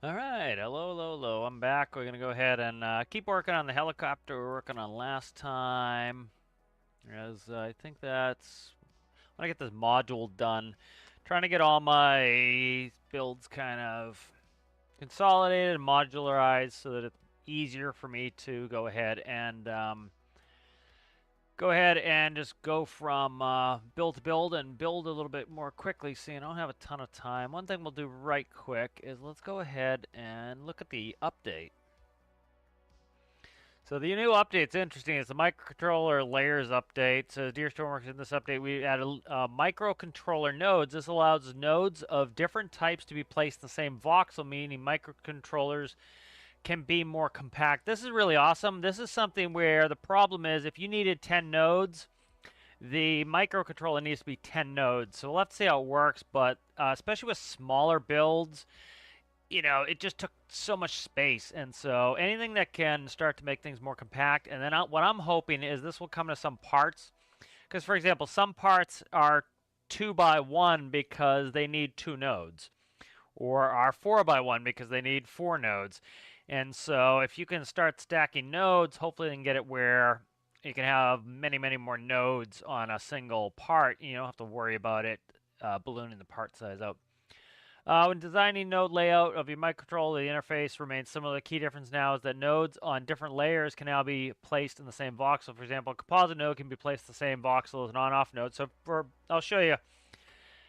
All right, hello, hello, hello. I'm back. We're gonna go ahead and keep working on the helicopter we were working on last time. As I think that's when I get this module done, trying to get all my builds kind of consolidated and modularized so that it's easier for me to go ahead and just go from build to build and build a little bit more quickly so you don't have a ton of time. One thing we'll do right quick is let's go ahead and look at the update. So the new update's interesting. It's the microcontroller layers update. So dear Stormworks, in this update, we added microcontroller nodes. This allows nodes of different types to be placed in the same voxel, meaning microcontrollers can be more compact. This is really awesome. This is something where the problem is if you needed 10 nodes, the microcontroller needs to be 10 nodes. So we'll have to see how it works, but especially with smaller builds, it just took so much space. And so anything that can start to make things more compact. And then what I'm hoping is this will come to some parts. Because, for example, some parts are 2 by 1 because they need 2 nodes, or are 4 by 1 because they need 4 nodes. And so if you can start stacking nodes, hopefully you can get it where you can have many, many more nodes on a single part. You don't have to worry about it ballooning the part size out. When designing node layout of your microcontroller, the interface remains similar. The key difference now is that nodes on different layers can now be placed in the same voxel. For example, a composite node can be placed in the same voxel as an on-off node. So I'll show you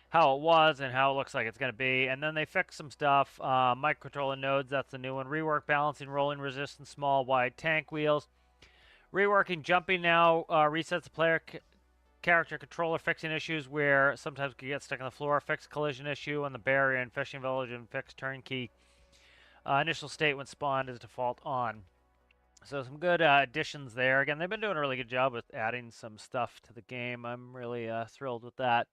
how it was and how it looks like it's going to be. And then they fixed some stuff. Microcontroller nodes, that's the new one. Rework balancing, rolling resistance, small, wide tank wheels. Reworking jumping now resets the player character controller, fixing issues where sometimes you get stuck on the floor, fix collision issue on the barrier and fishing village, and fix turnkey. Initial state when spawned is default on. So some good additions there. Again, they've been doing a really good job with adding some stuff to the game. I'm really thrilled with that.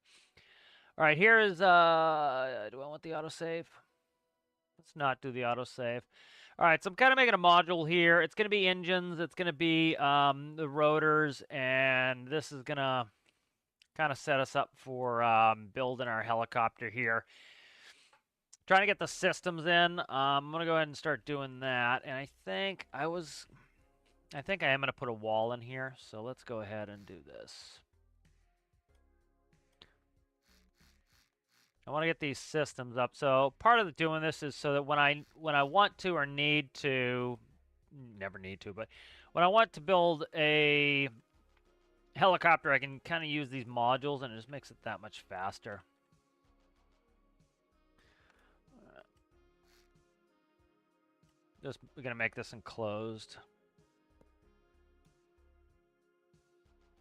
All right, here is, do I want the autosave? Let's not do the autosave. All right, so I'm kind of making a module here. It's going to be engines. It's going to be the rotors, and this is going to kind of set us up for building our helicopter here. Trying to get the systems in. I'm going to go ahead and start doing that, and I think I am going to put a wall in here, so let's go ahead and do this. I want to get these systems up. So part of doing this is so that when I want to or need to, never need to, but when I want to build a helicopter, I can kind of use these modules, and it just makes it that much faster. We're gonna make this enclosed.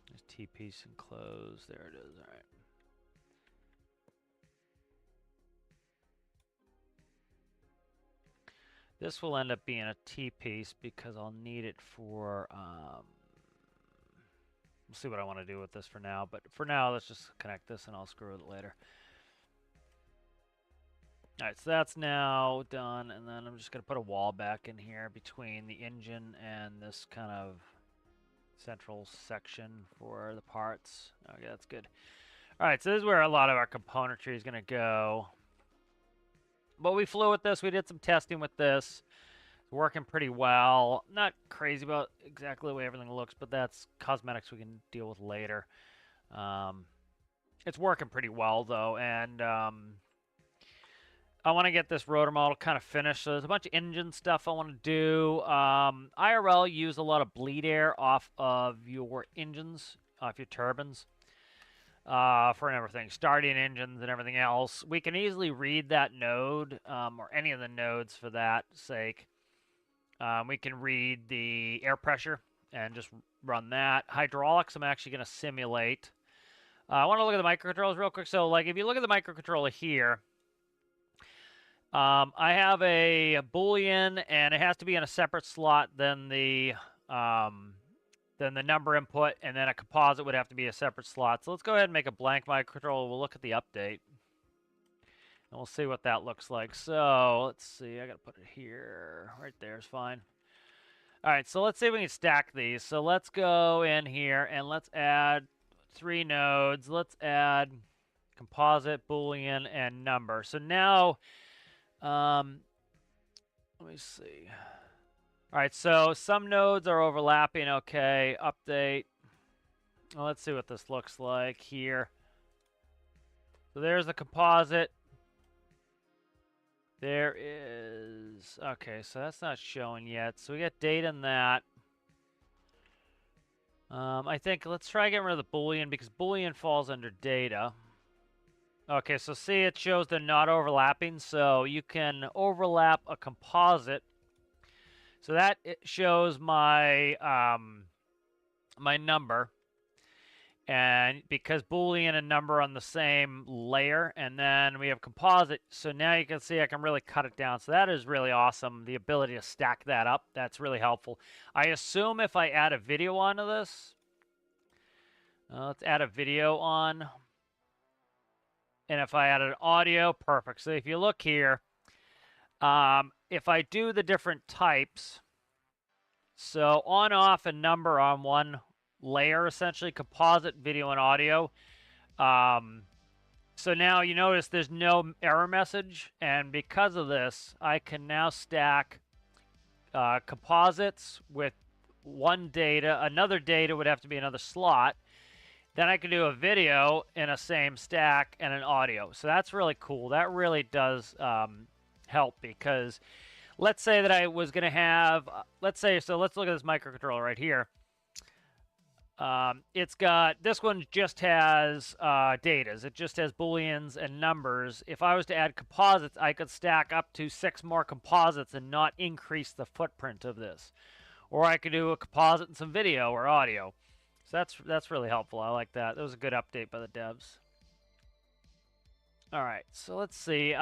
There's T-piece enclosed. There it is. All right. This will end up being a T-piece because I'll need it for, we'll see what I want to do with this for now. But for now, let's just connect this and I'll screw with it later. All right, so that's now done. And then I'm just going to put a wall back in here between the engine and this kind of central section for the parts. Okay, that's good. All right, so this is where a lot of our componentry is going to go. But we flew with this. We did some testing with this. It's working pretty well. Not crazy about exactly the way everything looks, but that's cosmetics we can deal with later. It's working pretty well, though, and I want to get this rotor model kind of finished. So there's a bunch of engine stuff I want to do. IRL use a lot of bleed air off of your engines, off your turbines. For everything, starting engines and everything else. We can easily read that node, or any of the nodes for that sake. We can read the air pressure and just run that. Hydraulics, I'm actually going to simulate. I want to look at the microcontrollers real quick. So, like, if you look at the microcontroller here, I have a Boolean, and it has to be in a separate slot than the number input, and then a composite would have to be a separate slot. So let's go ahead and make a blank microcontroller. We'll look at the update, and we'll see what that looks like. So let's see. I got to put it here. Right there is fine. All right, so let's see if we can stack these. So let's go in here, and let's add 3 nodes. Let's add composite, Boolean, and number. So now me see. All right, so some nodes are overlapping. Okay, update. Well, let's see what this looks like here. So there's the composite. There is... Okay, so that's not showing yet. So we got data in that. I think let's try getting rid of the Boolean because Boolean falls under data. Okay, so see it shows they're not overlapping. So you can overlap a composite. So that it shows my my number. And because Boolean and number on the same layer, and then we have composite, so now you can see I can really cut it down. So that is really awesome, the ability to stack that up. That's really helpful. I assume if I add a video onto this, let's add a video on, and if I add an audio, perfect. So if you look here, if I do the different types, so on, off, and number on one layer, essentially composite, video, and audio. So now you notice there's no error message, and because of this, I can now stack composites with one data. Another data would have to be another slot. Then I can do a video in a same stack and an audio. So that's really cool. That really does help because let's say that I was going to have, let's look at this microcontroller right here. It's got, this one just has datas. It just has Booleans and numbers. If I was to add composites, I could stack up to 6 more composites and not increase the footprint of this. Or I could do a composite and some video or audio. So that's really helpful. I like that. That was a good update by the devs. All right, so let's see.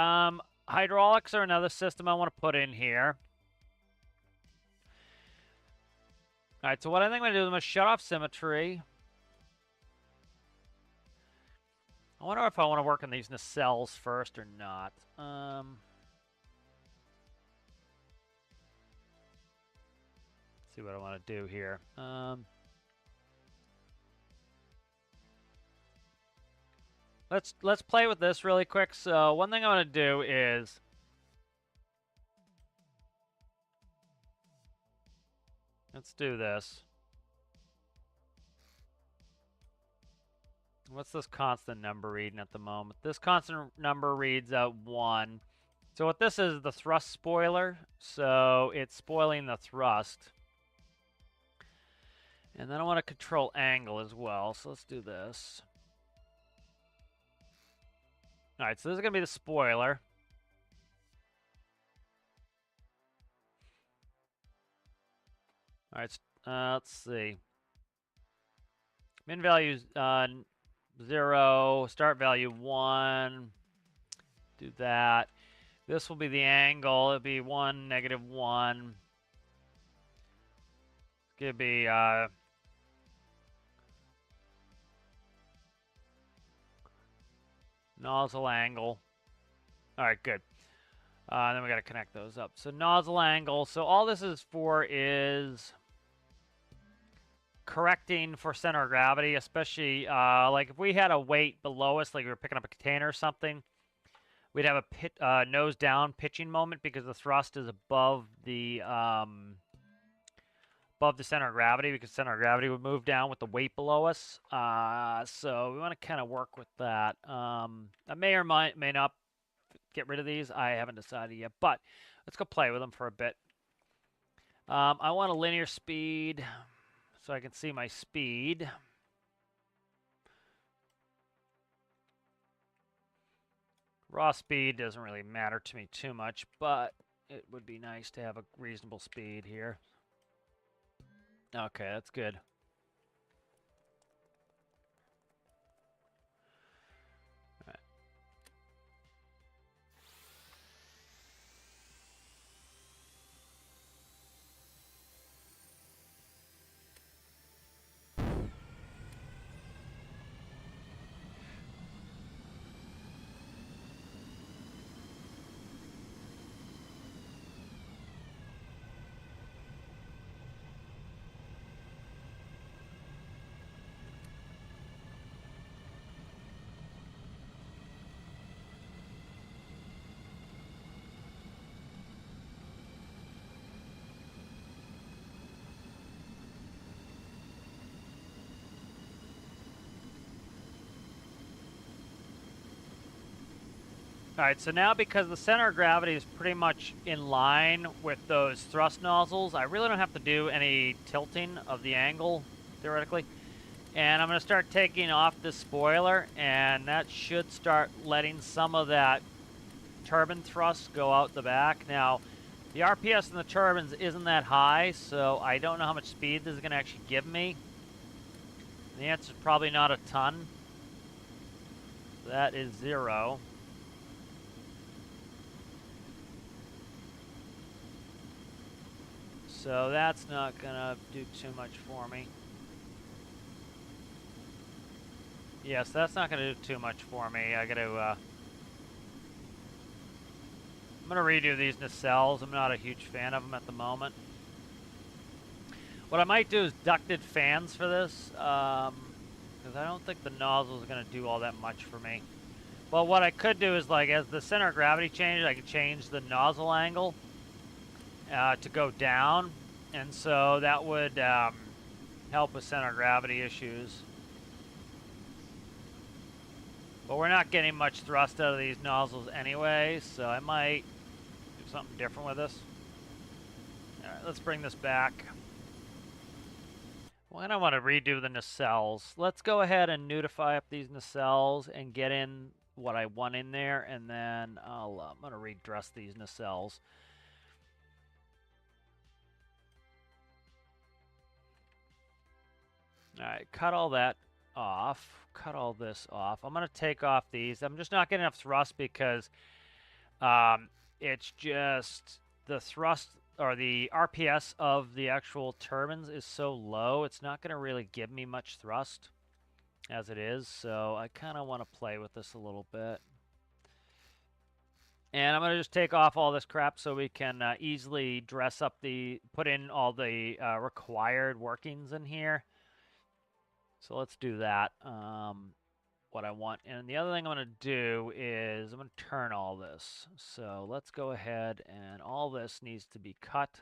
Hydraulics are another system I want to put in here. All right, so what I think I'm going to do is I'm going to shut off symmetry. I wonder if I want to work on these nacelles first or not. See what I want to do here. Let's play with this really quick. So one thing I'm going to do is let's do this. What's this constant number reading at the moment? This constant number reads 1. So what this is the thrust spoiler. So it's spoiling the thrust. And then I want to control angle as well. So let's do this. All right, so this is going to be the spoiler. All right, let's see. Min value 0, start value 1. Do that. This will be the angle. It'll be 1, -1. It's going to be nozzle angle. All right, good. Then we got to connect those up. So nozzle angle. So all this is for is correcting for center of gravity, especially like if we had a weight below us, like we were picking up a container or something, we'd have a nose down pitching moment because the thrust is above the center of gravity, because center of gravity would move down with the weight below us. So we want to kind of work with that. I may or may not get rid of these. I haven't decided yet, but let's go play with them for a bit. I want a linear speed so I can see my speed. Raw speed doesn't really matter to me too much, but it would be nice to have a reasonable speed here. Okay, that's good. Alright, so now because the center of gravity is pretty much in line with those thrust nozzles, I really don't have to do any tilting of the angle, theoretically. And I'm going to start taking off this spoiler, and that should start letting some of that turbine thrust go out the back. Now, the RPS in the turbines isn't that high, so I don't know how much speed this is going to actually give me. The answer is probably not a ton. That is 0. So that's not going to do too much for me. Yes, that's not going to do too much for me. I got to... I'm going to redo these nacelles. I'm not a huge fan of them at the moment. What I might do is ducted fans for this, because I don't think the nozzle is going to do all that much for me. But what I could do is, like, as the center of gravity changes, I can change the nozzle angle to go down, and so that would help with center of gravity issues. But we're not getting much thrust out of these nozzles anyway, so I might do something different with this. All right, let's bring this back. Well, I don't want to redo the nacelles. Let's go ahead and nudify up these nacelles and get in what I want in there, and then I'm going to redress these nacelles. All right, cut all that off. Cut all this off. I'm going to take off these. I'm just not getting enough thrust because it's just the thrust or the RPS of the actual turbines is so low, it's not going to really give me much thrust as it is. So I kind of want to play with this a little bit. And I'm going to just take off all this crap so we can easily dress up put in all the required workings in here. So let's do that. What I want. And the other thing I'm going to do is I'm going to turn all this. So let's go ahead, and all this needs to be cut.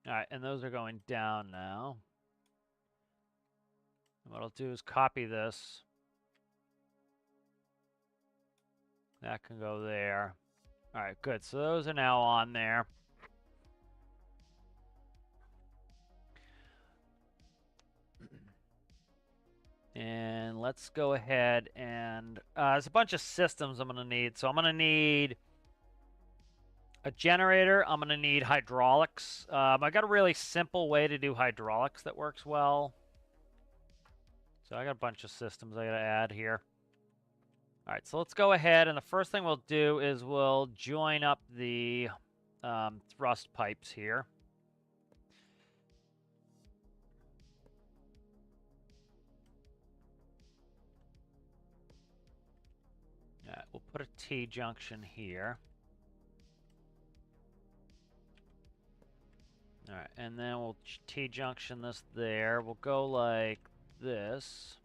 All right, and those are going down now. And what I'll do is copy this. That can go there. All right, good. So those are now on there. And let's go ahead and there's a bunch of systems I'm going to need. So I'm going to need a generator. I'm going to need hydraulics. I got a really simple way to do hydraulics that works well. So I got a bunch of systems I got to add here. All right, so let's go ahead, and the first thing we'll do is we'll join up the thrust pipes here. All right, we'll put a T-junction here. All right, and then we'll T-junction this there. We'll go like this.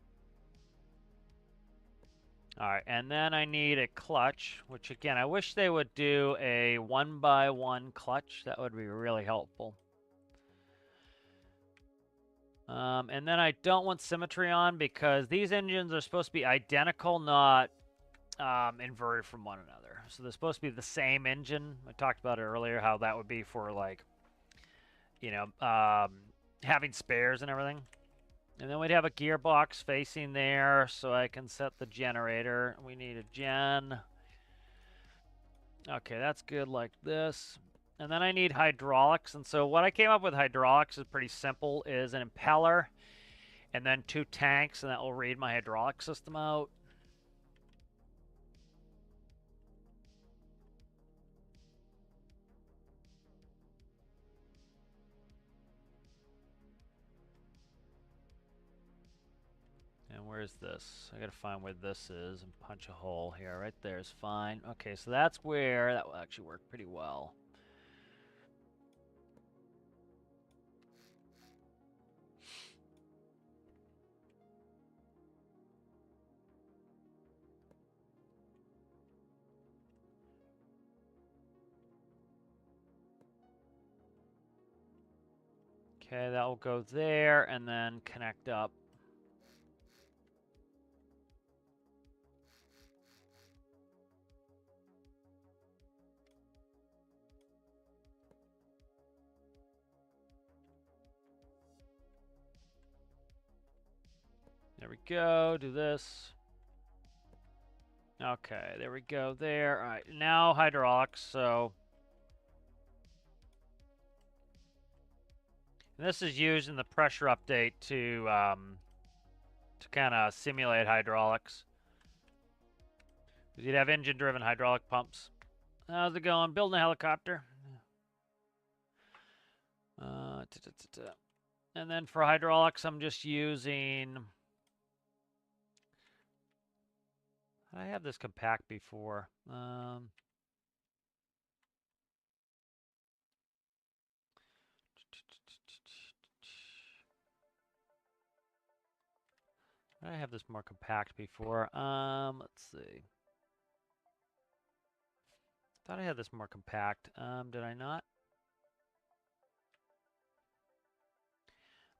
All right, and then I need a clutch, which again, I wish they would do a 1x1 clutch. That would be really helpful. And then I don't want symmetry on because these engines are supposed to be identical, not inverted from one another. So they're supposed to be the same engine. I talked about it earlier, how that would be for, like, you know, having spares and everything. And then we'd have a gearbox facing there so I can set the generator. We need a gen. Okay, that's good like this. And then I need hydraulics. And so what I came up with hydraulics is pretty simple, is an impeller and then 2 tanks, and that will read my hydraulic system out. And where's this? I gotta find where this is and punch a hole here. Right there is fine. Okay, so that's where that will actually work pretty well. Okay, that will go there and then connect up. we go. Do this. Okay, there we go. There. All right, now hydraulics. So, and this is used in the pressure update to kind of simulate hydraulics. You'd have engine-driven hydraulic pumps. How's it going? Building a helicopter. And then for hydraulics, I'm just using. I have this compact before. I have this more compact before. Let's see. Thought I had this more compact. Did I not?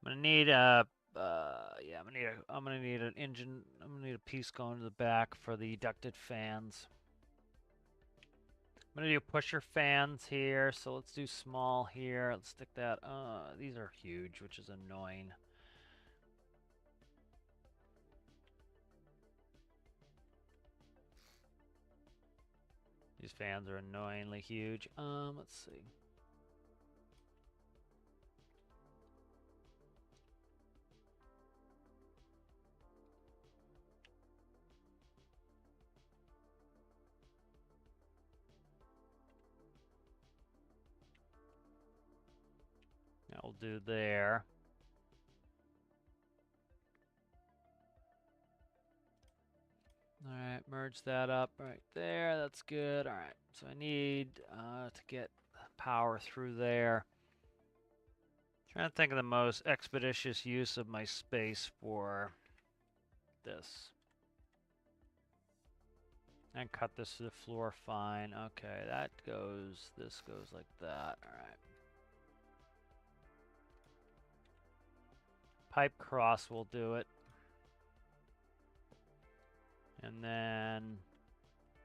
I'm gonna need a. Yeah, I'm gonna need an engine. I'm gonna need a piece going to the back for the ducted fans. I'm gonna do pusher fans here. So let's do small here. Let's stick that. These are huge, which is annoying. These fans are annoyingly huge. Let's see. That will do there. All right, merge that up right there. That's good. All right, so I need to get power through there. Trying to think of the most expeditious use of my space for this. And cut this to the floor fine. Okay, that goes, this goes like that. All right. Pipe cross will do it. And then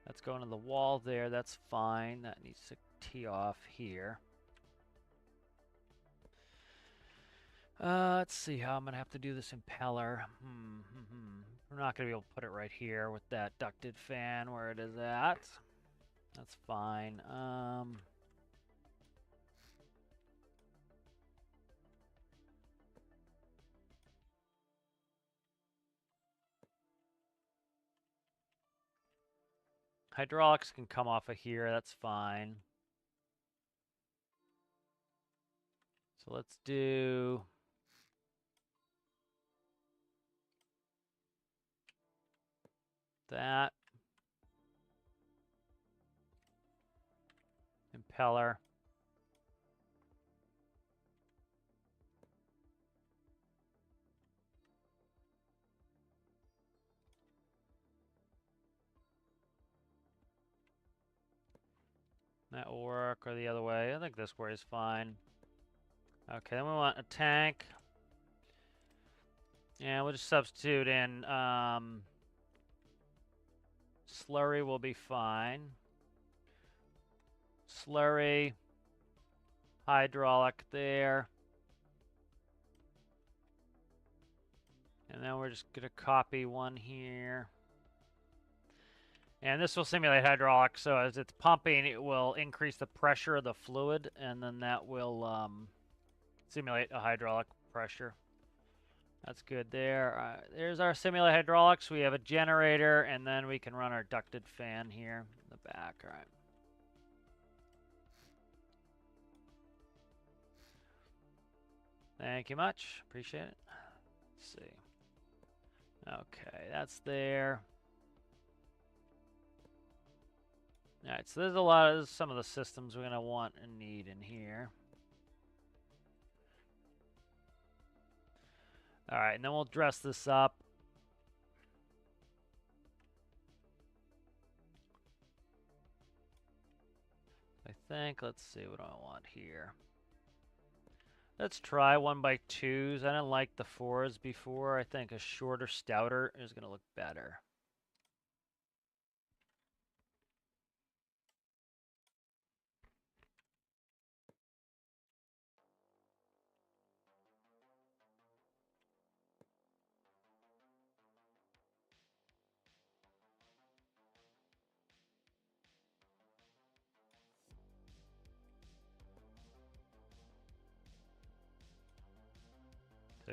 that's going to the wall there. That's fine. That needs to tee off here. Let's see how I'm going to have to do this impeller. We're not going to be able to put it right here with that ducted fan where it is at. That's fine. Hydraulics can come off of here. That's fine. So let's do that. Impeller. That will work, or the other way. I think this way is fine. Okay, then we want a tank. Yeah, we'll just substitute in slurry will be fine. Slurry, hydraulic there. And then we're just going to copy one here. And this will simulate hydraulics, so as it's pumping, it will increase the pressure of the fluid, and then that will simulate a hydraulic pressure. That's good there. There's our simulate hydraulics. We have a generator, and then we can run our ducted fan here in the back. All right. Thank you much. Appreciate it. Let's see. Okay, that's there. All right, so there's some of the systems we're going to want and need in here. All right, and then we'll dress this up. I think, let's see what I want here. Let's try 1x2s. I didn't like the 4s before. I think a shorter, stouter is going to look better.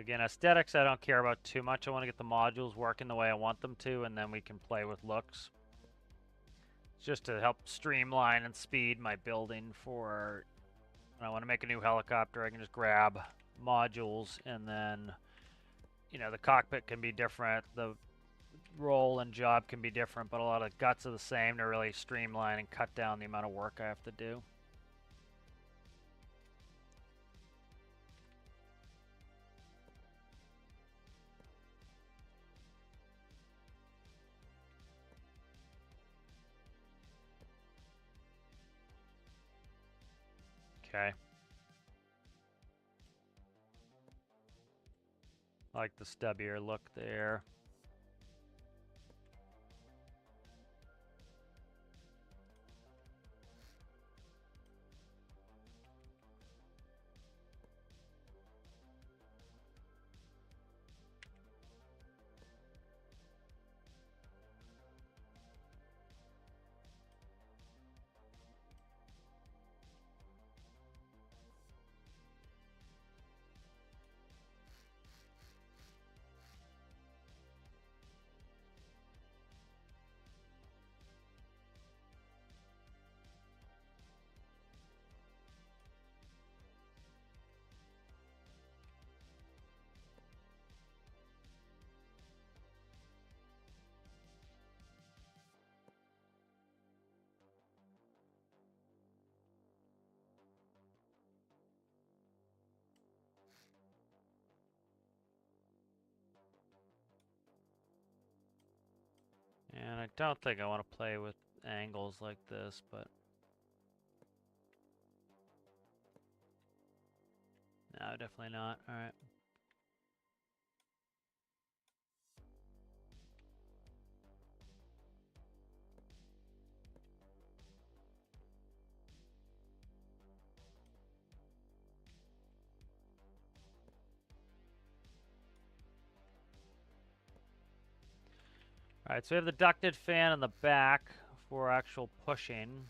Again, aesthetics I don't care about too much. I want to get the modules working the way I want them to, and then we can play with looks. Just to help streamline and speed my building for when I want to make a new helicopter. I can just grab modules, and then, you know, the cockpit can be different, the role and job can be different, but a lot of guts are the same to really streamline and cut down the amount of work I have to do. Okay. I like the stubbier look there. And I don't think I want to play with angles like this, but no, definitely not. All right. All right, so we have the ducted fan in the back for actual pushing.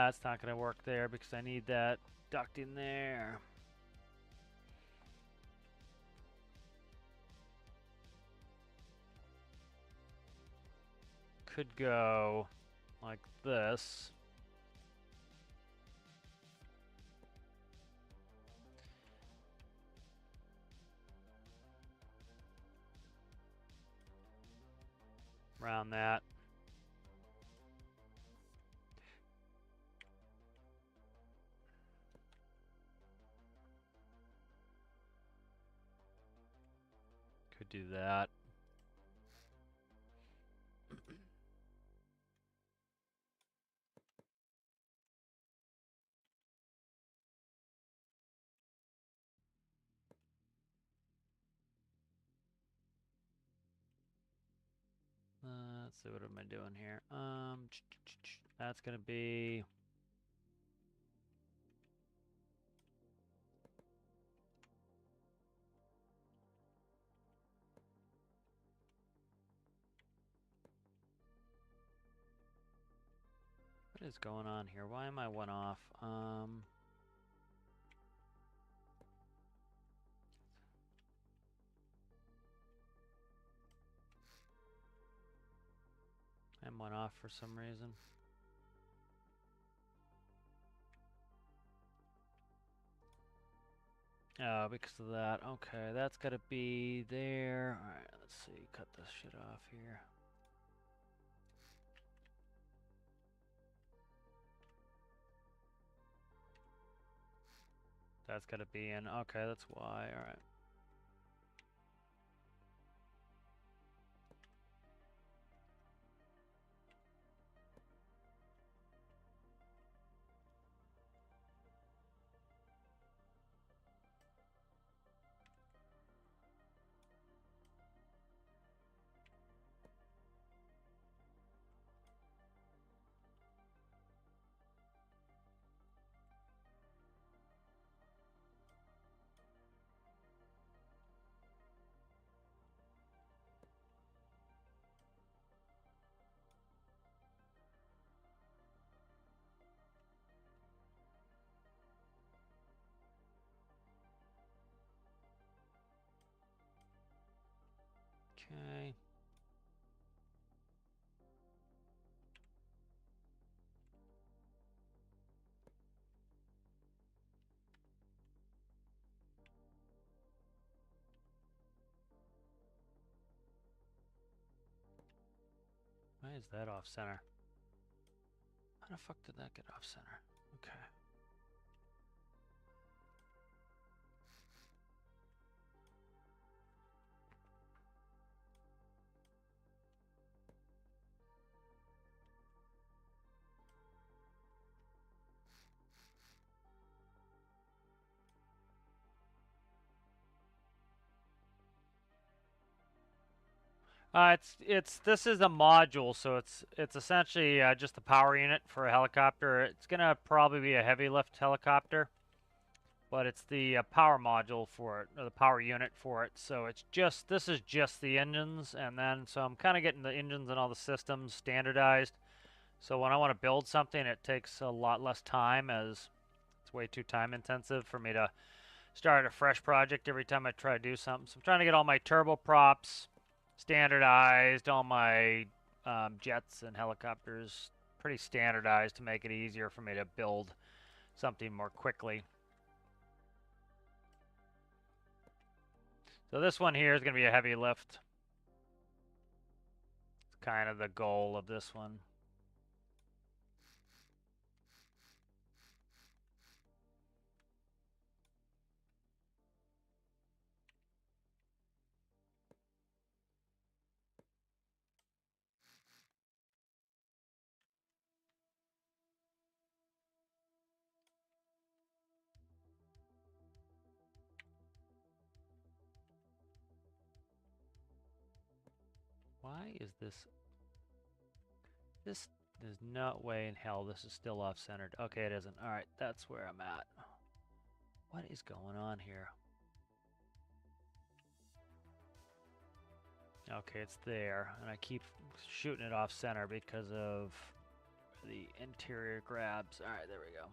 It's not going to work there because I need that duct in there. Could go like this. Around that. Could do that. Let's see, what am I doing here? That's gonna be what is going on here? Why am I one off? I'm one off for some reason. Oh, because of that. Okay, that's gotta be there. Alright, let's see. Cut this shit off here. That's gotta be in. Okay, that's why. Alright. Okay. Why is that off center? How the fuck did that get off center? Okay. This is a module, so it's essentially just the power unit for a helicopter. It's gonna probably be a heavy lift helicopter, but it's the power module for it, or the power unit for it. So this is just the engines, and then so I'm kind of getting the engines and all the systems standardized. So when I want to build something, it takes a lot less time, as it's way too time intensive for me to start a fresh project every time I try to do something. So I'm trying to get all my turboprops standardized, all my jets and helicopters pretty standardized to make it easier for me to build something more quickly. So this one here is going to be a heavy lift. It's kind of the goal of this one. Why is this? There's no way in hell this is still off-centered. Okay, it isn't. All right, that's where I'm at. What is going on here? Okay, it's there, and I keep shooting it off-center because of the interior grabs. All right, there we go.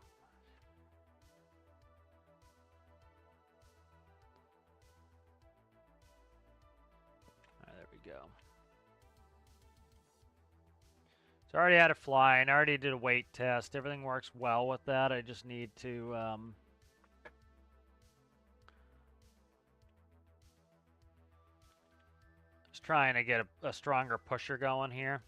All right, there we go. So I already had it flying. I already did a weight test. Everything works well with that. I just need to just trying to get a stronger pusher going here.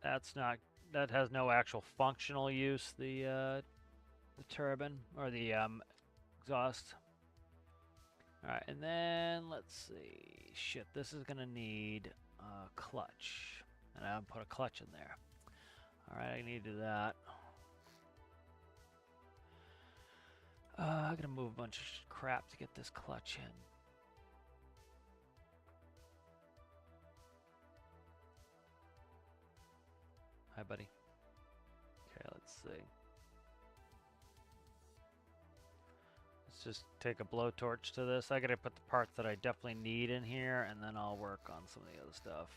That has no actual functional use, the turbine or the exhaust. All right, and then let's see. Shit, this is gonna need a clutch, and I haven't put a clutch in there. All right, I need to do that. I gotta move a bunch of crap to get this clutch in. Hi, buddy. Okay, let's see. Let's just take a blowtorch to this. I gotta put the parts that I definitely need in here, and then I'll work on some of the other stuff.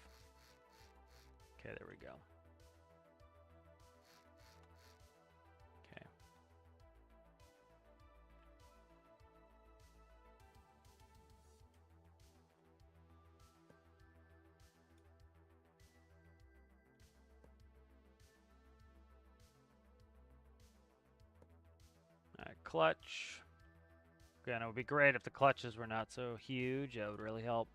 Okay, there we go. Okay. All right, clutch. Again, it would be great if the clutches were not so huge. That would really help.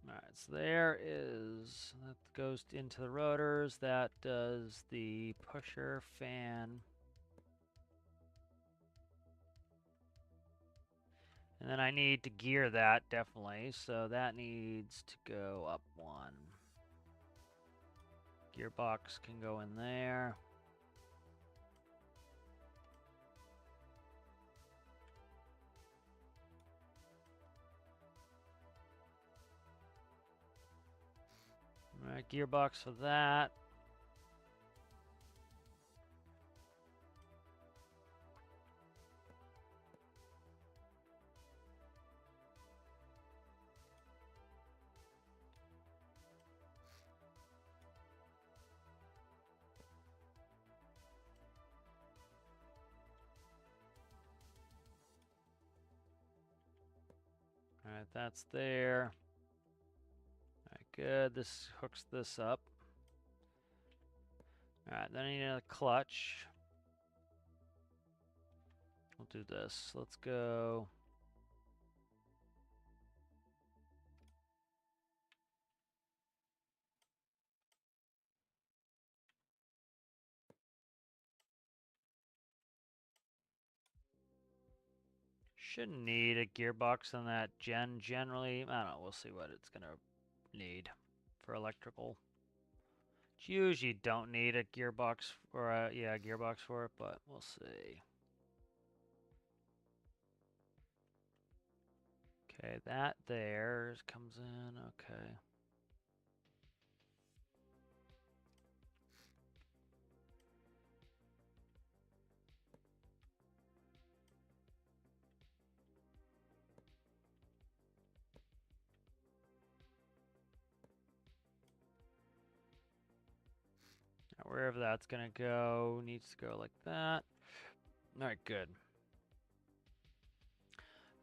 Alright, so there is, that goes into the rotors, that does the pusher fan. And then I need to gear that, definitely, so that needs to go up one. Gearbox can go in there. Alright, gearbox for that. Alright, that's there. Alright, good. This hooks this up. Alright, then I need a clutch. We'll do this. Let's go. Shouldn't need a gearbox on that generally. I don't know, we'll see what it's gonna need for electrical. Usually don't need a gearbox or a gearbox for it, but we'll see. Okay, that there comes in. Okay. Wherever that's gonna go needs to go like that. All right, good.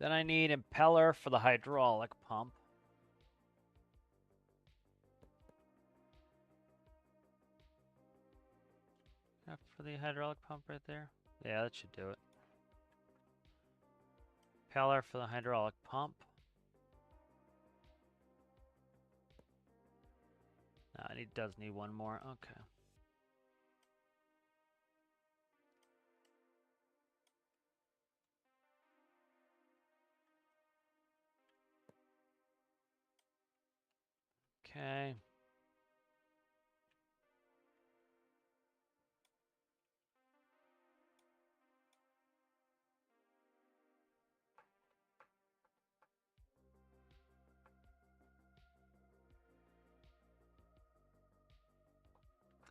Then I need impeller for the hydraulic pump. For the hydraulic pump right there. Yeah, that should do it. Impeller for the hydraulic pump. No, it does need one more. Okay. Okay.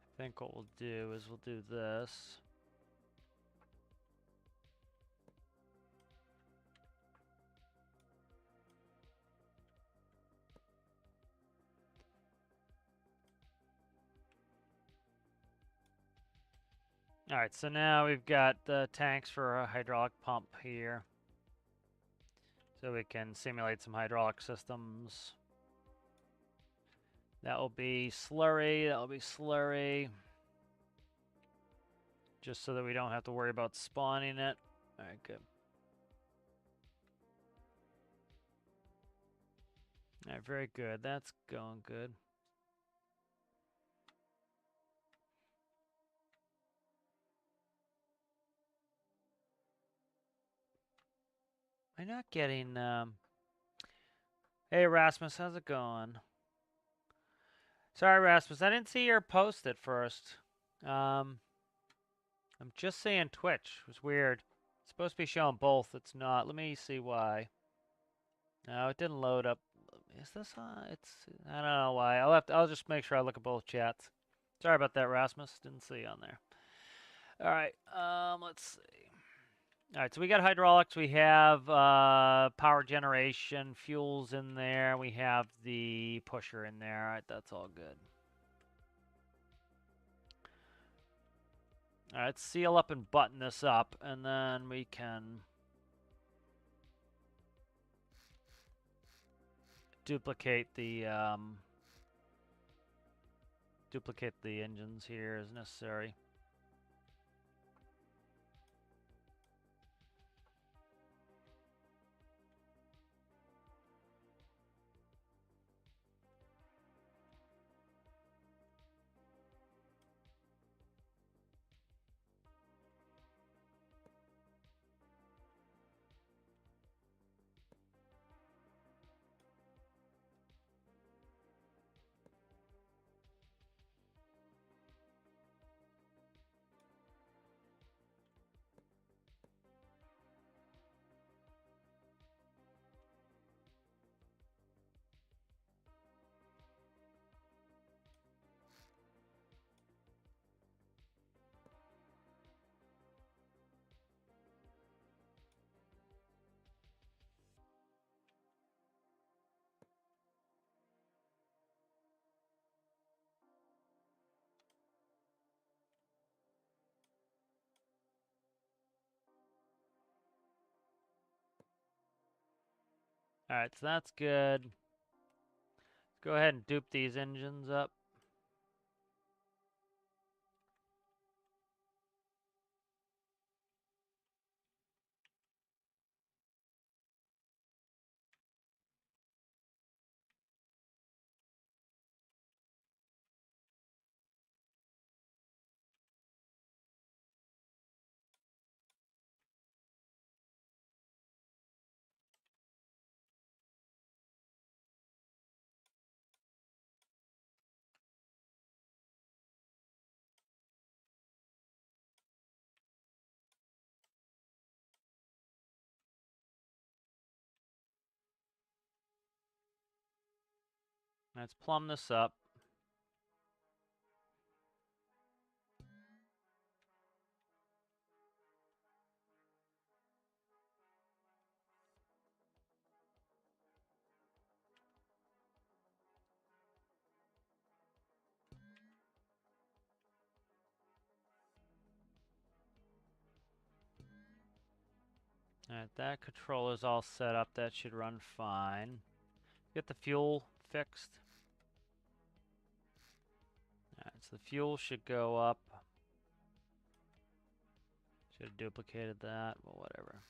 I think what we'll do is we'll do this. All right, so now we've got the tanks for a hydraulic pump here. So we can simulate some hydraulic systems. That will be slurry, that will be slurry. Just so that we don't have to worry about spawning it. All right, good. All right, very good. That's going good. I'm not getting, Hey, Rasmus, how's it going? Sorry, Rasmus, I didn't see your post at first. I'm just seeing Twitch. It was weird. It's supposed to be showing both. It's not. Let me see why. No, it didn't load up. Is this on? I don't know why. I'll just make sure I look at both chats. Sorry about that, Rasmus. Didn't see you on there. All right. Let's see. All right, so we got hydraulics. We have power generation, fuels in there. We have the pusher in there. All right, that's all good. All right, let's seal up and button this up, and then we can duplicate the engines here as necessary. Alright, so that's good. Let's go ahead and dupe these engines up. Let's plumb this up. Alright, that controller's all set up. That should run fine. Get the fuel fixed. Alright, so the fuel should go up. Should have duplicated that, but whatever.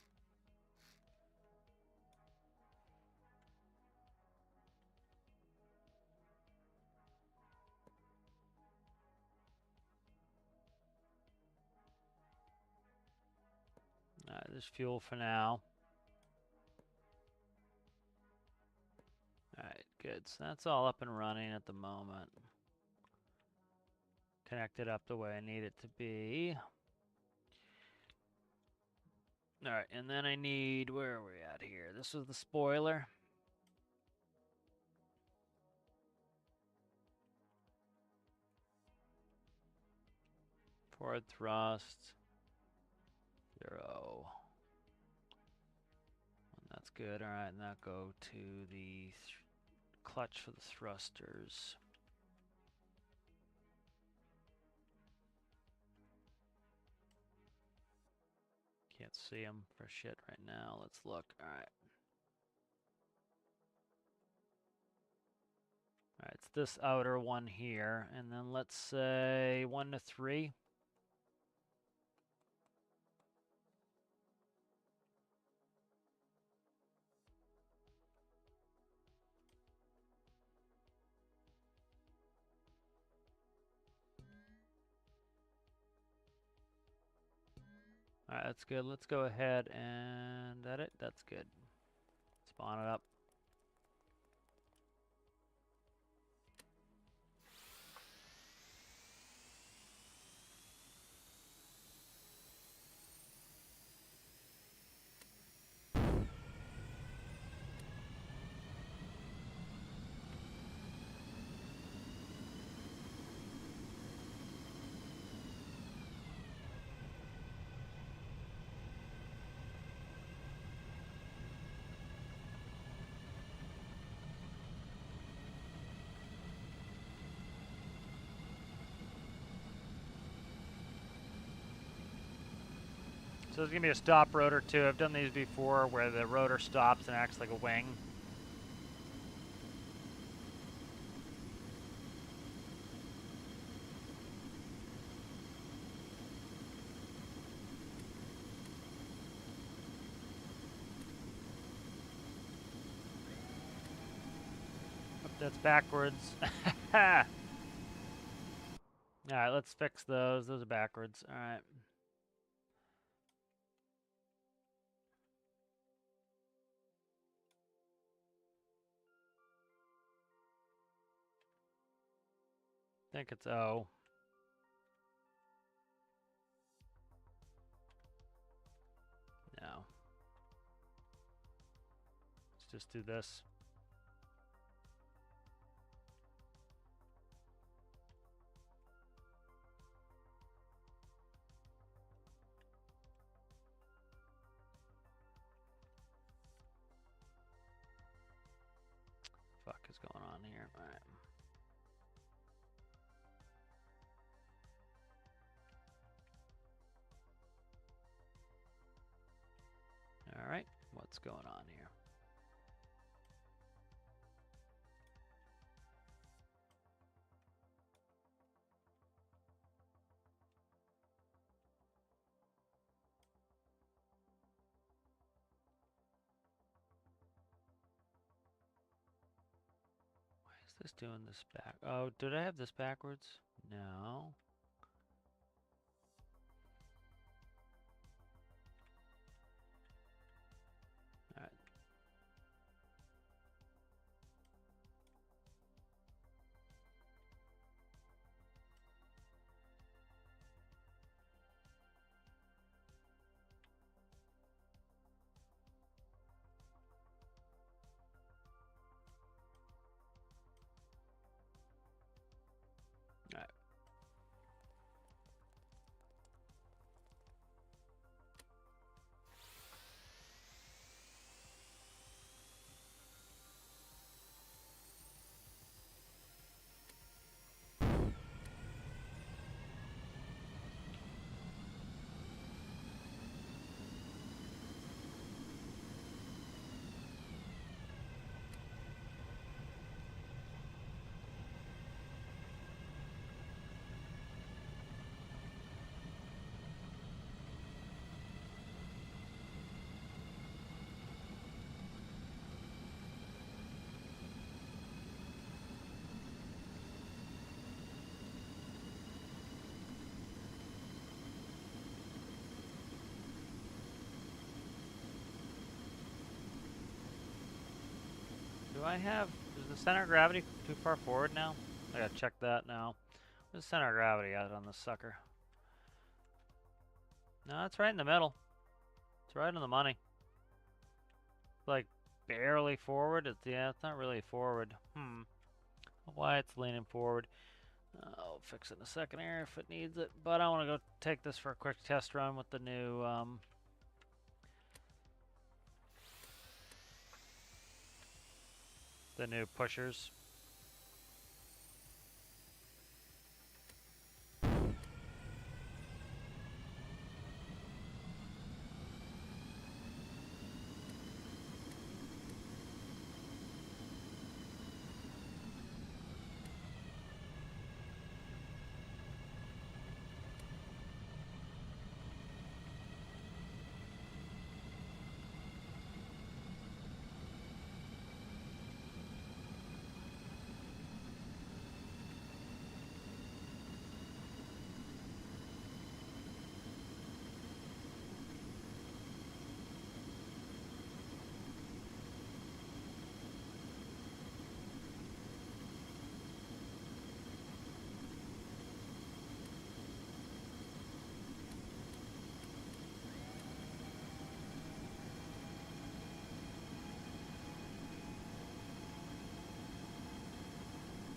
Alright, there's fuel for now. Alright, good. So that's all up and running at the moment. Connected up the way I need it to be. Alright, and then I need, where are we at here? This is the spoiler. Forward thrust. 0. And that's good. Alright, now go to the clutch for the thrusters. Can't see them for shit right now. Let's look. Alright. Alright, it's this outer one here. And then let's say 1 to 3. Alright, that's good. Let's go ahead and that it. That's good. Spawn it up. So there's going to be a stop rotor too. I've done these before where the rotor stops and acts like a wing. Oh, that's backwards. Alright, let's fix those. Those are backwards. Alright. I think it's O. No. Let's just do this. Fuck is going on here? Alright. Alright, what's going on here? this doing this back? Oh, did I have this backwards? No. All right. All right. Is the center of gravity too far forward now? I gotta check that now. Where's the center of gravity at on this sucker? No, it's right in the middle. It's right on the money. Like, barely forward. Yeah, it's not really forward. Why it's leaning forward. I'll fix it in a second here if it needs it. But I want to go take this for a quick test run with the new pushers.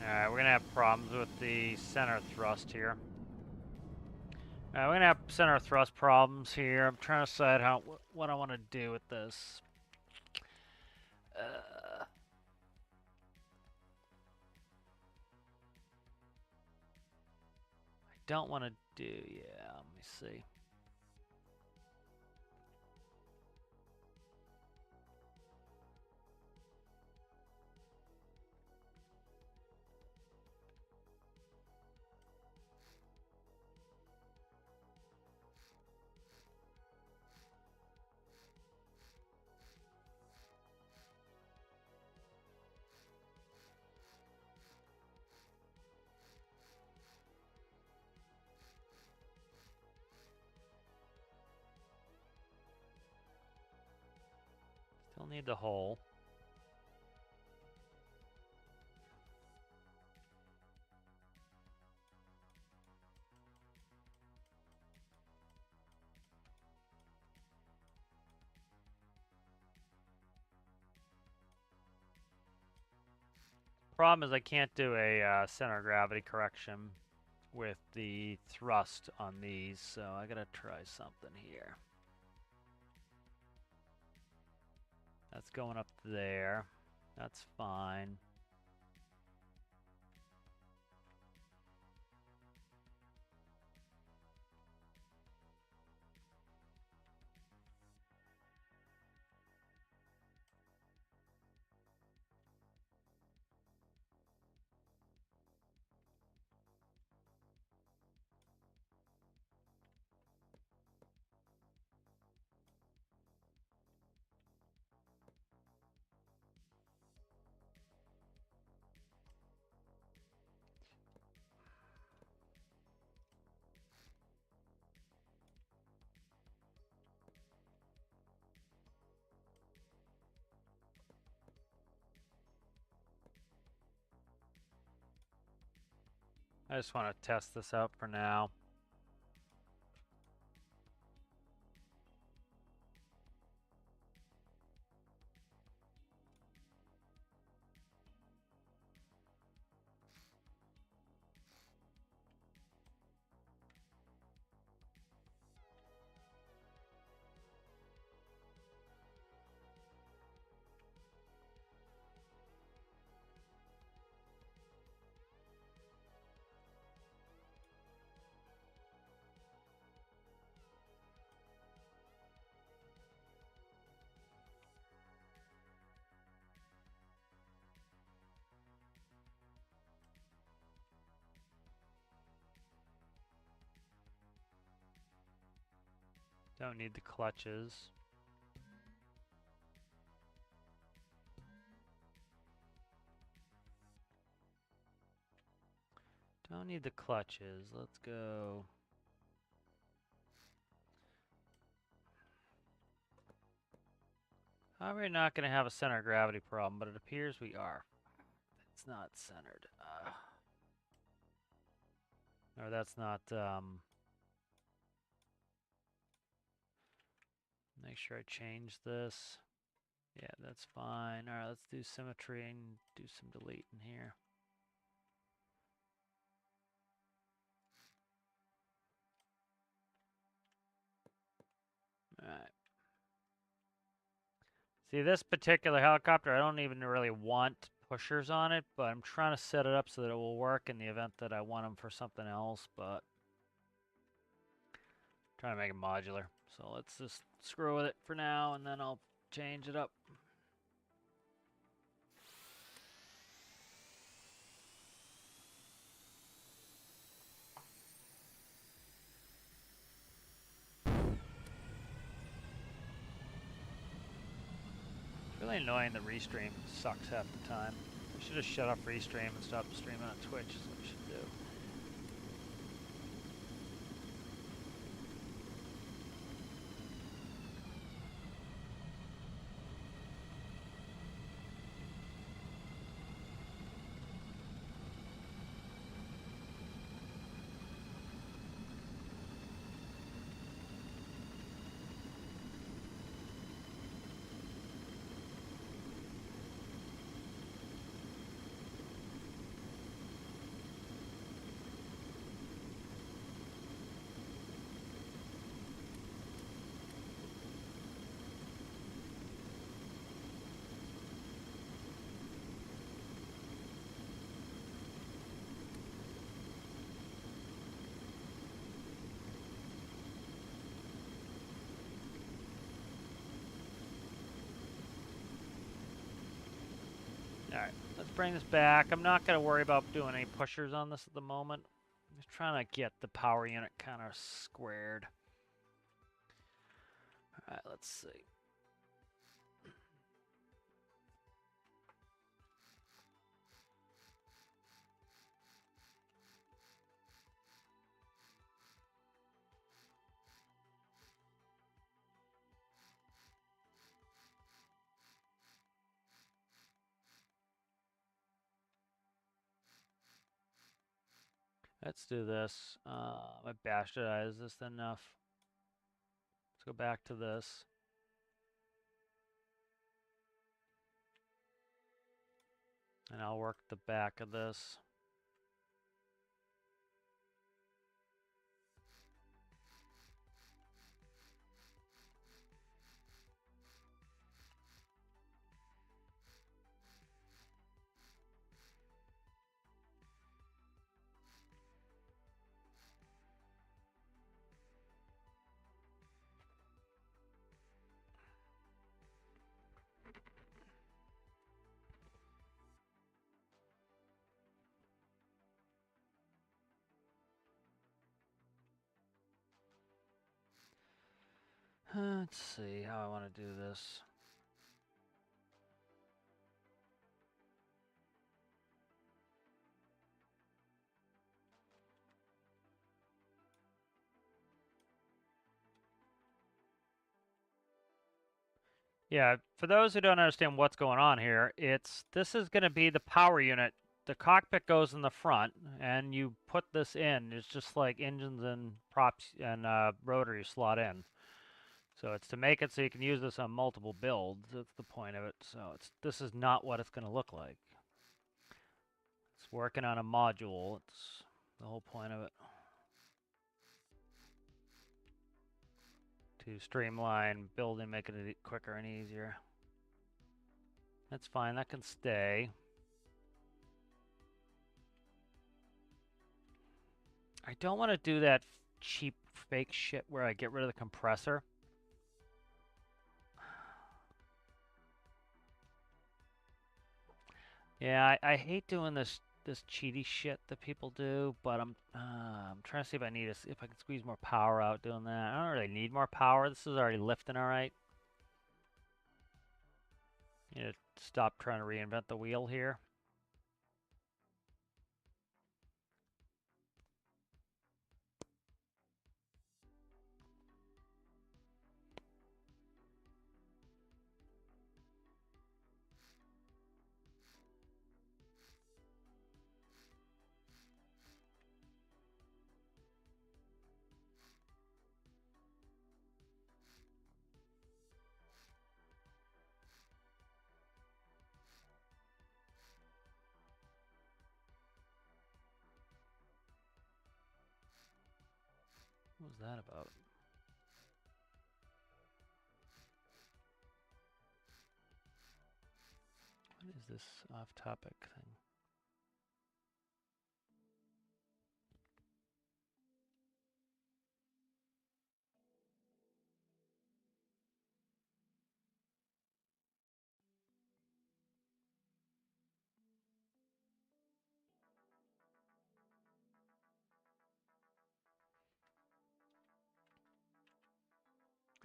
Alright, we're gonna have problems with the center thrust here. Alright, we're gonna have center thrust problems here. I'm trying to decide what I want to do with this. I don't want to do, yeah, let me see. Still need the hole. Problem is I can't do a center of gravity correction with the thrust on these, so I gotta try something here. That's going up there. That's fine. I just want to test this out for now. Don't need the clutches. Don't need the clutches. Let's go. We're not going to have a center of gravity problem, but it appears we are. It's not centered. Or that's not... Make sure I change this. Yeah, that's fine. Alright, let's do symmetry and do some delete in here. Alright. See, this particular helicopter, I don't even really want pushers on it, but I'm trying to set it up so that it will work in the event that I want them for something else, but I'm trying to make it modular. So let's just screw with it for now, and then I'll change it up. It's really annoying that Restream sucks half the time. I should have shut off Restream and stopped streaming on Twitch is what I should do. Alright, let's bring this back. I'm not going to worry about doing any pushers on this at the moment. I'm just trying to get the power unit kind of squared. Alright, let's see. Let's do this. I bashed it out. Is this enough? Let's go back to this. And I'll work the back of this. Let's see how I want to do this. Yeah, for those who don't understand what's going on here, this is going to be the power unit the cockpit goes in the front, and you put this in. It's just like engines and props and rotor you slot in. So it's to make it so you can use this on multiple builds. That's the point of it. So this is not what it's going to look like. It's working on a module. It's the whole point of it. To streamline building, making it quicker and easier. That's fine. That can stay. I don't want to do that cheap fake shit where I get rid of the compressor. Yeah, I hate doing this cheaty shit that people do, but I'm trying to see if I can squeeze more power out doing that. I don't really need more power. This is already lifting all right. You know, stop trying to reinvent the wheel here. What was that about? What is this off-topic thing?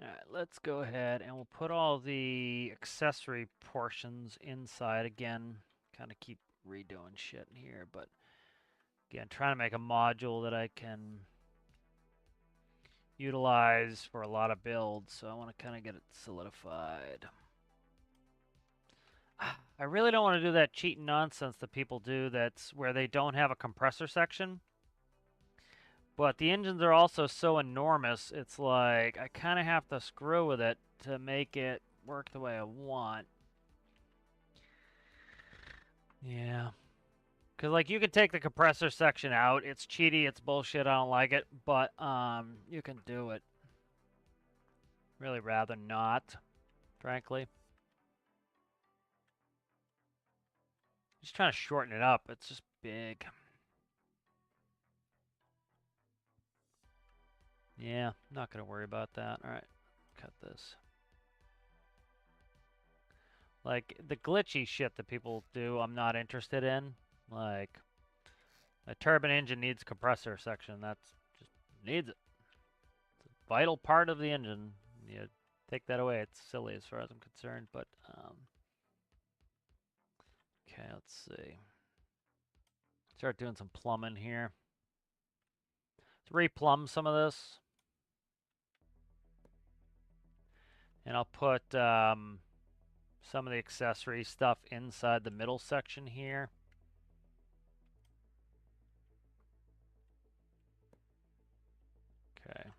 All right, let's go ahead and we'll put all the accessory portions inside again. Kind of keep redoing shit in here, but again, trying to make a module that I can utilize for a lot of builds, so I want to kind of get it solidified. I really don't want to do that cheating nonsense that people do that's where they don't have a compressor section. But the engines are also so enormous, it's like I kind of have to screw with it to make it work the way I want. Yeah. Because, like, you can take the compressor section out. It's cheaty, it's bullshit, I don't like it. But, you can do it. Really rather not, frankly. Just trying to shorten it up. It's just big. Yeah, not going to worry about that. All right, cut this. Like, the glitchy shit that people do, I'm not interested in. Like, a turbine engine needs a compressor section. That's just needs it. It's a vital part of the engine. You take that away, it's silly as far as I'm concerned. But, okay, let's see. Start doing some plumbing here. Let's re-plumb some of this. And I'll put some of the accessory stuff inside the middle section here. Okay.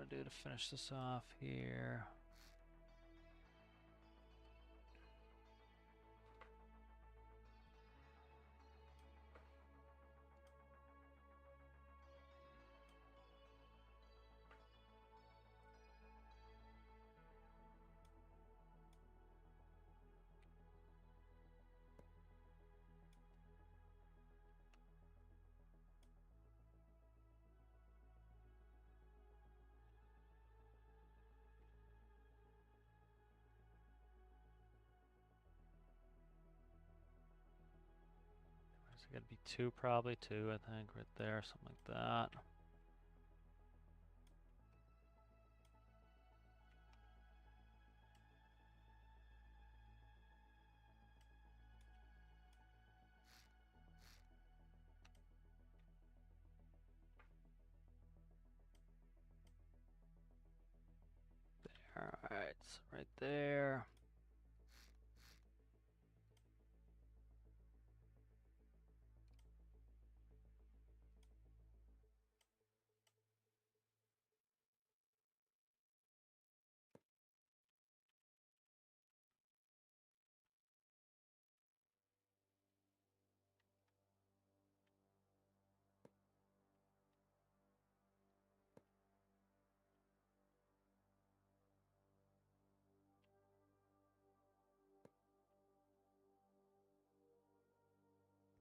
want to do to finish this off here. It's going to be 2, probably 2, I think, right there, something like that. Alright, so right there.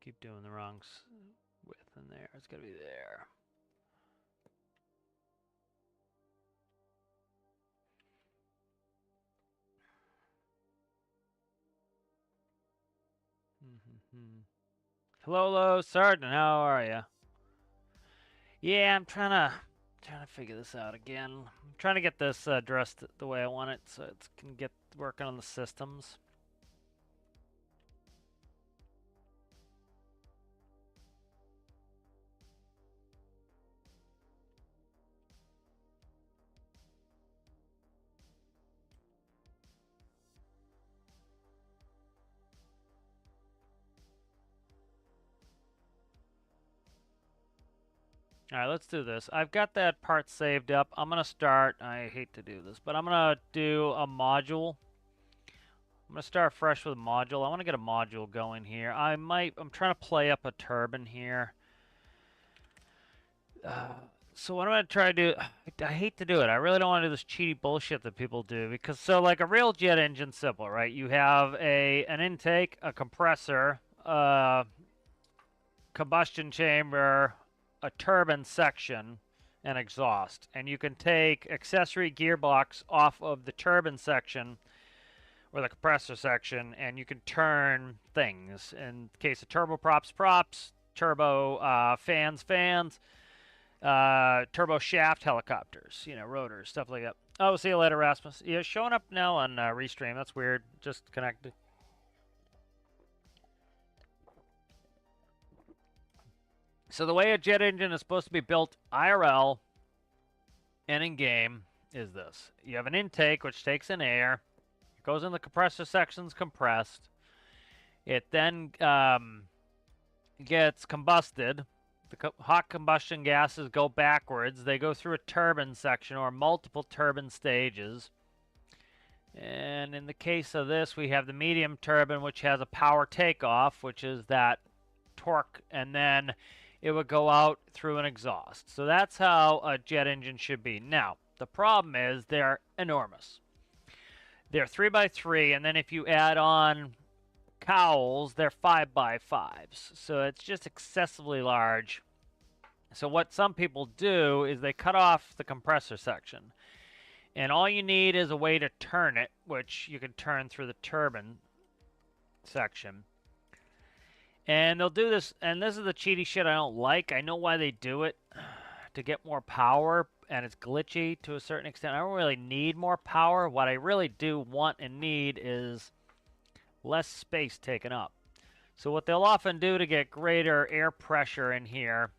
Keep doing the wrong width in there. It's got to be there. Hello, Sergeant. How are you? Yeah, I'm trying to figure this out again. I'm trying to get this dressed the way I want it, so it can get working on the systems. All right, let's do this. I've got that part saved up. I'm gonna start. I hate to do this, but I'm gonna do a module. I'm gonna start fresh with a module. I want to get a module going here. I'm trying to play up a turbine here. So what I'm gonna try to do, I hate to do it. I really don't want to do this cheaty bullshit that people do, because so like a real jet engine, simple, right? You have an intake, a compressor, combustion chamber, a turbine section, and exhaust. And you can take accessory gearbox off of the turbine section or the compressor section, and you can turn things. In case of turboprops, turbo fans, turbo shaft helicopters, rotors, stuff like that. Oh, see you later, Rasmus. Yeah, showing up now on Restream. That's weird. Just connected. So the way a jet engine is supposed to be built IRL and in game is this. You have an intake, which takes in air. It goes in the compressor sections compressed. It then gets combusted. The hot combustion gases go backwards. They go through a turbine section or multiple turbine stages. And in the case of this, we have the medium turbine, which has a power takeoff, which is that torque, and then it would go out through an exhaust. So that's how a jet engine should be. Now, the problem is they're enormous. They're 3x3, and then if you add on cowls, they're 5x5s. So it's just excessively large. So what some people do is they cut off the compressor section. And all you need is a way to turn it, which you can turn through the turbine section. And they'll do this, and this is the cheaty shit I don't like. I know why they do it, to get more power, and it's glitchy to a certain extent. I don't really need more power. What I really do want and need is less space taken up. So what they'll often do to get greater air pressure in here,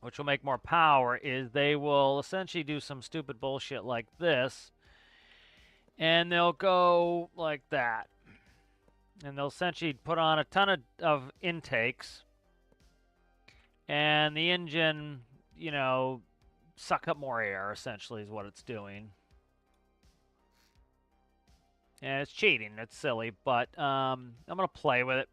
which will make more power, is they will essentially do some stupid bullshit like this, and they'll go like that. And they'll essentially put on a ton of intakes, and the engine, suck up more air, essentially, is what it's doing. And it's cheating. It's silly, but I'm going to play with it.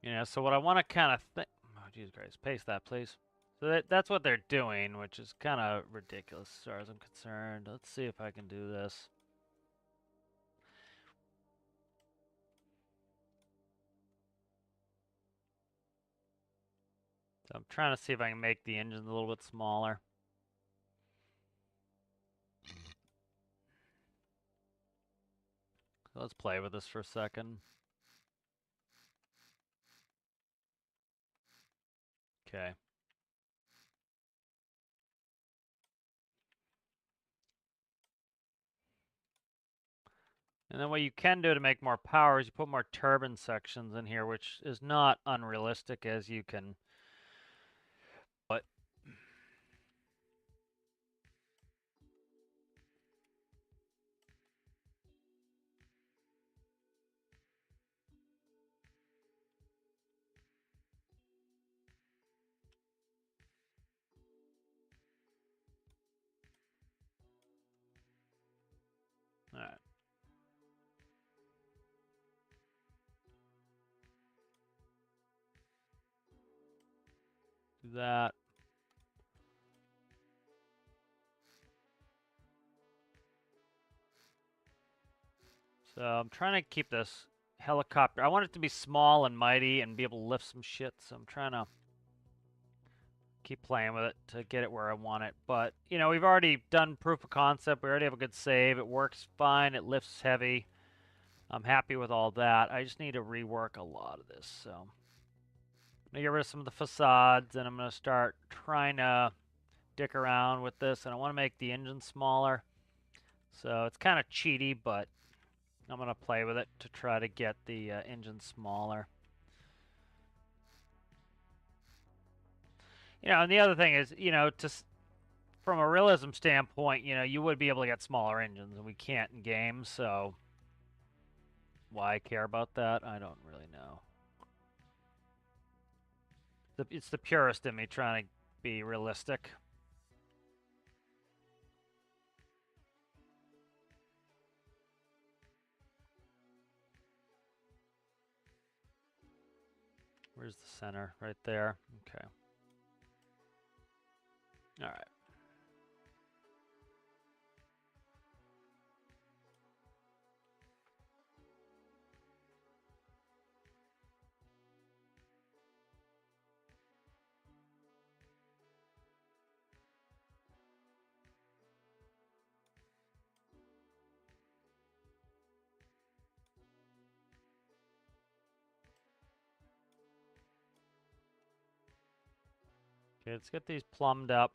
You know, so what I want to kind of think... Oh, Jesus Christ. Paste that, please. So that's what they're doing, which is kind of ridiculous as far as I'm concerned. Let's see if I can do this. So I'm trying to see if I can make the engines a little bit smaller. So let's play with this for a second. Okay. And then what you can do to make more power is you put more turbine sections in here, which is not unrealistic, as you can... But all right. Do that. So I'm trying to keep this helicopter. I want it to be small and mighty and be able to lift some shit. So I'm trying to keep playing with it to get it where I want it. But, you know, we've already done proof of concept. We already have a good save. It works fine. It lifts heavy. I'm happy with all that. I just need to rework a lot of this. So I'm going to get rid of some of the facades, and I'm going to start trying to dick around with this. And I want to make the engine smaller. So it's kind of cheaty, but I'm going to play with it to try to get the engine smaller. You know, and the other thing is, you know, from a realism standpoint, you know, you would be able to get smaller engines, and we can't in games, so why care about that? I don't really know. It's the purist in me trying to be realistic. Where's the center? Right there. Okay. All right. Okay, let's get these plumbed up.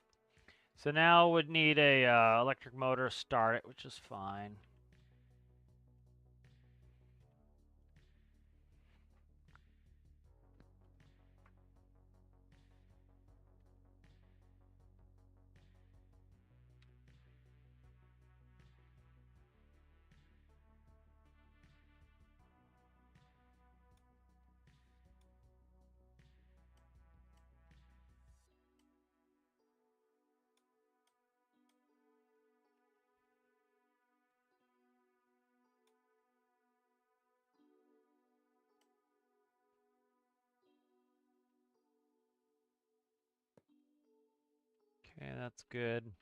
So now would need a electric motor to start it, which is fine. Okay, that's good.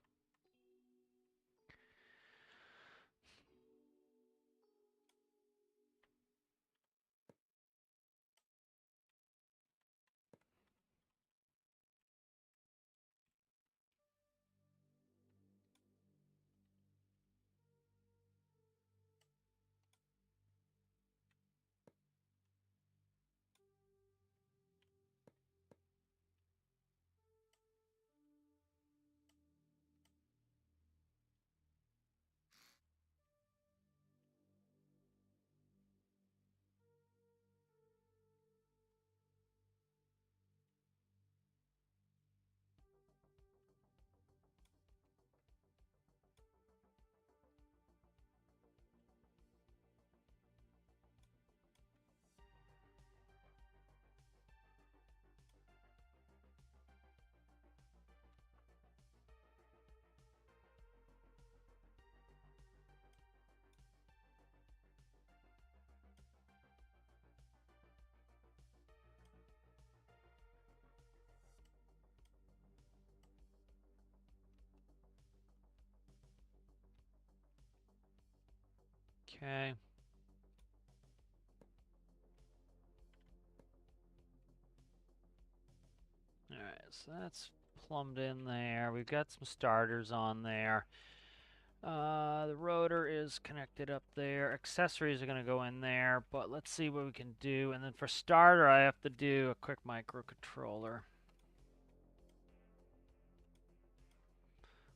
Okay. Alright, so that's plumbed in there. We've got some starters on there. The rotor is connected up there. Accessories are going to go in there, but let's see what we can do. And then for starter, I have to do a quick microcontroller.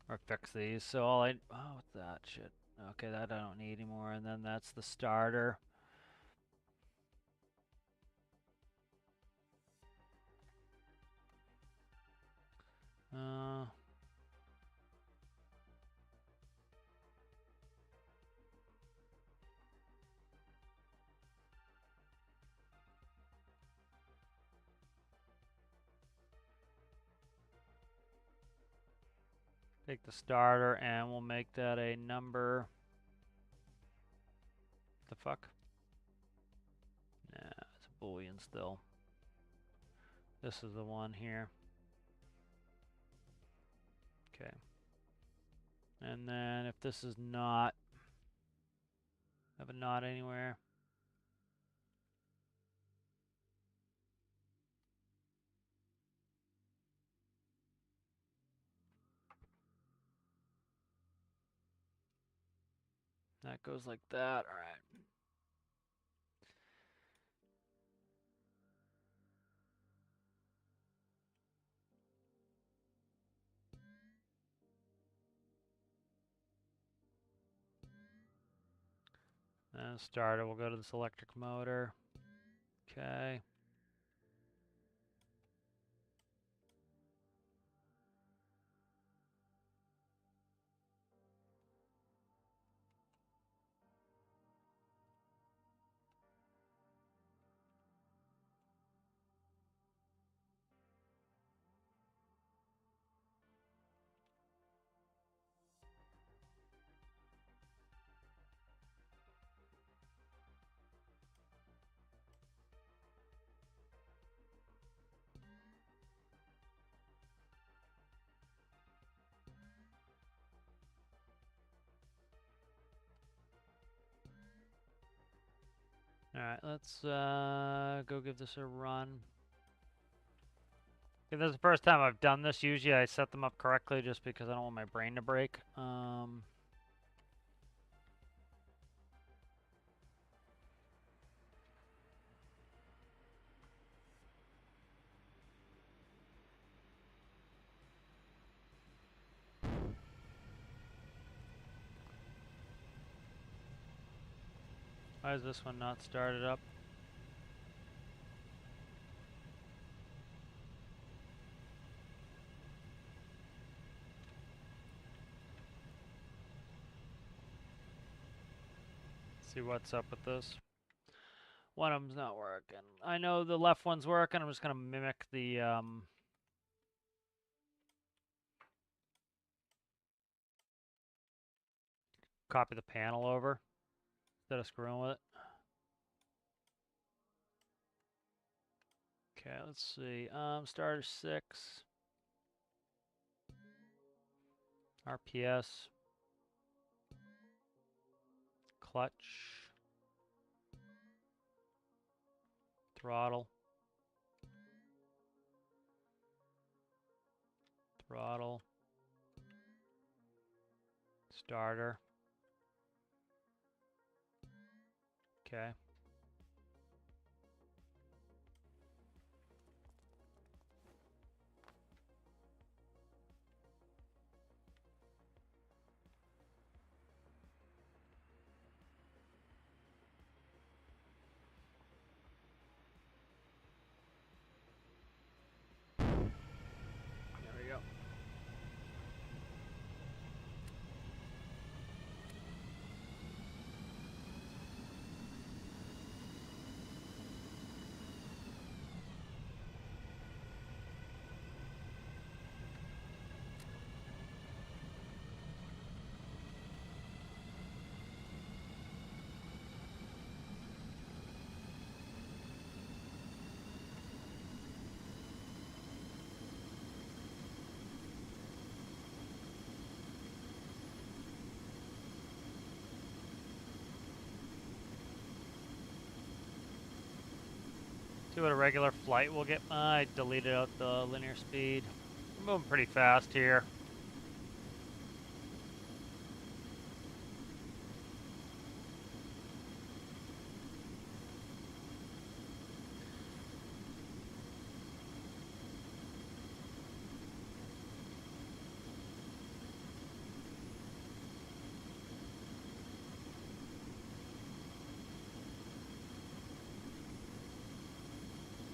Or fix these. So all I... Oh, what's that shit? Okay, that I don't need anymore. And then that's the starter. Take the starter and we'll make that a number. The fuck? Nah, it's a Boolean still. This is the one here. Okay. And then if this is not, have a not anywhere. That goes like that. All right. And starter, we'll go to this electric motor. Okay. Alright, let's go give this a run. Okay, this is the first time I've done this. Usually I set them up correctly just because I don't want my brain to break. Why is this one not started up? Let's see what's up with this. One of them's not working. I know the left one's working. I'm just going to mimic the... copy the panel over instead of screwing with it. Okay, let's see. Starter 6. RPS. Clutch. Throttle. Throttle. Starter. Okay. There we go. See what a regular flight will get. I deleted out the linear speed. We're moving pretty fast here.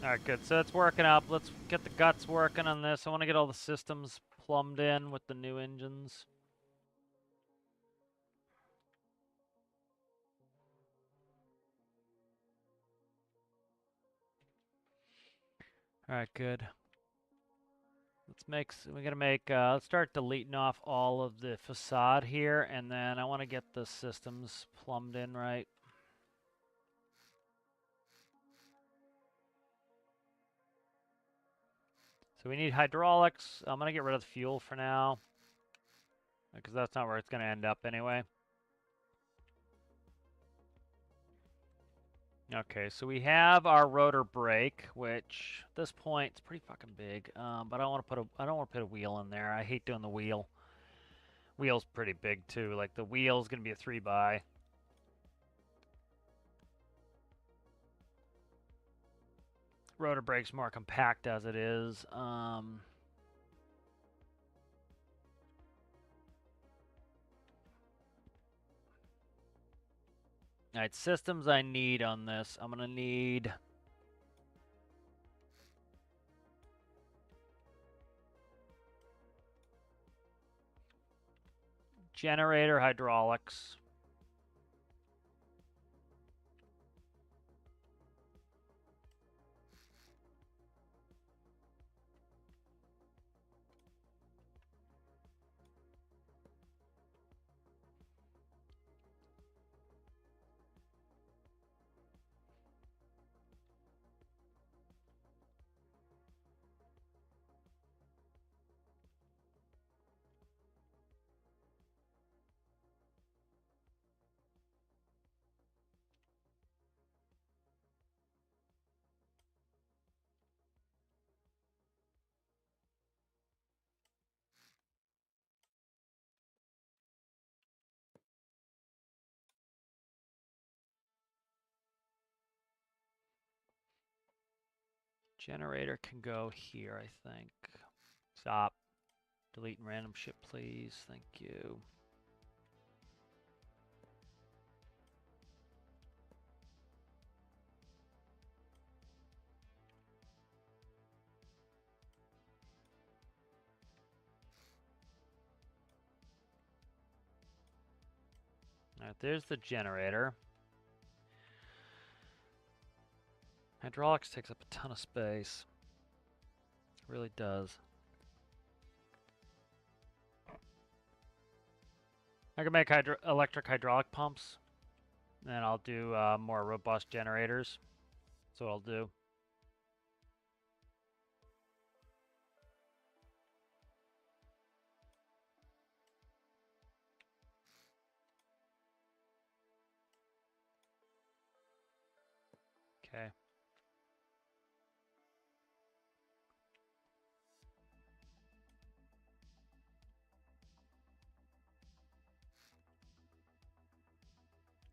Alright, good. So it's working up. Let's get the guts working on this. I want to get all the systems plumbed in with the new engines. Alright, good. Let's start deleting off all of the facade here, and then I want to get the systems plumbed in right. So we need hydraulics. I'm going to get rid of the fuel for now, because that's not where it's going to end up anyway. Okay, so we have our rotor brake, which at this point it's pretty fucking big. But I don't want to put a wheel in there. I hate doing the wheel. Wheel's pretty big too. Like the wheel's gonna be a 3x. Rotor brake's more compact as it is. Alright, systems I need on this. I'm gonna need generator hydraulics. Generator can go here, I think. Stop. Deleting random shit, please. Thank you. Alright, there's the generator. Hydraulics takes up a ton of space. It really does. I can make electric hydraulic pumps, and then I'll do more robust generators. That's what I'll do. Okay.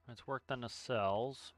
Let's work on the cells.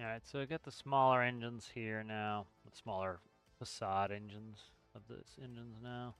Alright, so I got the smaller engines here now. The smaller facade engines of this engines now.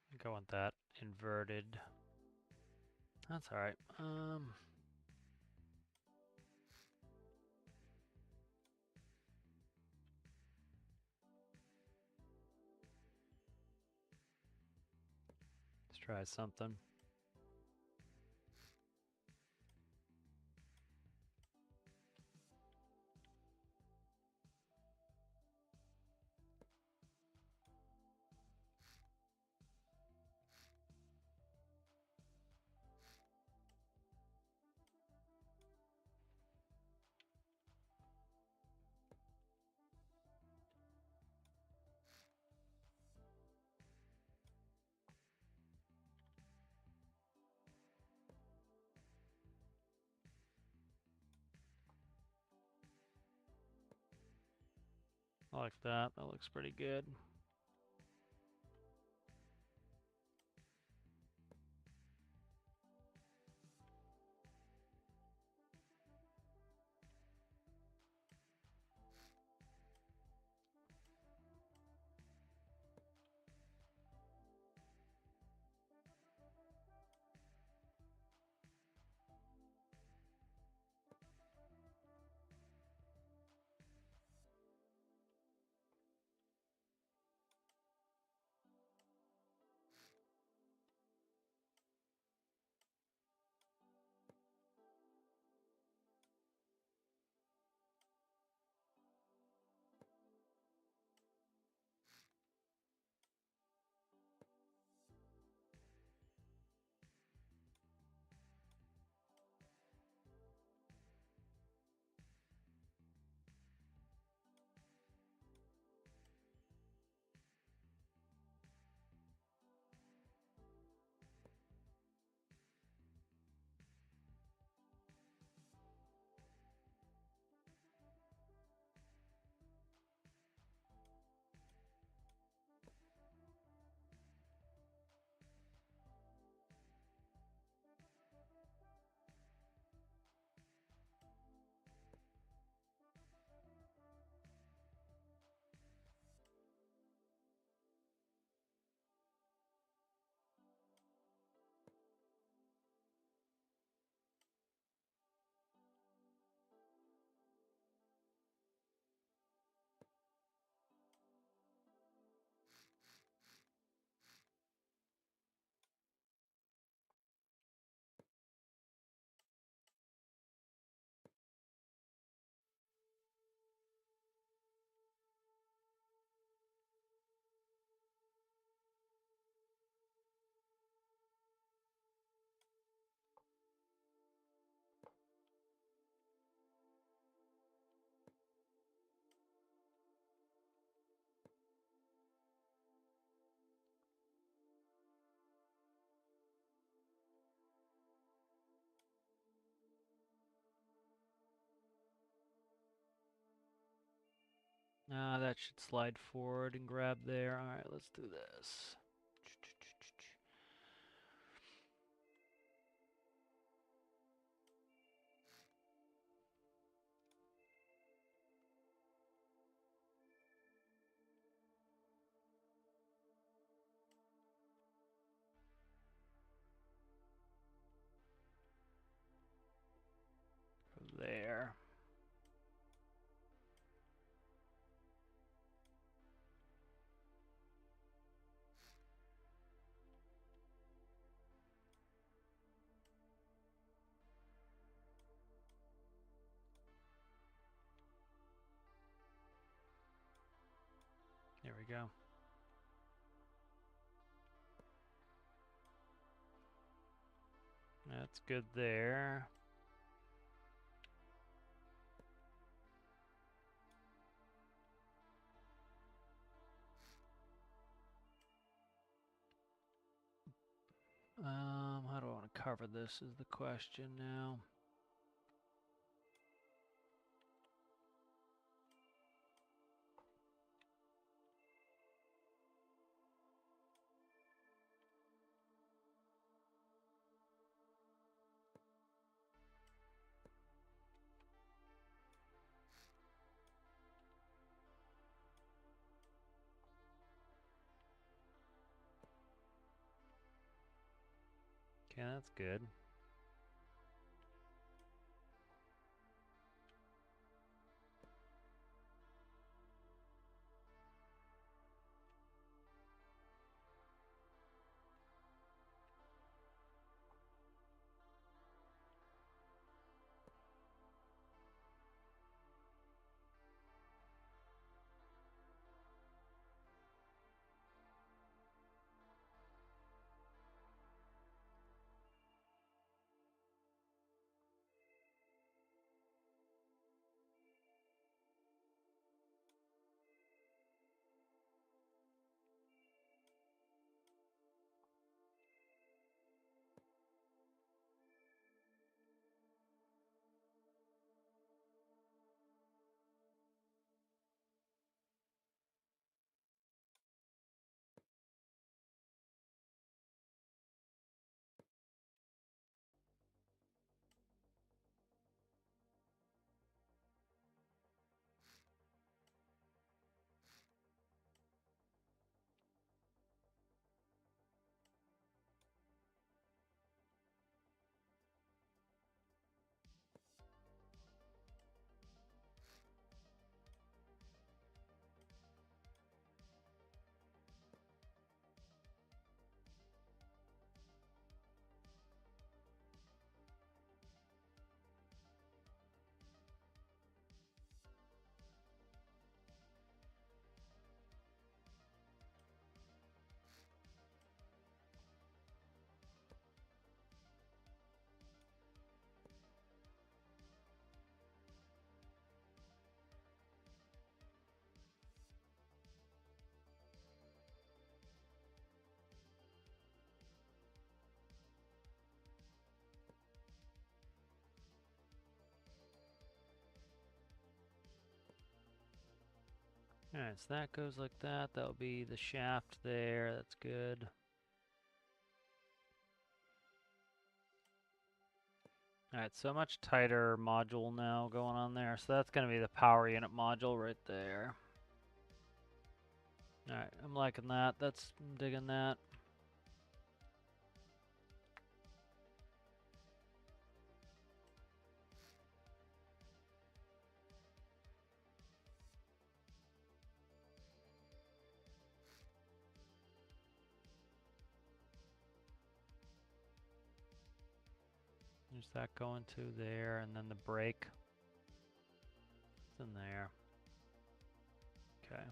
I think I want that inverted. That's alright. Let's try something. I like that. That looks pretty good. That should slide forward and grab there. Alright, let's do this. There. we go. That's good there. How do I want to cover this is the question now. Okay, that's good. Alright, so that goes like that. That'll be the shaft there. That's good. Alright, so much tighter module now going on there. So that's going to be the power unit module right there. Alright, I'm liking that. I'm digging that. There's that going to there, and then the brake. It's in there. Okay.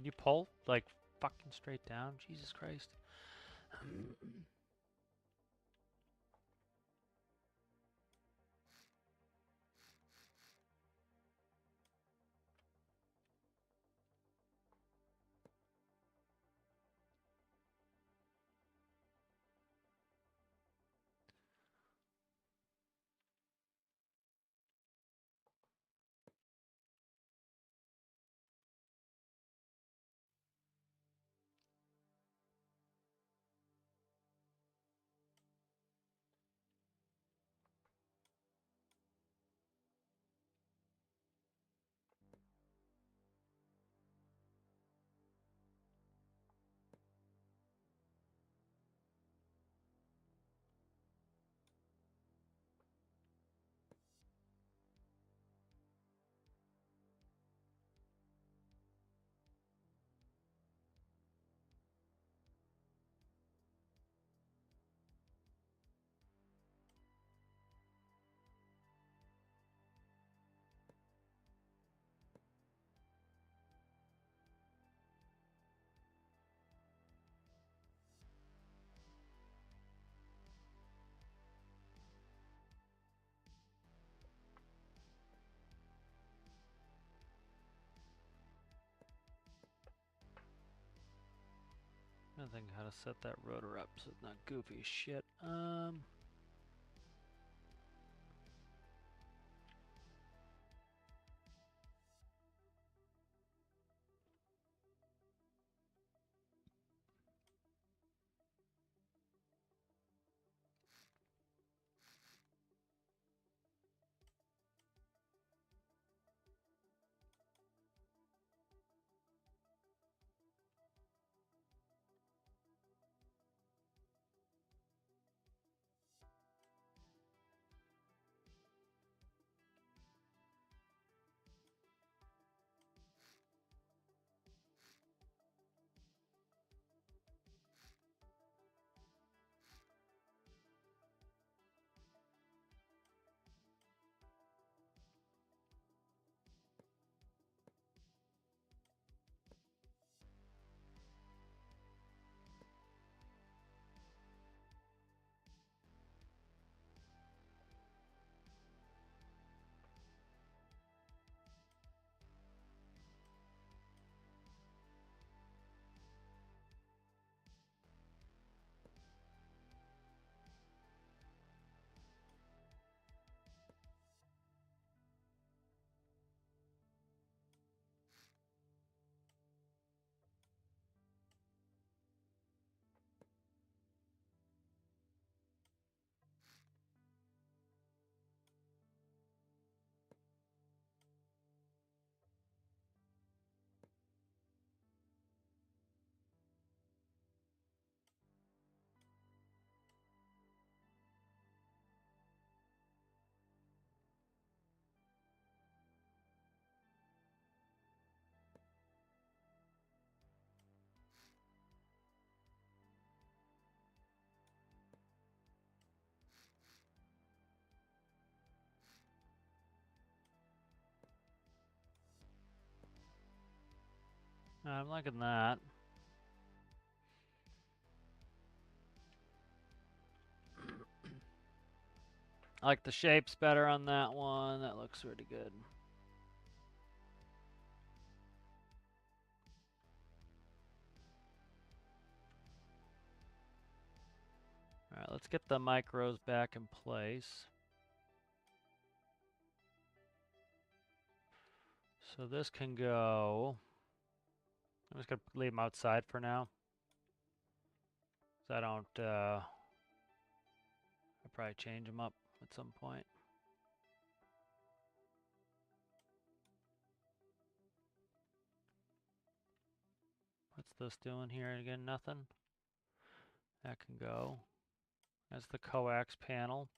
Can you pull like fucking straight down? Jesus Christ. I don't think how to set that rotor up so it's not goofy as shit. I'm liking that. I like the shapes better on that one. That looks really good. Alright, let's get the micros back in place. So this can go... I'm just going to leave them outside for now. So I don't... I'll probably change them up at some point. What's this doing here again? Nothing? That can go. That's the coax panel.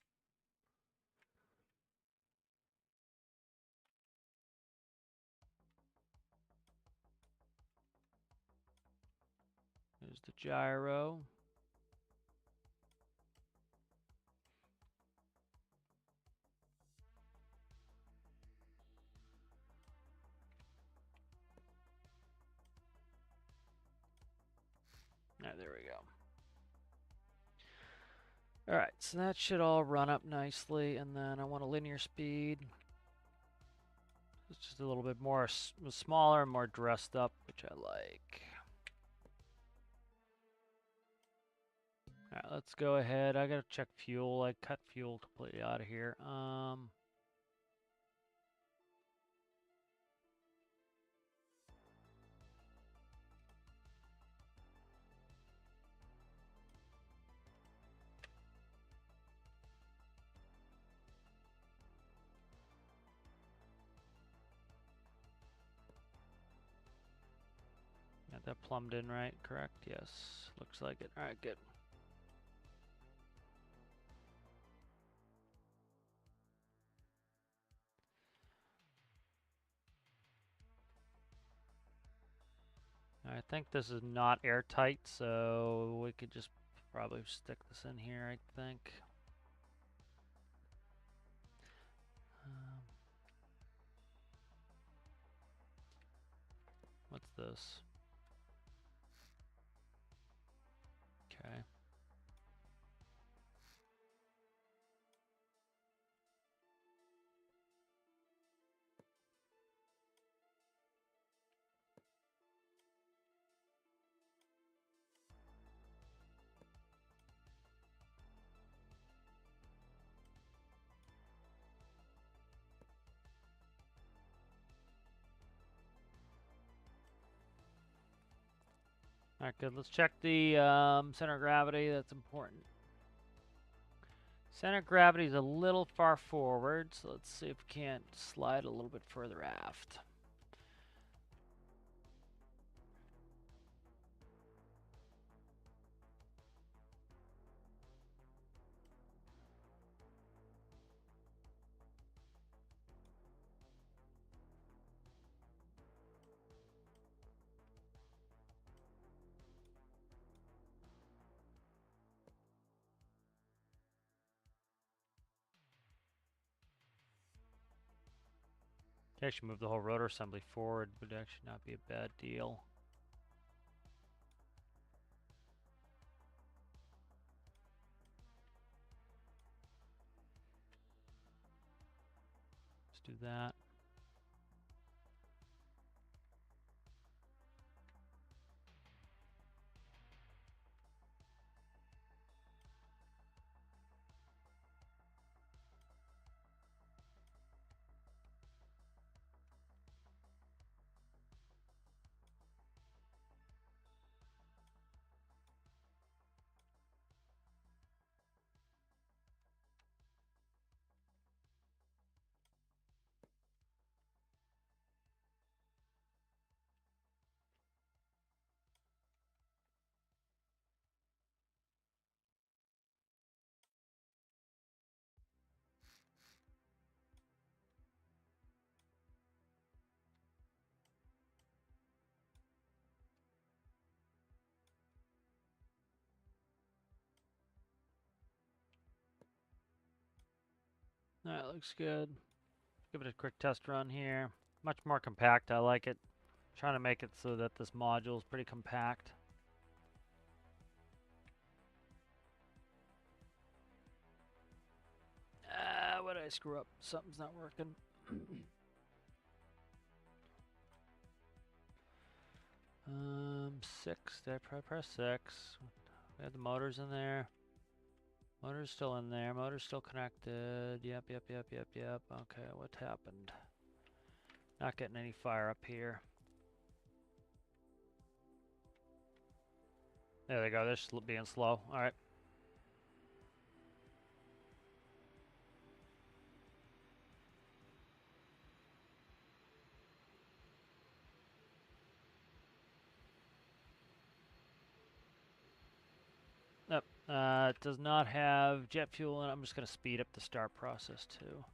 There's the gyro. there we go. All right, so that should all run up nicely, and then I want a linear speed. It's just a little bit more smaller and more dressed up, which I like. All right, let's go ahead. I gotta check fuel. I cut fuel completely out of here. Got that plumbed in right, correct? Yes, looks like it. All right, good. I think this is not airtight, so we could just probably stick this in here, I think. What's this? Okay. All right, good. Let's check the center of gravity. That's important. Center of gravity is a little far forward, so let's see if we can't slide a little bit further aft. Okay, I should move the whole rotor assembly forward, would actually not be a bad deal. Let's do that. All right, looks good. Give it a quick test run here. Much more compact, I like it. Trying to make it so that this module is pretty compact. What did I screw up? Something's not working. 6. Did I press 6? We have the motors in there. Motor's still in there. Motor's still connected. Yep. Okay, what happened? Not getting any fire up here. There they go. They're being slow. All right. Nope. It does not have jet fuel in it. I'm just going to speed up the start process too.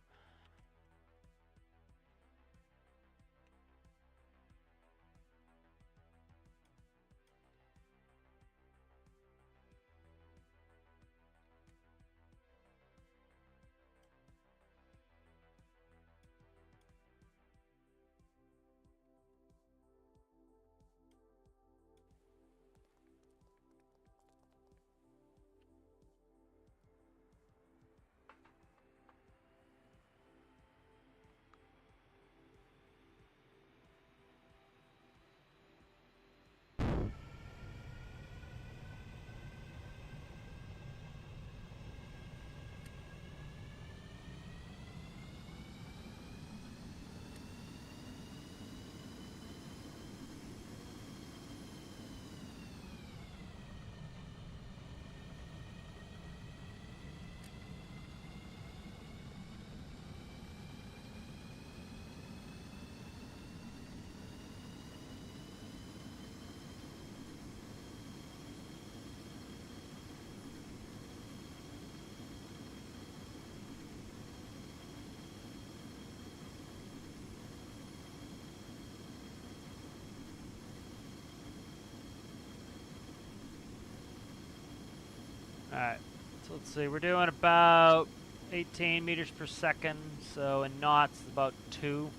Alright, so let's see, we're doing about 18 meters per second, so in knots, about 2.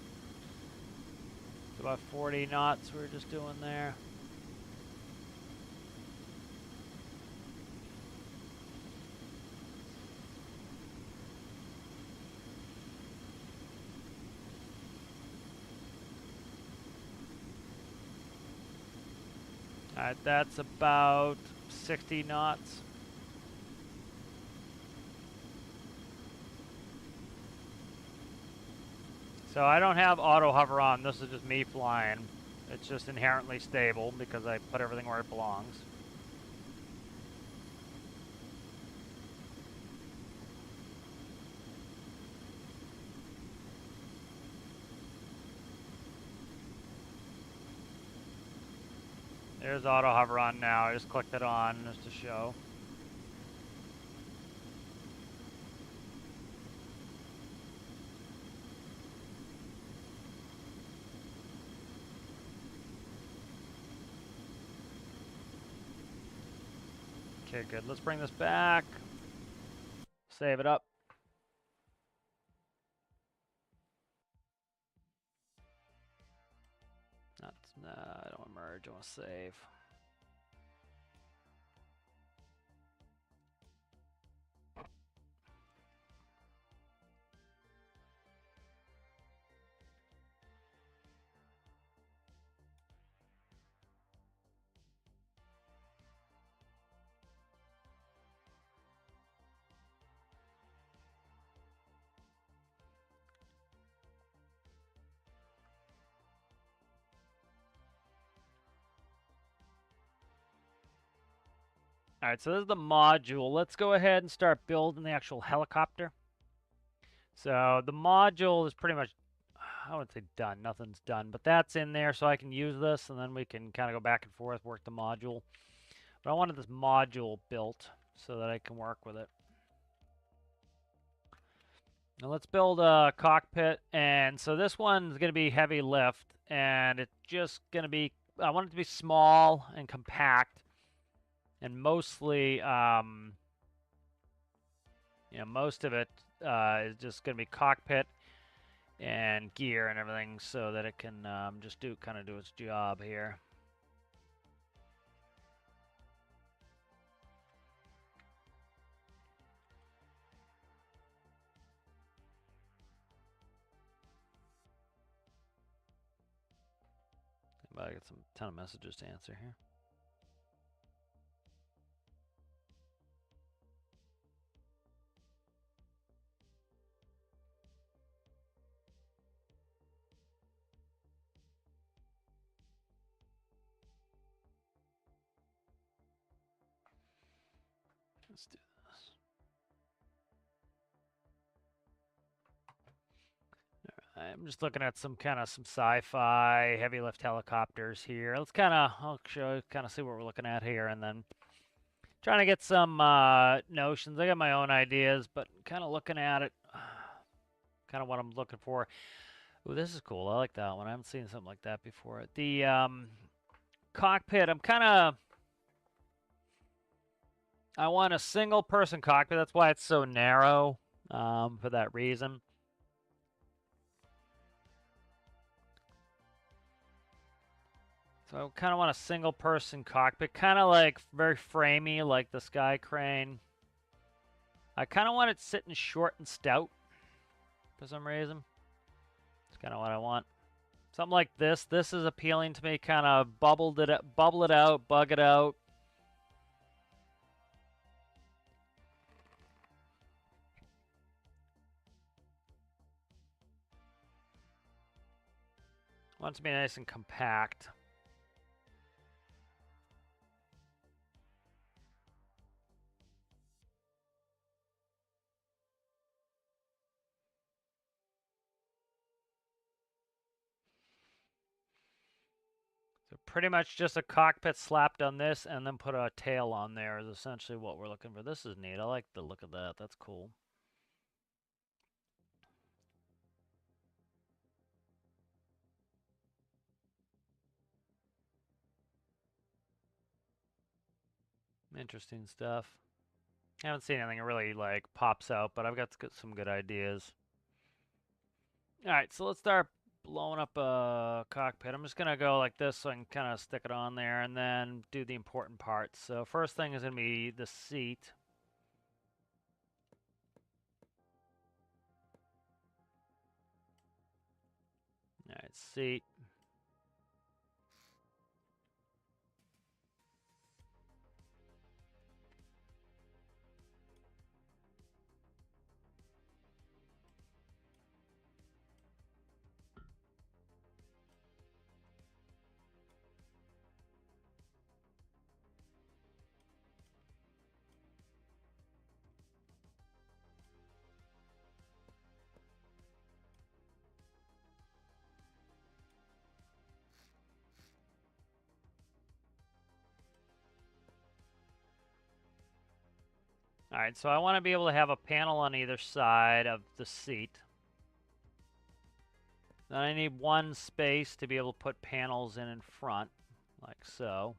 So about 40 knots we're just doing there. Alright, that's about 60 knots. So I don't have auto hover on, this is just me flying. It's just inherently stable because I put everything where it belongs. There's auto hover on now, I just clicked it on just to show. Okay, good. Let's bring this back. Save it up. I don't want to merge, I want to save. Alright, so this is the module. Let's go ahead and start building the actual helicopter. So the module is pretty much, I wouldn't say done, nothing's done, but that's in there so I can use this and then we can kind of go back and forth, work the module. But I wanted this module built so that I can work with it. Now let's build a cockpit, and so this one's going to be heavy lift, and it's just going to be, I want it to be small and compact, and mostly, most of it is just going to be cockpit and gear and everything so that it can just kind of do its job here. I got some ton of messages to answer here. Let's do this. I'm just looking at some sci-fi heavy lift helicopters here. Let's I'll show you, see what we're looking at here, and then trying to get some notions. I got my own ideas, but kind of looking at it, kind of what I'm looking for. Ooh, this is cool. I like that one. I haven't seen something like that before. The cockpit, I want a single person cockpit. That's why it's so narrow, for that reason. So I kind of want a single person cockpit, kind of like very framey, like the Sky Crane. I kind of want it sitting short and stout for some reason. It's kind of what I want. Something like this. This is appealing to me. Kind of bubble it out, bug it out. I want it to be nice and compact. So pretty much just a cockpit slapped on this and then put a tail on there is essentially what we're looking for. This is neat. I like the look of that. That's cool. Interesting stuff. I haven't seen anything that really like pops out, but I've got some good ideas. All right, so let's start blowing up a cockpit. I'm just gonna go like this so I can kind of stick it on there and then do the important parts. So first thing is gonna be the seat. All right, seat. All right, so I want to be able to have a panel on either side of the seat. Then I need one space to be able to put panels in front, like so.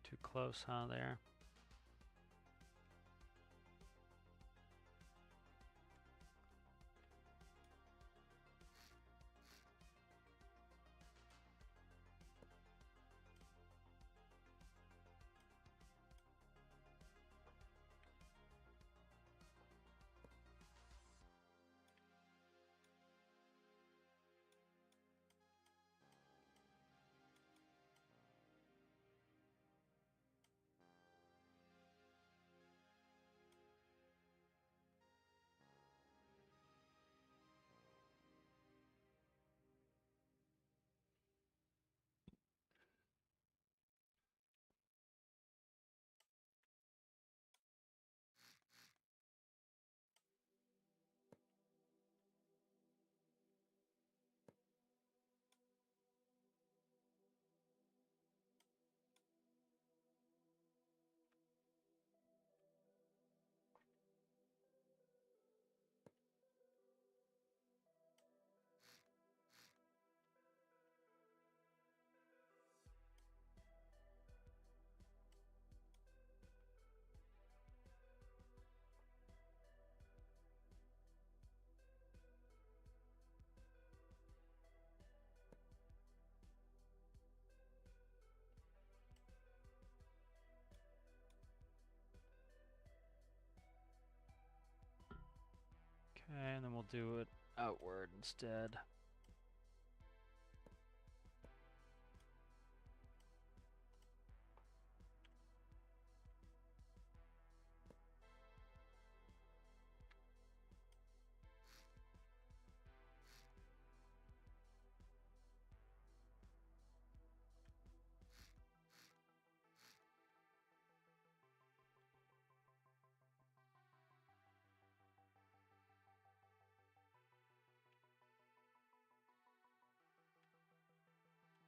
Too close, huh, there? Okay, and then we'll do it outward instead.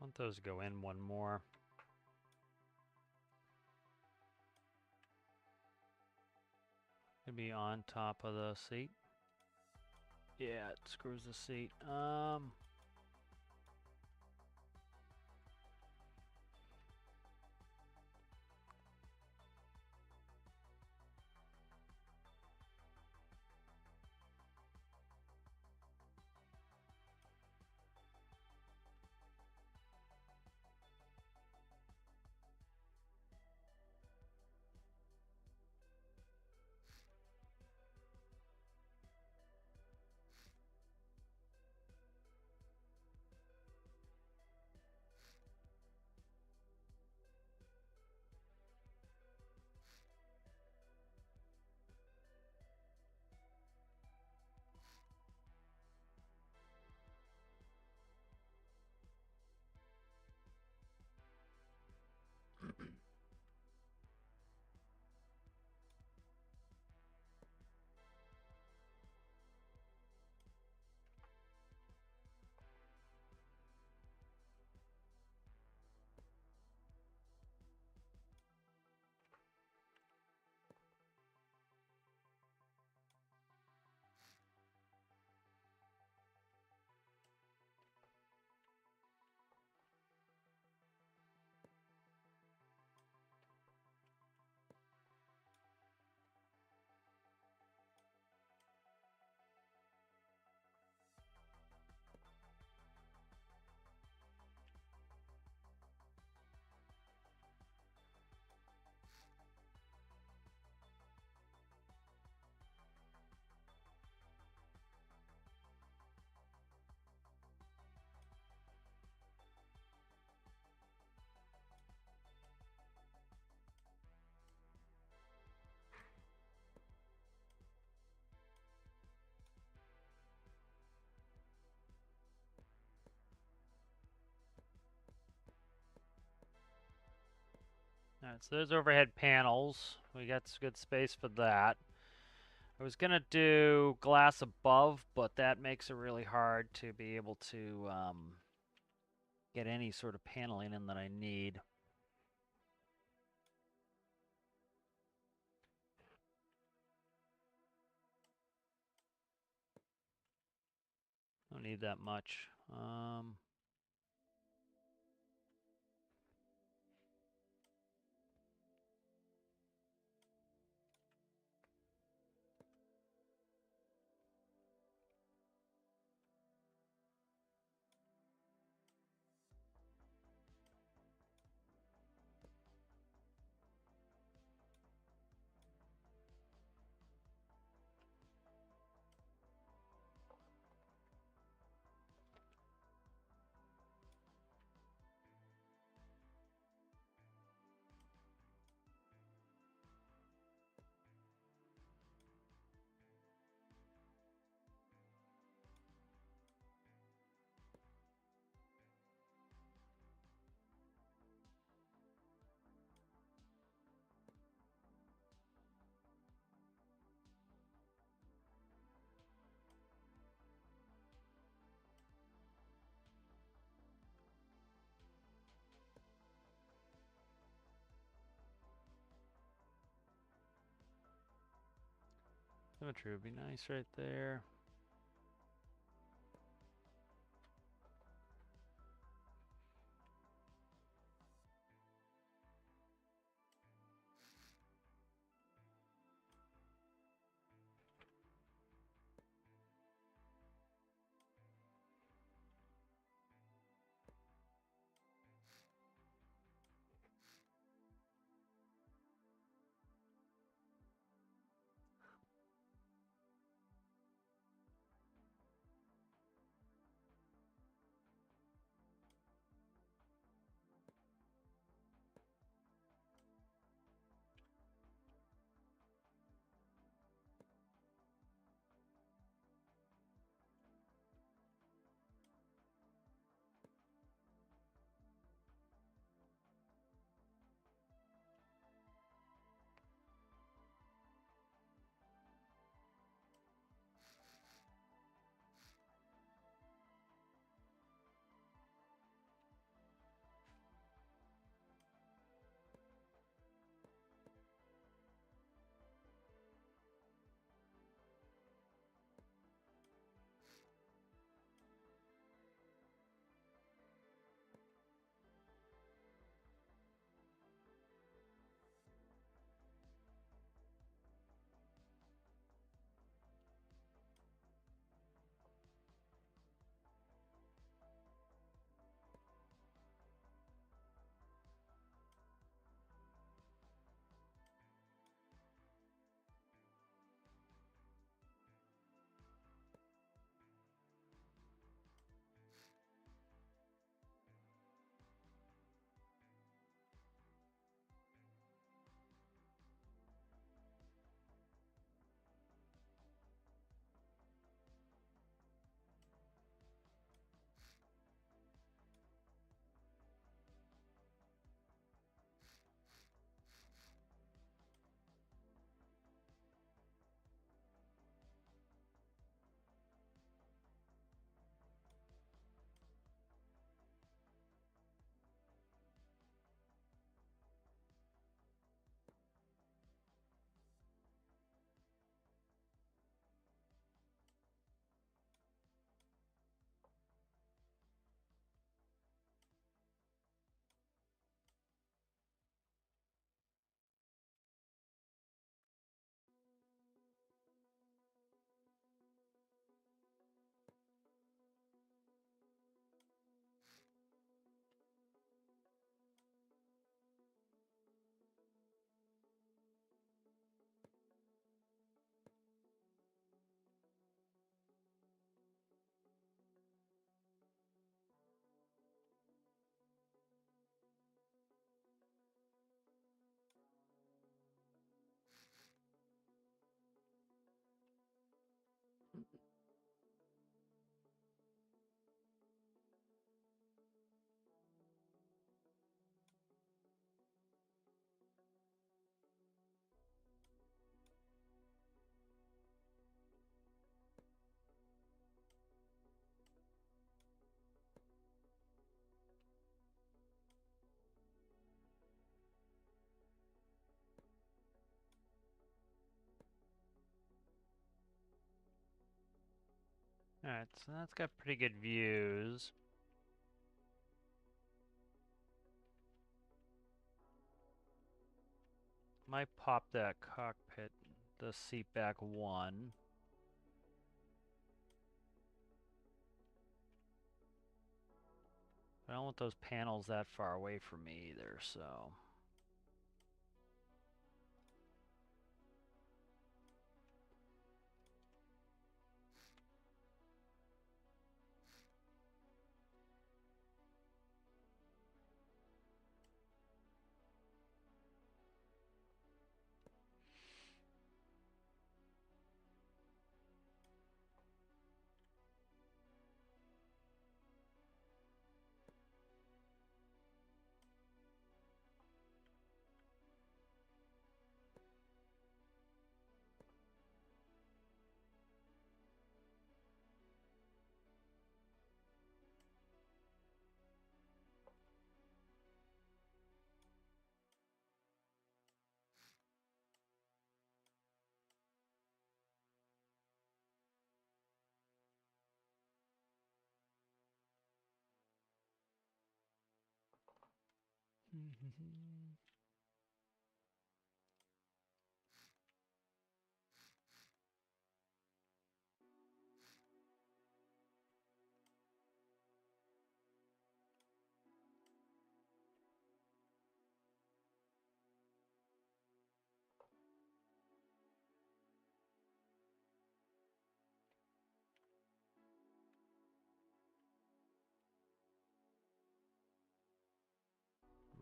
want those to go in one more. Could be on top of the seat. Yeah, it screws the seat. Alright, so there's overhead panels. We got some good space for that. I was gonna do glass above, but that makes it really hard to be able to get any sort of paneling in that I need. Don't need that much. Symmetry would be nice right there. Alright, so that's got pretty good views. Might pop that cockpit, the seat back one. I don't want those panels that far away from me either, so...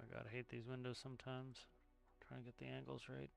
Oh my god, I hate these windows sometimes. Trying to get the angles right.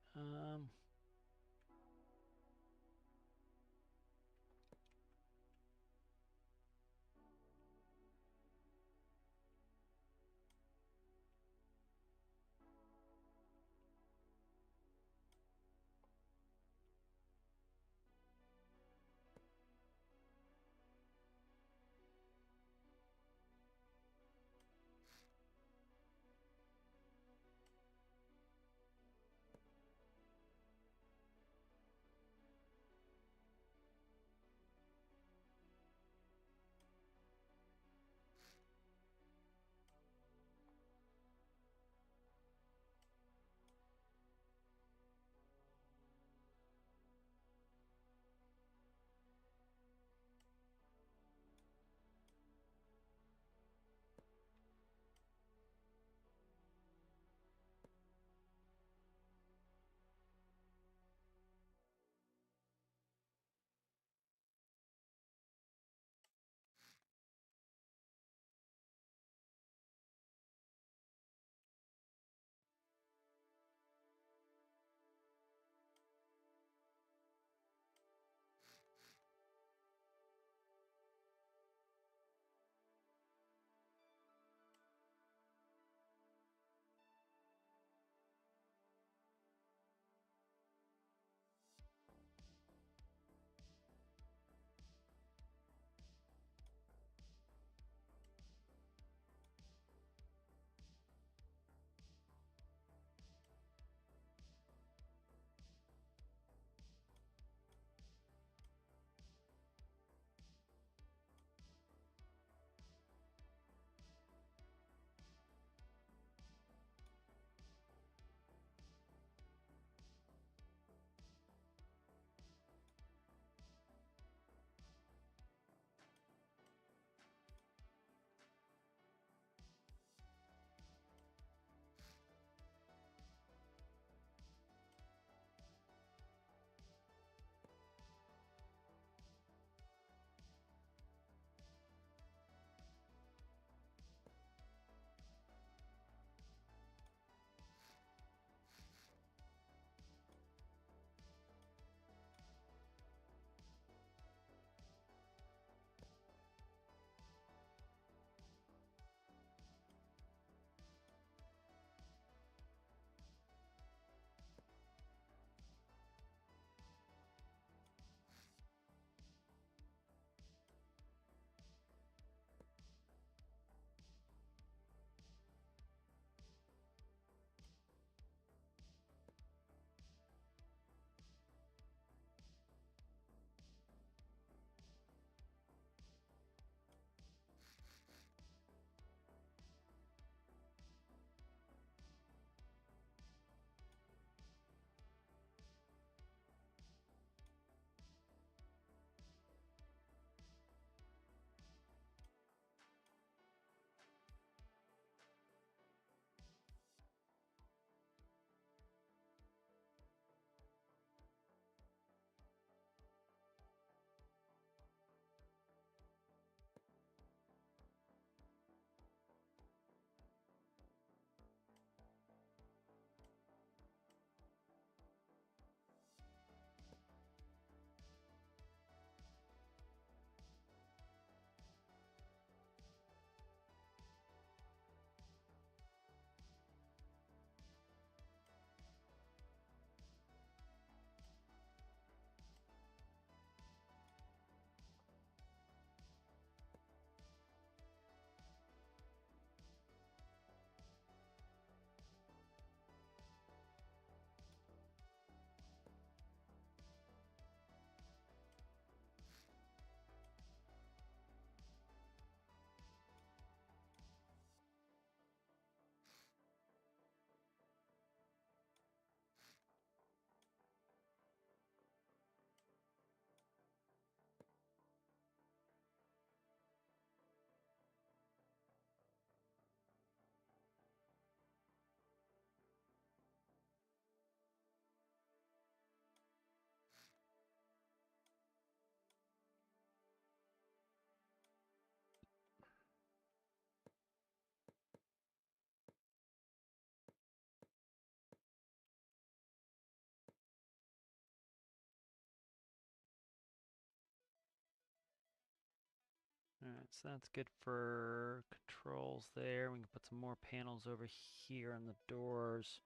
So that's good for controls there. We can put some more panels over here on the doors.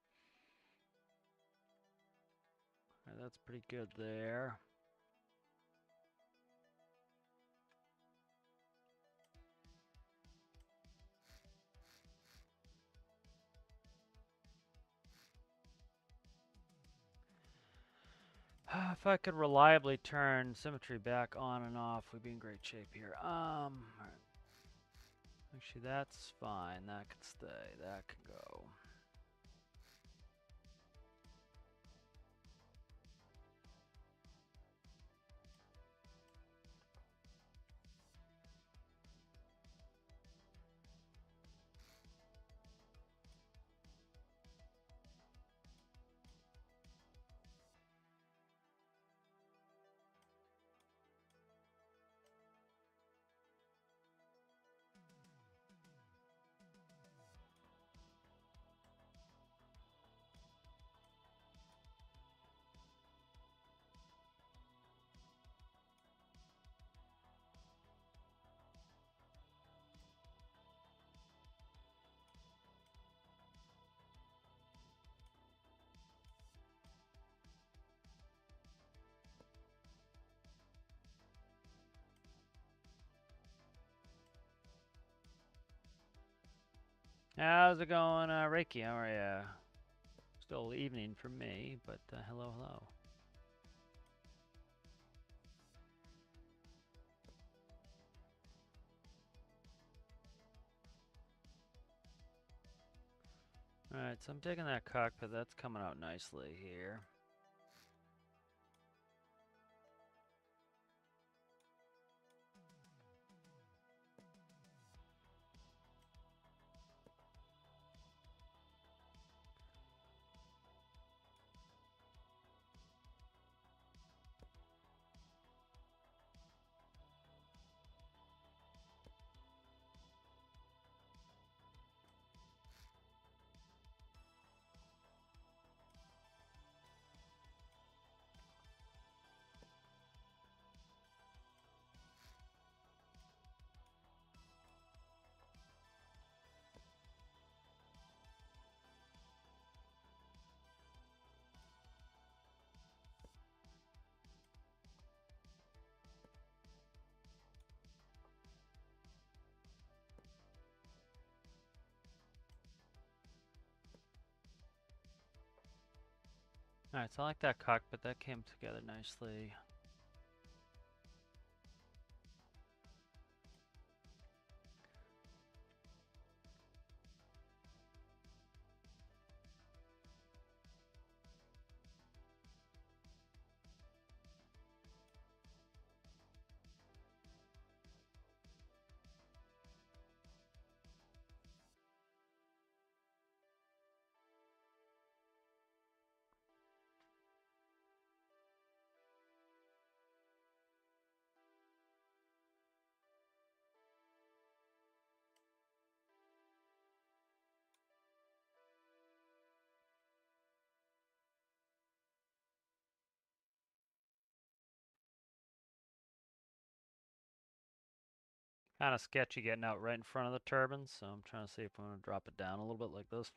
All right, that's pretty good there. If I could reliably turn symmetry back on and off, we'd be in great shape here. All right. Actually, that's fine. That can stay. That can go. How's it going, Reiki? How are ya? Still evening for me, but hello, hello. Alright, so I'm taking that cockpit. That's coming out nicely here. Alright, so I like that cockpit. That came together nicely. Kind of sketchy getting out right in front of the turbines, so I'm trying to see if I'm going to drop it down a little bit like this.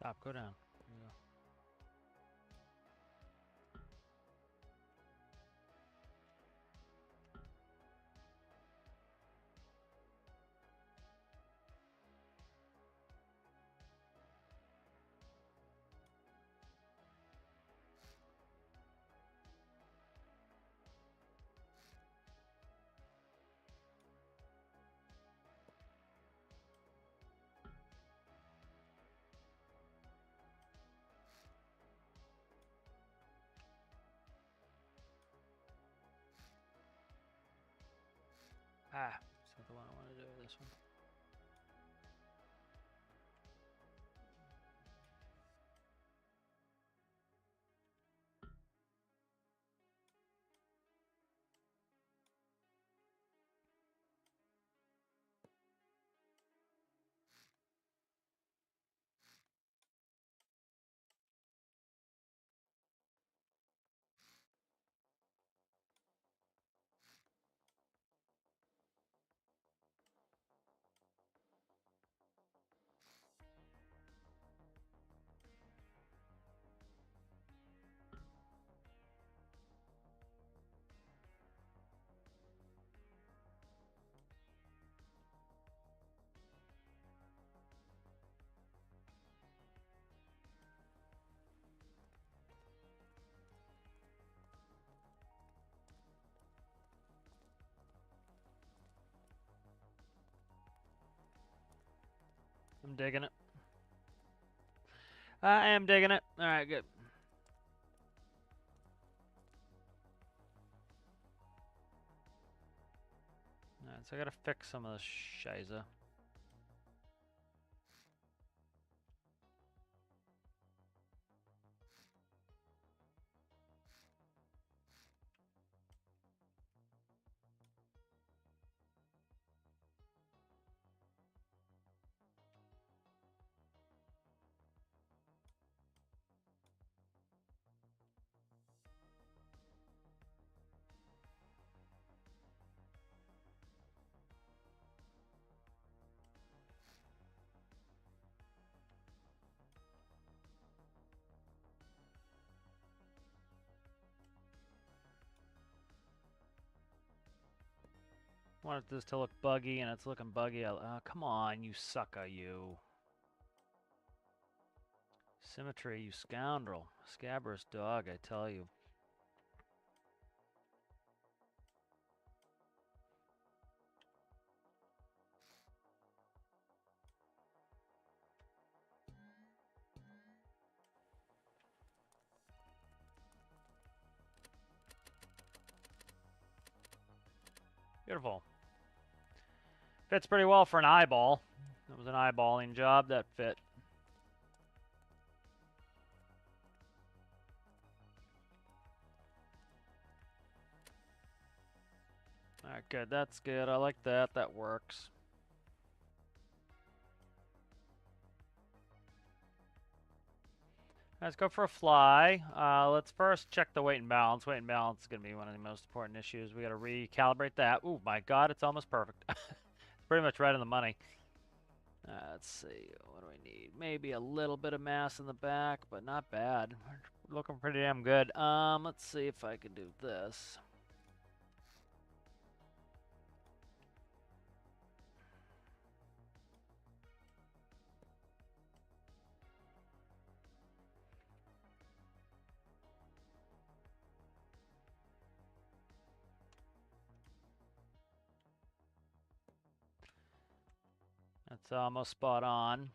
Pop, go down. There you go. Ah, it's not the one I want to do. This one. I'm digging it. I am digging it. All right, good. All right, so I gotta fix some of this shiza. I want this to look buggy, and it's looking buggy. Come on, you sucker, you. Symmetry, you scoundrel. Scabrous dog, I tell you. Beautiful. Fits pretty well for an eyeball. That was an eyeballing job. That fit. Alright, good. That's good. I like that. That works. Let's go for a fly. Let's first check the weight and balance. Weight and balance is going to be one of the most important issues. We got to recalibrate that. Oh my god, it's almost perfect. It's pretty much right on the money. Let's see. What do we need? Maybe a little bit of mass in the back, but not bad. We're looking pretty damn good. Let's see if I can do this. That's almost spot on.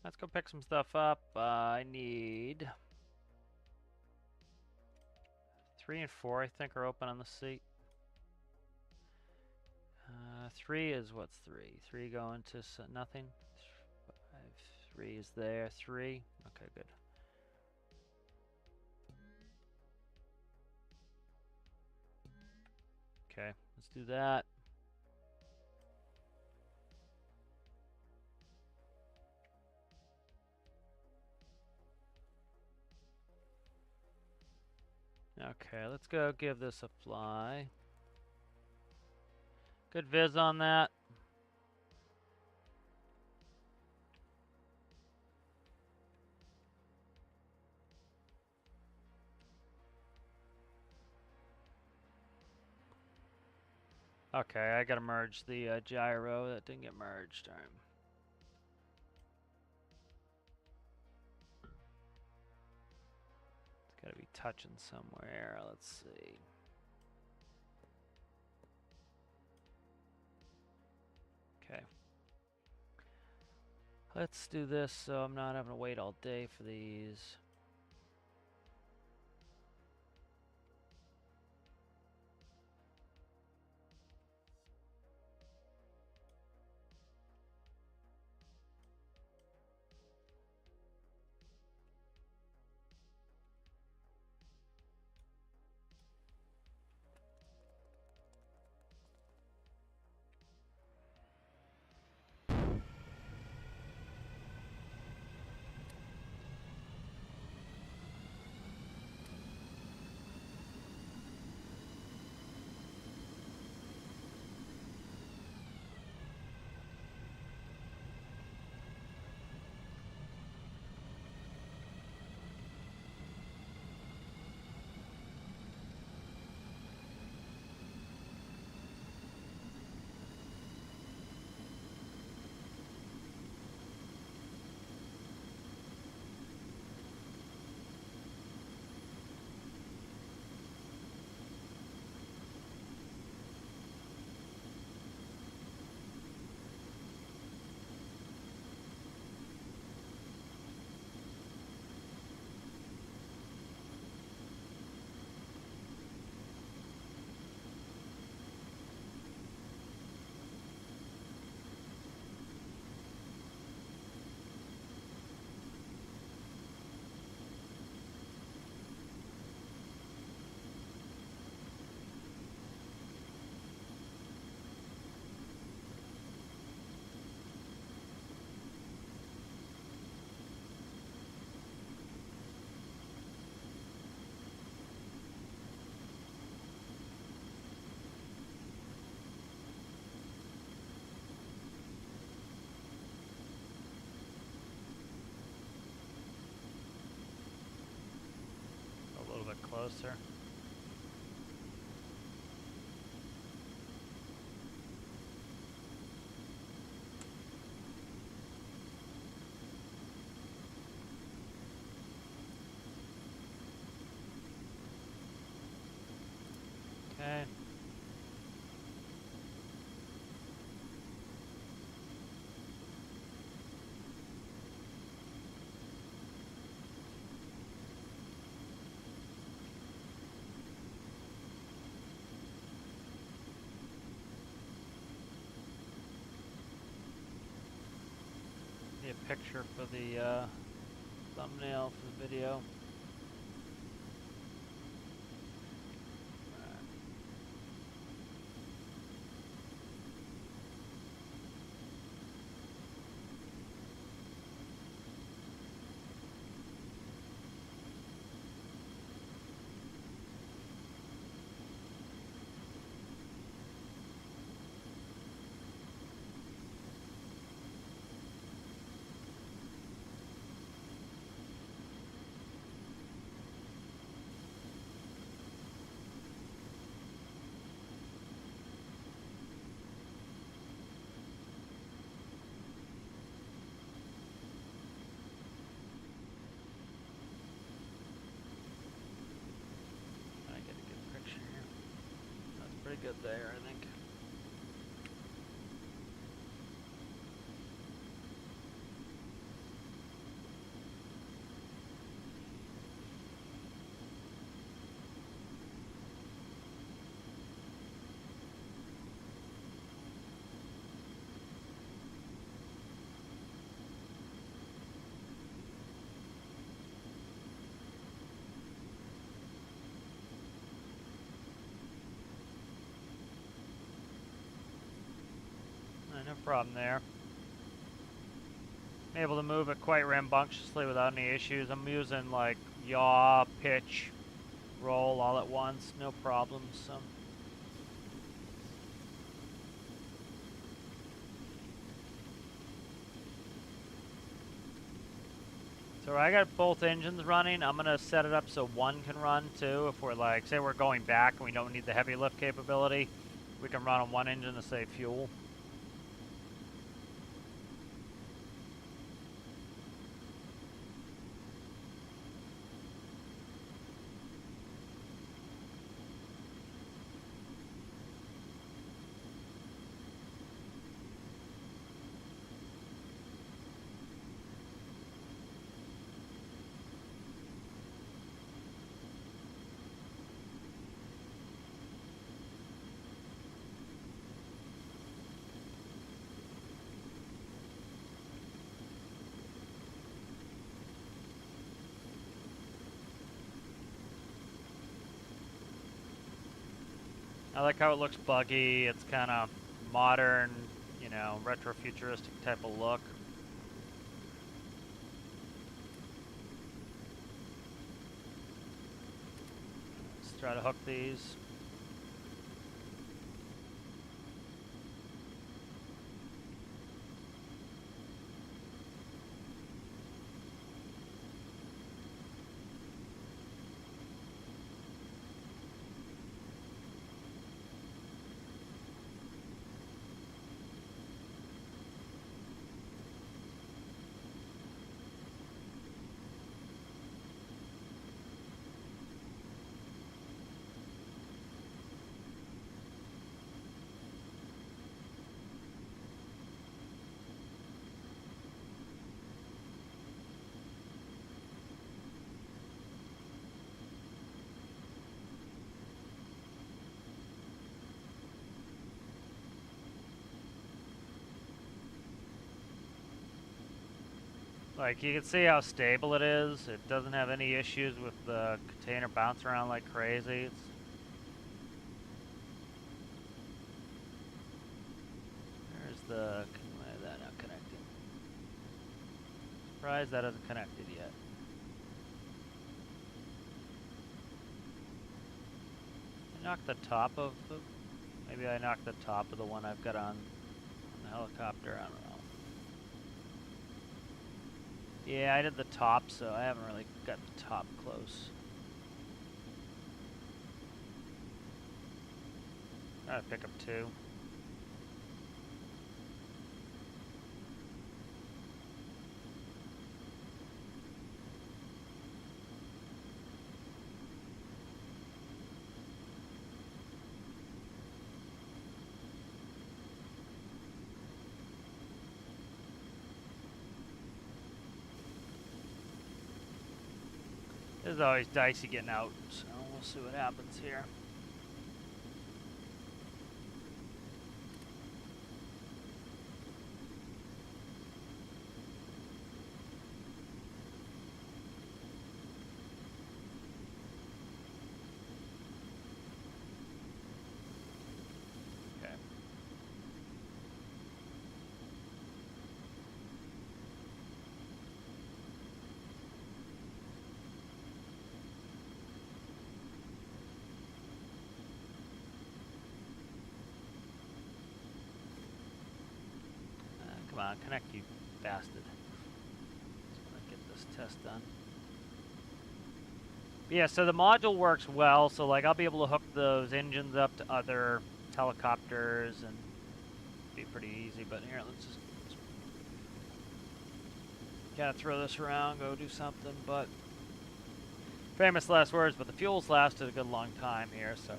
Let's go pick some stuff up. I need 3 and 4, I think, are open on the seat. 3 is what's 3? 3 going to nothing. 3 is there. 3. Okay, good. Okay, let's do that. Okay, let's go give this a fly. Good viz on that. Okay, I gotta merge the gyro. That didn't get merged. All right. It's gotta be touching somewhere. Let's see. Okay. Let's do this so I'm not having to wait all day for these. A little bit closer. Okay. Need a picture for the thumbnail for the video. I get a good picture here. That's pretty good there, I think. no problem there. I'm able to move it quite rambunctiously without any issues. I'm using like yaw, pitch, roll all at once, no problems. So. So I got both engines running. I'm gonna set it up so one can run too. If we're like, say we're going back and we don't need the heavy lift capability, we can run on one engine to save fuel. I like how it looks buggy. It's kind of modern, you know, retro-futuristic type of look. Let's try to hook these. Like, you can see how stable it is. It doesn't have any issues with the container bouncing around like crazy. There's the... Why is that not connecting? Surprised that hasn't connected yet. I knocked the top of the... Maybe I knocked the top of the one I've got on the helicopter. I don't know. Yeah, I did the top, so I haven't really got the top close. I gotta pick up two. This is always dicey getting out, so we'll see what happens here. Okay. Come on, connect, you bastard. Just want to get this test done. But yeah, so the module works well, so like I'll be able to hook those engines up to other helicopters and be pretty easy. But here, let's just gotta throw this around, go do something. But famous last words, but the fuel's lasted a good long time here, so.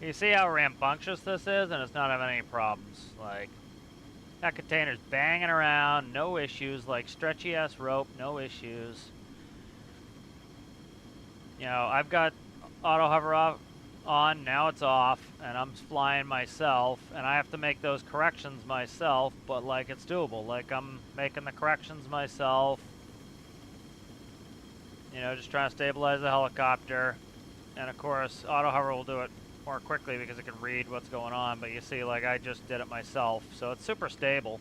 You see how rambunctious this is, and it's not having any problems. Like, that container's banging around, no issues. Like, stretchy ass rope, no issues. You know, I've got auto hover off on, now it's off, and I'm flying myself, and I have to make those corrections myself, but like, it's doable. Like, I'm making the corrections myself. You know, just trying to stabilize the helicopter. And of course, auto hover will do it more quickly because it can read what's going on. But you see, like, I just did it myself. So it's super stable.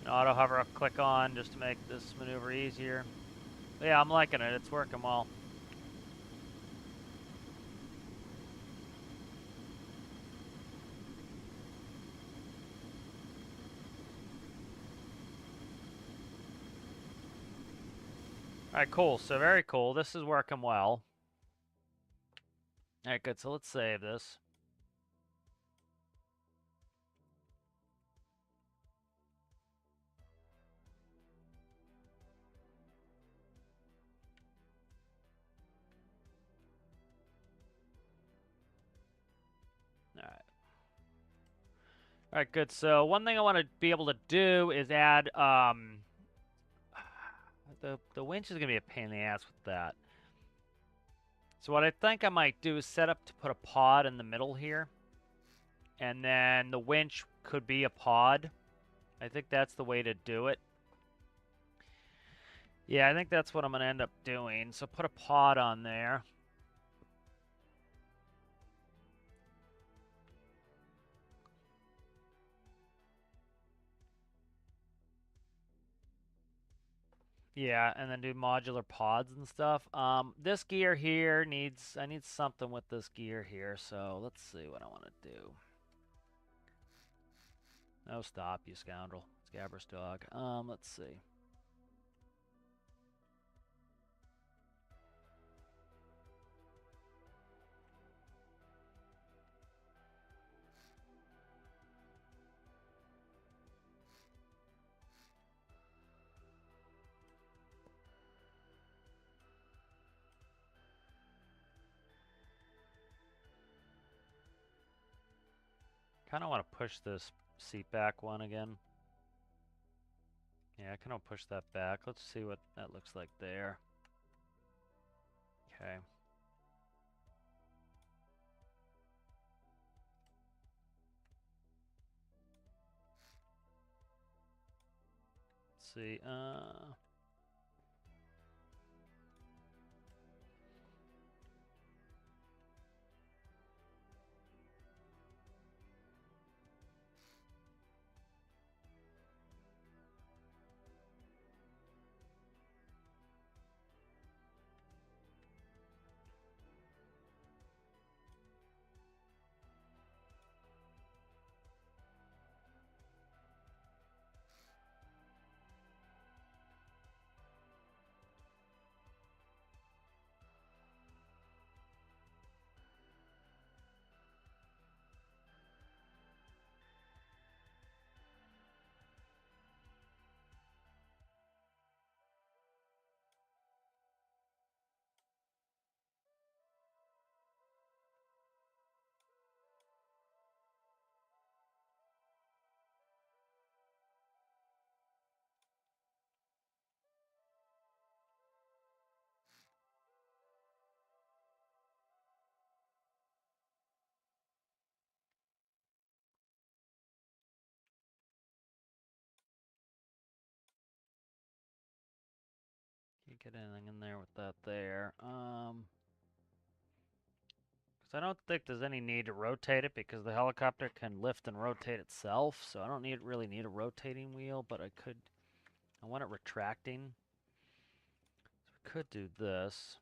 And auto hover, I'll click on just to make this maneuver easier. But yeah, I'm liking it. It's working well. Alright, cool. So very cool. This is working well. Alright, good. So let's save this. Alright. Alright, good. So one thing I want to be able to do is add, the winch is going to be a pain in the ass with that. So what I think I might do is set up to put a pod in the middle here. And then the winch could be a pod. I think that's the way to do it. Yeah, I think that's what I'm going to end up doing. So put a pod on there. Yeah, and then do modular pods and stuff. This gear here needs, I need something with this gear here, so let's see what I want to do. No, stop, you scoundrel. Scabrous dog. Let's see. Kind of want to push this seat back one again. Yeah, I kind of push that back. Let's see what that looks like there. Okay. Let's see. Can't get anything in there with that there. Because I don't think there's any need to rotate it because the helicopter can lift and rotate itself. So I don't really need a rotating wheel, but I want it retracting. So we could do this.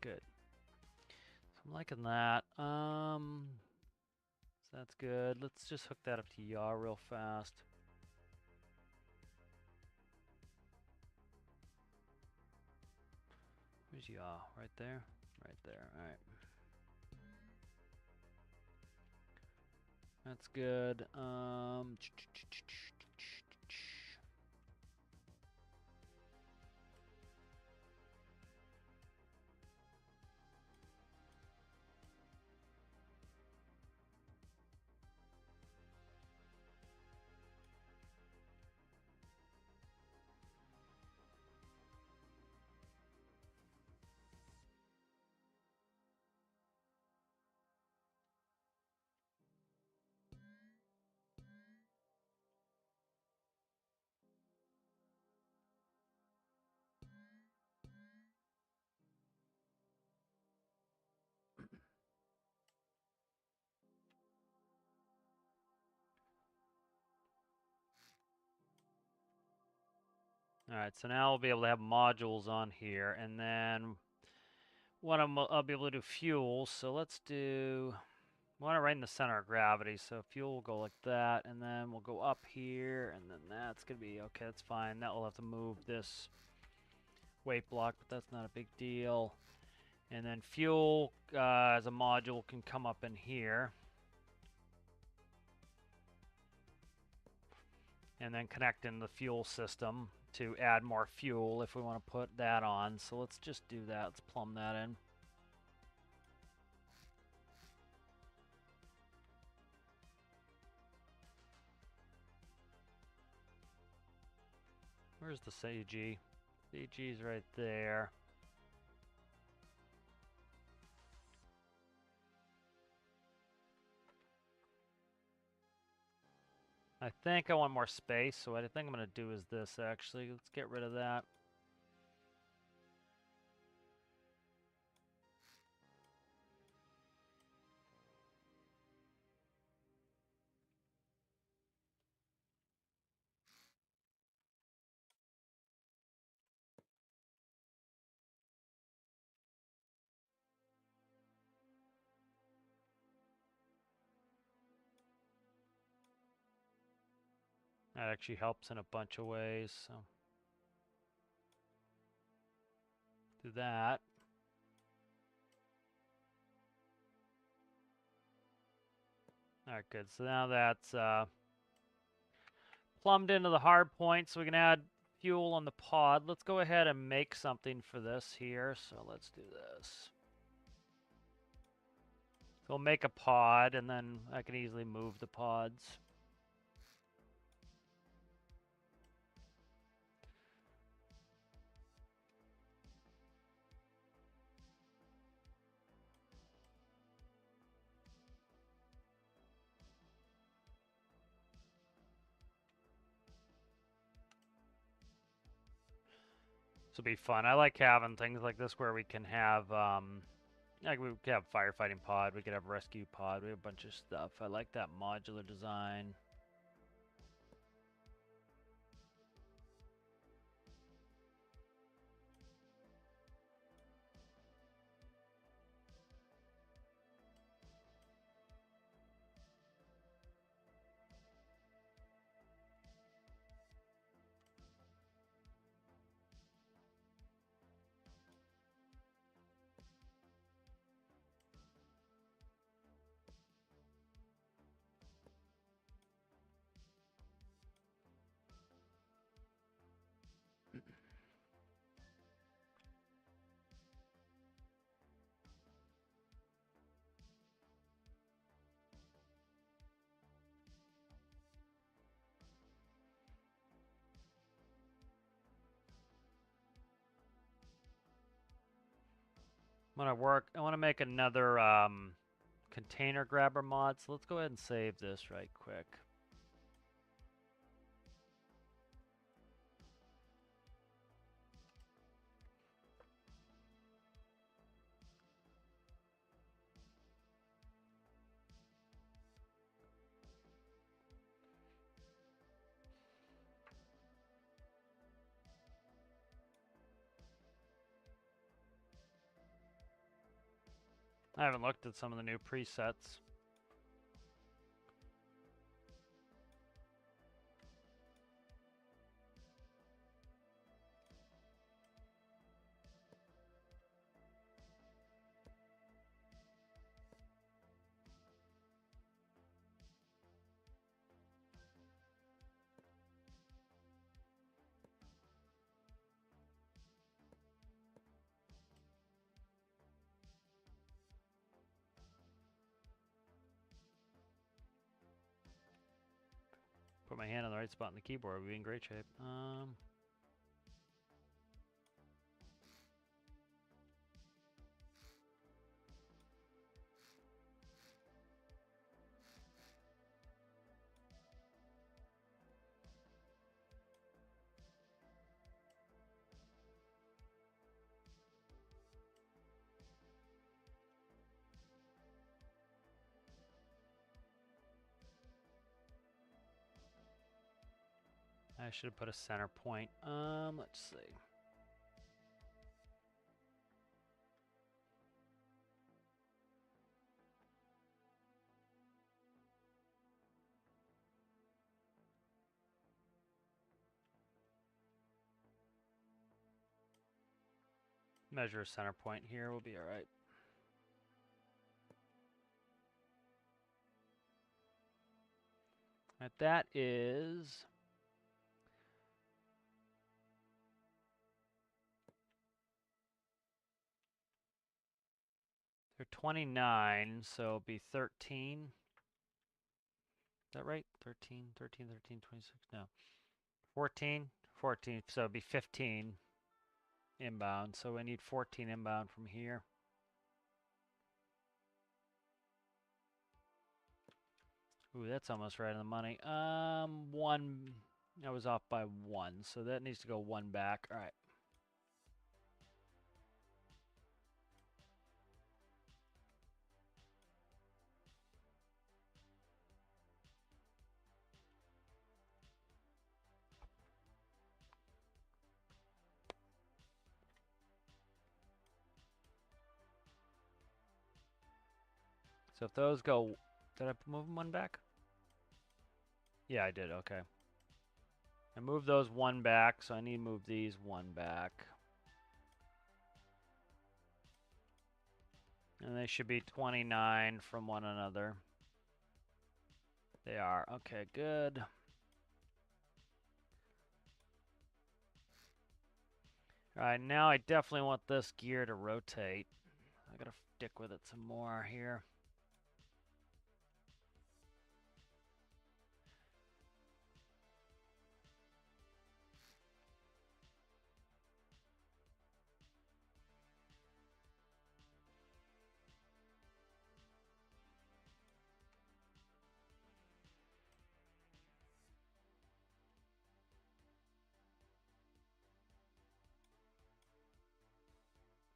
good. So I'm liking that. So that's good. Let's just hook that up to yaw real fast. Where's yaw? Right there? Right there. All right. That's good. All right, so now we'll be able to have modules on here, and then I'll be able to do fuel. So let's do. We want it right in the center of gravity, so fuel will go like that, and then we'll go up here, and then that's gonna be okay. That's fine. That will have to move this weight block, but that's not a big deal. And then fuel as a module can come up in here. And then connect in the fuel system to add more fuel if we want to put that on. So let's just do that. Let's plumb that in. Where's the CG? CG's right there. I think I want more space, so what I think I'm going to do is this, actually. Let's get rid of that. That actually helps in a bunch of ways, so do that. All right, good. So now that's plumbed into the hard point, so we can add fuel on the pod. Let's go ahead and make something for this here. So let's do this. So we'll make a pod, and then I can easily move the pods. This will be fun. I like having things like this where we can have, like we could have firefighting pod, we could have rescue pod, we have a bunch of stuff. I like that modular design. I want to make another container grabber mod, so let's go ahead and save this right quick. I haven't looked at some of the new presets. Put my hand on the right spot on the keyboard, we'll be in great shape. I should have put a center point. Let's see. Measure a center point here, we'll be all right. Right, that is they're 29, so it'll be 13. Is that right? 13, 13, 13, 26, no. 14, 14, so it'll be 15 inbound. So we need 14 inbound from here. Ooh, that's almost right on the money. One, I was off by one, so that needs to go one back. All right. So if those go, did I move them one back? Yeah, I did, okay. I moved those one back, so I need to move these one back. And they should be 29 from one another. They are, okay, good. All right, now I definitely want this gear to rotate. I gotta stick with it some more here.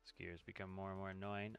This gear's become more and more annoying.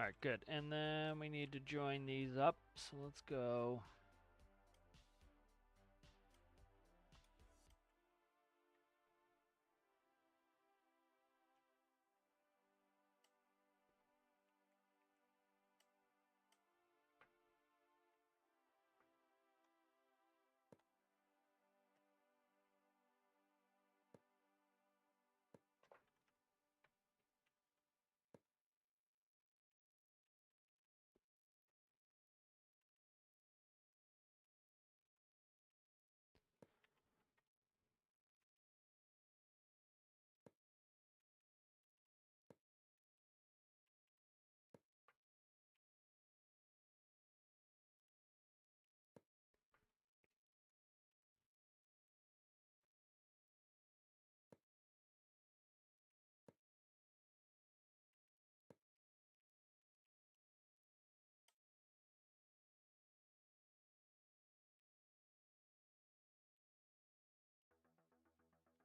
Alright, good. And then we need to join these up, so let's go.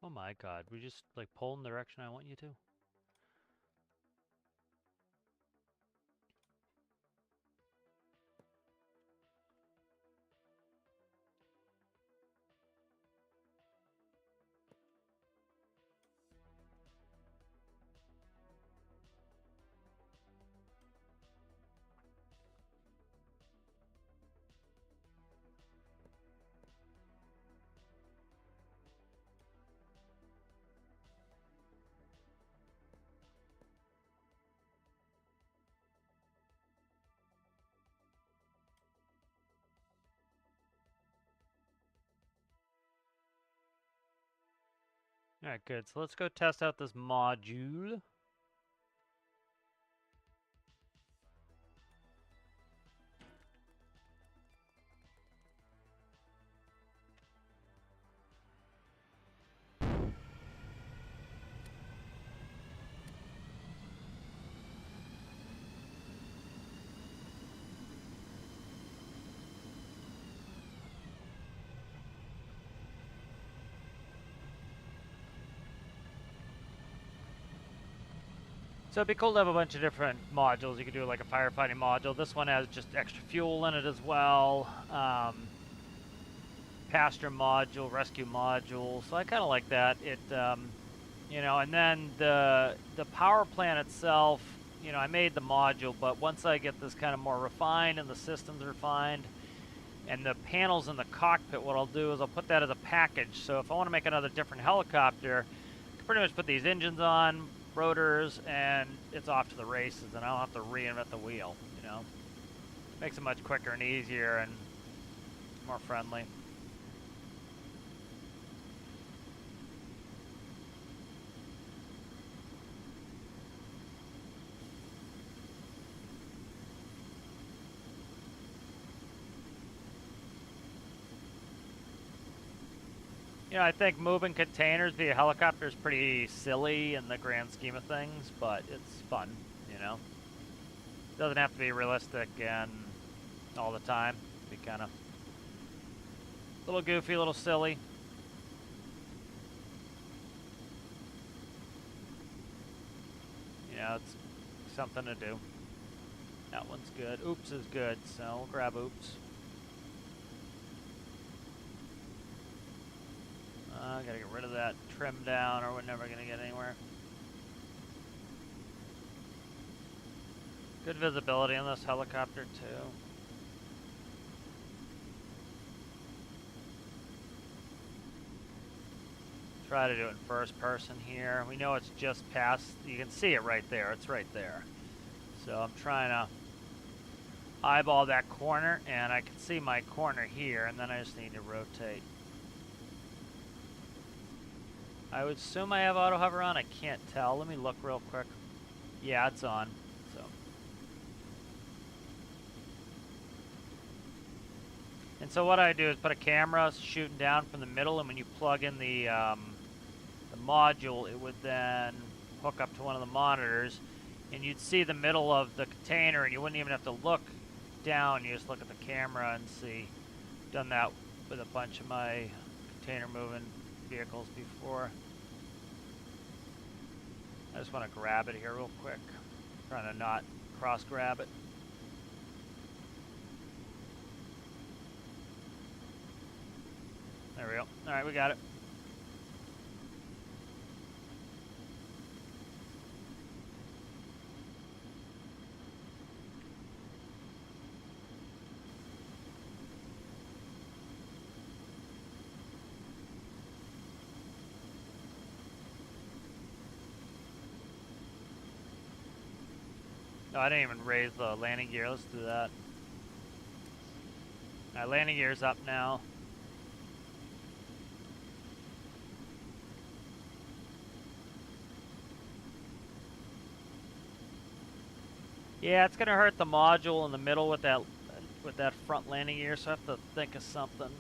Oh my god, we just like pull in the direction I want you to? Alright, good. So let's go test out this module. So it'd be cool to have a bunch of different modules. You could do like a firefighting module. This one has just extra fuel in it as well. Pasture module, rescue module. So I kind of like that. It, you know, and then the power plant itself. You know, I made the module, but once I get this kind of more refined and the systems refined, and the panels in the cockpit, what I'll do is I'll put that as a package. So if I want to make another different helicopter, I can pretty much put these engines on, rotors, and it's off to the races, and I don't have to reinvent the wheel, you know. Makes it much quicker and easier and more friendly. You know, I think moving containers via helicopter is pretty silly in the grand scheme of things, but it's fun, you know. Doesn't have to be realistic and all the time. Be kind of a little goofy, a little silly. You know, it's something to do. That one's good. Oops is good, so we'll grab oops. I gotta get rid of that trim down or we're never gonna get anywhere. Good visibility on this helicopter too. Try to do it in first person here. We know it's just past, you can see it right there, it's right there. So I'm trying to eyeball that corner and I can see my corner here and then I just need to rotate. I would assume I have auto hover on, I can't tell. Let me look real quick. Yeah, it's on. So. And so what I do is put a camera shooting down from the middle, and when you plug in the module, it would then hook up to one of the monitors, and you'd see the middle of the container, and you wouldn't even have to look down. You just look at the camera and see. Done that with a bunch of my container moving vehicles before. I just want to grab it here real quick. Trying to not cross grab it. There we go. All right, we got it. No, I didn't even raise the landing gear. Let's do that. All right, landing gear's up now. Yeah, it's gonna hurt the module in the middle with that front landing gear, so I have to think of something.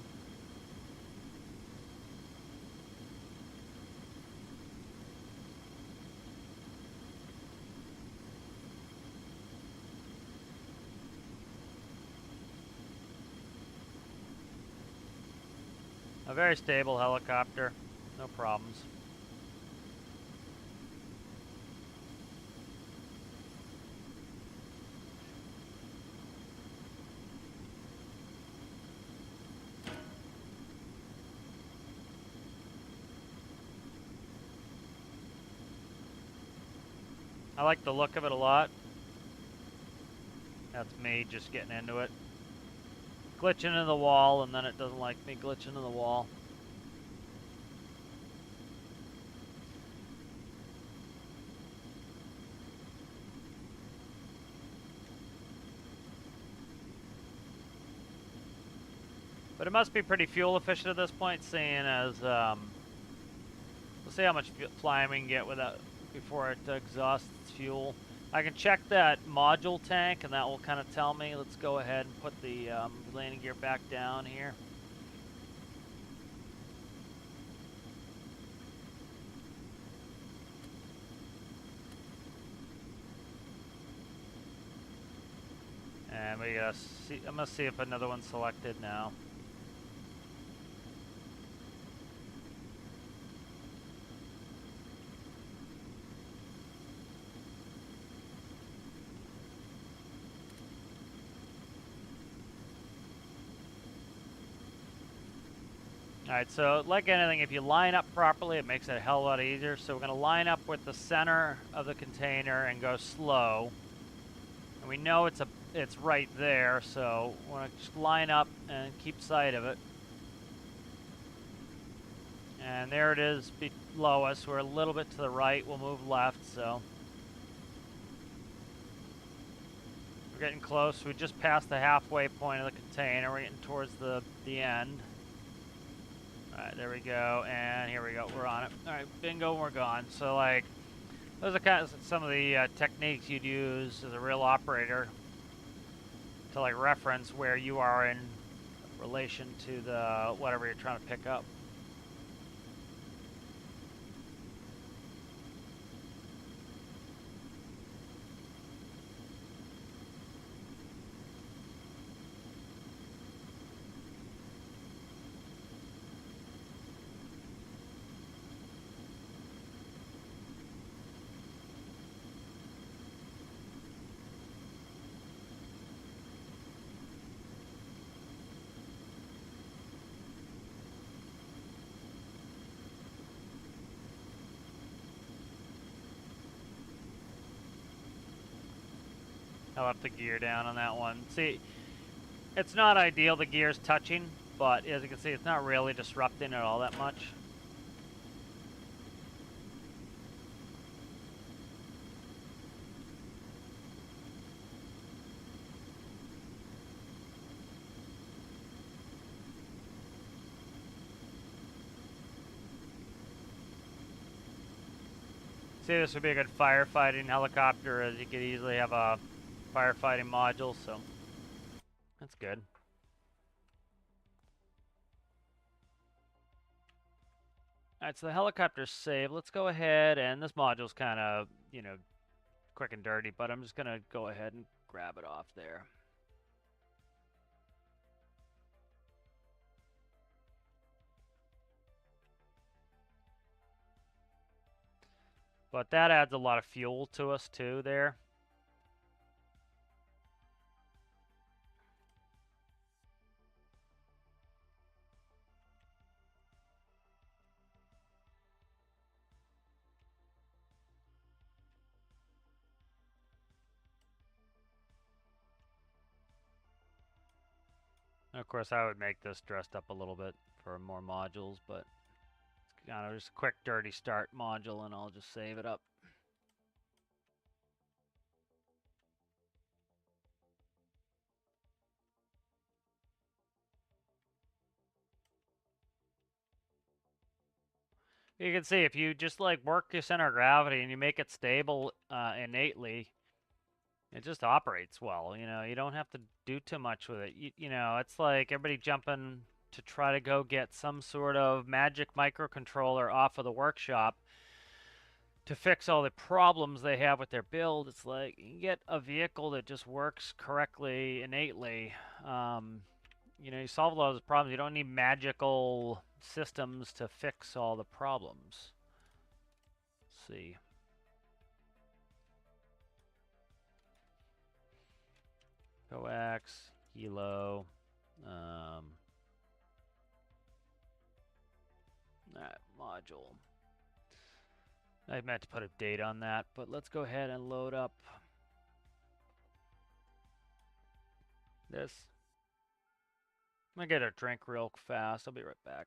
A very stable helicopter, no problems. I like the look of it a lot. That's me just getting into it. Glitching into the wall, and then it doesn't like me glitching into the wall. But it must be pretty fuel efficient at this point, seeing as, we'll see how much flying we can get without before it exhausts its fuel. I can check that module tank, and that will kind of tell me. Let's go ahead and put the landing gear back down here. And we gotta see. I'm gonna see if another one's selected now. Alright, so like anything, if you line up properly, it makes it a hell of a lot easier. So we're going to line up with the center of the container and go slow. And we know it's right there, so we're going to just line up and keep sight of it. And there it is below us. We're a little bit to the right. We'll move left, so. We're getting close. We just passed the halfway point of the container. We're getting towards the end. Alright, there we go, and here we go, we're on it. Alright, bingo, we're gone. So, like, those are kind of some of the techniques you'd use as a real operator to, like, reference where you are in relation to the whatever you're trying to pick up. I left the gear down on that one. See, it's not ideal, the gear's touching, but as you can see, it's not really disrupting it all that much. See, this would be a good firefighting helicopter, as you could easily have a firefighting module, so that's good. Alright, so the helicopter's saved. Let's go ahead, and this module's kind of, you know, quick and dirty, but I'm just going to go ahead and grab it off there. But that adds a lot of fuel to us, too, there. Of course, I would make this dressed up a little bit for more modules, but it's kind of just a quick, dirty start module, and I'll just save it up. You can see if you just like work your center of gravity and you make it stable innately, it just operates well. You know, you don't have to do too much with it. You know, it's like everybody jumping to try to go get some sort of magic microcontroller off of the workshop to fix all the problems they have with their build. It's like you get a vehicle that just works correctly innately. You know, you solve a lot of those problems. You don't need magical systems to fix all the problems. Let's see. Coax, Hilo. That module. I meant to put a date on that, but let's go ahead and load up this. I'm gonna get a drink real fast. I'll be right back.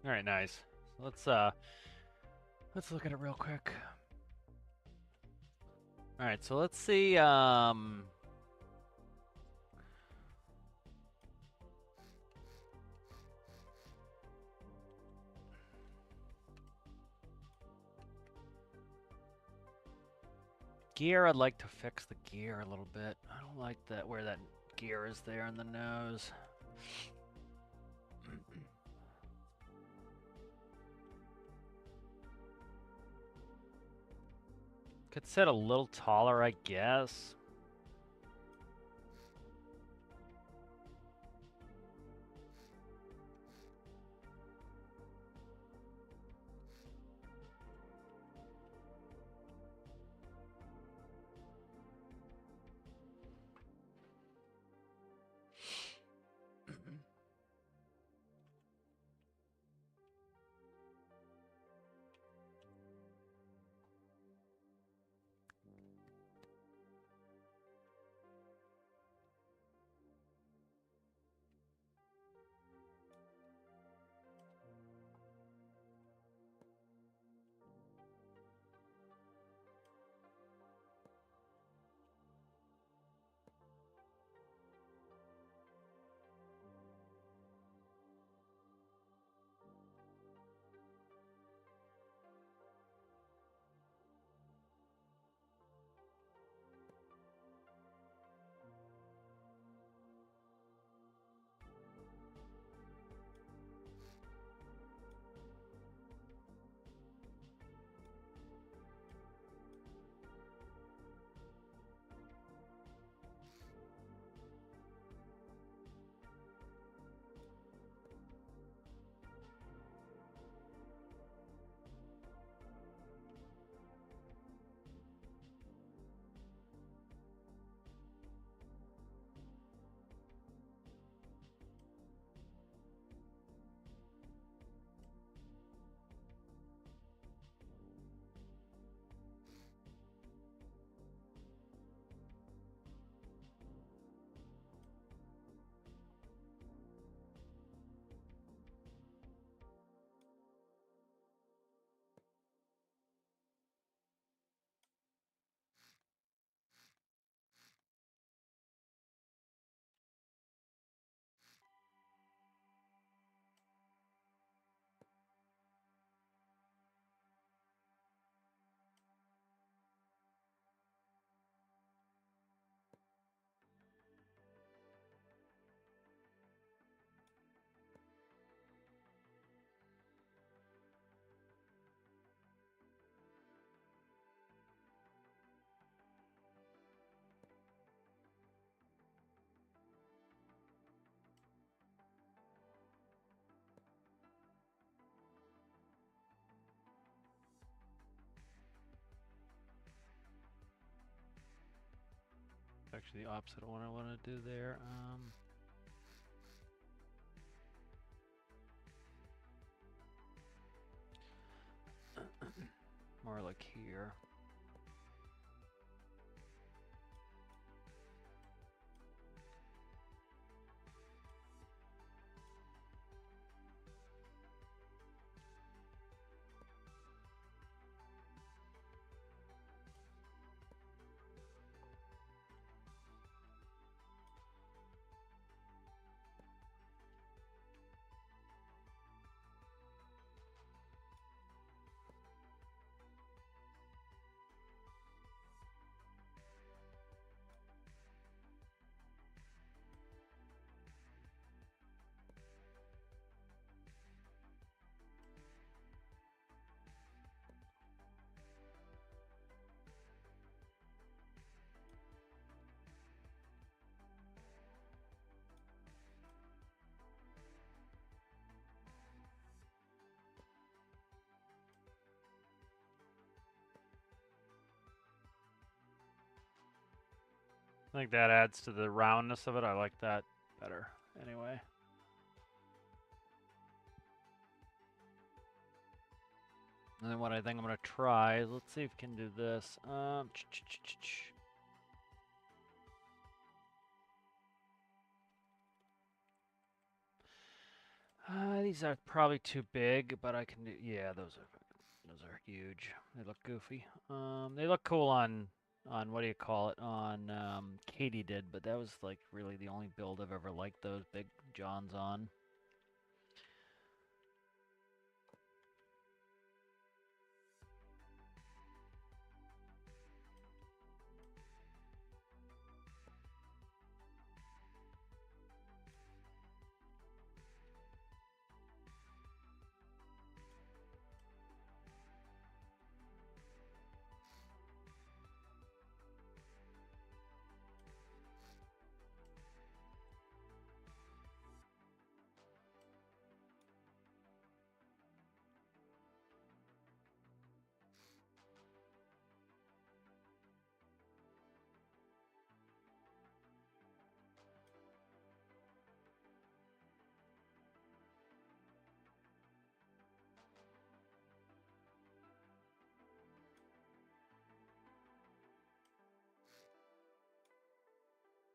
All right, nice. Let's look at it real quick. All right, so let's see. Gear. I'd like to fix the gear a little bit. I don't like that where that gear is there in the nose. Could sit a little taller, I guess. It's actually the opposite of what I want to do there. More like here. I think that adds to the roundness of it. I like that better anyway. And then what I think I'm going to try is, let's see if we can do this. These are probably too big, but I can do, yeah, those are huge. They look goofy. They look cool on what do you call it, on Katie did, but that was like really the only build I've ever liked those big Johns on.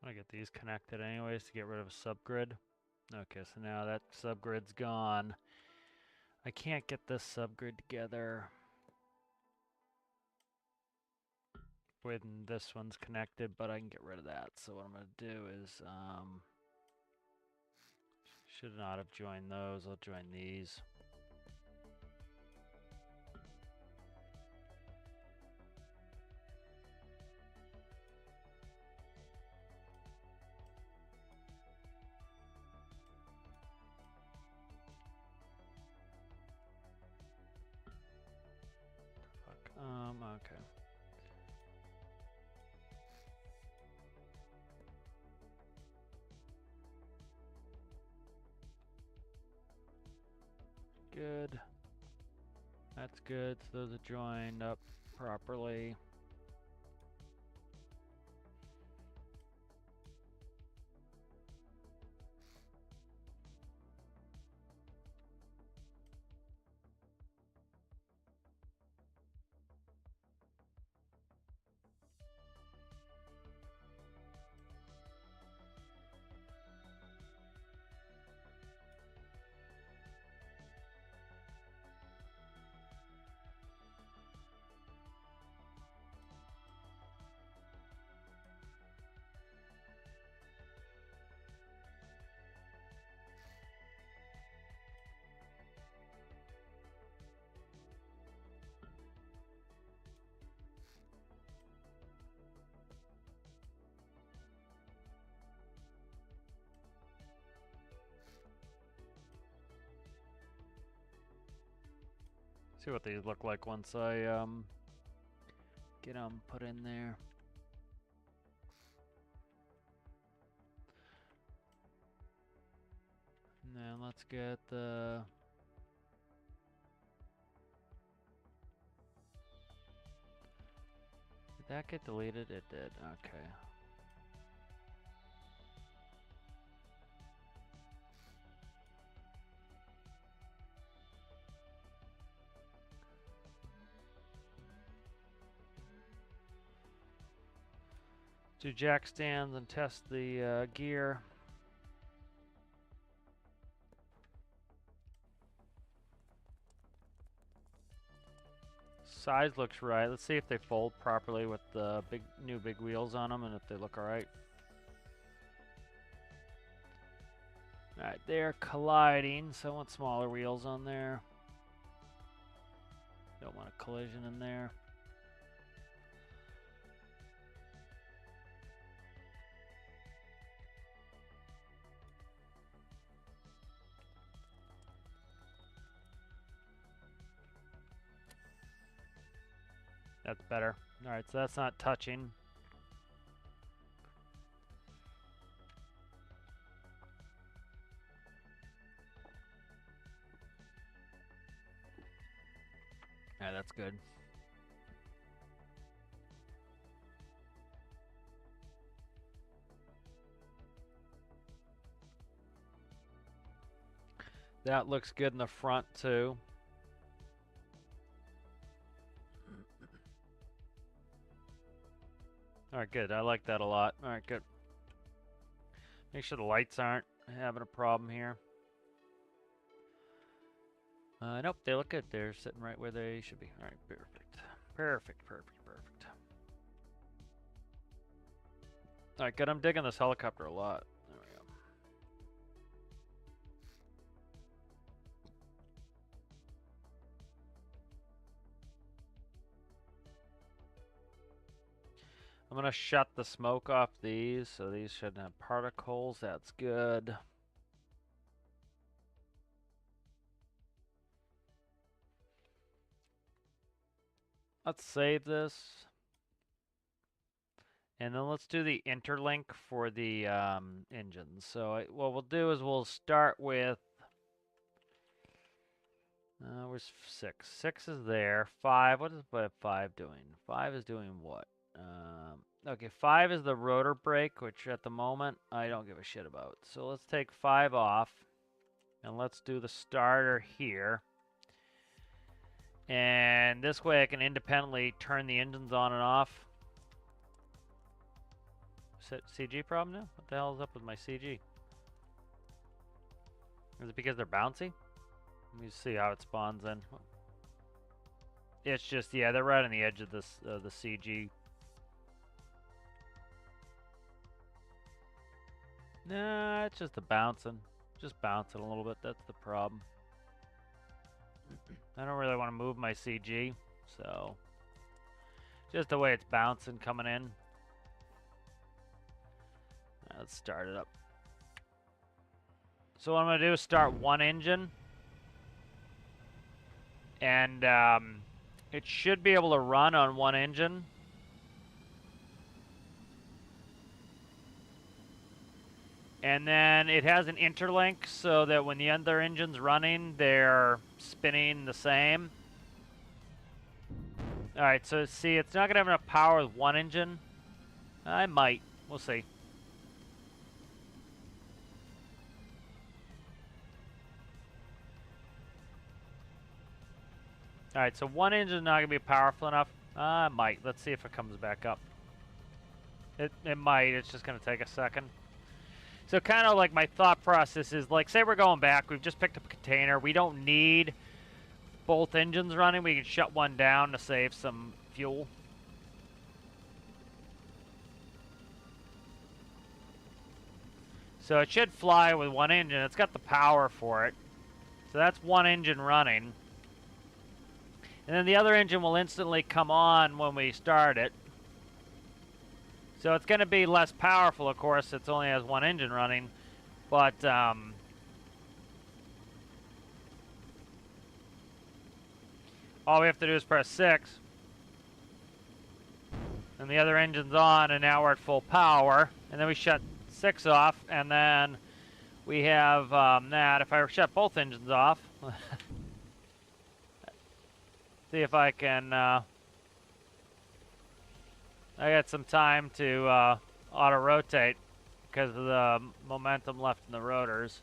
I get these connected anyways to get rid of a subgrid. Okay, so now that subgrid's gone. I can't get this subgrid together when this one's connected, but I can get rid of that. So what I'm going to do is, should not have joined those. I'll join these. Okay. Good. That's good. So those are joined up properly. See what these look like once I get them put in there. And then let's get the did that get deleted? It did. Okay. Do jack stands and test the gear. Size looks right. Let's see if they fold properly with the new big wheels on them and if they look alright. Alright, they're colliding, so I want smaller wheels on there. Don't want a collision in there. That's better. Alright, so that's not touching. Yeah, that's good. That looks good in the front too. Alright, good. I like that a lot. Alright, good. Make sure the lights aren't having a problem here. Nope, they look good. They're sitting right where they should be. Alright, perfect. Perfect. Alright, good. I'm digging this helicopter a lot. There we go. I'm going to shut the smoke off these, so these shouldn't have particles. That's good. Let's save this. And then let's do the interlink for the engines. So what we'll do is we'll start with... where's 6? 6 is there. 5, what is 5 doing? 5 is doing what? Okay, 5 is the rotor brake, which at the moment I don't give a shit about. So let's take 5 off, and let's do the starter here. And this way I can independently turn the engines on and off. CG problem now? What the hell is up with my CG? Is it because they're bouncy? Let me see how it spawns in. It's just, yeah, they're right on the edge of this the CG. Nah, it's just the bouncing. Just bouncing a little bit, that's the problem. I don't really want to move my CG, so... just the way it's bouncing coming in. Let's start it up. So what I'm going to do is start one engine. And it should be able to run on one engine. And then it has an interlink so that when the other engine's running, they're spinning the same. Alright, so see, it's not going to have enough power with one engine. I might. We'll see. Alright, so one engine's not going to be powerful enough. I might. Let's see if it comes back up. It might. It's just going to take a second. So kind of like my thought process is, like, say we're going back. We've just picked up a container. We don't need both engines running. We can shut one down to save some fuel. So it should fly with one engine. It's got the power for it. So that's one engine running. And then the other engine will instantly come on when we start it. So it's going to be less powerful, of course. It only has one engine running. But all we have to do is press 6. And the other engine's on, and now we're at full power. And then we shut 6 off, and then we have that. If I shut both engines off, see if I can, I got some time to auto-rotate because of the momentum left in the rotors.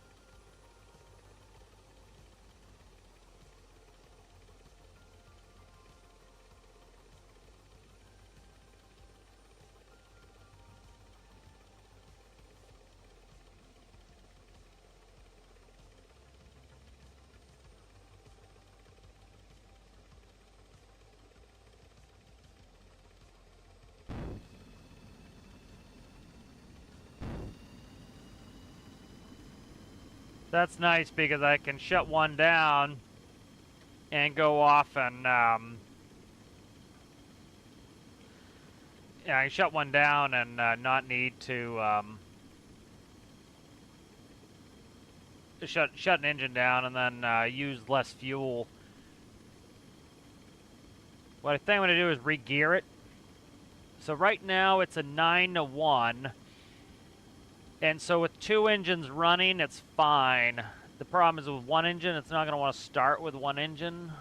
That's nice because I can shut one down and go off and yeah, I can shut one down and not need to shut an engine down and then use less fuel. What I think I'm gonna do is re-gear it. So right now it's a 9-to-1, and so with two engines running, it's fine. The problem is with one engine, it's not gonna want to start with one engine.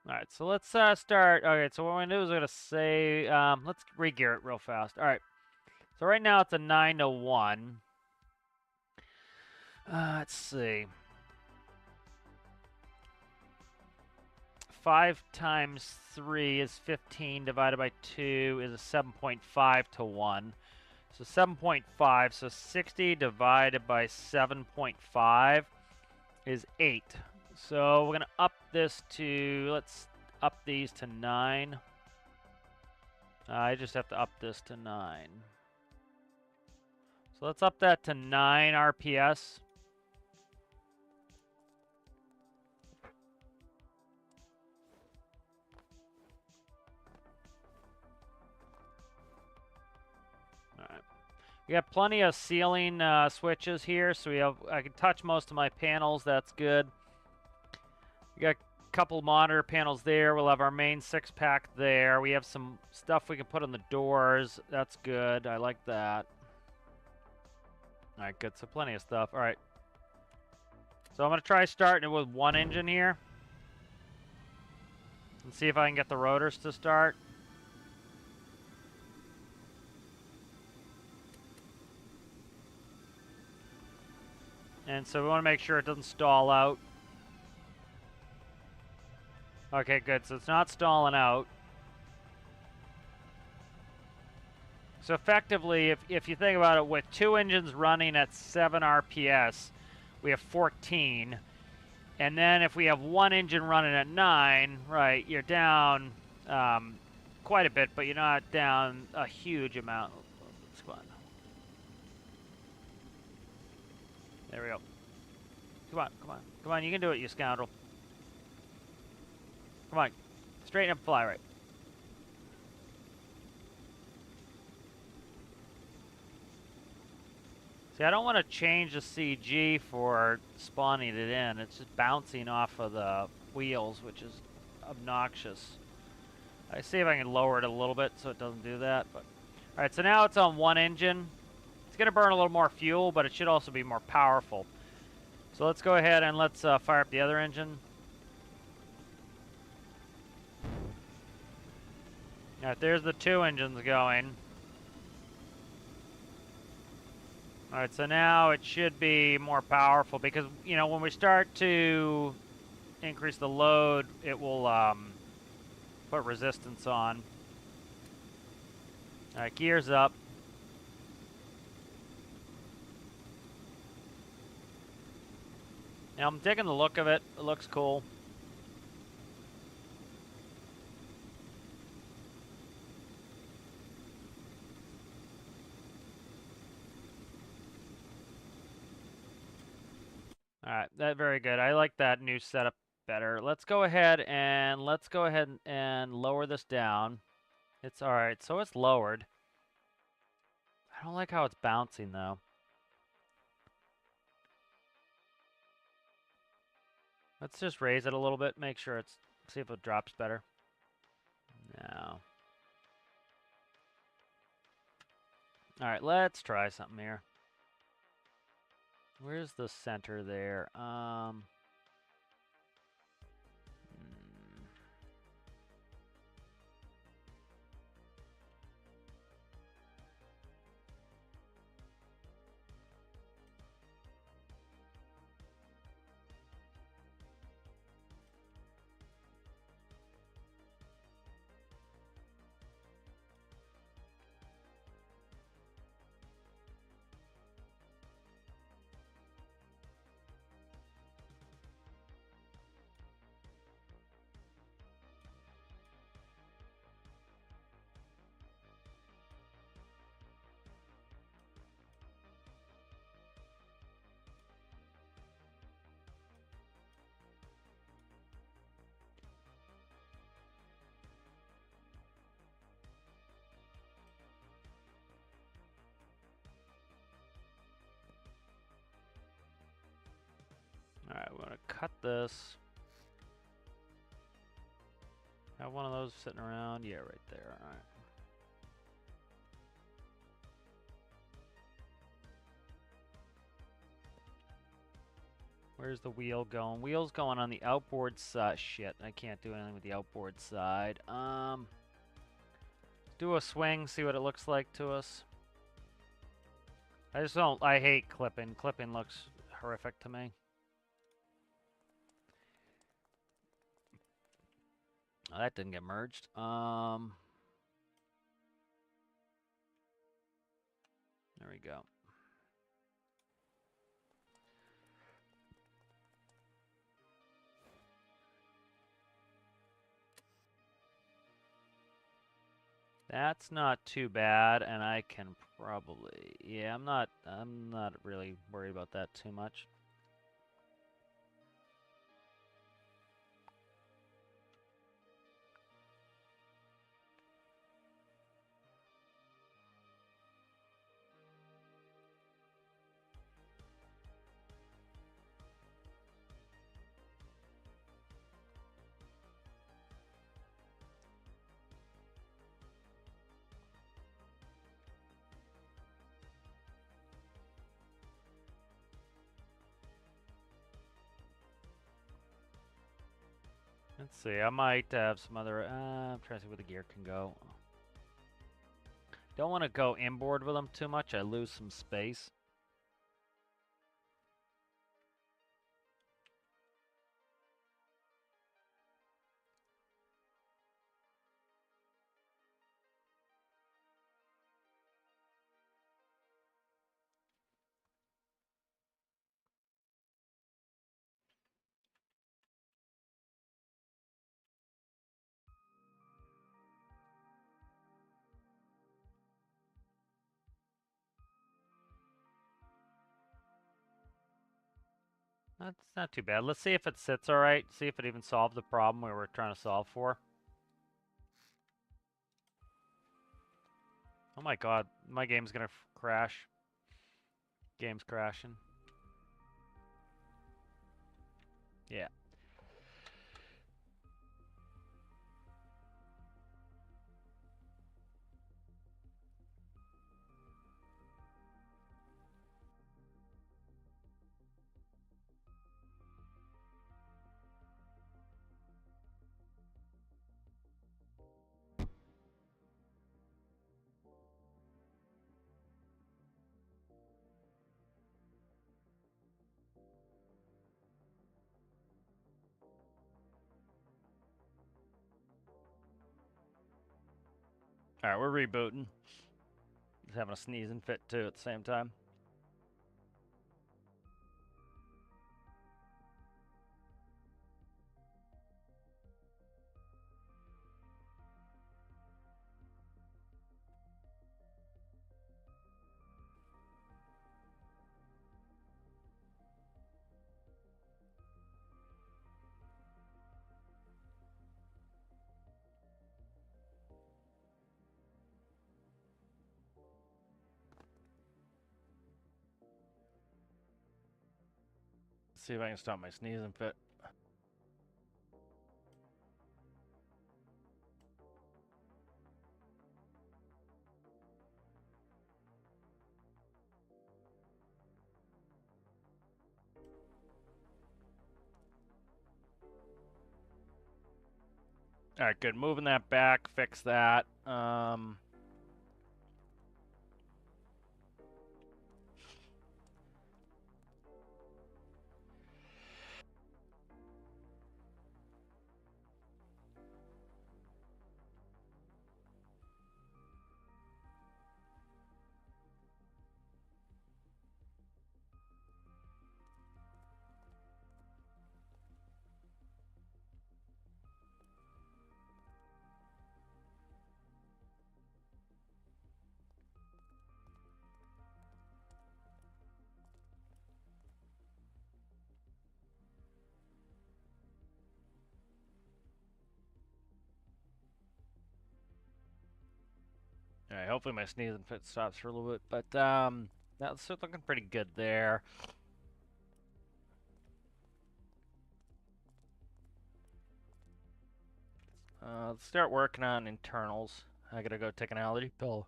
All right, so let's start. Okay, so what I'm gonna do is I'm gonna say, let's re-gear it real fast. All right, so right now it's a 9-to-1. Let's see. 5 times 3 is 15 divided by 2 is a 7.5-to-1. So 7.5, so 60 divided by 7.5 is 8. So we're going to up this to, let's up these to 9. I just have to up this to 9. So let's up that to 9 RPS. All right. We got plenty of ceiling switches here, so I can touch most of my panels. That's good. We got a couple monitor panels there. We'll have our main 6-pack there. We have some stuff we can put on the doors. That's good. I like that. All right, good. So plenty of stuff. All right. So I'm going to try starting it with one engine here. And see if I can get the rotors to start. And so we want to make sure it doesn't stall out. Okay, good. So it's not stalling out. So effectively, if you think about it, with two engines running at 7 RPS, we have 14. And then if we have one engine running at 9, right, you're down quite a bit, but you're not down a huge amount. Let's go on. There we go. Come on, come on. Come on, you can do it, you scoundrel. Come on. Straighten up, fly right. See, I don't want to change the CG for spawning it in. It's just bouncing off of the wheels, which is obnoxious. I see if I can lower it a little bit so it doesn't do that. But all right, so now it's on one engine. It's going to burn a little more fuel, but it should also be more powerful. So let's go ahead and let's fire up the other engine. All right, there's the two engines going. All right, so now it should be more powerful because, you know, when we start to increase the load, it will put resistance on. All right, gears up. Now I'm digging the look of it. It looks cool. All right, that very good. I like that new setup better. Let's go ahead and lower this down. It's all right. So it's lowered. I don't like how it's bouncing though. Let's just raise it a little bit. Make sure it's see if it drops better. No. All right, let's try something here. Where's the center there? I'm gonna cut this. Have one of those sitting around. Yeah, right there. All right. Where's the wheel going? Wheel's going on the outboard side. Shit, I can't do anything with the outboard side. Do a swing, see what it looks like to us. I just don't, I hate clipping. Clipping looks horrific to me. Oh, that didn't get merged. There we go. That's not too bad, and I can probably, yeah, I'm not really worried about that too much. Let's see, I might have some other, I'm trying to see where the gear can go. Don't want to go inboard with them too much, I lose some space. That's not too bad. Let's see if it sits alright. See if it even solved the problem we were trying to solve for. Oh my god, my game's gonna crash. Game's crashing. Yeah. Alright, we're rebooting. Just having a sneezing fit too at the same time. Let's see if I can stop my sneezing fit. Alright, good. Moving that back, fix that. Alright, hopefully my sneezing fit stops for a little bit, but that's looking pretty good there. Let's start working on internals. I gotta go take an allergy pill.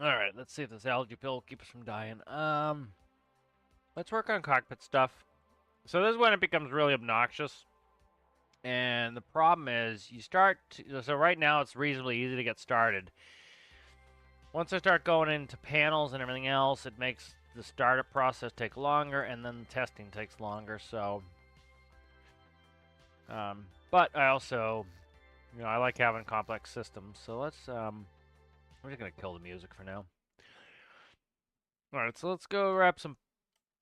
All right, let's see if this allergy pill will keep us from dying. Let's work on cockpit stuff. So this is when it becomes really obnoxious. And the problem is, so right now it's reasonably easy to get started. Once I start going into panels and everything else, it makes the startup process take longer, and then the testing takes longer. So, but I also, I like having complex systems. So we're just gonna kill the music for now. All right, so let's go wrap some.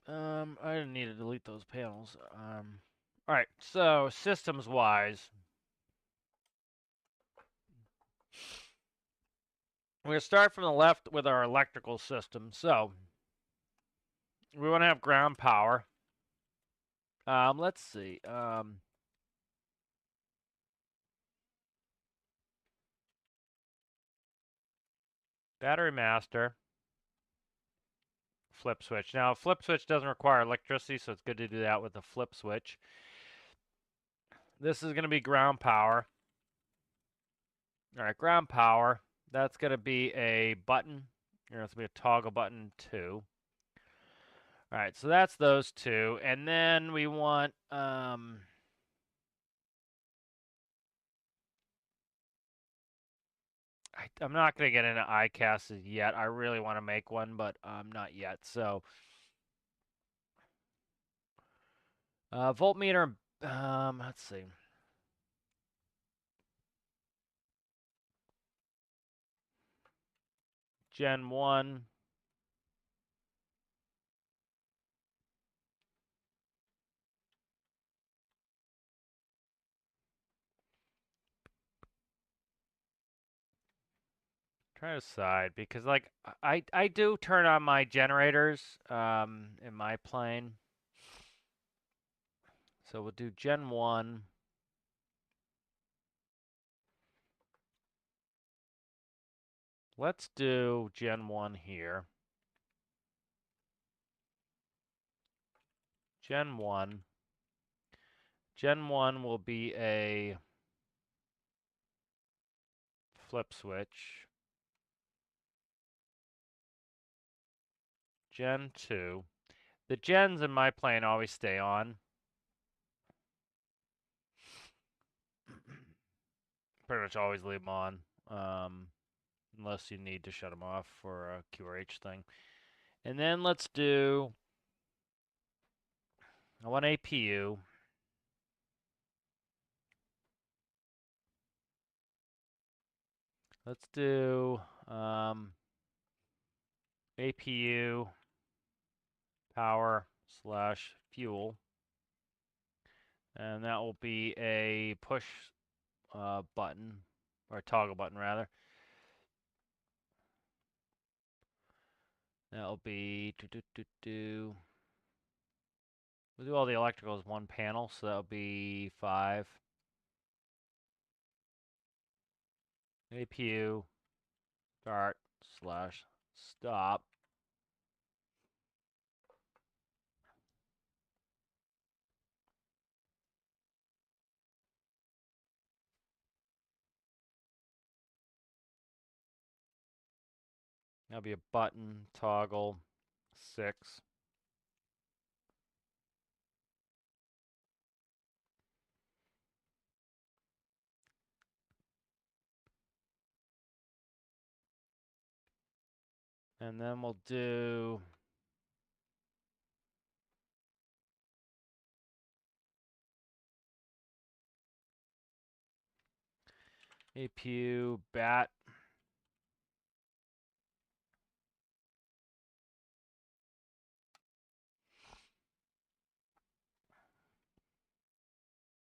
I didn't need to delete those panels. All right, so systems wise, we're gonna start from the left with our electrical system. So we want to have ground power. Let's see. Battery master, flip switch. Now, a flip switch doesn't require electricity, so it's good to do that with a flip switch. This is going to be ground power. All right, ground power. That's going to be a button. It's going to be a toggle button too. All right, so that's those two. And then we want I'm not going to get into iCasts yet. I really want to make one, but not yet. So voltmeter, let's see. Gen 1. Try to decide because like I do turn on my generators in my plane. So we'll do Gen 1. Let's do Gen 1 here. Gen 1. Gen 1 will be a flip switch. Gen 2. The gens in my plane always stay on. Pretty much always leave them on. Unless you need to shut them off for a QRH thing. And then let's do, I want APU. Let's do APU power slash fuel. And that will be a push button, or a toggle button rather. That'll be we'll do all the electrical as one panel, so that'll be 5. APU start/stop. That'll be a button toggle 6. And then we'll do APU bat.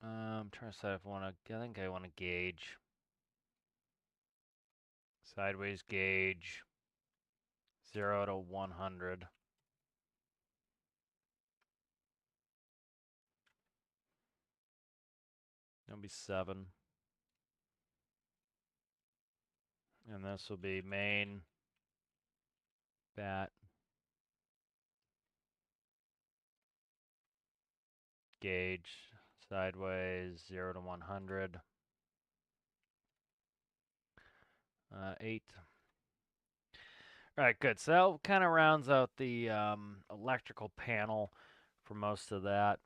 I'm trying to decide if I want to. I think I want to gauge. Sideways gauge 0 to 100. That'll be 7. And this will be main bat gauge sideways 0 to 100. 8. All right, good. So that kind of rounds out the electrical panel for most of that.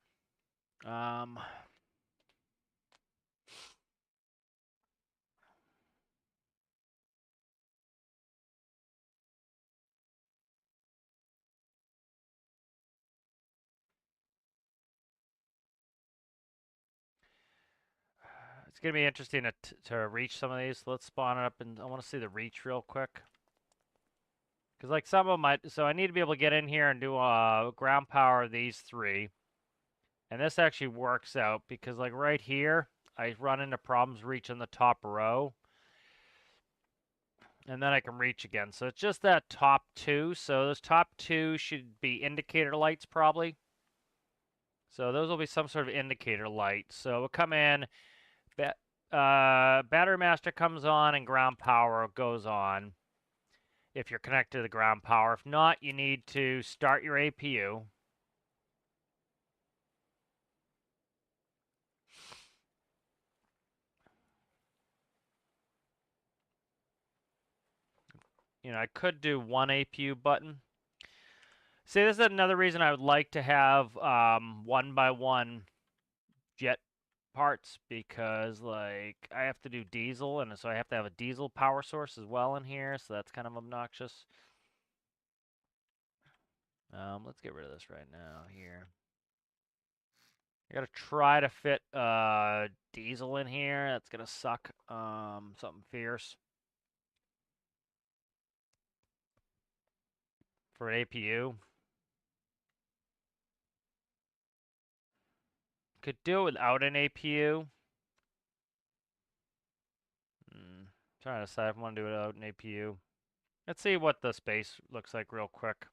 It's going to be interesting to reach some of these. Let's spawn it up, and I want to see the reach real quick. Because like some of them might, so I need to be able to get in here and do ground power these 3. And this actually works out because like right here, I run into problems reaching the top row. And then I can reach again. So it's just that top 2. So those top 2 should be indicator lights probably. So those will be some sort of indicator light. So we'll come in, battery master comes on and ground power goes on if you're connected to the ground power. If not, you need to start your APU. You know, I could do one APU button. See, this is another reason I would like to have 1x1 jet parts, because like I have to do diesel, and so I have to have a diesel power source as well in here, so that's kind of obnoxious. Let's get rid of this right now here. I gotta try to fit diesel in here. That's gonna suck. Something fierce for an APU. Could do it without an APU. Trying to decide if I want to do it without an APU. Let's see what the space looks like real quick.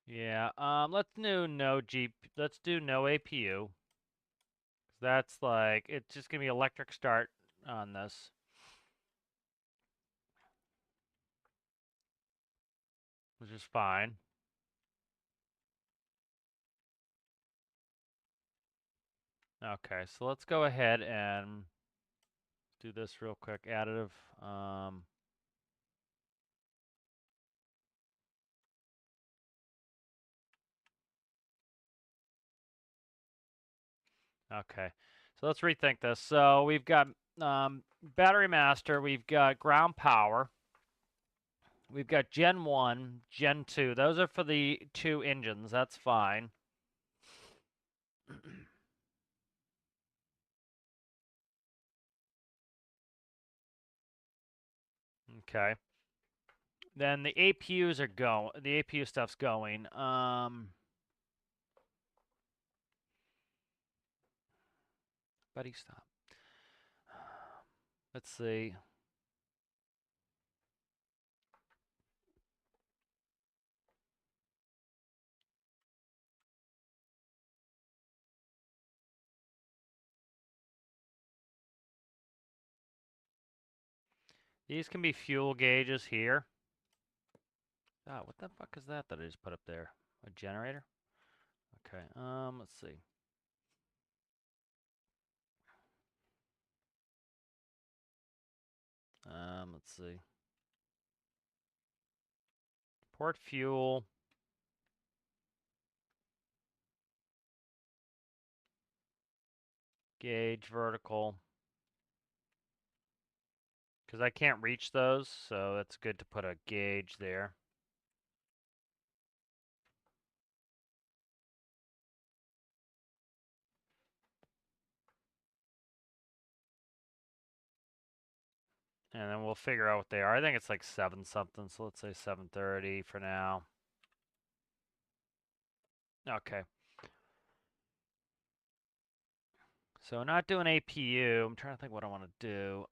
Yeah. Let's do no GP. Let's do no APU. That's like it's just gonna be electric start on this. Which is fine. Okay, so let's go ahead and do this real quick. Additive. Okay, so let's rethink this. So we've got battery master. We've got ground power. We've got Gen 1, Gen 2. Those are for the two engines. That's fine. Okay. Then the APUs are going. The APU stuff's going. Buddy, stop. Let's see. These can be fuel gauges here. Ah, what the fuck is that I just put up there? A generator? Okay. Let's see. Let's see. Port fuel. Gauge vertical. Because I can't reach those, so it's good to put a gauge there. And then we'll figure out what they are. I think it's like 7 something, so let's say 730 for now. Okay. So not doing APU. I'm trying to think what I want to do.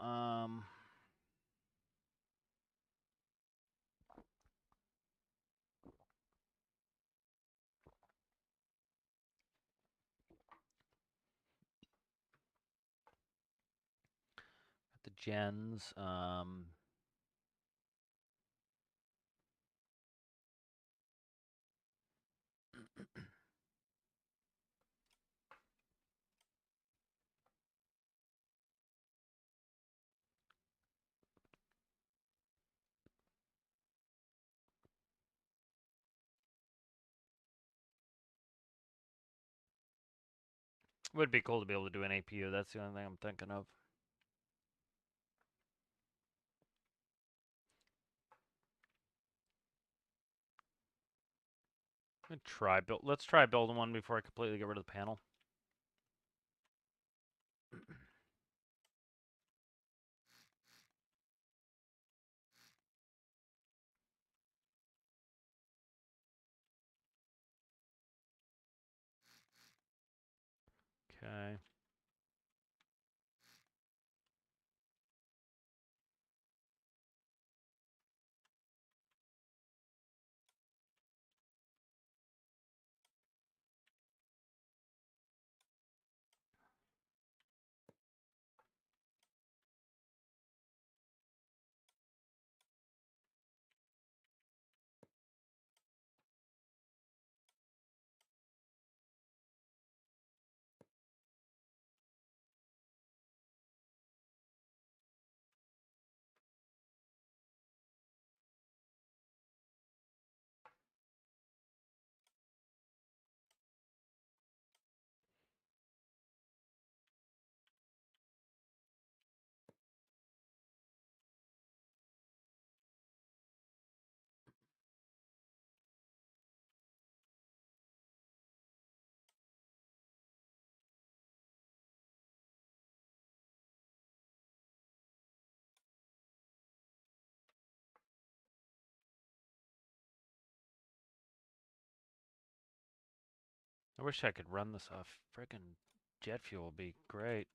The gens. Would be cool to be able to do an APU. That's the only thing I'm thinking of. Let's try building one before I completely get rid of the panel. Okay. I wish I could run this off friggin' jet fuel. Would be great.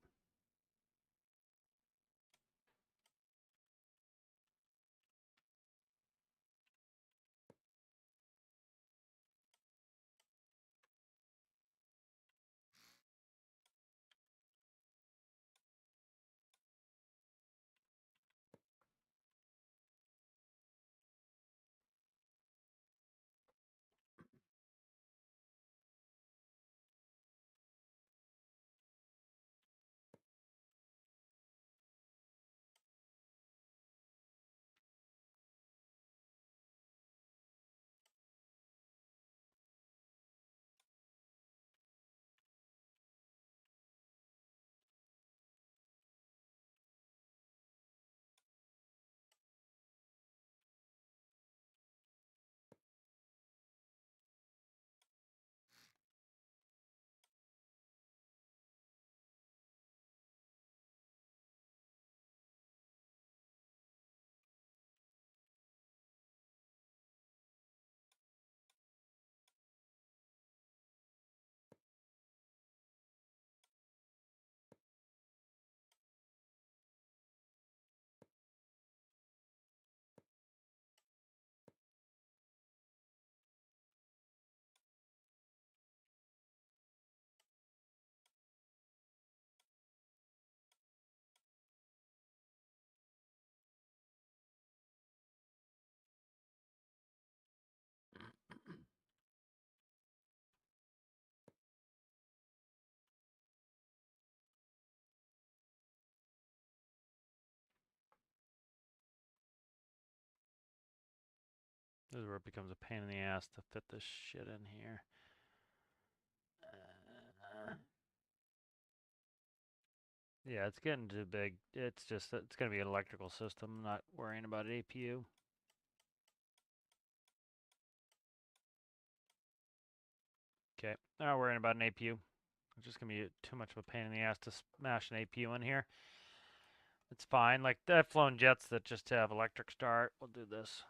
This is where it becomes a pain in the ass to fit this shit in here. Yeah, it's getting too big. It's just, it's going to be an electrical system. I'm not worrying about APU. Okay, not worrying about an APU. It's just going to be too much of a pain in the ass to smash an APU in here. It's fine. Like, I've flown jets that just have electric start. We'll do this.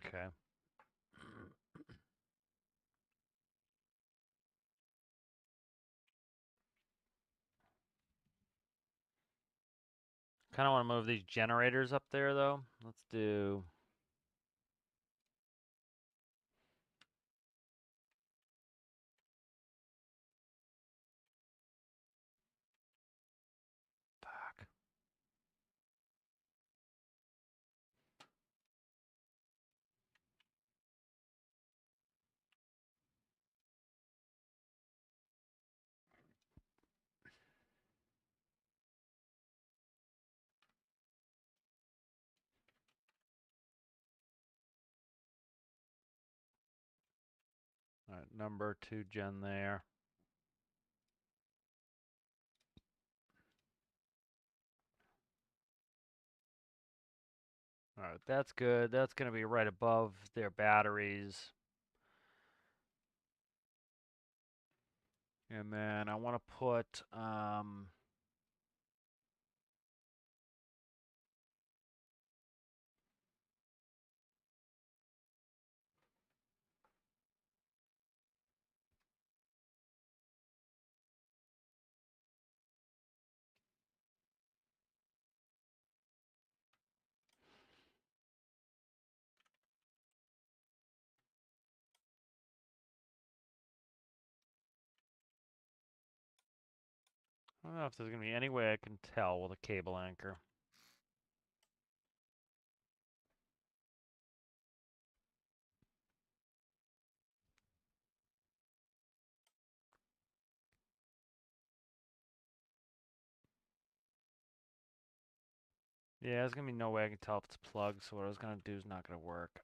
Okay. Kind of want to move these generators up there, though. Let's do... Fuck. All right, number 2 gen there. All right, that's good. That's going to be right above their batteries. And then I want to put... I don't know if there's going to be any way I can tell with a cable anchor. Yeah, there's going to be no way I can tell if it's plugged, so what I was going to do is not going to work.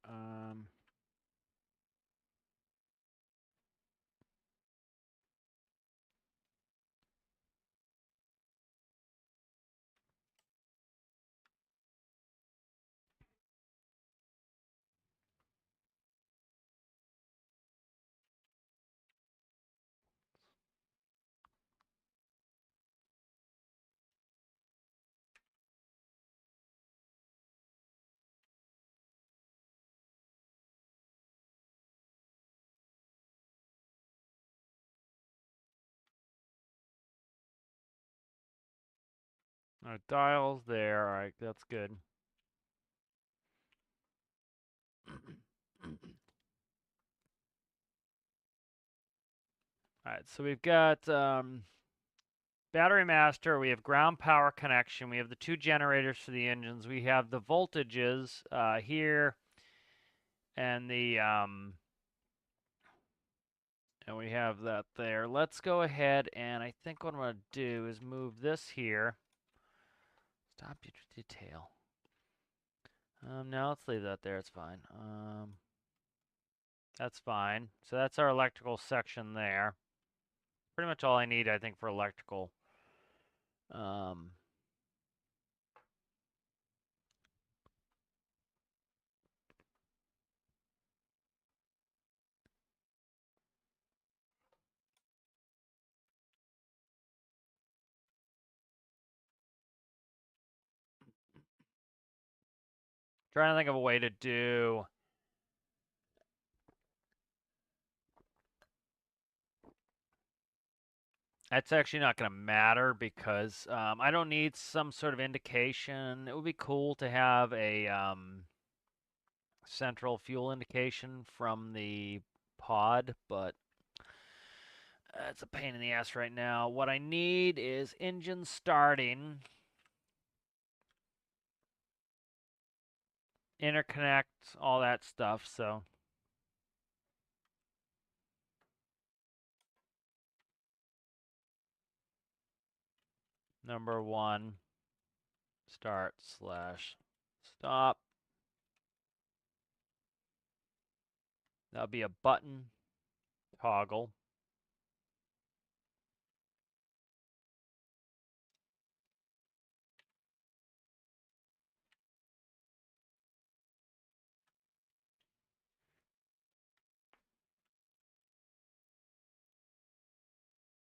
All right, dials there. All right, that's good. All right, so we've got battery master, we have ground power connection, we have the 2 generators for the engines, we have the voltages here, and the and we have that there. Let's go ahead and I think what I'm going to do is move this here. Stop your detail. No, let's leave that there. It's fine. That's fine. So that's our electrical section there. Pretty much all I need, I think, for electrical. Trying to think of a way to do... That's actually not going to matter because I don't need some sort of indication. It would be cool to have a central fuel indication from the pod, but it's a pain in the ass right now. What I need is engine starting, interconnect, all that stuff. So number one, start slash stop. That'll be a button toggle.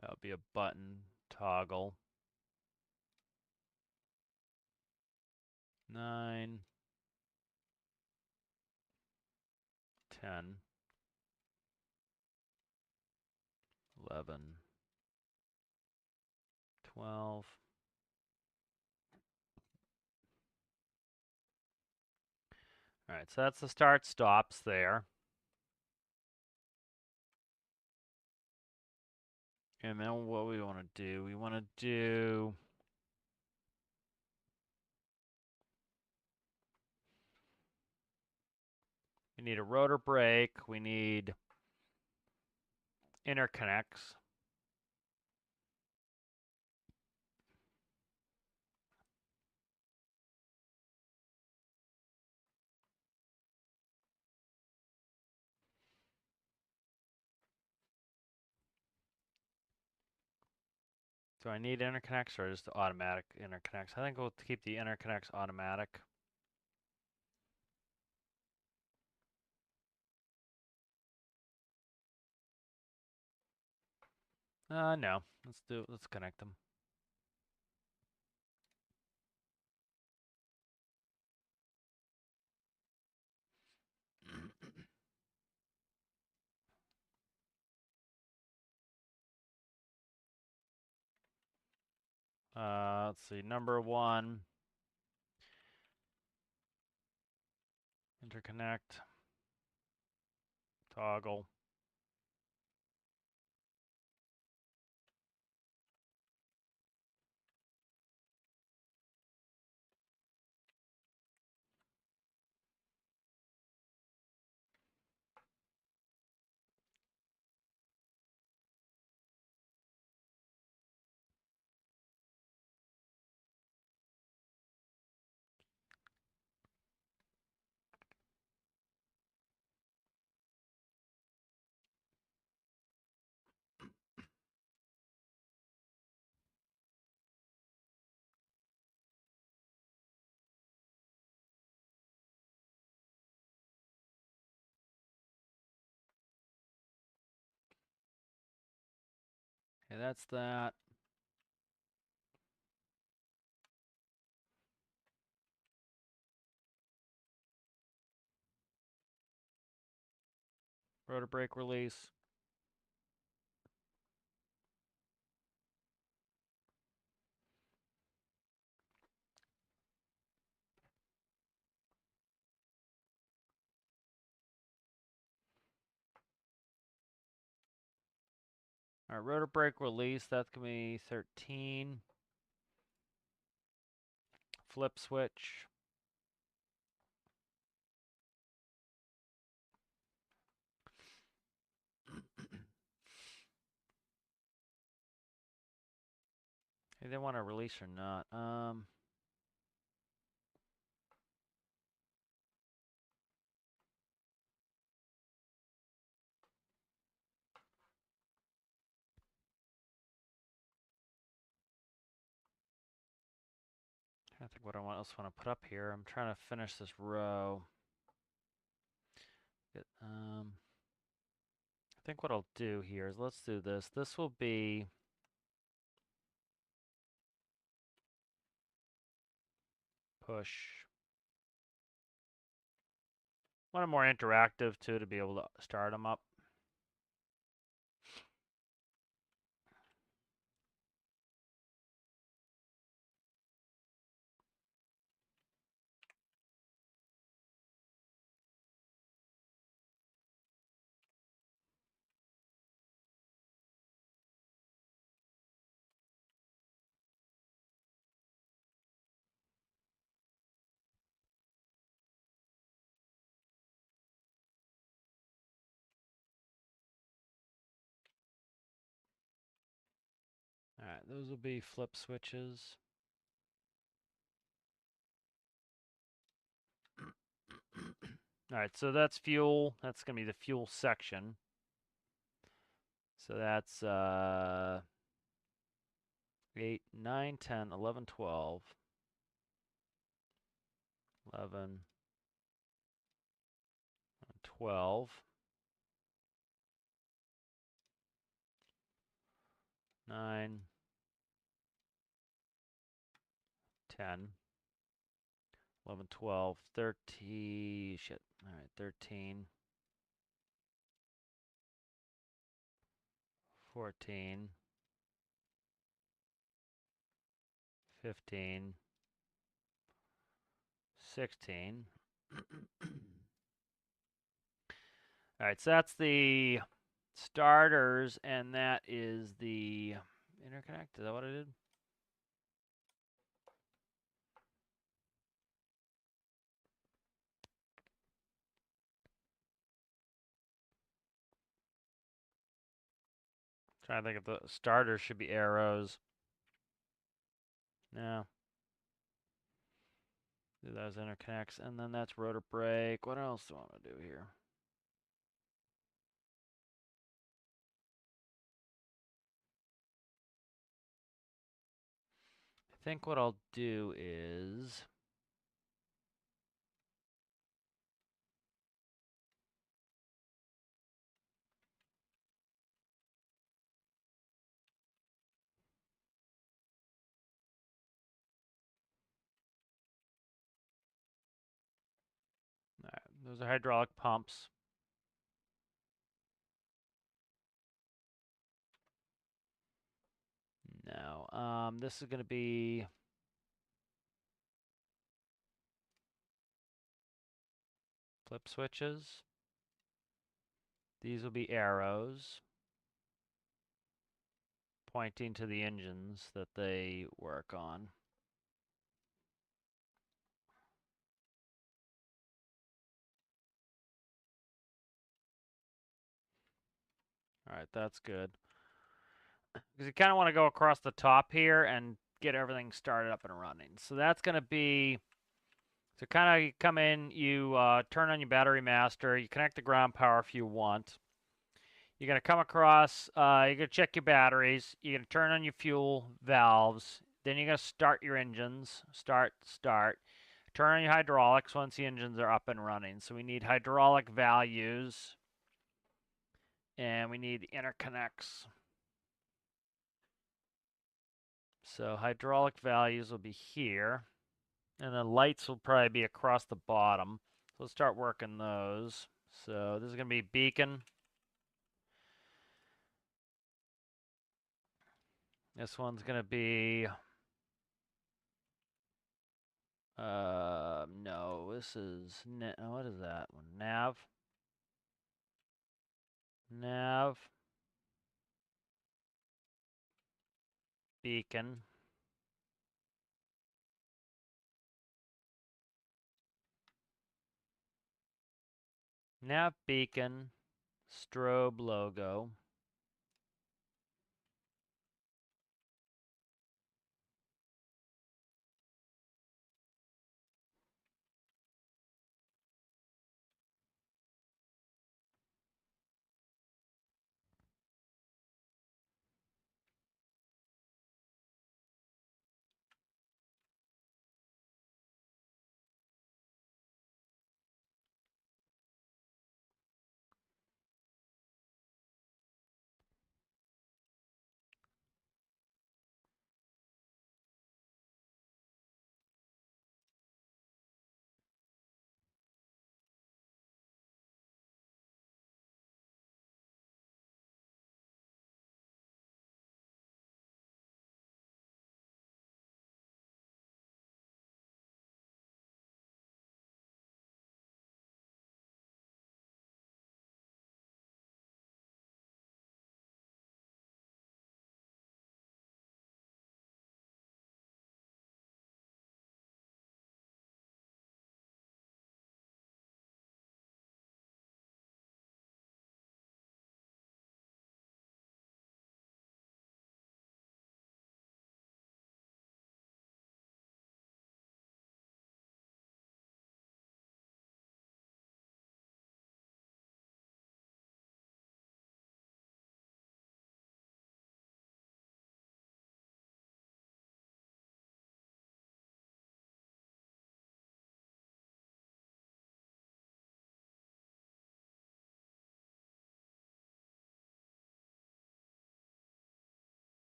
That'll be a button toggle. 9, 10, 11, 12. All right, so that's the start stops there. And then what we want to do, we want to do we need a rotor brake, we need interconnects. Do I need interconnects or just automatic interconnects? I think we'll keep the interconnects automatic. No. Let's connect them. Let's see, number one, interconnect, toggle. Okay, that's that. Rotor brake release. All right, rotor brake release, that's going to be 13. Flip switch. Hey, they want to release or not? I think what else want to put up here. I'm trying to finish this row. I think what I'll do here is let's do this. This will be push. Want it more interactive too to be able to start them up. those will be flip switches. All right, so that's fuel. That's going to be the fuel section. So that's 8, 9, 10, 11, 12, 11, 12, 9, 10, 11, 12, 13, shit, all right, 13, 14, 15, 16. All right, so that's the starters, and that is the interconnect. Is that what I did? Trying to think if the starters should be arrows. No. Do those interconnects, and then that's rotor brake. What else do I want to do here? I think what I'll do is those are hydraulic pumps. No, this is going to be flip switches. These will be arrows pointing to the engines that they work on. All right, that's good. Because you kind of want to go across the top here and get everything started up and running. So that's going to be, so kind of you come in, you turn on your battery master, you connect the ground power if you want. You're going to come across, you're going to check your batteries, you're going to turn on your fuel valves, then you're going to start your engines, start. Turn on your hydraulics once the engines are up and running. So we need hydraulic values, and we need interconnects. So hydraulic values will be here, and then lights will probably be across the bottom. So let's start working those. So this is going to be beacon. This one's going to be, no, this is, what is that one? Nav, beacon. Nav beacon, strobe logo.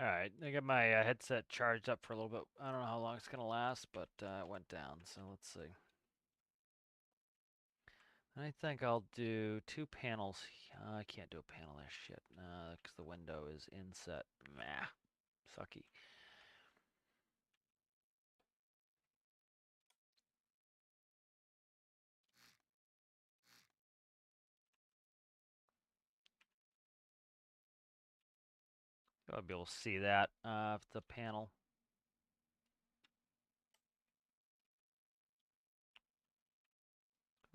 Alright, I got my headset charged up for a little bit. I don't know how long it's going to last, but it went down, so let's see. I think I'll do 2 panels. I can't do a panel there, shit, because the window is inset. Meh, sucky. I'll be able to see that, the panel.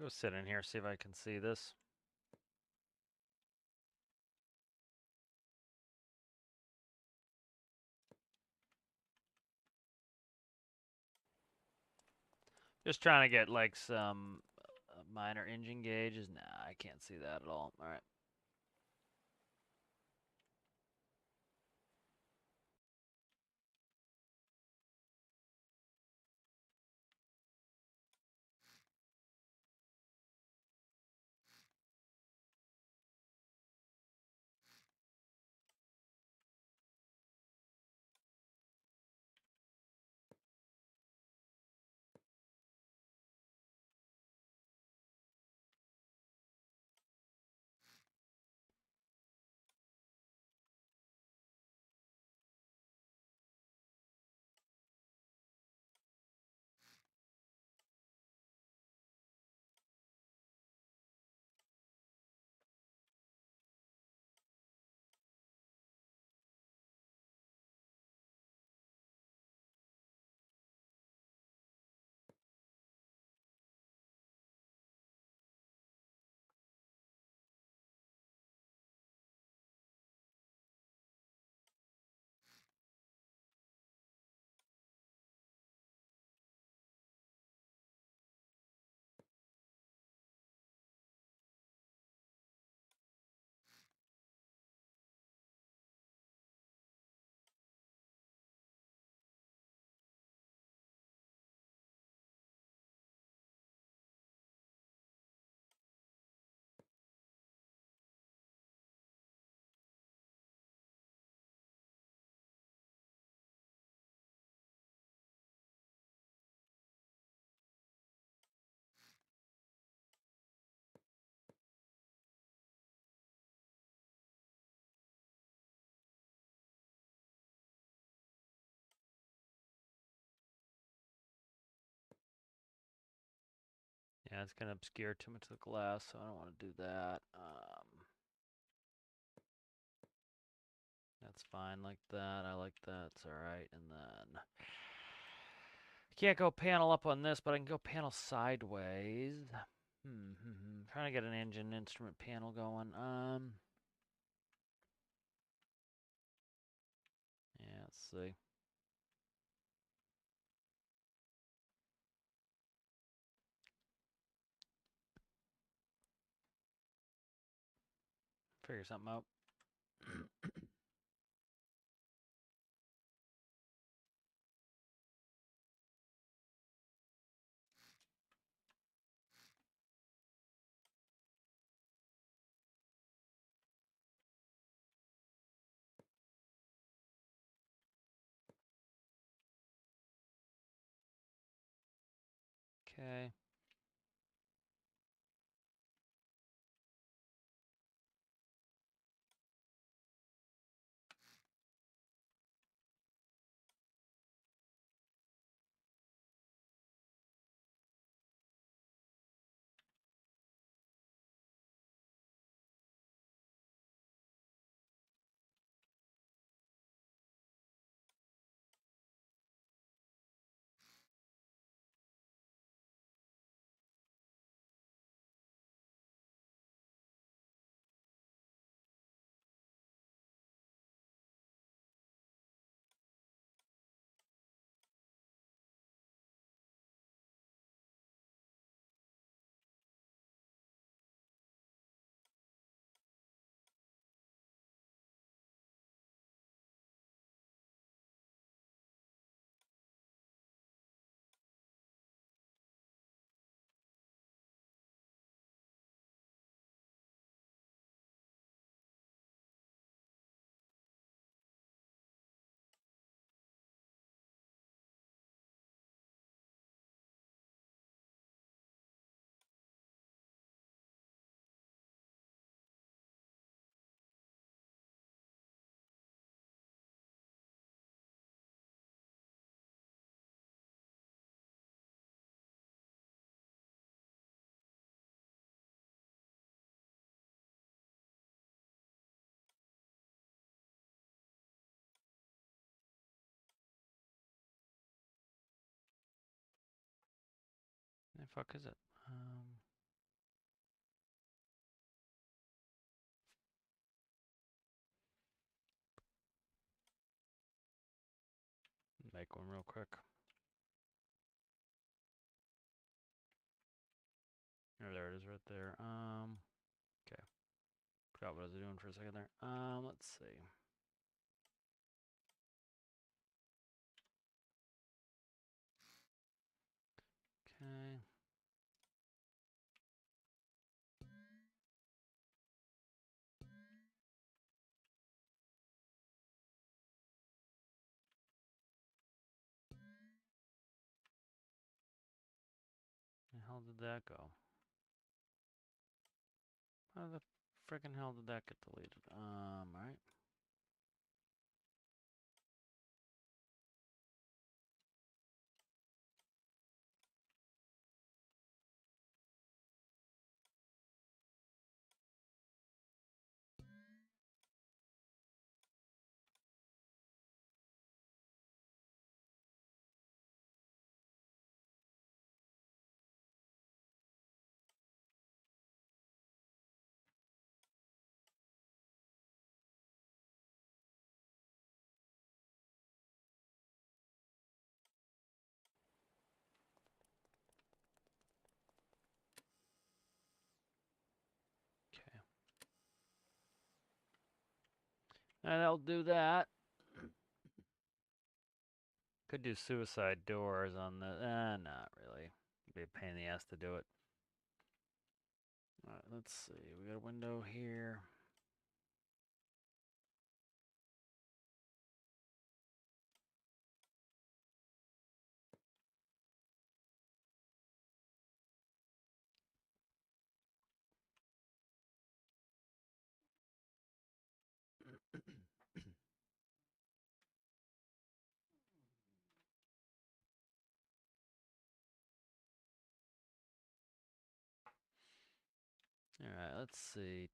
Go sit in here, see if I can see this. Just trying to get like some minor engine gauges. Nah, I can't see that at all. All right. Yeah, it's gonna obscure too much of the glass, so I don't want to do that. That's fine like that. I like that. It's all right. And then I can't go panel up on this, but I can go panel sideways. Trying to get an engine instrument panel going. Yeah, let's see. Figure something out. Okay. The fuck is it? Make one real quick. Oh, there it is right there. Okay. Forgot what I was doing for a second there. Let's see. Okay. Where the hell did that go? How the freaking hell did that get deleted? Alright. Okay. And I'll do that. Could do suicide doors on the. Not really. It'd be a pain in the ass to do it. Alright, let's see. We got a window here. Alright, let's see.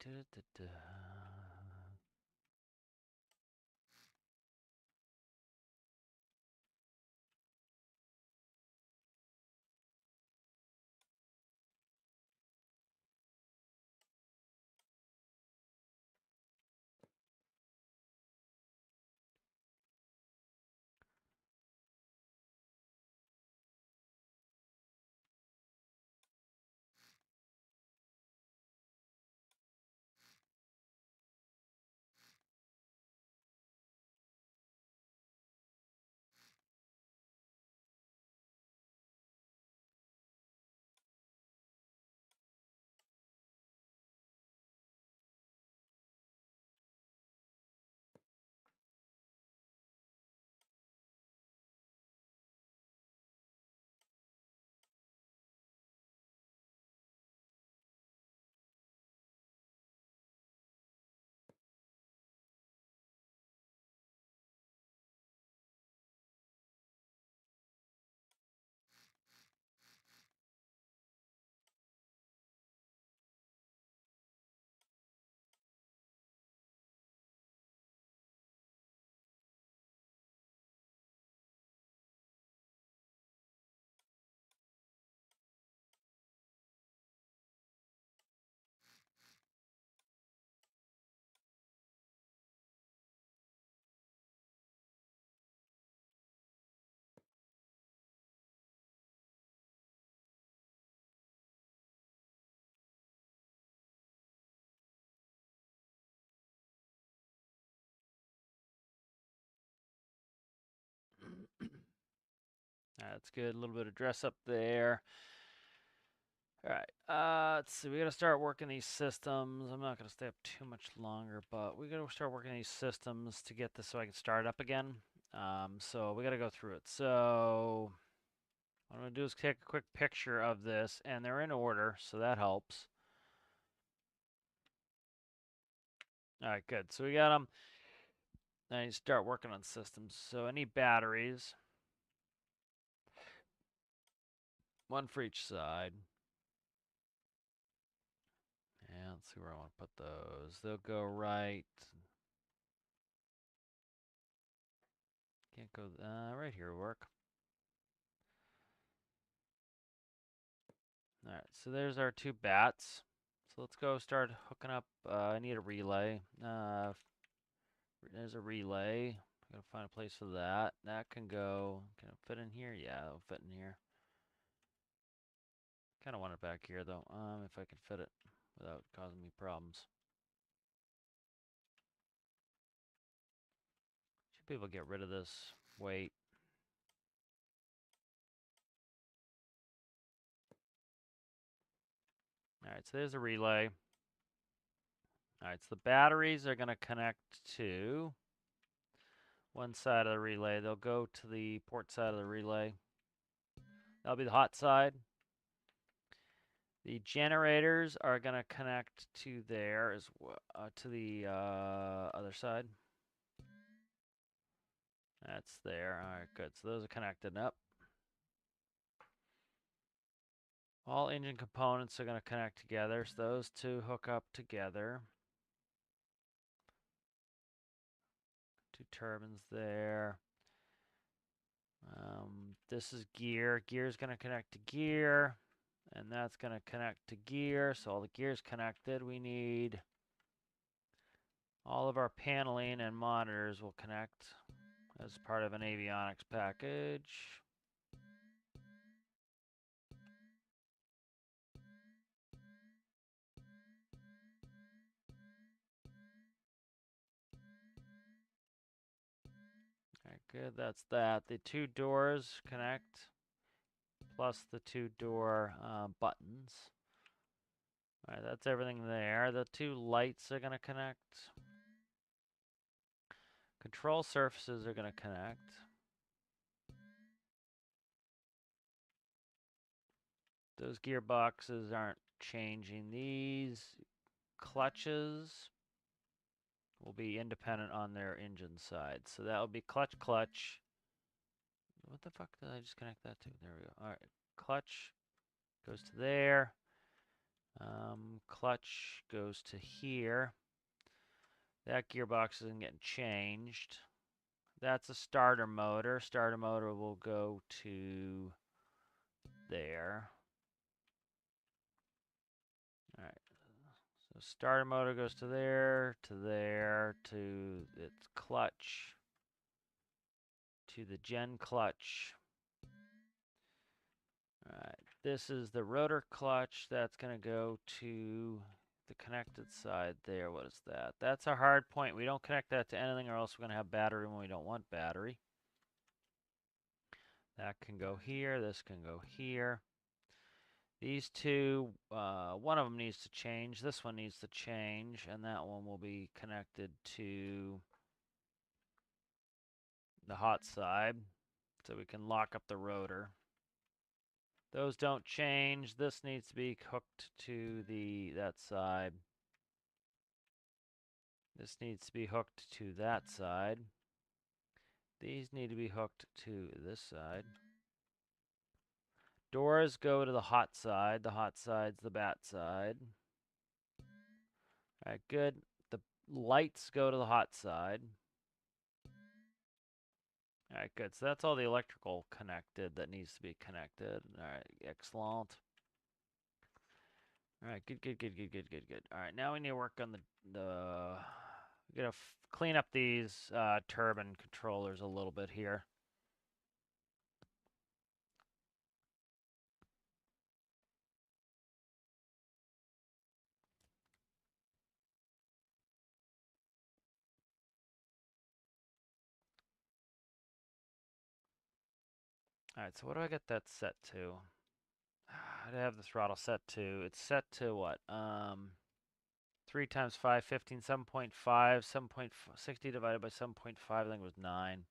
That's good. A little bit of dress up there. All right. Let's see. We got to start working these systems. I'm not going to stay up too much longer, but we got to start working these systems to get this so I can start up again. So we got to go through it. So what I'm going to do is take a quick picture of this, and they're in order, so that helps. All right, good. So we got them. Now you start working on systems. So any batteries, one for each side. And let's see where I want to put those. They'll go right. Can't go right here. Work. Alright, so there's our two bats. So let's go start hooking up. I need a relay. There's a relay. I gotta find a place for that. That can go. Can it fit in here? Yeah, it'll fit in here. Kind of want it back here though. If I can fit it without causing me problems. Should be able to get rid of this weight. Alright, so there's a relay. Alright, so the batteries are gonna connect to one side of the relay. They'll go to the port side of the relay. That'll be the hot side. The generators are going to connect to there as well, to the other side. That's there. All right, good. So those are connected up. All engine components are going to connect together. So those two hook up together. Two turbines there. This is gear. Gear is going to connect to gear. And that's going to connect to gear. So all the gears connected. We need all of our paneling and monitors will connect as part of an avionics package. Alright, good. That's that. The two doors connect, plus the two door buttons. Alright, that's everything there. The two lights are going to connect. Control surfaces are going to connect. Those gearboxes aren't changing. These clutches will be independent on their engine side. So that will be clutch, clutch. What the fuck did I just connect that to? There we go. Alright, clutch goes to there. Clutch goes to here. That gearbox isn't getting changed. That's a starter motor. Starter motor will go to there. All right. So starter motor goes to there, to its clutch, to the gen clutch. All right. This is the rotor clutch. That's going to go to the connected side there. What is that? That's a hard point. We don't connect that to anything or else we're going to have battery when we don't want battery. That can go here. This can go here. These two, one of them needs to change. This one needs to change. And that one will be connected to the hot side. So we can lock up the rotor. Those don't change. This needs to be hooked to that side. This needs to be hooked to that side. These need to be hooked to this side. Doors go to the hot side. The hot side's the bat side. All right, good. The lights go to the hot side. All right, good. So that's all the electrical connected that needs to be connected. All right, excellent. All right, good. All right, now we need to work on we gotta clean up these turbine controllers a little bit here. All right, so what do I get that set to? I have the throttle set to. It's set to what? 3 times 5, 15, 7.5, 7.60 divided by 7.5, I think it was 9.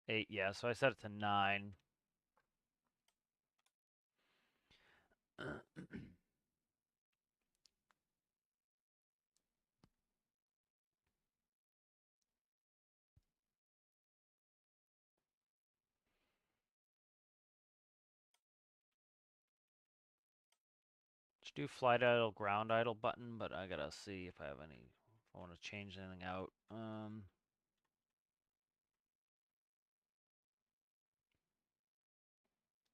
8, yeah, so I set it to 9. Just do flight idle, ground idle button, but I gotta see if I have any, if I want to change anything out.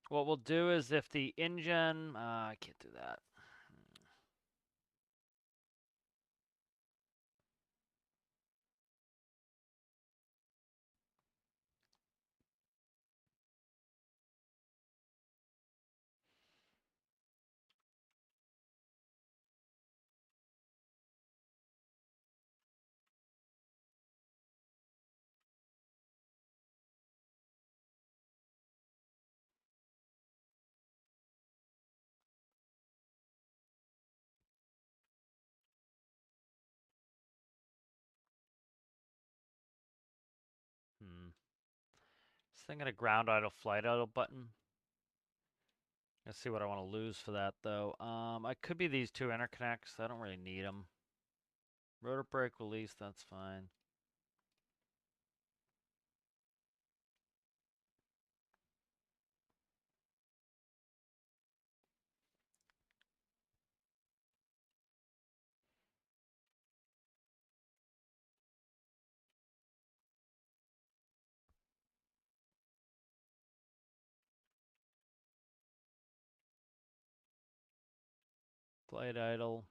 What we'll do is if the engine, I can't do that. Hmm. Just thinking a ground idle, flight idle button. Let's see what I want to lose for that though. I could be these two interconnects. I don't really need them. Rotor brake release, that's fine. Flight idle.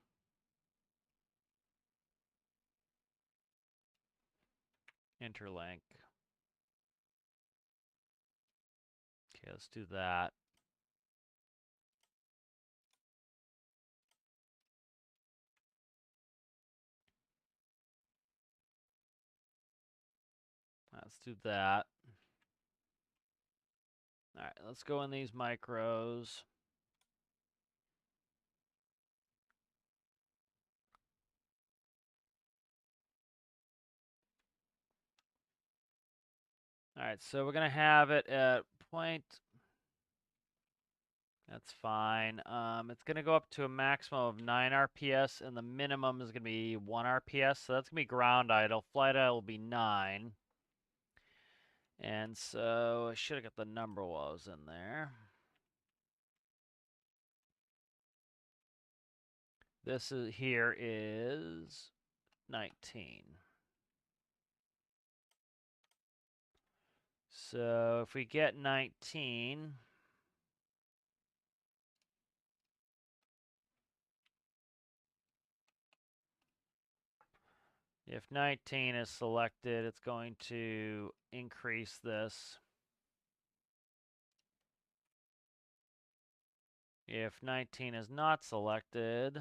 Interlink. Okay, let's do that. Let's do that. All right, let's go in these micros. All right, so we're gonna have it at point. That's fine. It's gonna go up to a maximum of 9 RPS, and the minimum is gonna be 1 RPS. So that's gonna be ground idle. Flight idle will be 9. And so I should have got the number while I was in there. This is here is 19. So if we get 19, if 19 is selected, it's going to increase this. If 19 is not selected,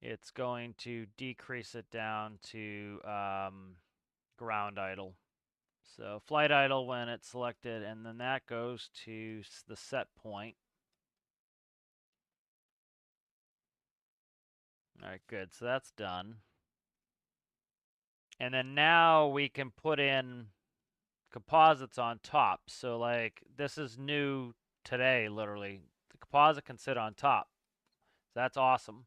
it's going to decrease it down to ground idle. So flight idle when it's selected, and then that goes to the set point. All right, good. So that's done. And then now we can put in composites on top. So like this is new today, literally. The composite can sit on top. So that's awesome.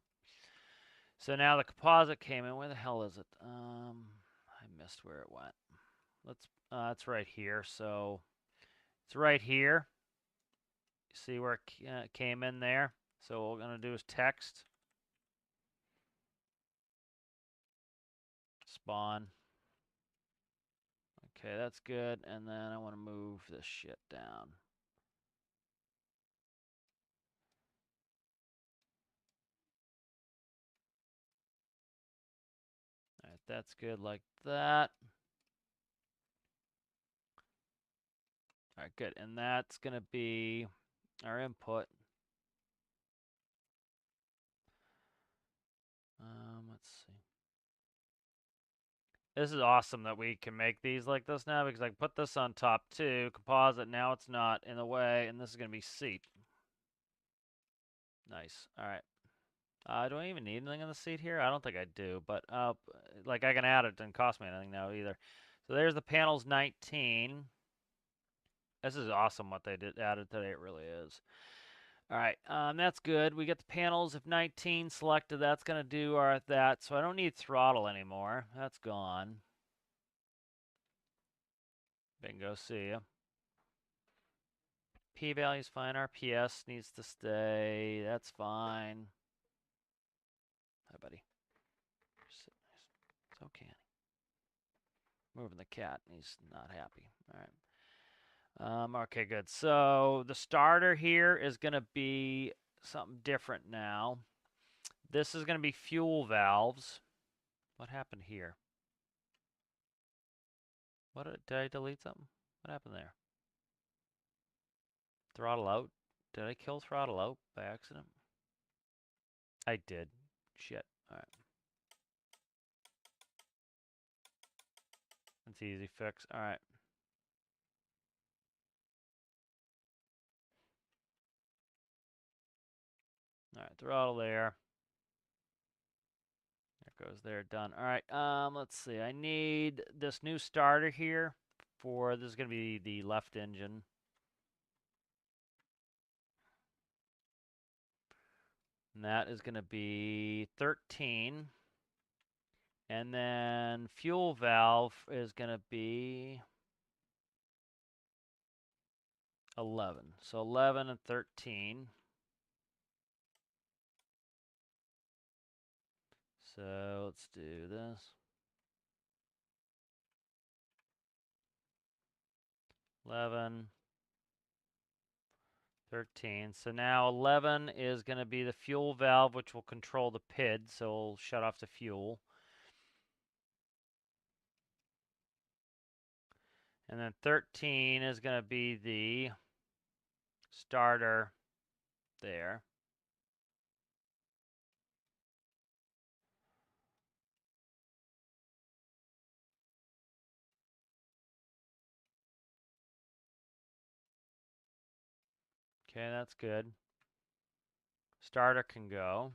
So now the composite came in. Where the hell is it? I missed where it went. It's right here. So it's right here. You see where it came in there? So what we're gonna do is text spawn. Okay, that's good. And then I want to move this shit down. All right, that's good like that. All right, good. And that's going to be our input. Let's see. This is awesome that we can make these like this now because I can put this on top too. Composite, now it's not in the way, and this is going to be seat. Nice. All right. Do I even need anything in the seat here? I don't think I do, but like I can add it. Doesn't cost me anything now either. So there's the panels 19. This is awesome what they did added today. It really is. All right, that's good. We get the panels. If 19 selected, that's going to do that. So I don't need throttle anymore. That's gone. Bingo, see ya. P-value is fine. RPS needs to stay. That's fine. Hi, buddy. Sit nice. It's okay. Moving the cat. He's not happy. All right. Okay, good. So the starter here is going to be something different now. This is going to be fuel valves. What happened here? Did I delete something? What happened there? Throttle out? Did I kill throttle out by accident? I did. Shit. All right. That's an easy fix. All right. All right. Throttle there. There goes there. Done. All right. Let's see. I need this new starter here for this is going to be the left engine. And that is going to be 13. And then fuel valve is going to be 11. So 11 and 13. So let's do this. 11, 13. So now 11 is going to be the fuel valve, which will control the PID, so it'll shut off the fuel. And then 13 is going to be the starter there. Okay, that's good. Starter can go.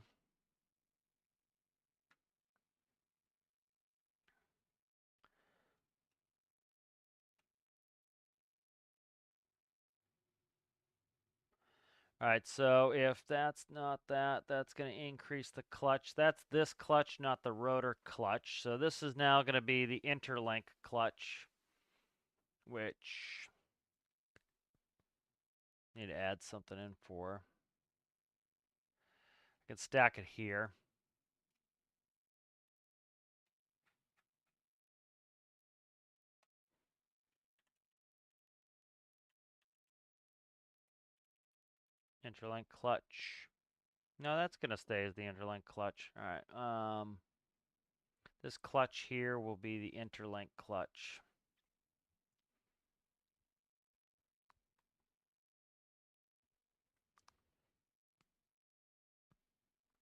All right, so if that's not that, that's going to increase the clutch. That's this clutch, not the rotor clutch. So this is now going to be the interlink clutch, which I need to add something in for. I can stack it here. Interlink clutch. No, that's going to stay as the interlink clutch. All right. This clutch here will be the interlink clutch.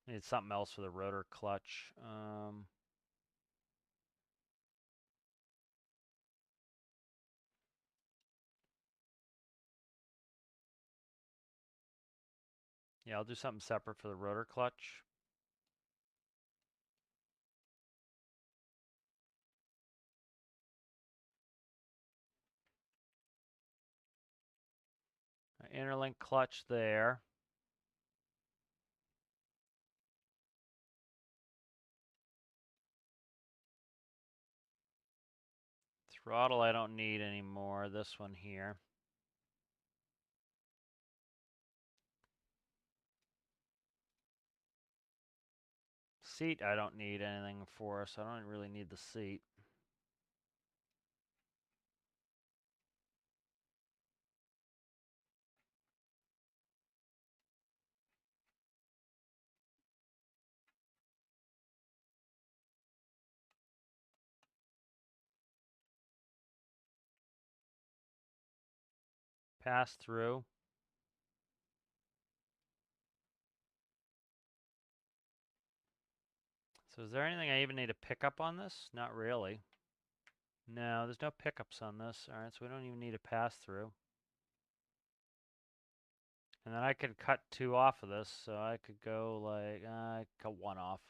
Need something else for the rotor clutch. Yeah, I'll do something separate for the rotor clutch. Interlink clutch there. Throttle I don't need anymore. This one here. Seat I don't need anything for, so I don't really need the seat. Pass through. So is there anything I even need to pick up on this? Not really. No, there's no pickups on this. All right, so we don't even need a pass through. And then I could cut 2 off of this, so I could go like, cut 1 off.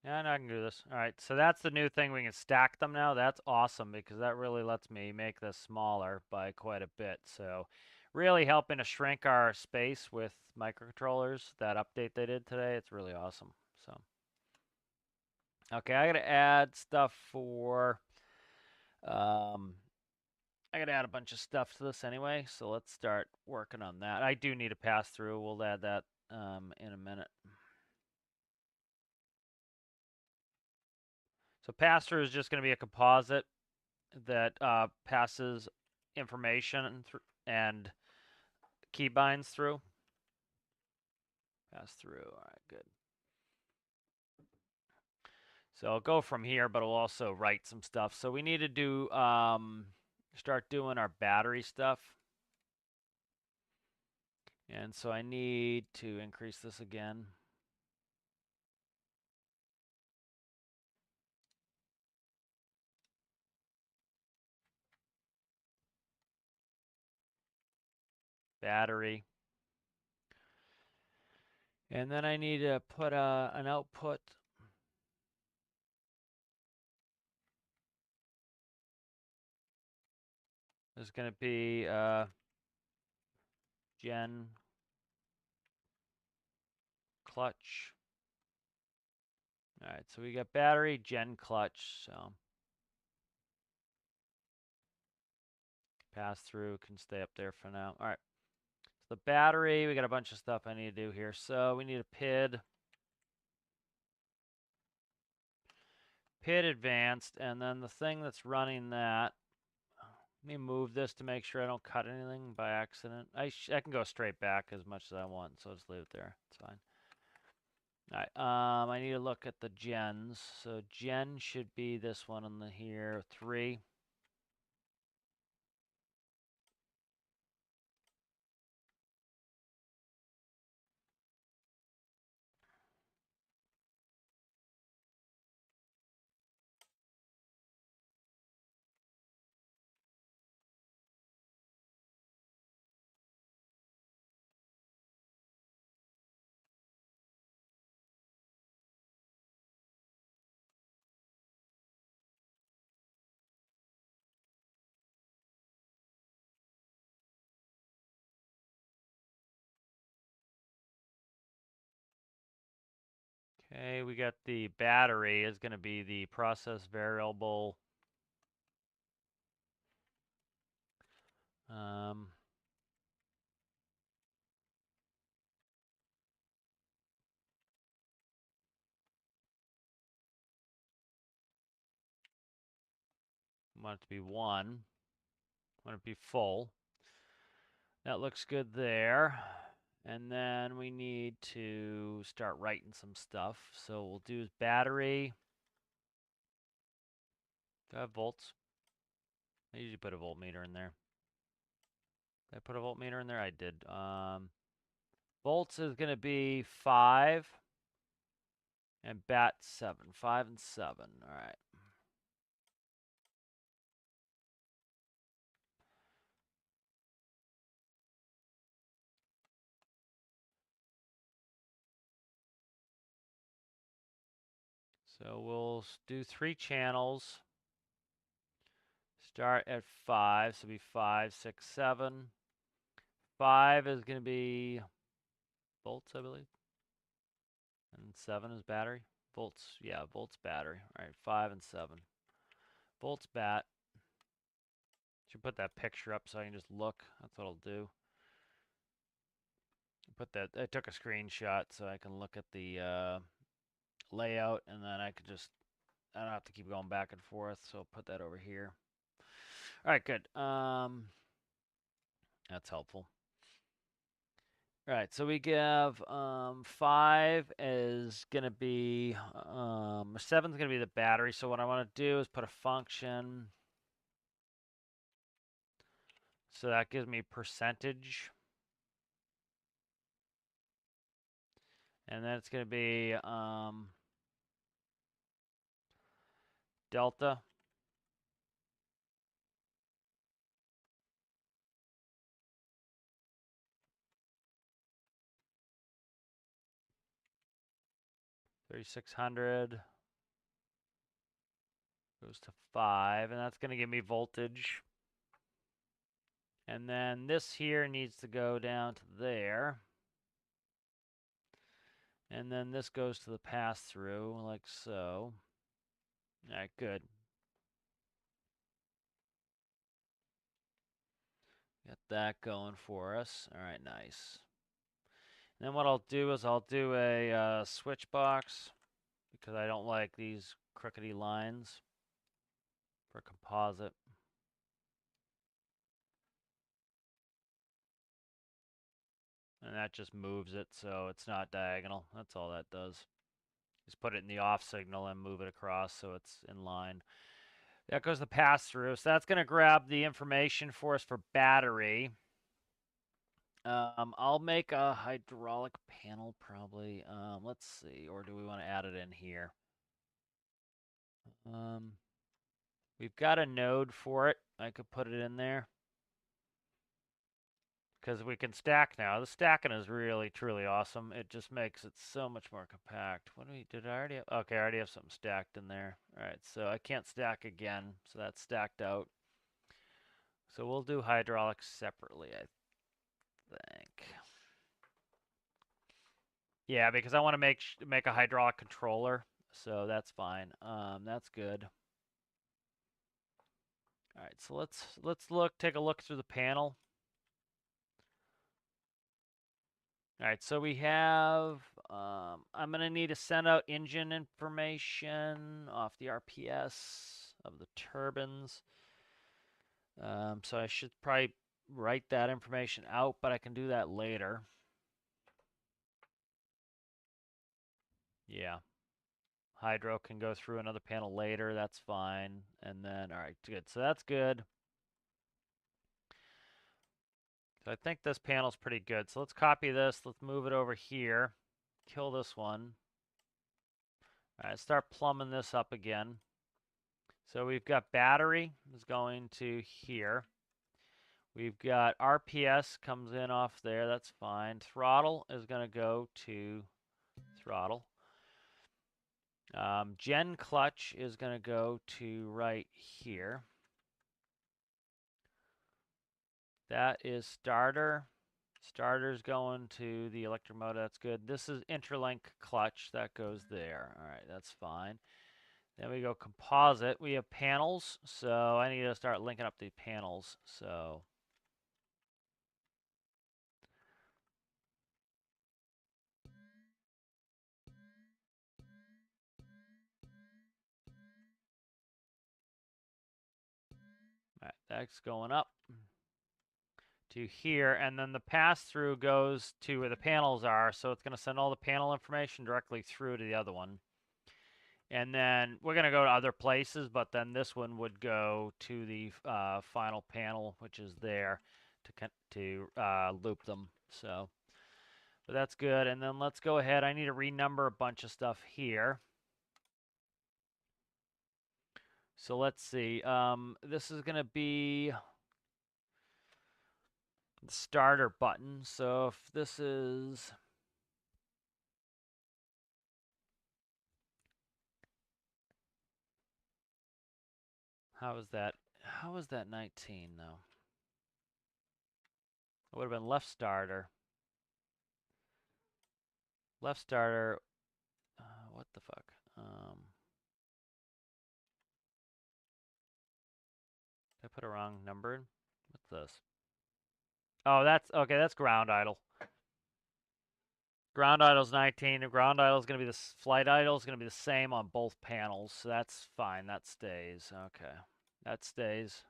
Yeah, no, I can do this. All right, so that's the new thing. We can stack them now. That's awesome because that really lets me make this smaller by quite a bit. So really helping to shrink our space with microcontrollers. That update they did today, it's really awesome. So, okay, I got to add stuff for, I got to add a bunch of stuff to this anyway. So let's start working on that. I do need a pass through. We'll add that in a minute. So pass through is just going to be a composite. that passes information and key binds through. Pass through. All right, good. So I'll go from here, but I'll also write some stuff. So we need to do start doing our battery stuff. And so I need to increase this again. Battery. And then I need to put an output. There's going to be gen clutch. All right, so we got battery, gen clutch. So pass through can stay up there for now. All right. So the battery, we got a bunch of stuff I need to do here. So we need a PID. PID advanced, and then the thing that's running that. Let me move this to make sure I don't cut anything by accident. I can go straight back as much as I want, so just leave it there. It's fine. All right. I need to look at the gens. So gen should be this one in the here 3. Okay, we got the battery is going to be the process variable. Um, want it to be 1. Want it to be full. That looks good there. And then we need to start writing some stuff. So we'll do battery. Do I have volts? I usually put a voltmeter in there. Did I put a voltmeter in there? I did. Volts is going to be 5. And bat 7. 5 and 7. All right. So we'll do 3 channels. Start at 5. So it'll be 5, 6, 7. 5 is going to be volts, I believe. And 7 is battery. Volts, yeah, volts battery. All right, 5 and 7. Volts bat. Should put that picture up so I can just look. That's what I'll do. Put that. I took a screenshot so I can look at the layout, and then I could just. I don't have to keep going back and forth, so I'll put that over here. All right, good. That's helpful. All right, so we give 5 is going to be, 7 is going to be the battery. So what I want to do is put a function. So that gives me percentage. And then it's going to be delta. $3,600 goes to 5, and that's going to give me voltage. And then this here needs to go down to there. And then this goes to the pass-through, like so. All right, good. Got that going for us. All right, nice. And then what I'll do is I'll do a switch box because I don't like these crookedy lines for composite. that just moves it so it's not diagonal. That's all that does. Just put it in the off signal and move it across so it's in line. That goes the pass through. So that's going to grab the information for us for battery. I'll make a hydraulic panel probably. Let's see, or do we want to add it in here? We've got a node for it. I could put it in there because we can stack now. The stacking is really truly awesome. It just makes it so much more compact. What did I already have? Okay, I already have something stacked in there. All right, so I can't stack again, so that's stacked out. So we'll do hydraulics separately, I think. Yeah, because I want to make a hydraulic controller, so that's fine. That's good. All right, so let's take a look through the panel. All right, so we have, I'm going to need to send out engine information off the RPS of the turbines. So I should probably write that information out, but I can do that later. Yeah. Hydro can go through another panel later, that's fine. And then, all right, good. So that's good. So I think this panel's pretty good. So let's copy this. Let's move it over here. Kill this one. All right, start plumbing this up again. So we've got battery is going to here. We've got RPS comes in off there. That's fine. Throttle is going to go to throttle. Gen clutch is going to go to right here. That is starter. Starter's going to the electric motor. That's good. This is interlink clutch. That goes there. All right, that's fine. Then we go composite. We have panels, so I need to start linking up the panels. So all right, that's going up to here, and then the pass-through goes to where the panels are, so it's going to send all the panel information directly through to the other one. And then we're going to go to other places, but then this one would go to the final panel, which is there, to loop them. So, but that's good. And then let's go ahead. I need to renumber a bunch of stuff here. So let's see. This is going to be the starter button. So if this is... How is that? How is that 19 though? It would have been left starter. Left starter. What the fuck? Did I put a wrong number in? What's this? Oh, that's okay. That's ground idle. Ground idle's 19. The ground idle is going to be this. Flight idle is going to be the same on both panels, so that's fine. That stays. Okay, that stays.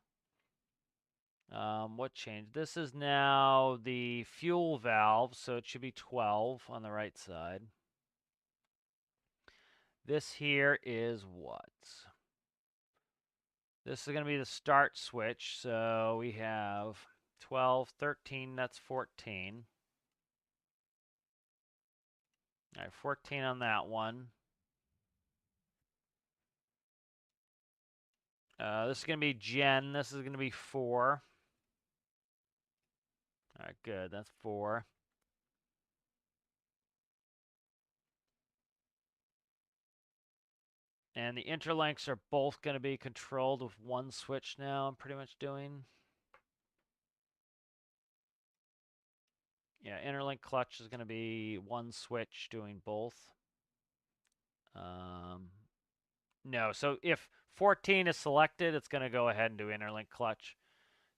What changed? This is now the fuel valve, so it should be 12 on the right side. This here is what? This is going to be the start switch, so we have 12, 13, that's 14. All right, 14 on that one. This is going to be gen. This is going to be 4. All right, good. That's 4. And the interlinks are both going to be controlled with one switch now, I'm pretty much doing. Yeah, interlink clutch is going to be one switch doing both. No, so if 14 is selected, it's going to go ahead and do interlink clutch.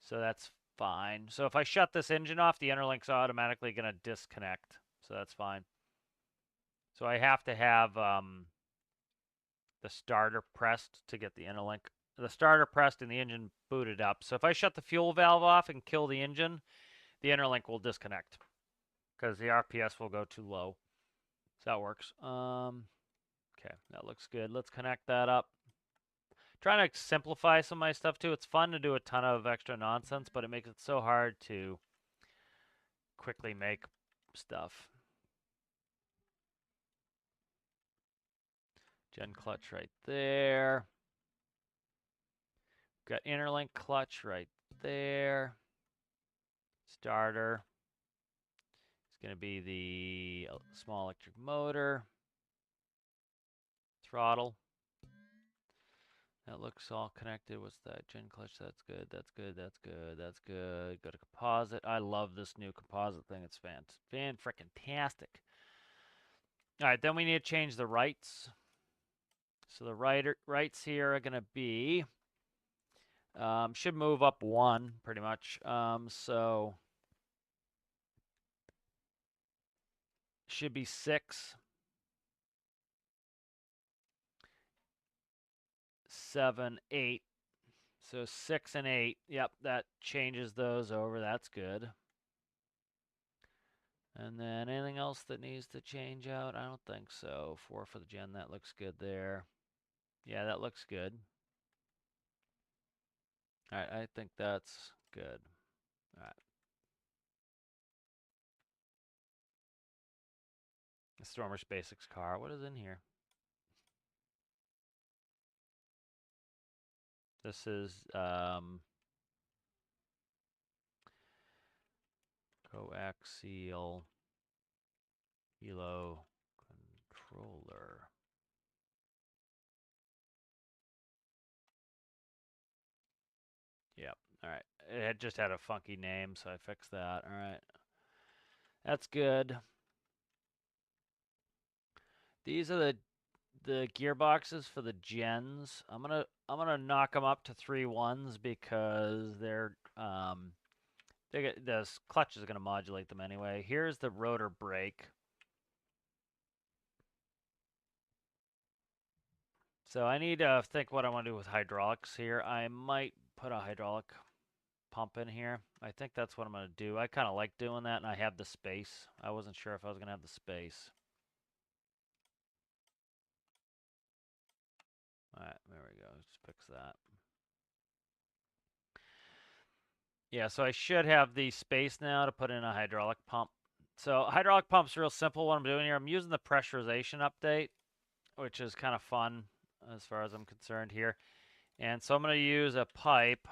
So that's fine. So if I shut this engine off, the interlink's automatically going to disconnect. So that's fine. So I have to have the starter pressed to get the interlink. The starter pressed and the engine booted up. So if I shut the fuel valve off and kill the engine, the interlink will disconnect. because the RPS will go too low. So that works. Okay, that looks good. Let's connect that up. Trying to simplify some of my stuff too. It's fun to do a ton of extra nonsense, but it makes it so hard to quickly make stuff. Gen clutch right there. Got interlink clutch right there. Starter. It's going to be the small electric motor. Throttle. That looks all connected. What's that? Gen clutch. That's good. That's good. That's good. That's good. Go to composite. I love this new composite thing. It's fan-frickin-tastic. All right, then we need to change the rights. So the rights here are going to be, should move up one pretty much. So should be 6, 7, 8. So 6 and 8. Yep, that changes those over. That's good. And then anything else that needs to change out? I don't think so. 4 for the gen. That looks good there. Yeah, that looks good. All right, I think that's good. All right. The Stormers Basics car. What is in here? This is coaxial helo controller. Yep. All right. It had just had a funky name, so I fixed that. All right. That's good. These are the gearboxes for the gens. I'm gonna knock them up to 3 1s because this clutch is gonna modulate them anyway. Here's the rotor brake. So I need to think what I want to do with hydraulics here. I might put a hydraulic pump in here. I think that's what I'm going to do. I kind of like doing that, and I have the space. I wasn't sure if I was going to have the space. All right, there we go. Let's fix that. Yeah, so I should have the space now to put in a hydraulic pump. So hydraulic pump's real simple. What I'm doing here, I'm using the pressurization update, which is kind of fun as far as I'm concerned here. And so I'm going to use a pipe.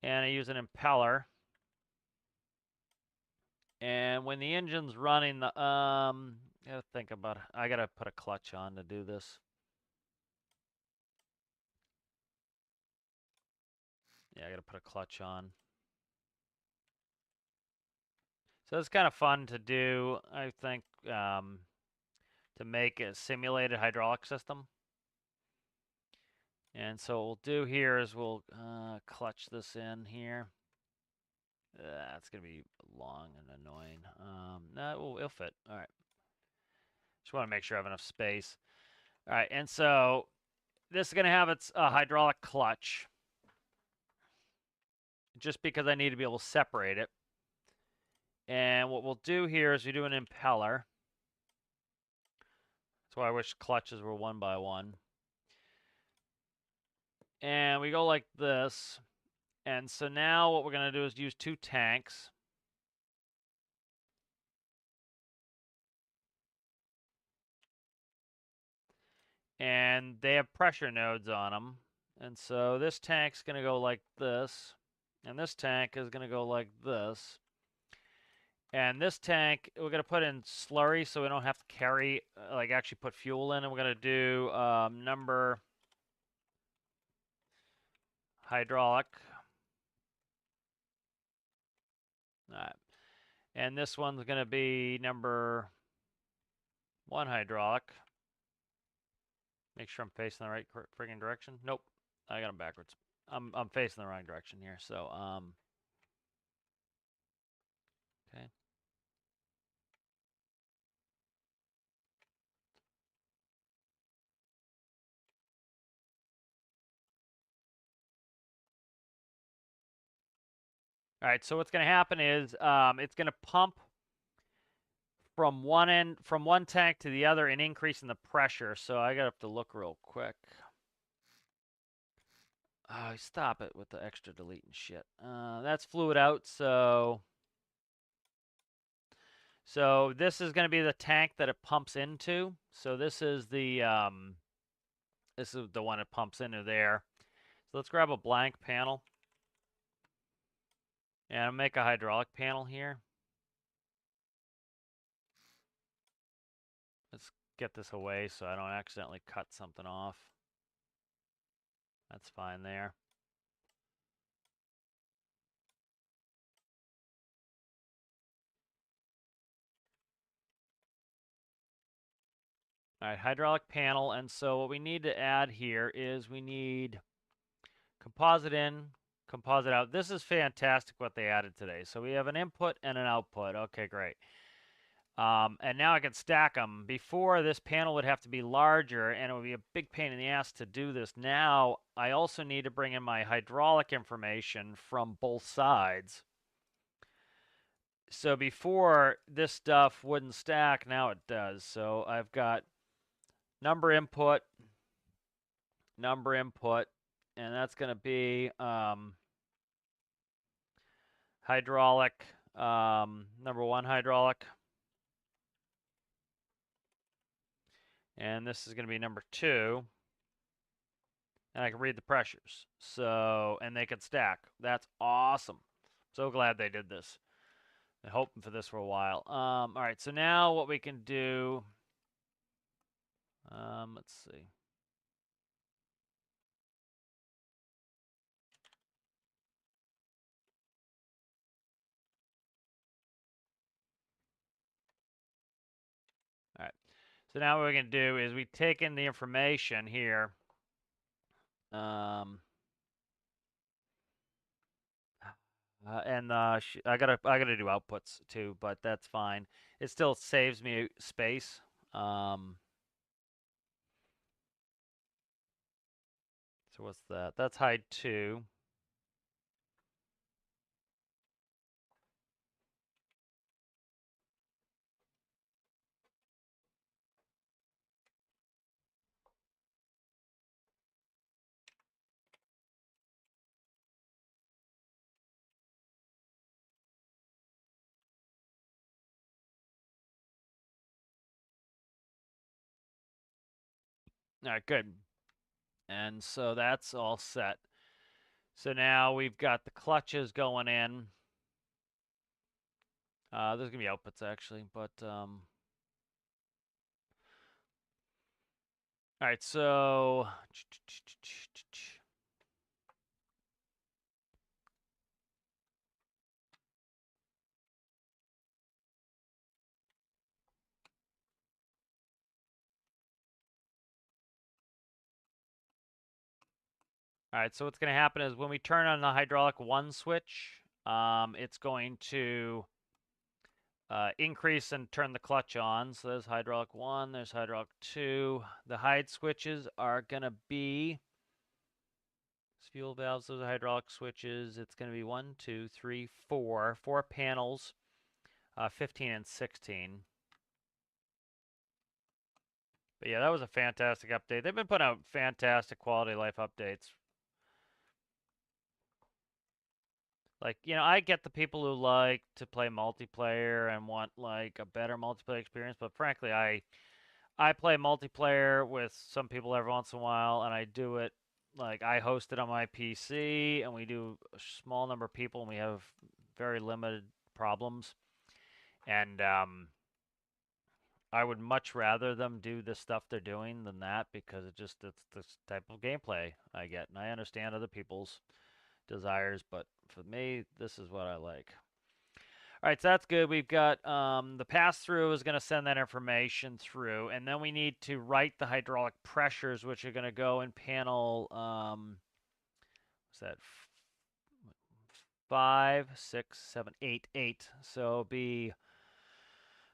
And I use an impeller. And when the engine's running, gotta think about it. I gotta put a clutch on to do this. Yeah, I gotta put a clutch on. So it's kind of fun to do, I think, to make a simulated hydraulic system. And so what we'll do here is we'll clutch this in here. It's gonna be long and annoying. No, it'll fit. All right. Just want to make sure I have enough space. All right, and so this is gonna have its hydraulic clutch, just because I need to be able to separate it. And what we'll do here is we do an impeller. That's why I wish clutches were 1 by 1. And we go like this. And so now what we're going to do is use 2 tanks. And they have pressure nodes on them. And so this tank's going to go like this. And this tank is going to go like this. And this tank, we're going to put in slurry so we don't have to carry, like actually put fuel in. And we're going to do number hydraulic. All right. And this one's going to be number 1 hydraulic. Make sure I'm facing the right friggin' direction. Nope. I got them backwards. I'm facing the wrong direction here. So, okay. All right, so what's going to happen is it's going to pump from one tank to the other and increasing the pressure. So I got to look real quick. Oh, stop it with the extra delete and shit. That's fluid out, so this is going to be the tank that it pumps into. So this is the one it pumps into there. So let's grab a blank panel and make a hydraulic panel here. Let's get this away so I don't accidentally cut something off. That's fine there. All right, hydraulic panel. And so what we need to add here is we need composite in, composite out. This is fantastic what they added today. So we have an input and an output. Okay, great. And now I can stack them. Before, this panel would have to be larger, and it would be a big pain in the ass to do this. Now, I also need to bring in my hydraulic information from both sides. So before, this stuff wouldn't stack. Now it does. So I've got number input, and that's going to be hydraulic, number one hydraulic. And this is going to be number two. And I can read the pressures. So, and they can stack. That's awesome. So glad they did this. Been hoping for this for a while. All right, so now what we can do, let's see. All right, so now what we can do is we take in the information here. And I gotta do outputs too, but that's fine. It still saves me space. So what's that? That's hide 2. All right, good. And so that's all set. So now we've got the clutches going in. There's gonna be outputs actually, but all right. So all right. So what's gonna happen is when we turn on the hydraulic 1 switch, it's going to increase and turn the clutch on. So there's hydraulic 1, there's hydraulic 2. The hide switches are gonna be fuel valves. Those are hydraulic switches. It's going to be 1, 2, 3, 4. 4 panels, 15 and 16. But yeah, that was a fantastic update. They've been putting out fantastic quality of life updates. Like, I get the people who like to play multiplayer and want like a better multiplayer experience, but frankly, I play multiplayer with some people every once in a while, and I do it like I host it on my PC, and we do a small number of people, and we have very limited problems. And I would much rather them do the stuff they're doing than that because it's the type of gameplay I get, and I understand other people's desires, but for me, this is what I like. All right, so that's good. We've got the pass-through is going to send that information through, and then we need to write the hydraulic pressures, which are going to go in panel, what's that, 5, 6, 7, 8, 8. So it'll be,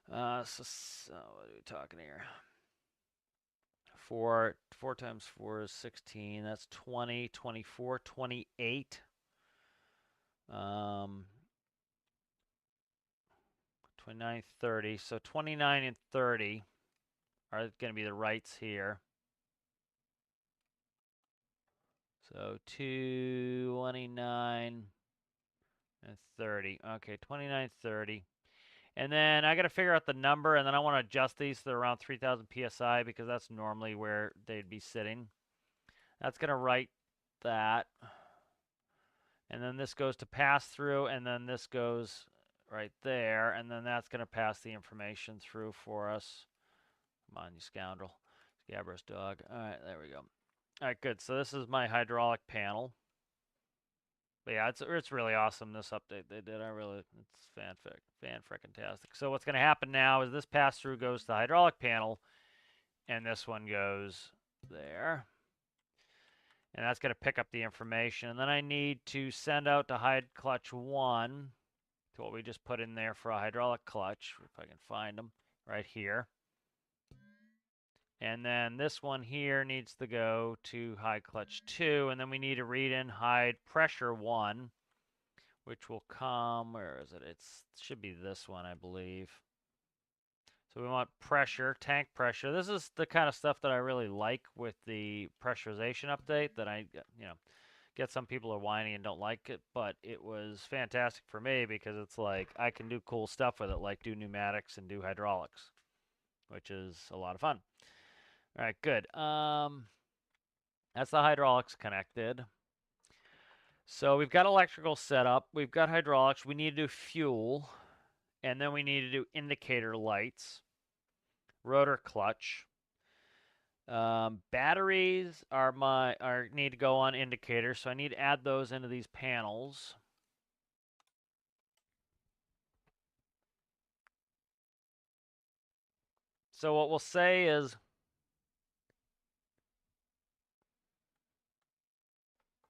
so what are we talking here? 4 times 4 is 16. That's 20, 24, 28. 29, 30. So 29 and 30 are going to be the rights here. So 29 and 30. Okay, 29, 30. And then I got to figure out the number, and then I want to adjust these to around 3,000 psi because that's normally where they'd be sitting. That's going to write that. And then this goes to pass through, and then this goes right there, and then that's going to pass the information through for us. Come on, you scoundrel. Scabrous dog. All right, there we go. All right, good. So this is my hydraulic panel. But yeah, it's really awesome, this update they did. It's fan-frickin-tastic. So what's going to happen now is this pass-through goes to the hydraulic panel, and this one goes there. And that's going to pick up the information. And then I need to send out to hyd clutch 1 to what we just put in there for a hydraulic clutch, if I can find them, right here. And then this one here needs to go to hyd clutch 2, and then we need to read in hyd pressure 1, which will come, where is it? It should be this one, I believe. So we want pressure, tank pressure. This is the kind of stuff that I really like with the pressurization update that get some people are whining and don't like it, but it was fantastic for me because it's like I can do cool stuff with it, like do pneumatics and do hydraulics, which is a lot of fun. All right, good. That's the hydraulics connected. So we've got electrical set up. We've got hydraulics. We need to do fuel, and then we need to do indicator lights. Rotor clutch. Batteries need to go on indicators, so I need to add those into these panels. So what we'll say is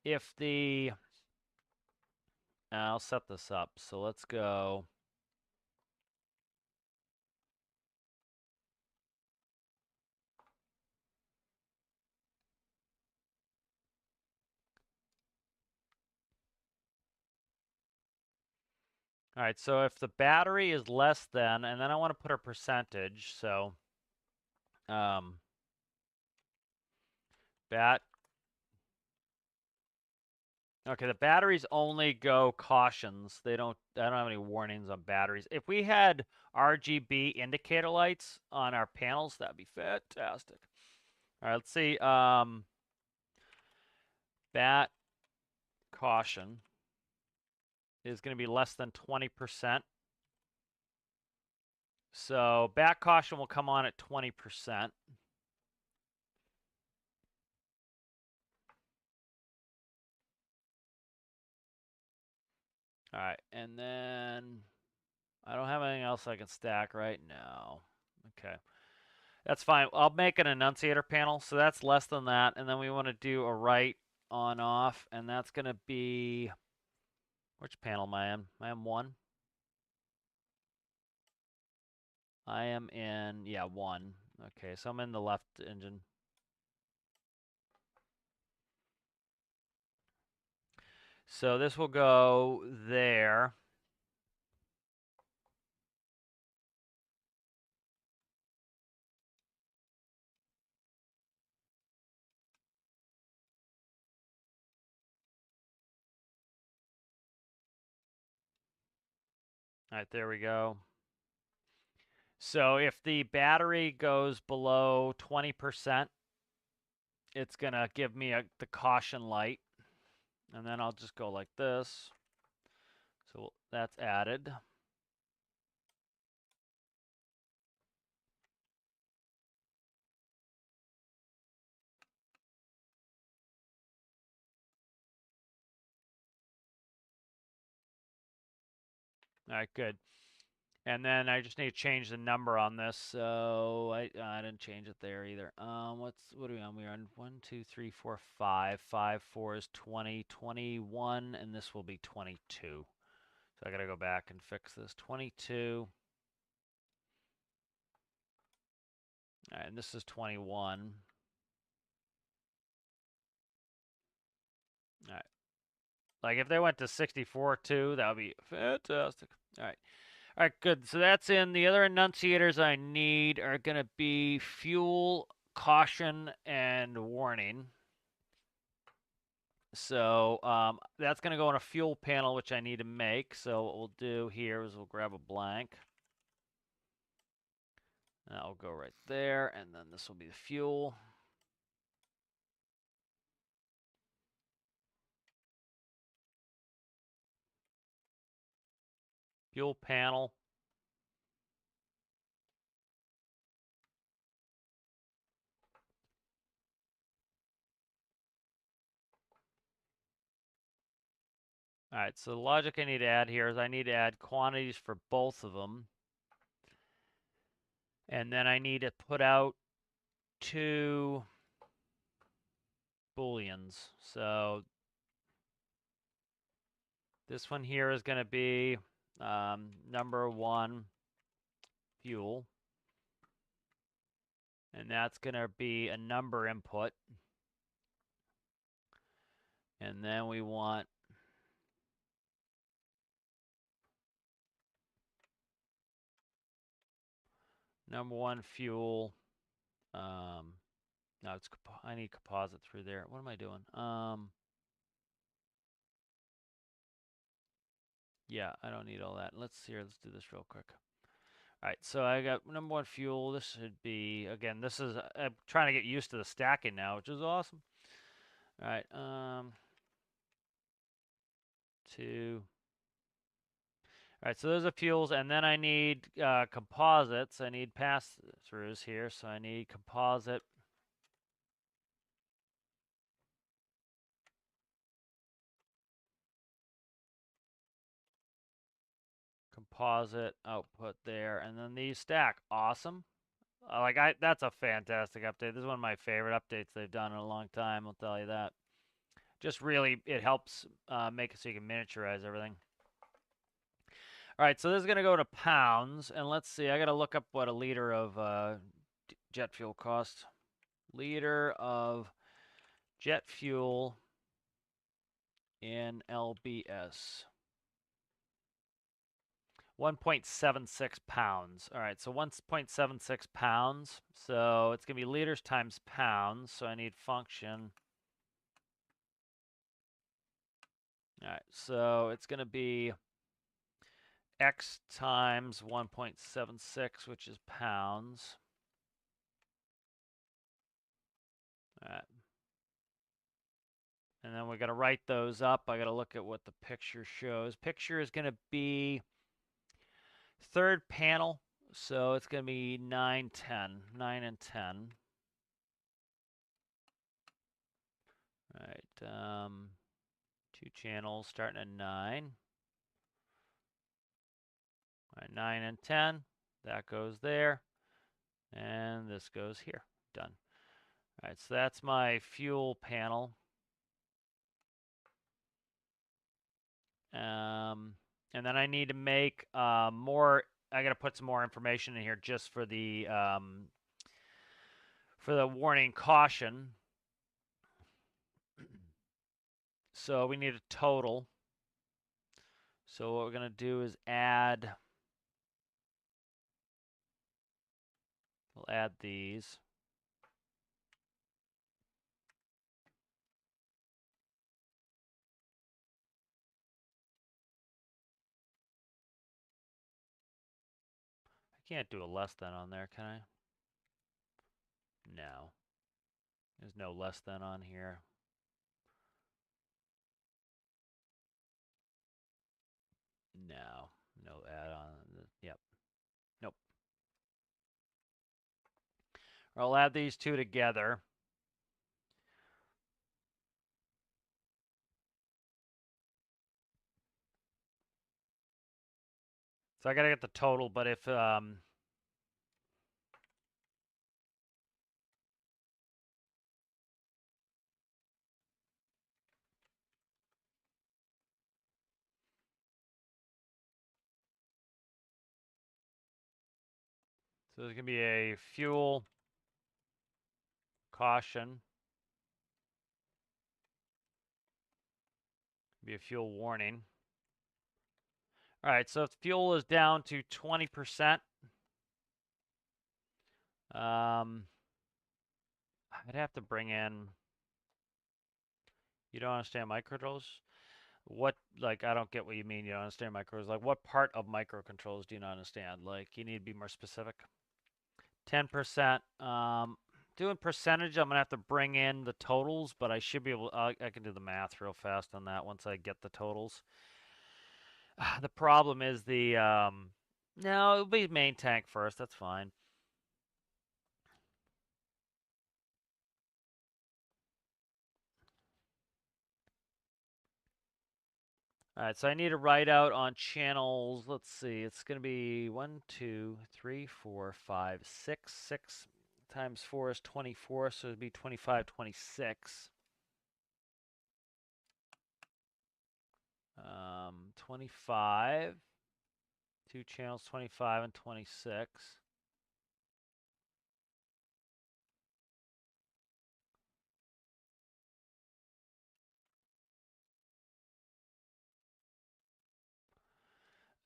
if the I'll set this up. So let's go. All right, so if the battery is less than, and then I want to put a percentage, so okay, the batteries only go cautions. I don't have any warnings on batteries. If we had RGB indicator lights on our panels, that'd be fantastic. All right, let's see. Bat caution is going to be less than 20%. So bat caution will come on at 20%. All right, and then I don't have anything else I can stack right now. Okay, that's fine. I'll make an enunciator panel, so that's less than that, and then we want to do a right on off, and that's going to be, which panel am I in? I am 1. I am in, yeah, 1. Okay, so I'm in the left engine. So this will go there. All right, there we go. So if the battery goes below 20%, it's going to give me the caution light. And then I'll just go like this. So that's added. All right, good. And then I just need to change the number on this. So I didn't change it there either. What are we on? We're on 1, 2, 3, 4, 5. 5, 4 is 20, 21, and this will be 22. So I got to go back and fix this. 22. All right, and this is 21. All right. Like if they went to 64 too, that would be fantastic. All right. All right, good. So that's in. The other enunciators I need are going to be fuel, caution, and warning. So that's going to go on a fuel panel, which I need to make. So what we'll do here is we'll grab a blank. That'll go right there, and then this will be the fuel. Fuel panel. All right, so the logic I need to add here is I need to add quantities for both of them. And then I need to put out 2 booleans. So this one here is going to be number 1 fuel. And that's going to be a number input. And then we want number 1 fuel. No, I need composite through there. What am I doing? Yeah, I don't need all that. Let's do this real quick. All right, so I got number 1 fuel. This should be, again, this is, I'm trying to get used to the stacking now, which is awesome. All right, 2. All right, so those are fuels, and then I need composites. I need pass-throughs here, so I need composite. Composite output there, and then these stack. Awesome. That's a fantastic update. This is one of my favorite updates they've done in a long time. I'll tell you that. Just really, it helps make it so you can miniaturize everything. All right, so this is going to go to pounds, and let's see. I got to look up what a liter of jet fuel costs. Liter of jet fuel in LBS. 1.76 pounds. All right, so 1.76 pounds. So it's going to be liters times pounds. So I need function. All right, so it's going to be x times 1.76, which is pounds. All right. And then we got to write those up. I got to look at what the picture shows. Picture is going to be 3rd panel. So it's going to be 9, 10. 9 and 10. All right. 2 channels starting at 9. All right, 9 and 10. That goes there. And this goes here. Done. All right, so that's my fuel panel. And then I need to make more. I got to put some more information in here just for the warning caution. So we need a total. So what we're going to do is we'll add these. I can't do a less than on there, can I? No. There's no less than on here. No. No add on. Yep. Nope. I'll add these 2 together. So I got to get the total, but if so there's going to be a fuel caution, be a fuel warning. All right, so if fuel is down to 20%, I'd have to bring in. You don't understand microcontrollers? What, like, I don't get what you mean. You don't understand microcontrollers. Like, what part of microcontrollers do you not understand? Like, you need to be more specific. 10%. Doing percentage, I'm gonna have to bring in the totals, but I should be able. I can do the math real fast on that once I get the totals. The problem is the no, it'll be main tank first. That's fine. All right, so I need to write out on channels. Let's see, it's gonna be 1, 2, 3, 4, 5, 6. 6 times 4 is 24, so it'd be 25, 26. 25. Two channels, 25 and 26.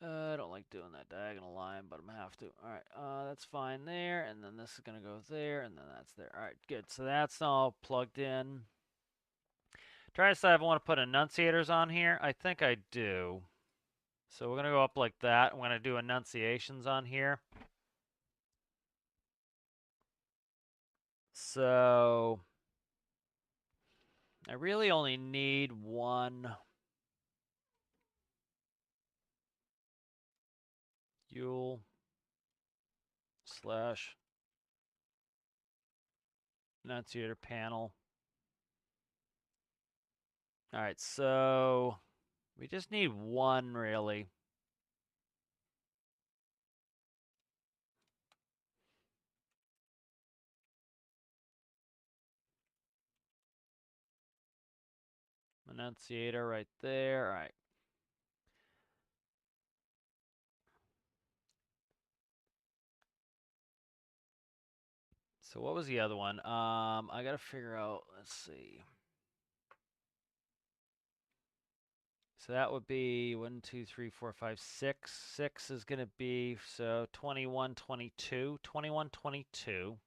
I don't like doing that diagonal line, but I'm gonna have to. All right, that's fine there, and then this is gonna go there, and then that's there. All right, good. So that's all plugged in. Trying to decide if I want to put enunciators on here. I think I do. So we're gonna go up like that. I'm gonna do enunciations on here. So I really only need one fuel slash enunciator panel. All right, so we just need one really. Enunciator right there. All right. So what was the other one? I gotta figure out. Let's see. So that would be 1, 2, 3, 4, 5, 6. 6 is gonna be so 21, 22, 21, 22.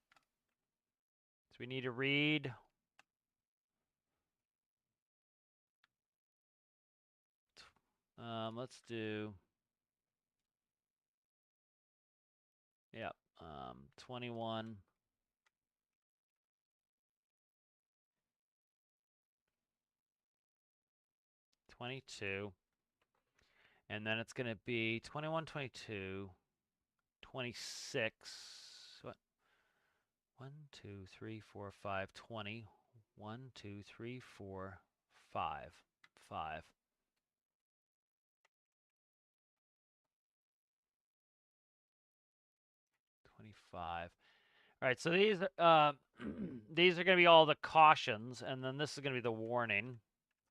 So we need to read. Let's do. Yeah. 21. 22. And then it's going to be 21, 22, 26. What? 1, 2, 3, 4, 5, 20. 1, 2, 3, 4, 5. 5. 25. All right, so these these are going to be all the cautions, and then this is going to be the warning.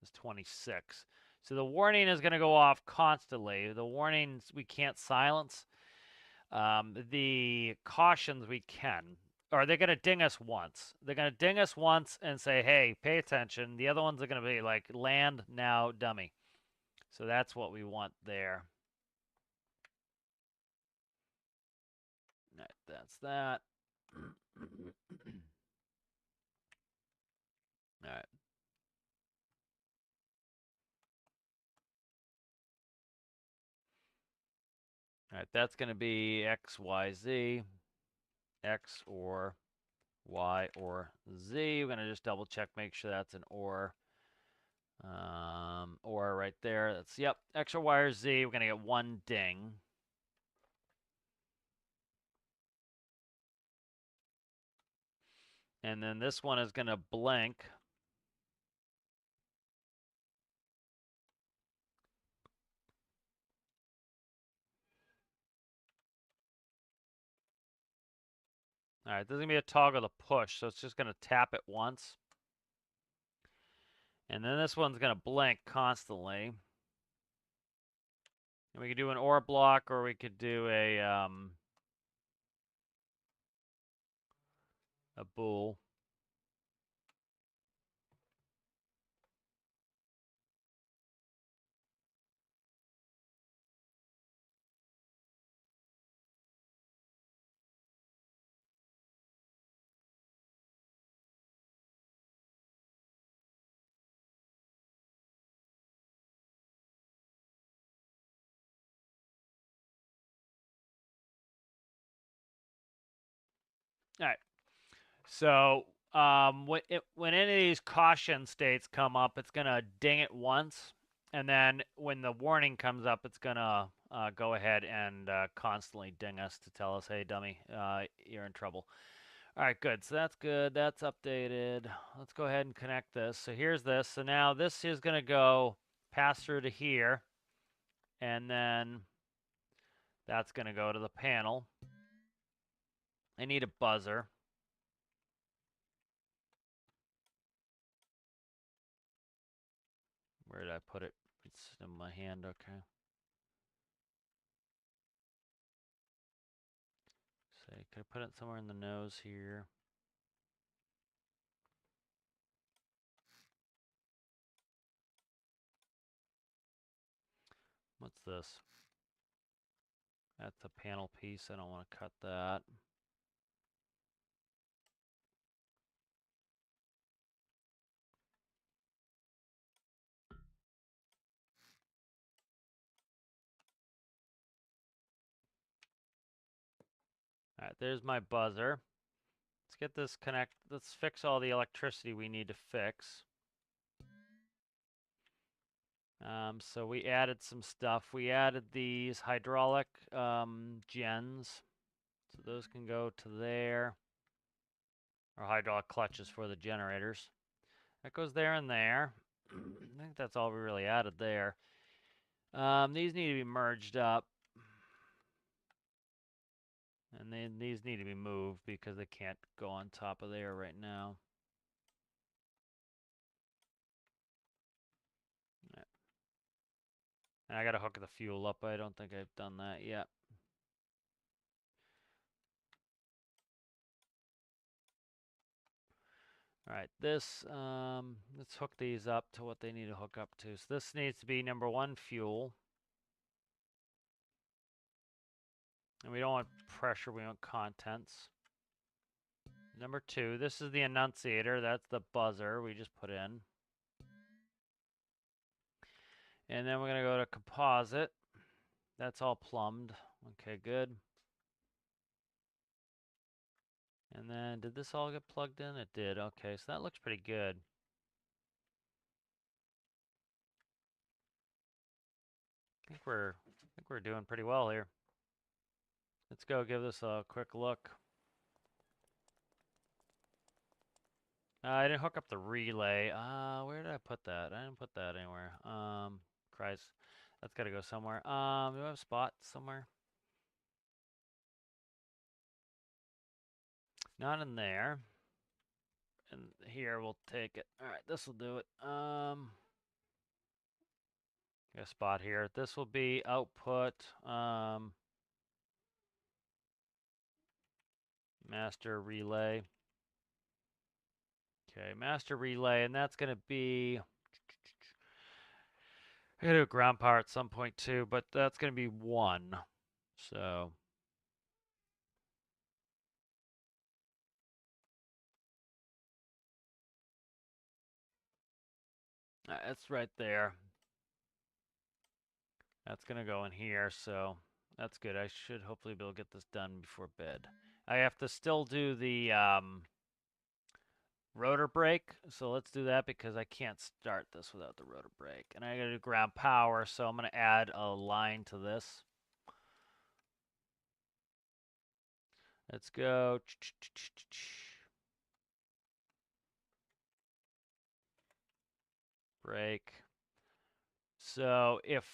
Is 26. So the warning is going to go off constantly. The warnings we can't silence. The cautions we can. Or they're going to ding us once. They're going to ding us once and say, hey, pay attention. The other ones are going to be like, land now, dummy. So that's what we want there. All right, that's that. All right. All right, that's going to be X, Y, Z. X or Y or Z. We're going to just double check, make sure that's an or. Or right there. That's, yep, X or Y or Z. We're going to get one ding. And then this one is going to blink. All right, this is going to be a toggle to push, so it's just going to tap it once. And then this one's going to blink constantly. And we could do an OR block, or we could do a bool. All right. So when any of these caution states come up, it's gonna ding it once, and then when the warning comes up, it's gonna go ahead and constantly ding us to tell us, "Hey, dummy, you're in trouble." All right, good. So that's good. That's updated. Let's go ahead and connect this. So here's this. So now this is gonna go pass through to here, and then that's gonna go to the panel. I need a buzzer. Where did I put it? It's in my hand. Okay. Say, could I put it somewhere in the nose here? What's this? That's a panel piece. I don't want to cut that. All right, there's my buzzer. Let's get this connect. Let's fix all the electricity we need to fix. So we added some stuff. We added these hydraulic gens. So those can go to there. Or hydraulic clutches for the generators. That goes there and there. I think that's all we really added there. These need to be merged up. And then these need to be moved because they can't go on top of there right now. Yeah. And I gotta hook the fuel up. I don't think I've done that yet. All right, this, let's hook these up to what they need to hook up to. So this needs to be number 1, fuel. And we don't want pressure, we want contents. Number 2, this is the annunciator. That's the buzzer we just put in. And then we're gonna go to composite. That's all plumbed. Okay, good. And then, did this all get plugged in? It did. Okay, so that looks pretty good. I think we're doing pretty well here. Let's go give this a quick look. I didn't hook up the relay. Where did I put that? I didn't put that anywhere. Christ, that's got to go somewhere. Do I have a spot somewhere? Not in there. And here we'll take it. All right, this will do it. A spot here. This will be output. Master relay. Okay, master relay, and that's going to be. I gotta do ground power at some point too, but that's going to be 1. So. It's right there. That's going to go in here, so that's good. I should hopefully be able to get this done before bed. I have to still do the rotor brake, so let's do that because I can't start this without the rotor brake. And I got to do ground power, so I'm going to add a line to this. Let's go. Brake. So if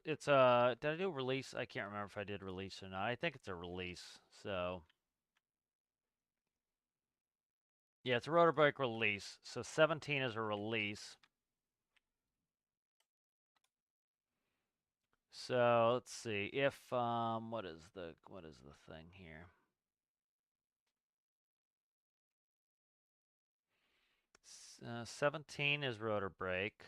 it's a, did I do a release? I can't remember if I did release or not. I think it's a release. So yeah, it's a rotor brake release. So 17 is a release. So let's see if what is the thing here? 17 is rotor brake.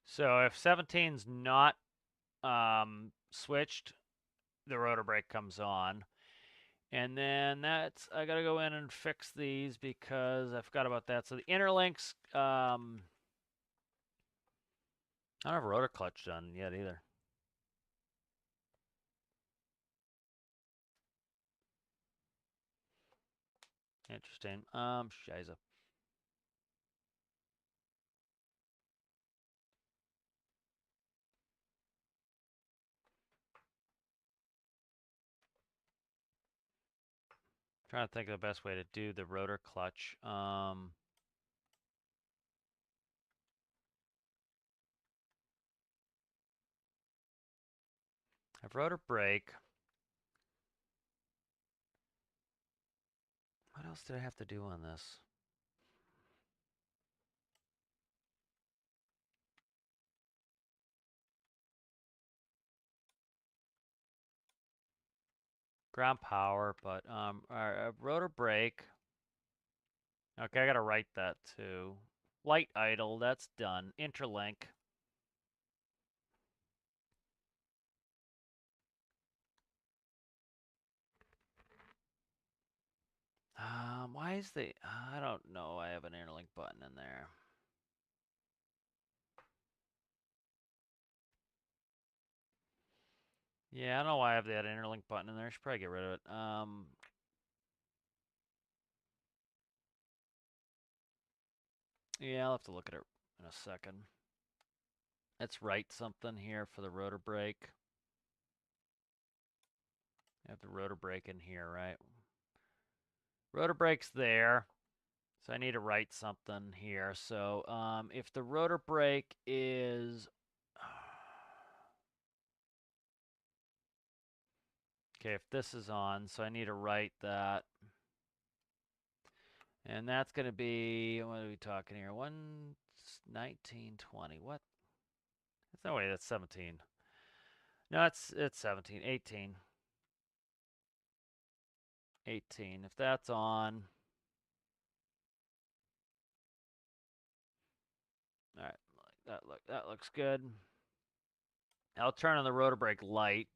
So if 17's not switched, the rotor brake comes on. And then I gotta go in and fix these because I forgot about that. So the interlinks, I don't have a rotor clutch done yet either. Interesting. Shiza. Trying to think of the best way to do the rotor clutch. I have rotor brake. What else did I have to do on this? Ground power, but rotor brake. Okay, I gotta write that too. Light idle, that's done. Interlink. Why is the I don't know. I have an interlink button in there. Yeah, I don't know why I have that interlink button in there. I should probably get rid of it. Yeah, I'll have to look at it in a second. Let's write something here for the rotor brake. I have the rotor brake in here, right? Rotor brake's there. So I need to write something here. So if the rotor brake is okay, if this is on, so I need to write that. And that's going to be, what are we talking here? 1920. What? There's no way that's 17. No, it's 17. 18. 18. If that's on. All right. That looks good. I'll turn on the rotor brake light.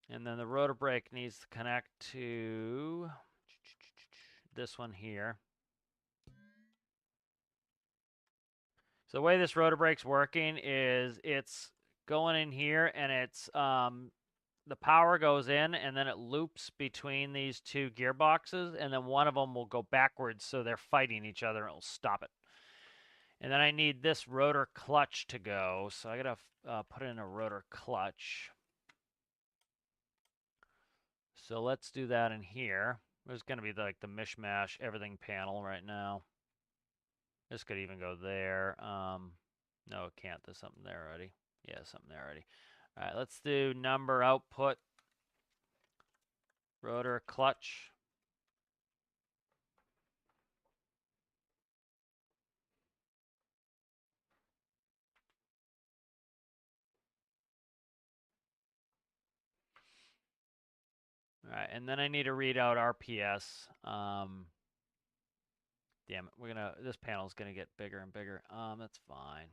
And then the rotor brake needs to connect to this one here. So the way this rotor brake's working is it's going in here and it's the power goes in and then it loops between these two gearboxes and then one of them will go backwards so they're fighting each other and it'll stop it. And then I need this rotor clutch to go, so I gotta put in a rotor clutch. So let's do that in here. There's gonna be like the mishmash everything panel right now. This could even go there. No, it can't. There's something there already. Yeah, something there already. All right, let's do number output, rotor clutch. All right, and then I need to read out RPS. Damn it, this panel's gonna get bigger and bigger. That's fine.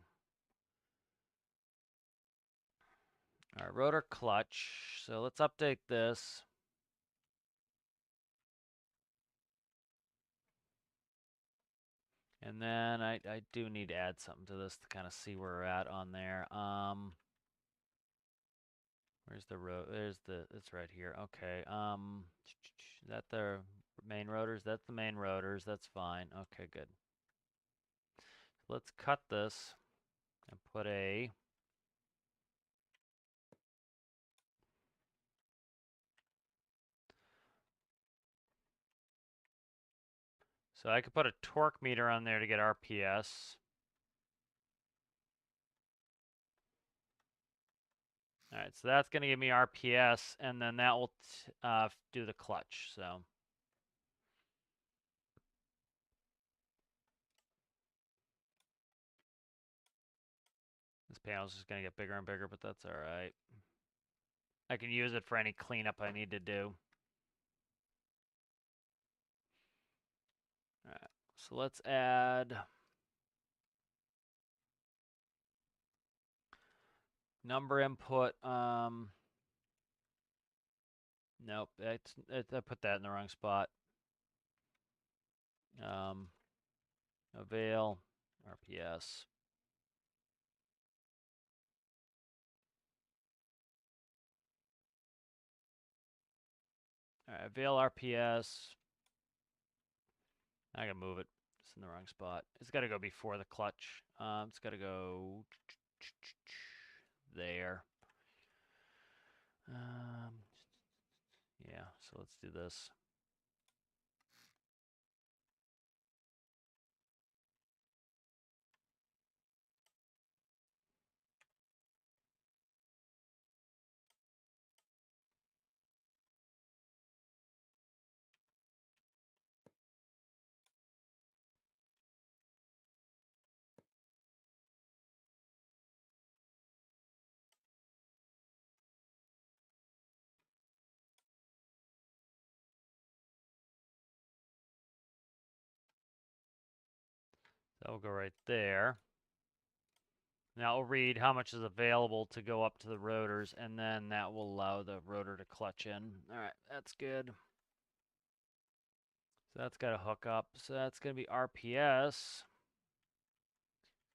All right, rotor clutch. So let's update this. And then I do need to add something to this to kind of see where we're at on there. Where's the road? It's right here. Okay. Is that the main rotors? That's the main rotors. That's fine. Okay, good. Let's cut this and put a so I could put a torque meter on there to get RPS. All right, so that's going to give me RPS, and then that will do the clutch. So this panel's just going to get bigger and bigger, but that's all right. I can use it for any cleanup I need to do. All right, so let's add number input. Nope, I put that in the wrong spot. Avail RPS. Alright, avail RPS. I gotta move it. It's in the wrong spot. It's gotta go before the clutch. It's gotta go there. Yeah, so let's do this. That will go right there. Now it'll read how much is available to go up to the rotors, and then that will allow the rotor to clutch in. All right, that's good. So that's got to hook up. So that's going to be RPS.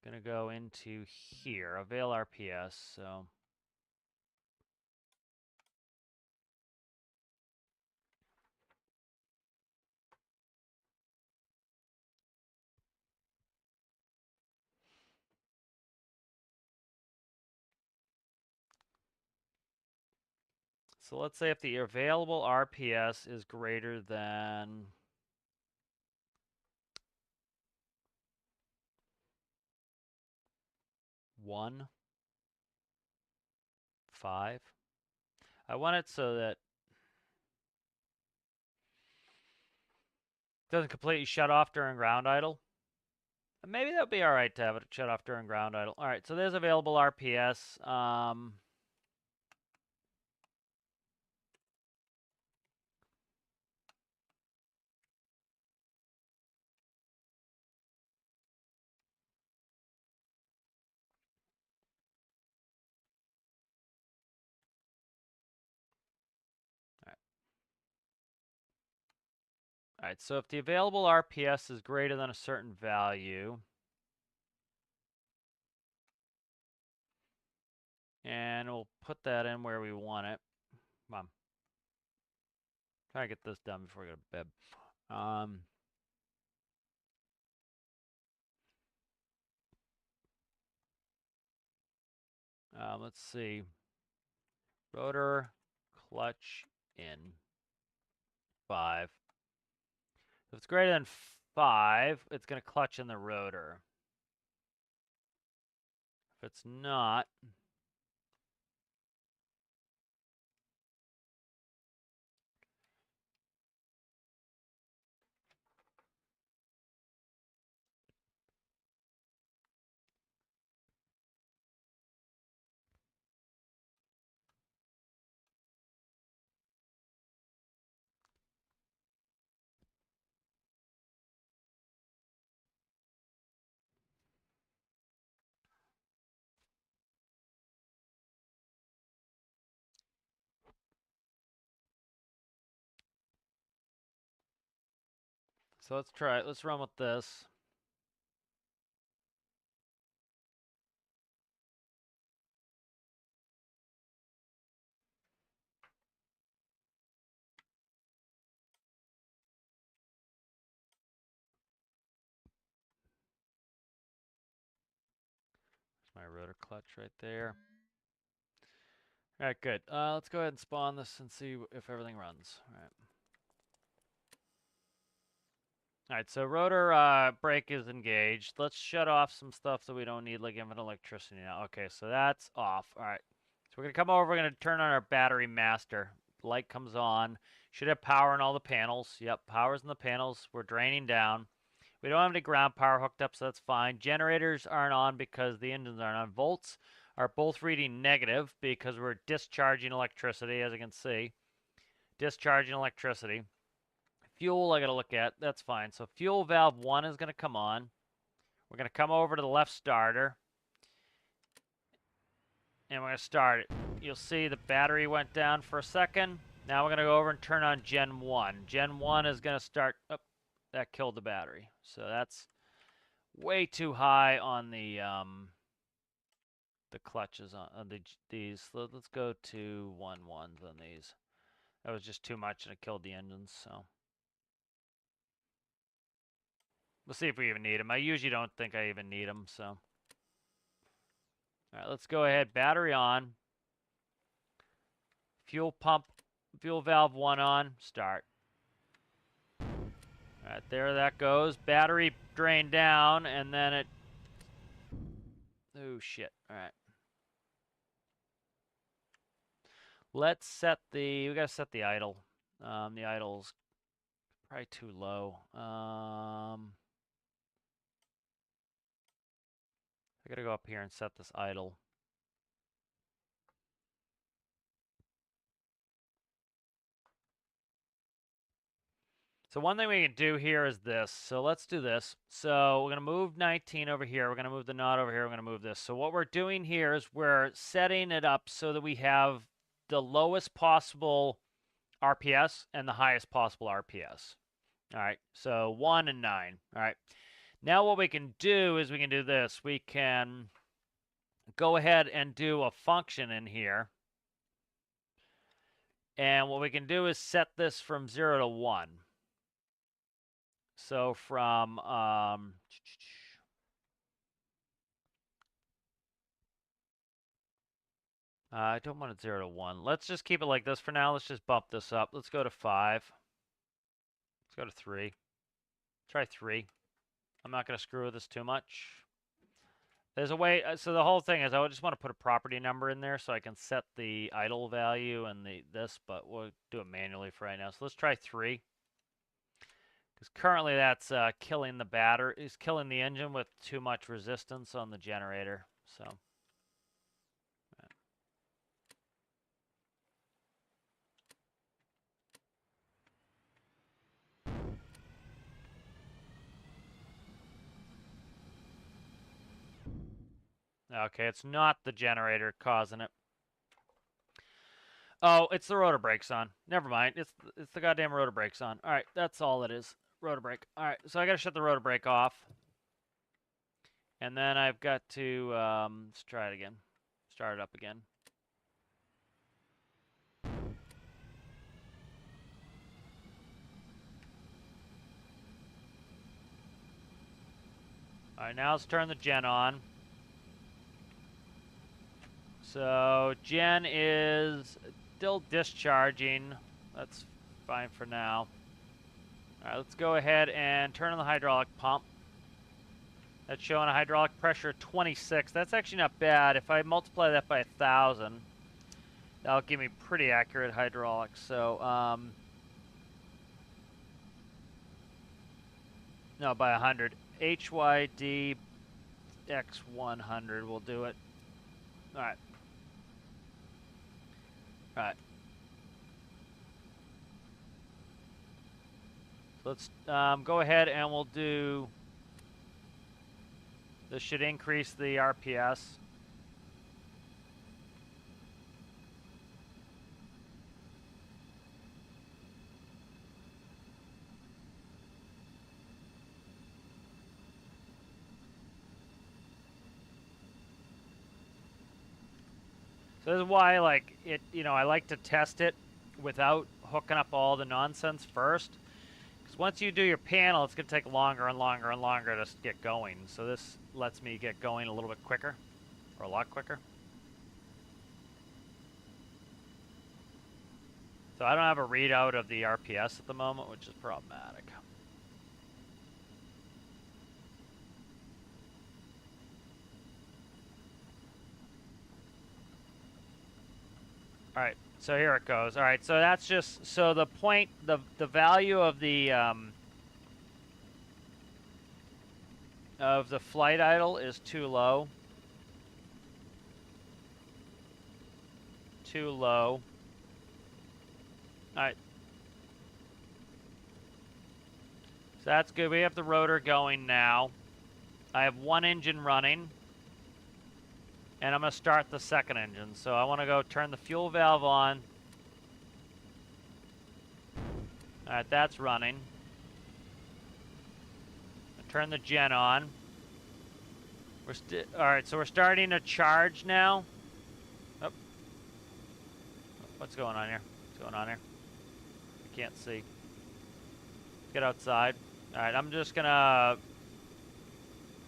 Going to go into here, avail RPS. So let's say if the available RPS is greater than 1, 5. I want it so that it doesn't completely shut off during ground idle. Maybe that would be all right to have it shut off during ground idle. All right, so there's available RPS. All right, so if the available RPS is greater than a certain value, and we'll put that in where we want it. Come on. Try to get this done before I go to bed. Let's see. Rotor clutch in 5. If it's greater than 5, it's going to clutch in the rotor. If it's not, so let's try it. Let's run with this. My rotor clutch right there. All right, good. Let's go ahead and spawn this and see if everything runs. All right. All right, so rotor brake is engaged. Let's shut off some stuff that we don't need, like infinite electricity now. Okay, so that's off. All right. So we're going to come over. We're going to turn on our battery master. Light comes on. Should have power in all the panels. Yep, power's in the panels. We're draining down. We don't have any ground power hooked up, so that's fine. Generators aren't on because the engines aren't on. Volts are both reading negative because we're discharging electricity, as you can see. Discharging electricity. Fuel I got to look at. That's fine. So fuel valve 1 is going to come on. We're going to come over to the left starter. And we're going to start it. You'll see the battery went down for a second. Now we're going to go over and turn on Gen 1. Gen 1 is going to start... Oh, that killed the battery. So that's way too high on the clutches on these. Let's go to 1.1s on these. That was just too much and it killed the engines, so. We'll see if we even need them. I usually don't think I even need them, so. All right, let's go ahead. Battery on. Fuel pump, fuel valve 1 on. Start. All right, there that goes. Battery drained down, and then it... Oh, shit. All right. Let's set the... We got to set the idle. The idle's probably too low. I got to go up here and set this idle. So one thing we can do here is this. So let's do this. So we're going to move 19 over here. We're going to move the knot over here. We're going to move this. So what we're doing here is we're setting it up so that we have the lowest possible RPS and the highest possible RPS. All right, so 1 and 9. All right. Now what we can do is we can do this. We can go ahead and do a function in here. And what we can do is set this from 0 to 1. So from I don't want it 0 to 1. Let's just keep it like this for now. Let's just bump this up. Let's go to 5. Let's go to 3. Try 3. I'm not going to screw with this too much. There's a way, so the whole thing is I just want to put a property number in there so I can set the idle value and this, but we'll do it manually for right now. So let's try 3. Because currently that's killing the battery, is killing the engine with too much resistance on the generator. So. Okay, it's not the generator causing it. Oh, it's the rotor brakes on. Never mind. It's the goddamn rotor brakes on. All right, that's all it is. Rotor brake. All right, so I got to shut the rotor brake off. And then I've got to, let's try it again. Start it up again. All right, now let's turn the gen on. So gen is still discharging. That's fine for now. All right, let's go ahead and turn on the hydraulic pump. That's showing a hydraulic pressure of 26. That's actually not bad. If I multiply that by 1,000, that'll give me pretty accurate hydraulics. So, no, by 100. HYD X100 will do it. All right. All right. So let's go ahead and we'll do... This should increase the RPS. So this is why, like, it, you know, I like to test it without hooking up all the nonsense first. Because once you do your panel, it's going to take longer and longer and longer to get going. So this lets me get going a little bit quicker, or a lot quicker. So I don't have a readout of the RPS at the moment, which is problematic. All right, so here it goes. All right, so that's just, so the point, the value of the flight idle is too low. Too low. All right. So that's good. We have the rotor going now. I have one engine running. And I'm going to start the second engine. So I want to go turn the fuel valve on. All right, that's running. Turn the gen on. All right, so we're starting to charge now. Oh. What's going on here? What's going on here? can't see. Get outside. All right, I'm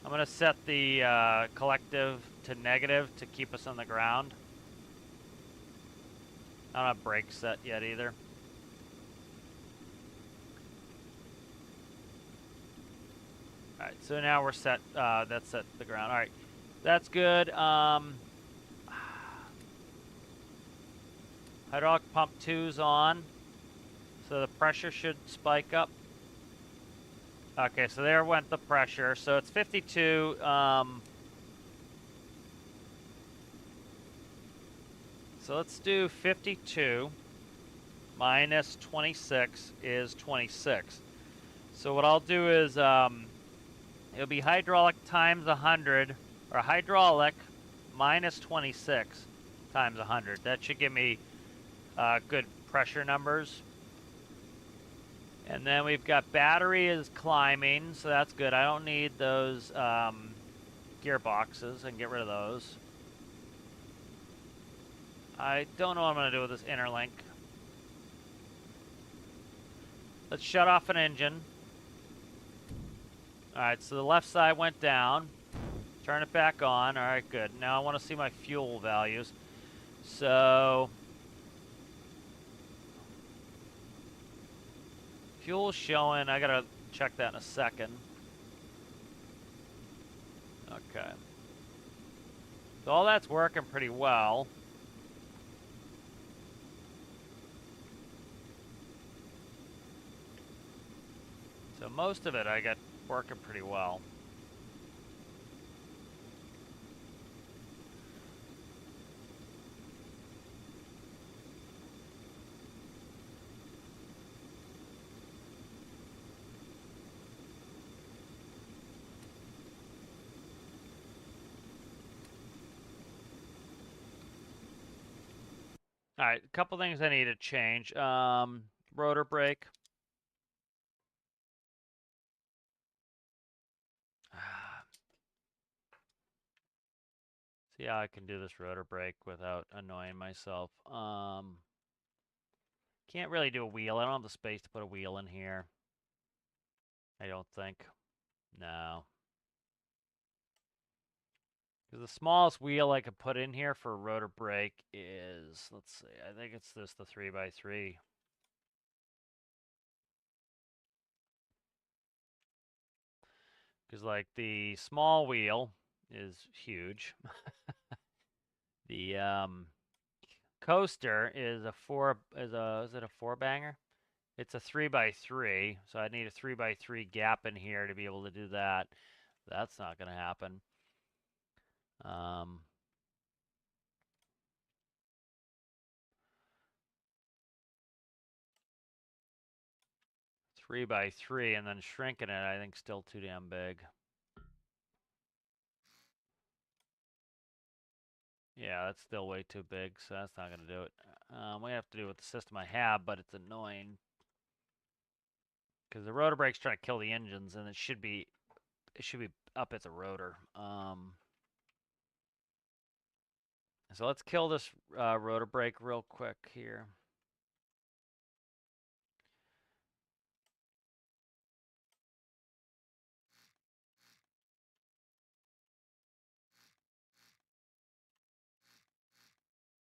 gonna set the collective to negative to keep us on the ground. I don't have brakes set yet either. All right, so now we're set. That's set to the ground. All right, that's good. Hydraulic pump 2's on, so the pressure should spike up. Okay, so there went the pressure. So it's 52. So let's do 52 minus 26 is 26. So what I'll do is it'll be hydraulic times 100, or hydraulic minus 26 times 100. That should give me good pressure numbers. And then we've got battery is climbing, so that's good. I don't need those gearboxes. I can get rid of those. I don't know what I'm going to do with this interlink. Let's shut off an engine. Alright, so the left side went down. Turn it back on. Alright, good. Now I want to see my fuel values. So fuel's showing. I gotta check that in a second. Okay. So all that's working pretty well. So most of it I got working pretty well. All right, a couple things I need to change. Rotor brake. See how I can do this rotor brake without annoying myself. Can't really do a wheel. I don't have the space to put a wheel in here. I don't think. No. Because the smallest wheel I could put in here for a rotor brake is, let's see, I think it's this, the 3x3. Because like the small wheel is huge. The coaster is is it a 4-banger? It's a 3x3, so I need a 3x3 gap in here to be able to do that. That's not going to happen. 3x3 and then shrinking it, I think still too damn big. Yeah, that's still way too big, so that's not going to do it. We have to do with the system I have, but it's annoying. Because the rotor brake's trying to kill the engines, and it should be up at the rotor. So let's kill this rotor brake real quick here.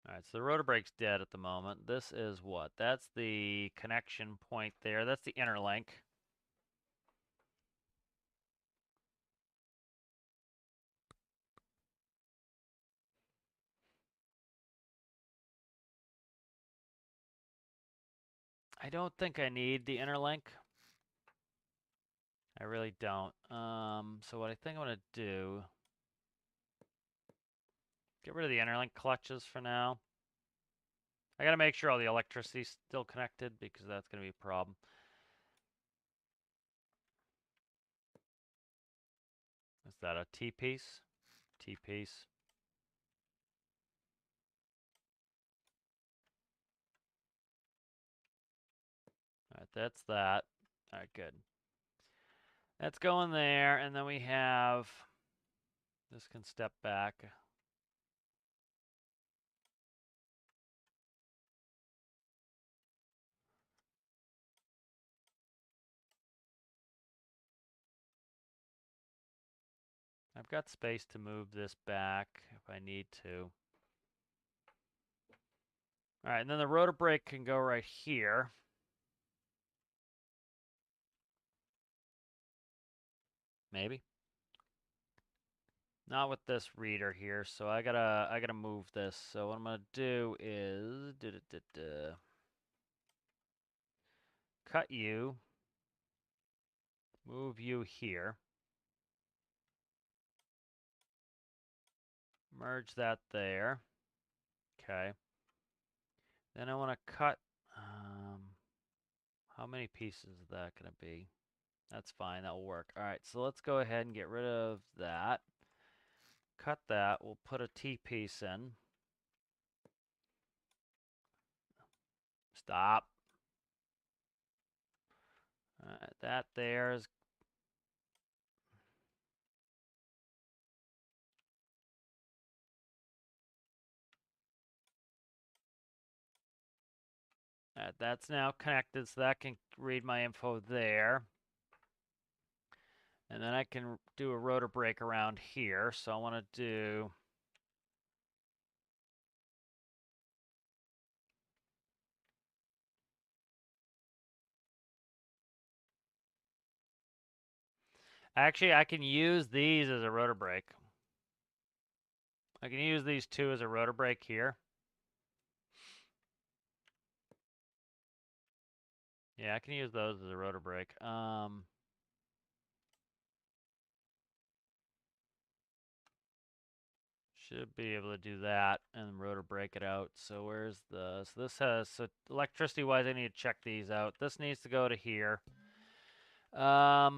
All right, so the rotor brake's dead at the moment. This is what? That's the connection point there. That's the interlink. I don't think I need the interlink. I really don't. So what I think I'm going to do, get rid of the interlink clutches for now. I got to make sure all the electricity's still connected because that's going to be a problem. Is that a T-piece? T-piece. All right, that's that. All right, good. That's going there, and then we have, this can step back. I've got space to move this back if I need to. All right, and then the rotor brake can go right here. Maybe. Not with this reader here, so I gotta move this. So what I'm gonna do is cut you, move you here, merge that there. Okay. Then I want to cut. How many pieces is that gonna be? That's fine. That will work. All right. So let's go ahead and get rid of that. Cut that. We'll put a T piece in. Stop. That there is. That's now connected, so that can read my info there. And then I can do a rotor brake around here. So I want to do. Actually, I can use these as a rotor brake. I can use these two as a rotor brake here. Yeah, I can use those as a rotor brake. Should be able to do that and rotor brake it out. So where's the, so this has, so electricity wise, I need to check these out. This needs to go to here. I'll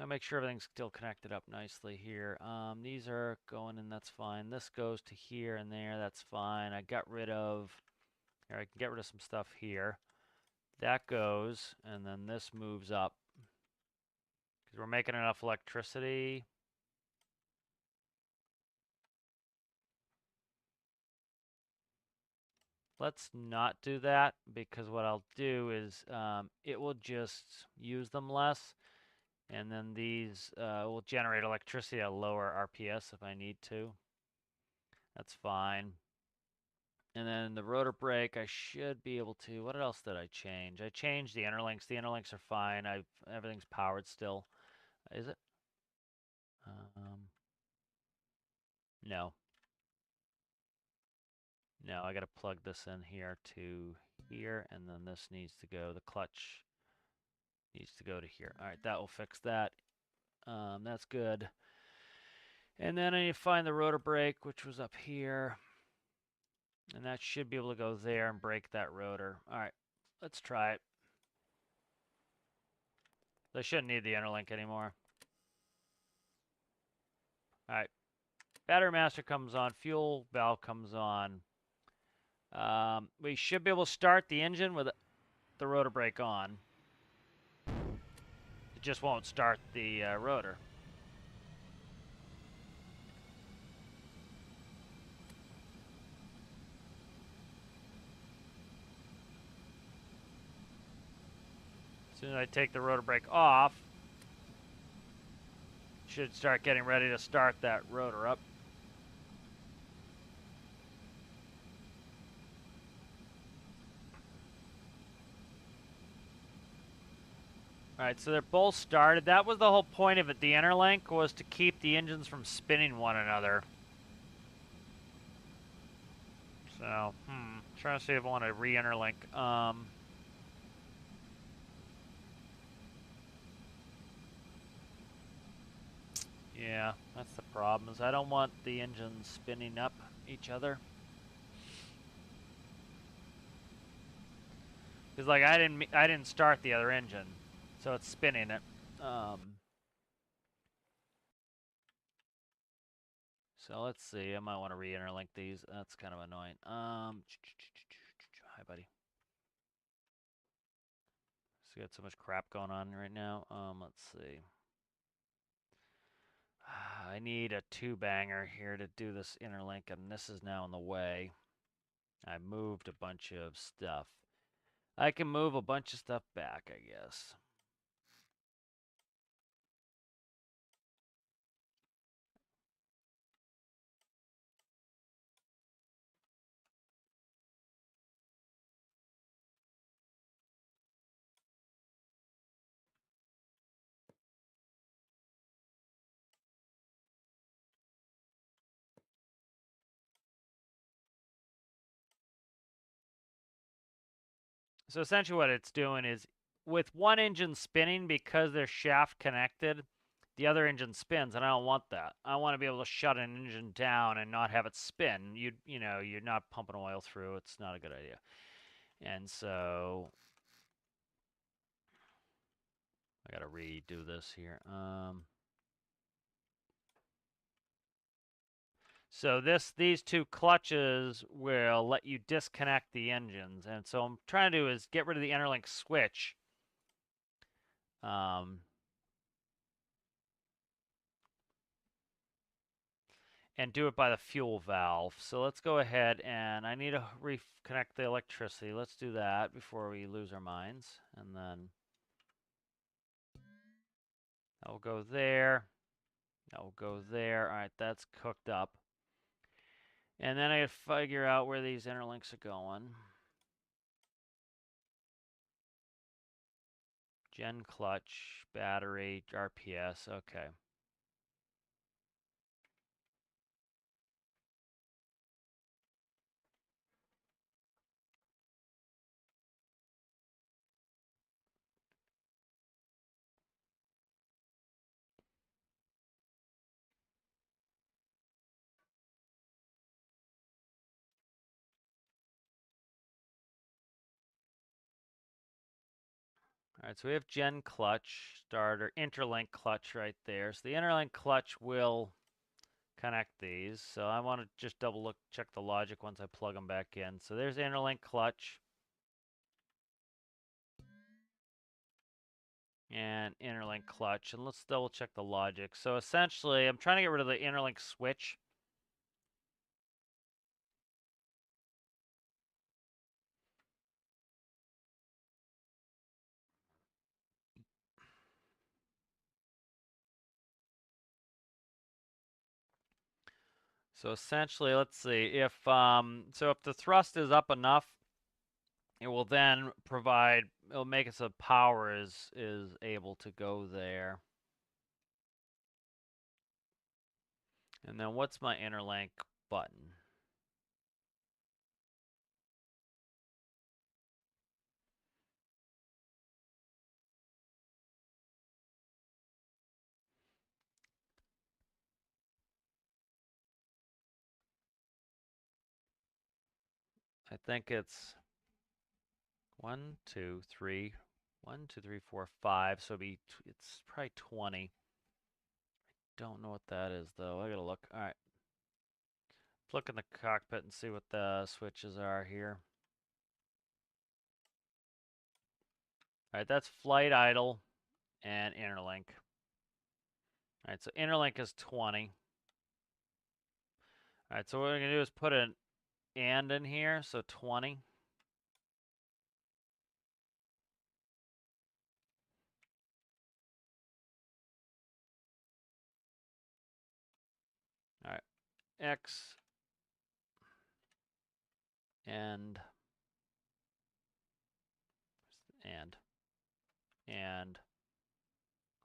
make sure everything's still connected up nicely here. These are going in, that's fine. This goes to here and there, that's fine. I got rid of, here, I can get rid of some stuff here. That goes, and then this moves up. Because we're making enough electricity. Let's not do that, because what I'll do is it will just use them less. And then these will generate electricity at a lower RPS if I need to. That's fine. And then the rotor brake, I should be able to. What else did I change? I changed the interlinks. The interlinks are fine. Everything's powered still. Is it? No. No, I got to plug this in here to here, and then this needs to go. The clutch needs to go to here. All right, that will fix that. That's good. And then I need to find the rotor brake, which was up here. And that should be able to go there and break that rotor. All right, let's try it. I shouldn't need the interlink anymore. All right, battery master comes on, fuel valve comes on. We should be able to start the engine with the rotor brake on. It just won't start the rotor. As soon as I take the rotor brake off, should start getting ready to start that rotor up. All right, so they're both started. That was the whole point of it. The interlink was to keep the engines from spinning one another. So, trying to see if I want to re-interlink. Yeah, that's the problem. Is I don't want the engines spinning up each other. Because like I didn't start the other engine, so it's spinning it. So let's see. I might want to re-interlink these. That's kind of annoying. Hi, buddy. So got so much crap going on right now. Let's see. I need a two-banger here to do this interlink, and this is now in the way. I moved a bunch of stuff. I can move a bunch of stuff back, I guess. So essentially what it's doing is with one engine spinning, because they're shaft connected, the other engine spins, and I don't want that. I want to be able to shut an engine down and not have it spin. You're not pumping oil through. It's not a good idea. And so I got to redo this here. So these two clutches will let you disconnect the engines. And so I'm trying to do is get rid of the interlink switch. And do it by the fuel valve. So let's go ahead, and I need to reconnect the electricity. Let's do that before we lose our minds. And then that will go there. That will go there. All right, that's cooked up. And then I gotta figure out where these interlinks are going. Gen clutch, battery, RPS. Okay. All right, so we have gen clutch, starter, interlink clutch right there. So the interlink clutch will connect these. So I want to just double check the logic once I plug them back in. So there's interlink clutch and interlink clutch. And let's double check the logic. So essentially, I'm trying to get rid of the interlink switch. So essentially, let's see if if the thrust is up enough, it will then provide. It'll make it so power is able to go there. And then what's my interlink button? I think it's 1, 2, 3, 1, 2, 3, 4, 5. So it's probably 20. Don't know what that is though. I gotta look. All right, let's look in the cockpit and see what the switches are here. All right, that's flight idle and interlink. All right, so interlink is 20. All right, so what we're gonna do is put an and in here, so 20. All right, X and and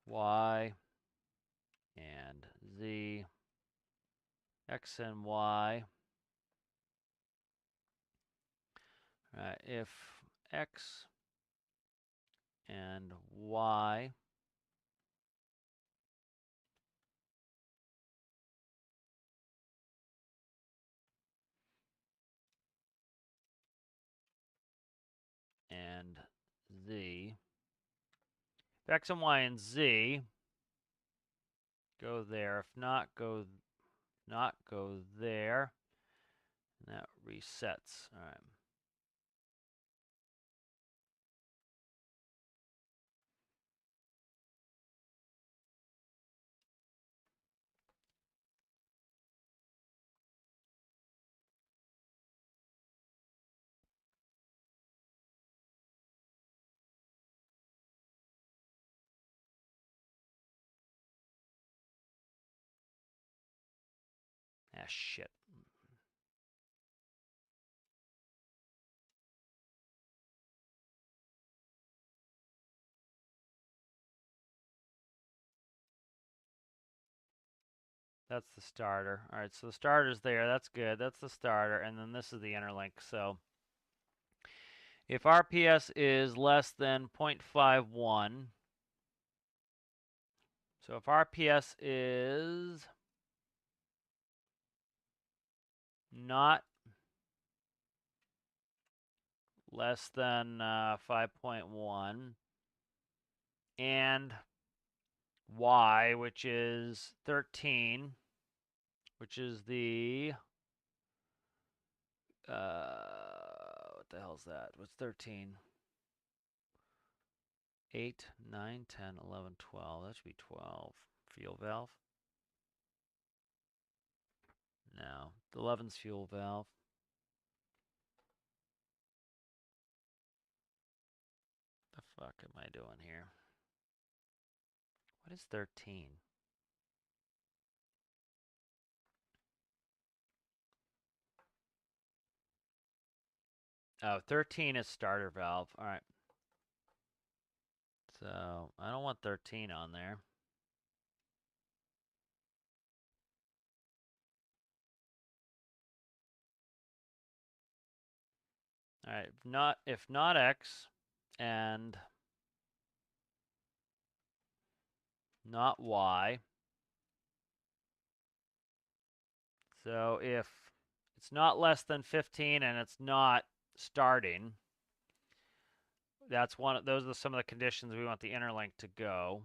Y and Z, X and Y. All right, if X and Y and Z, if X and Y and Z go there, if not go there, and that resets. All right. Ah, shit. That's the starter. All right, so the starter's there. That's good. That's the starter, and then this is the interlink. So If RPS is less than 0.51, so if RPS is not less than 5.1, and Y, which is 13, which is the what the hell's that? What's 13? 8, 9, 10, 11, 12. That should be 12. Fuel valve? No. The 11's fuel valve. The fuck am I doing here? What is 13? Oh, 13 is starter valve. All right. So I don't want 13 on there. All right. If not X and not Y. So if it's not less than 15 and it's not starting, that's one. Those are some of the conditions we want the interlink to go.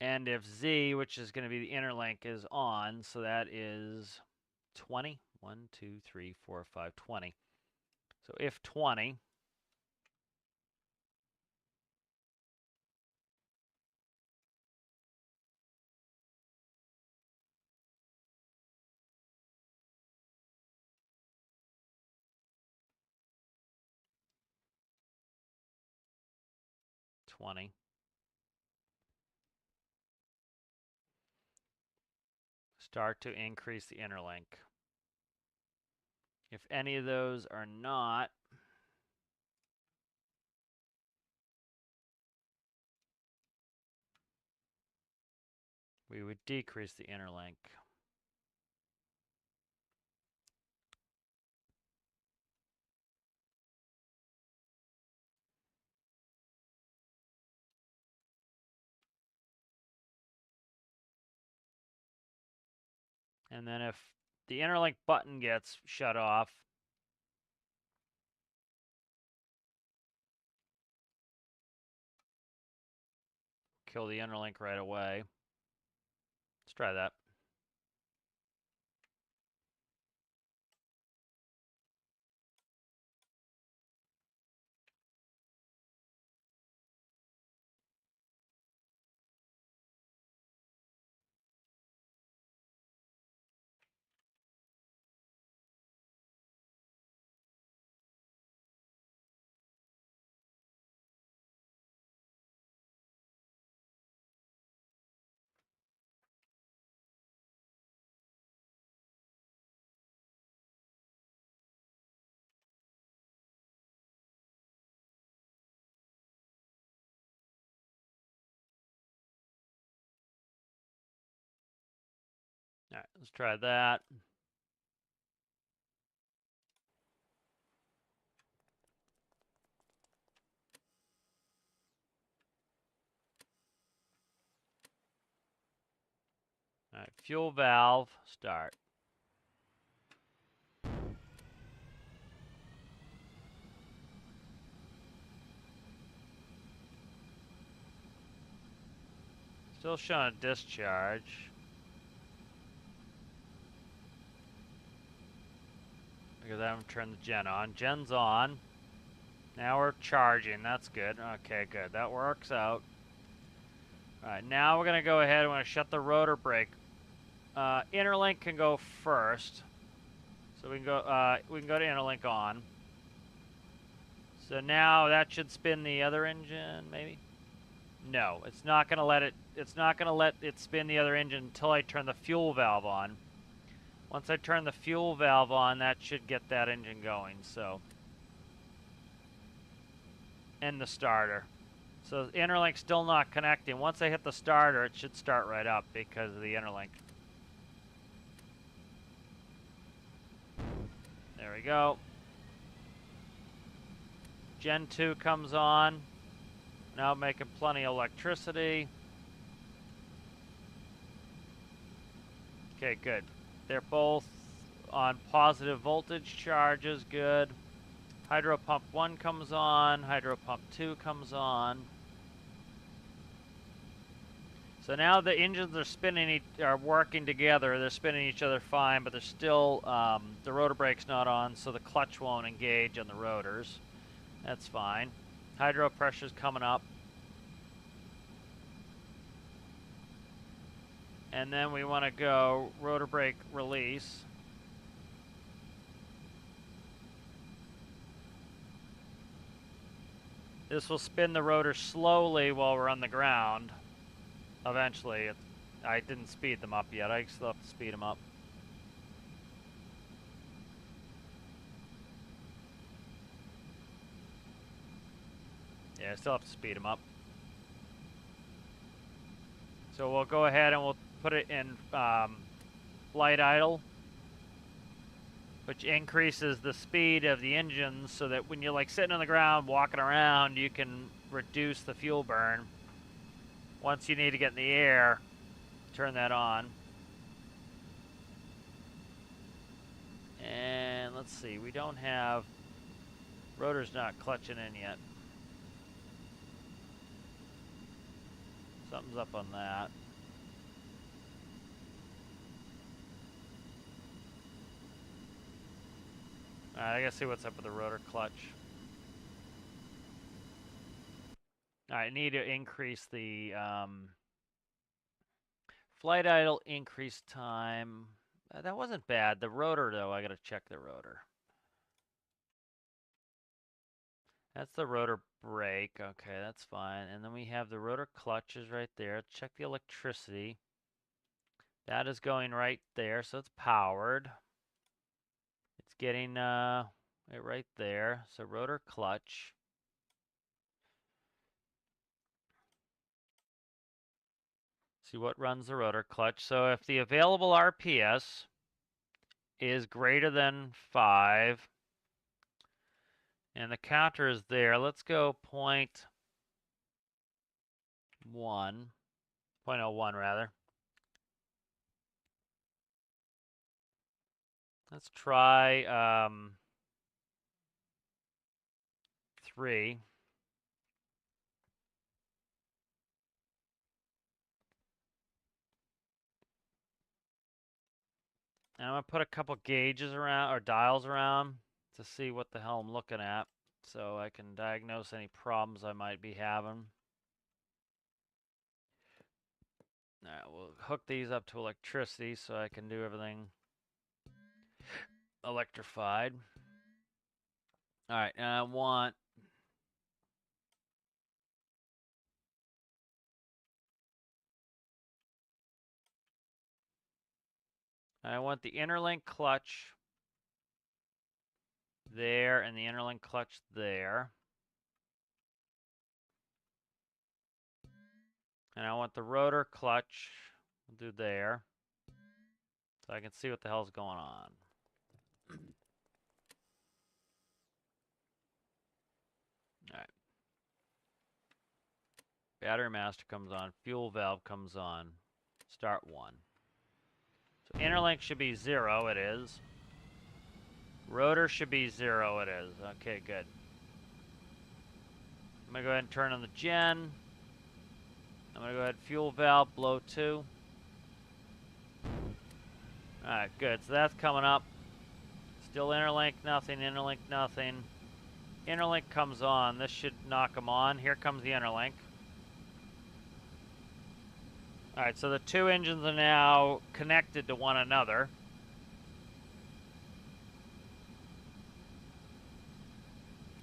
And if Z, which is going to be the interlink, is on, so that is 20. 1, 2, 3, 4, 5, 20. So if 20, start to increase the interlink. If any of those are not, we would decrease the interlink. And then if the interlink button gets shut off, kill the interlink right away. Let's try that. All right, let's try that. All right, fuel valve, start. Still showing a discharge. Because I haven't turned the gen on. Gen's on. Now we're charging. That's good. Okay, good. That works out. Alright, now we're going to go ahead and we're going to shut the rotor brake. Interlink can go first. So we can go to interlink on. So now that should spin the other engine, maybe? No, it's not going to let it spin the other engine until I turn the fuel valve on. Once I turn the fuel valve on, that should get that engine going, so. And the starter. So the interlink's still not connecting. Once I hit the starter, it should start right up because of the interlink. There we go. Gen 2 comes on. Now making plenty of electricity. Okay, good. They're both on positive voltage charges, good. Hydro pump 1 comes on, hydro pump 2 comes on. So now the engines are are working together. They're spinning each other fine, but they're still, the rotor brake's not on, so the clutch won't engage on the rotors. That's fine. Hydro pressure's coming up. And then we want to go rotor brake release. This will spin the rotor slowly while we're on the ground. Eventually, I didn't speed them up yet. I still have to speed them up. Yeah, I still have to speed them up. So we'll go ahead and we'll put it in flight idle, which increases the speed of the engines so that when you're like sitting on the ground, walking around, you can reduce the fuel burn. Once you need to get in the air, turn that on. And let's see, we don't have, rotor's not clutching in yet. Something's up on that. Alright, I gotta see what's up with the rotor clutch. Alright, I need to increase the flight idle increase time. That wasn't bad. The rotor, though, I gotta check the rotor. That's the rotor brake. Okay, that's fine. And then we have the rotor clutches right there. Check the electricity. That is going right there, so it's powered. It's getting it right there. So rotor clutch. See what runs the rotor clutch. So if the available RPS is greater than 5 and the counter is there, let's go 0.01 rather. Let's try 3. And I'm going to put a couple gauges around, or dials around, to see what the hell I'm looking at, so I can diagnose any problems I might be having. Alright, we'll hook these up to electricity so I can do everything electrified. Alright, and I want the interlink clutch there and the interlink clutch there. And I want the rotor clutch, we'll do there, so I can see what the hell's going on. Alright. Battery master comes on, fuel valve comes on, start 1. So interlink should be 0, it is. Rotor should be 0, it is. Okay, good. I'm going to go ahead and turn on the gen. I'm going to go ahead and fuel valve, blow 2. Alright, good. So that's coming up. Still interlink, nothing. Interlink, nothing. Interlink comes on. This should knock them on. Here comes the interlink. Alright, so the two engines are now connected to one another.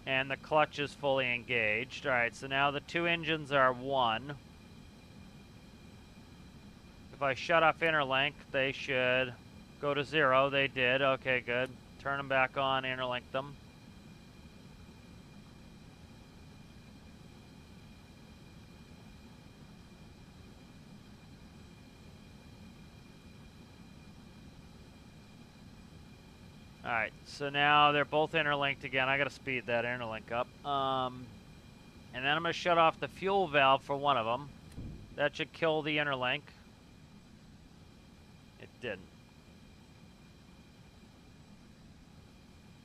And the clutch is fully engaged. Alright, so now the two engines are 1. If I shut off interlink, they should go to 0. They did. Okay, good. Turn them back on, interlink them. Alright, so now they're both interlinked again. I gotta speed that interlink up. And then I'm gonna shut off the fuel valve for one of them. That should kill the interlink. It didn't.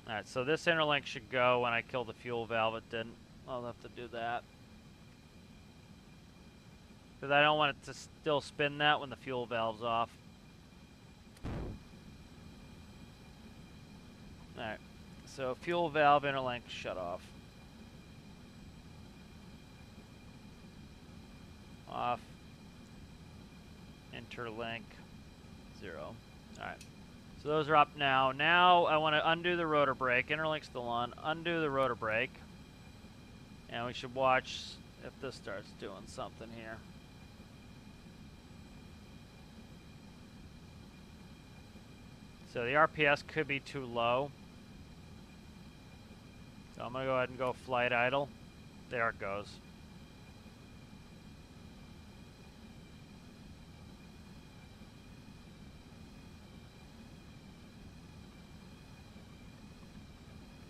Alright, so this interlink should go when I kill the fuel valve. It didn't. I'll have to do that. Because I don't want it to still spin that when the fuel valve's off. Alright, so fuel valve interlink shut off. Off. Interlink 0. Alright. So those are up now. Now I want to undo the rotor brake. Interlink's still on. Undo the rotor brake. And we should watch if this starts doing something here. So the RPS could be too low. So I'm going to go ahead and go flight idle. There it goes.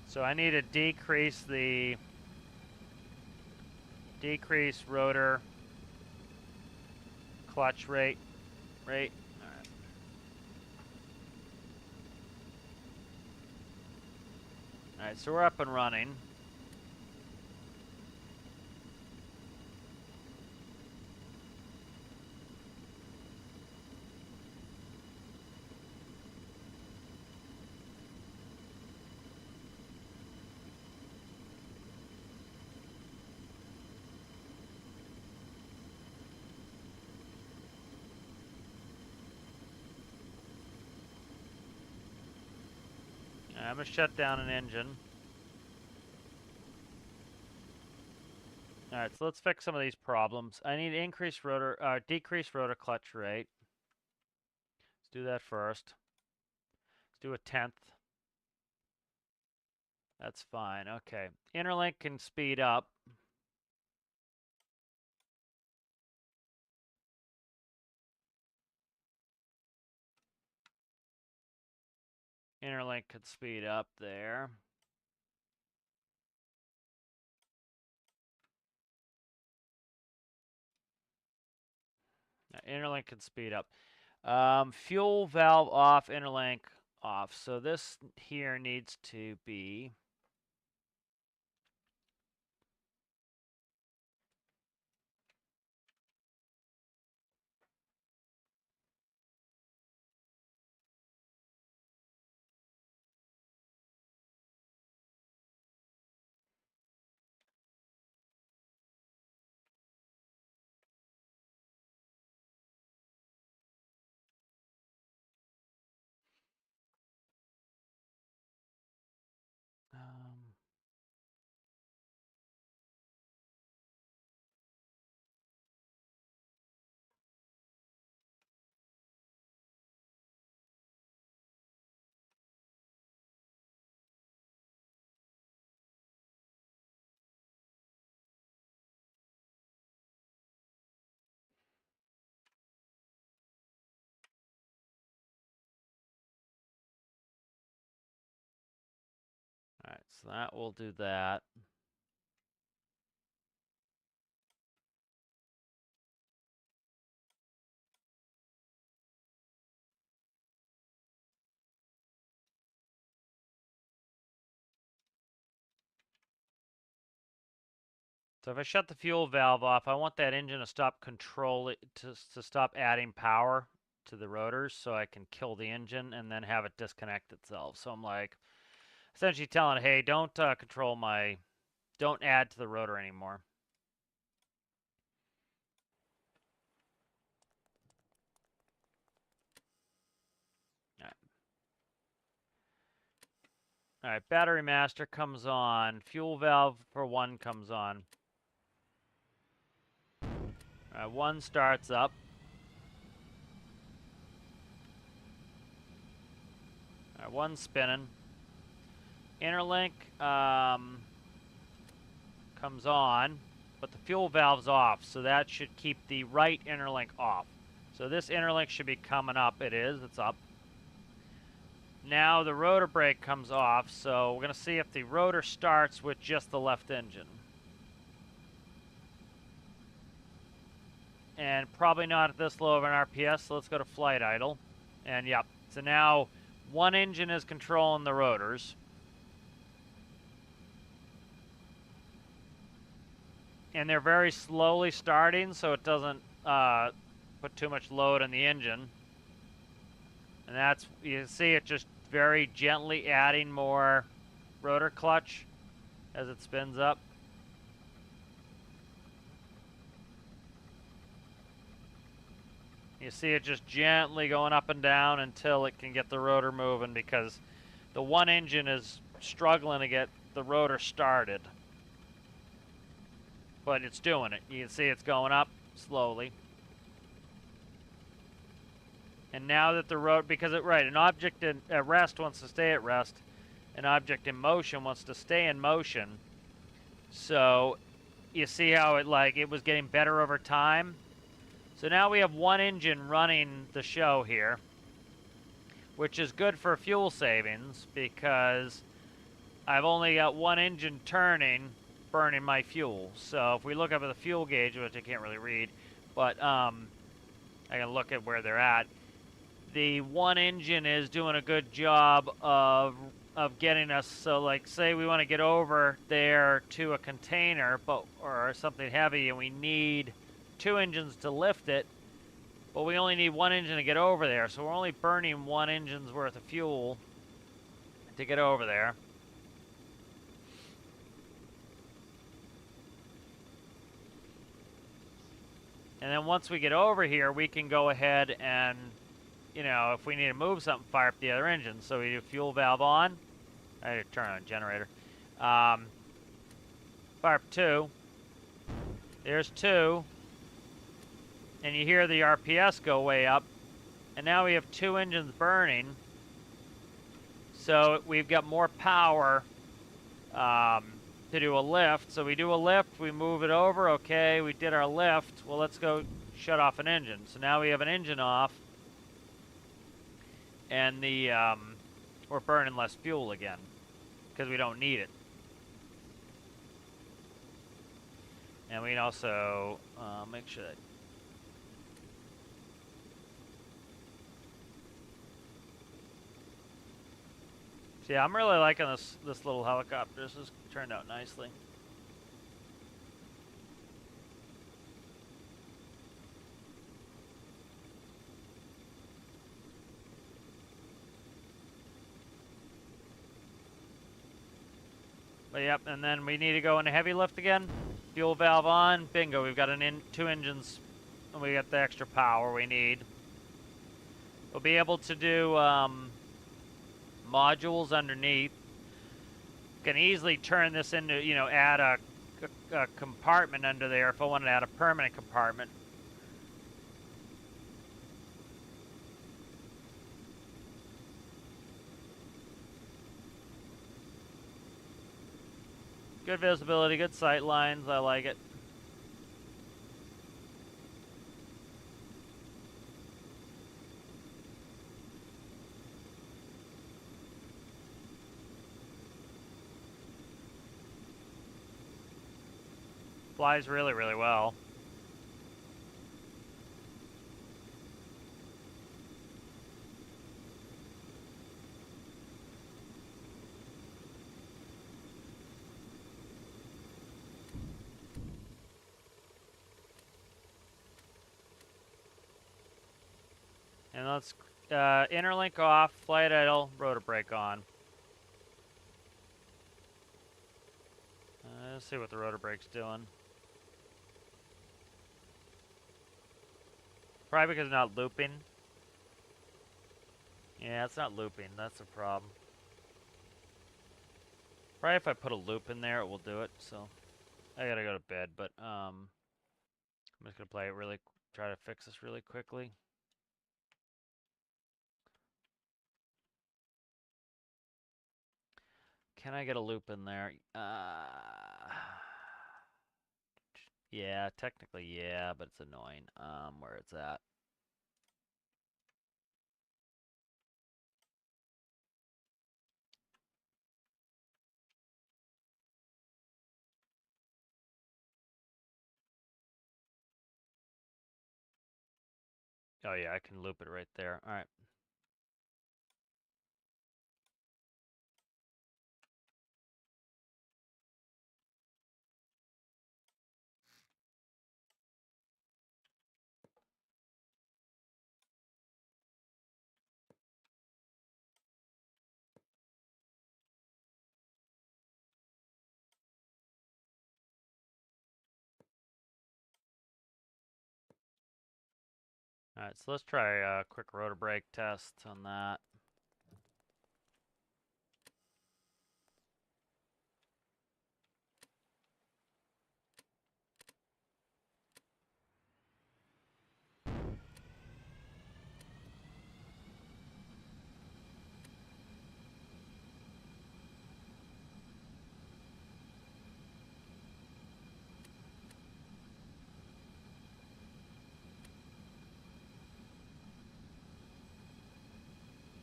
So I need to decrease rotor clutch rate. All right. All right, so we're up and running. I'm going to shut down an engine. Alright, so let's fix some of these problems. I need decrease rotor clutch rate. Let's do that first. Let's do a 10th. That's fine. Okay. Interlink can speed up. Interlink could speed up there. Interlink can speed up. Fuel valve off, interlink off. So this here needs to be Alright, so that will do that. So if I shut the fuel valve off, I want that engine to stop to stop adding power to the rotors so I can kill the engine and then have it disconnect itself. So I'm like essentially telling it, hey, don't don't add to the rotor anymore. All right, battery master comes on. Fuel valve for 1 comes on. All right, 1 starts up. All right, 1 spinning. Interlink comes on, but the fuel valve's off, so that should keep the right interlink off. So this interlink should be coming up. It is. It's up. Now the rotor brake comes off, so we're going to see if the rotor starts with just the left engine. And probably not at this low of an RPS, so let's go to flight idle. And yep, so now one engine is controlling the rotors. And they're very slowly starting, so it doesn't put too much load on the engine. And that's, you can see it just very gently adding more rotor clutch as it spins up. You see it just gently going up and down until it can get the rotor moving, because the one engine is struggling to get the rotor started. But it's doing it. You can see it's going up slowly. And now that the rotor, because an object at rest wants to stay at rest, an object in motion wants to stay in motion. So you see how it was getting better over time. So now we have one engine running the show here, which is good for fuel savings because I've only got one engine turning, burning my fuel. So if we look up at the fuel gauge, which I can't really read, but I can look at where they're at. The one engine is doing a good job of getting us, so like say we want to get over there to a container or something heavy, and we need two engines to lift it, but we only need one engine to get over there, so we're only burning one engine's worth of fuel to get over there. And then once we get over here, we can go ahead and, you know, if we need to move something, fire up the other engine. So we do fuel valve on. I had to turn on generator. Fire up 2. There's 2. And you hear the RPS go way up. And now we have 2 engines burning. So we've got more power to do a lift. So we do a lift, we move it over. Okay, we did our lift. Well, let's go shut off an engine. So now we have an engine off. And the we're burning less fuel again because we don't need it. And we can also make sure that so yeah, I'm really liking this little helicopter. This has turned out nicely. But yep, and then we need to go into heavy lift again. Fuel valve on. Bingo, we've got 2 engines, and we got the extra power we need. We'll be able to do modules underneath. Can easily turn this into, you know, add a compartment under there if I wanted to add a permanent compartment. Good visibility, good sight lines, I like it. Flies really, really well. And let's interlink off, flight idle, rotor brake on. Let's see what the rotor brake's doing. Probably because it's not looping. Yeah, it's not looping. That's the problem. Probably if I put a loop in there, it will do it. So I gotta go to bed, but I'm just gonna play it try to fix this really quickly. Can I get a loop in there? Yeah, technically, yeah, but it's annoying. Where it's at. Oh yeah, I can loop it right there. All right. All right, so let's try a quick rotor brake test on that.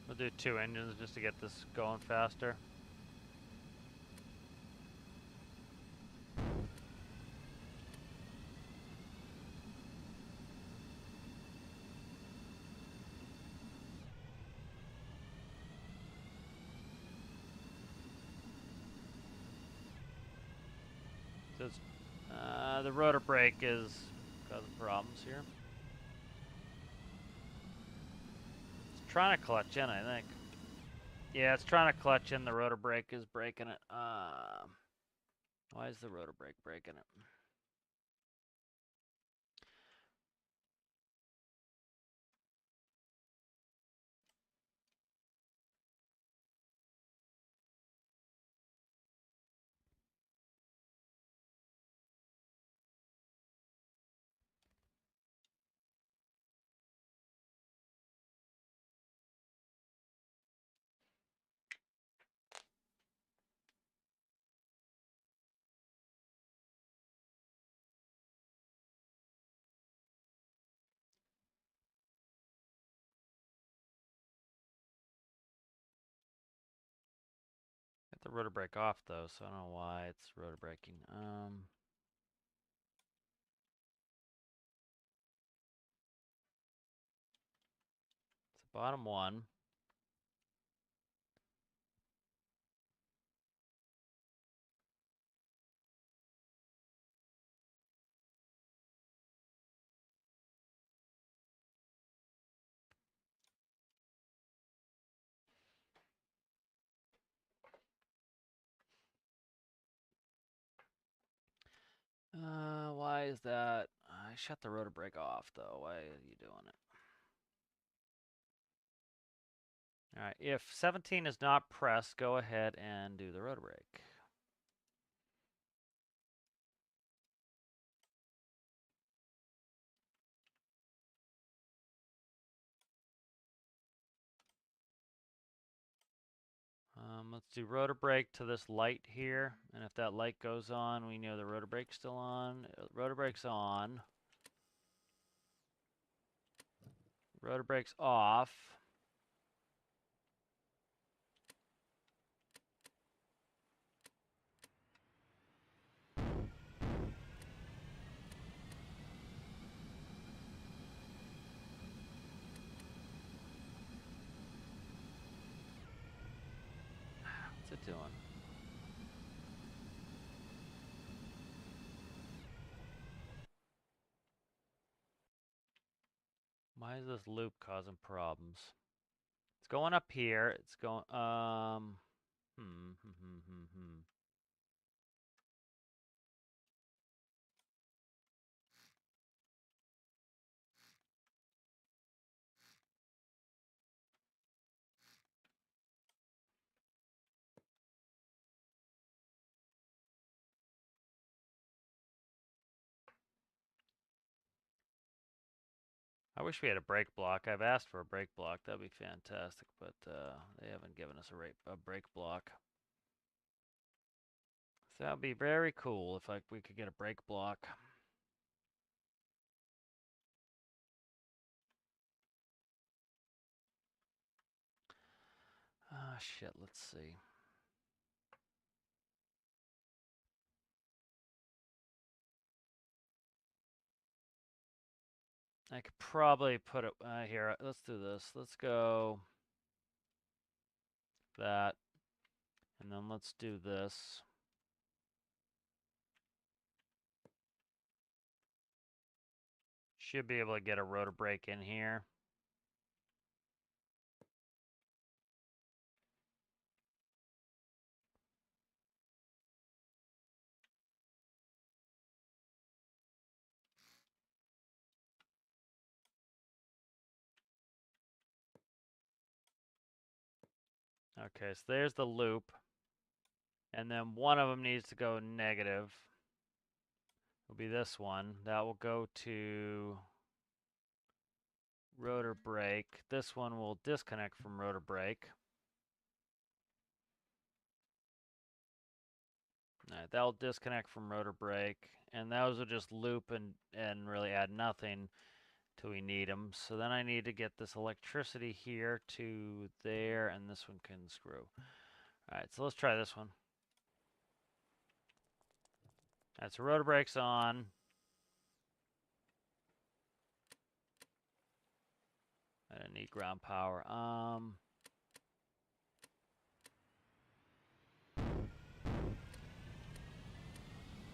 We'll do 2 engines just to get this going faster. So it's, the rotor brake is causing problems here. It's trying to clutch in, I think. Yeah, it's trying to clutch in. The rotor brake is breaking it. Why is the rotor brake breaking it? Got the rotor brake off though, so I don't know why it's rotor braking. It's the bottom one. Why is that? I shut the rotor brake off though. Why are you doing it? All right, if 17 is not pressed, go ahead and do the rotor brake. Let's do rotor brake to this light here, and if that light goes on, we know the rotor brake's still on. Rotor brake's on. Rotor brake's off. What's it doing? Why is this loop causing problems? It's going up here. It's going, hmm. I wish we had a brake block. I've asked for a brake block. That'd be fantastic, but they haven't given us a brake block. So that'd be very cool if we could get a brake block. Ah, shit. Let's see. I could probably put it here. Let's do this. Let's go that, and then let's do this. Should be able to get a rotor brake in here. Okay, so there's the loop. And then one of them needs to go negative. It'll be this one. That will go to rotor brake. This one will disconnect from rotor brake. Alright, that'll disconnect from rotor brake. And those will just loop and really add nothing till we need them. So then I need to get this electricity here to there, and this one can screw. Alright, so let's try this one. Alright, so rotor brake's on. I don't need ground power.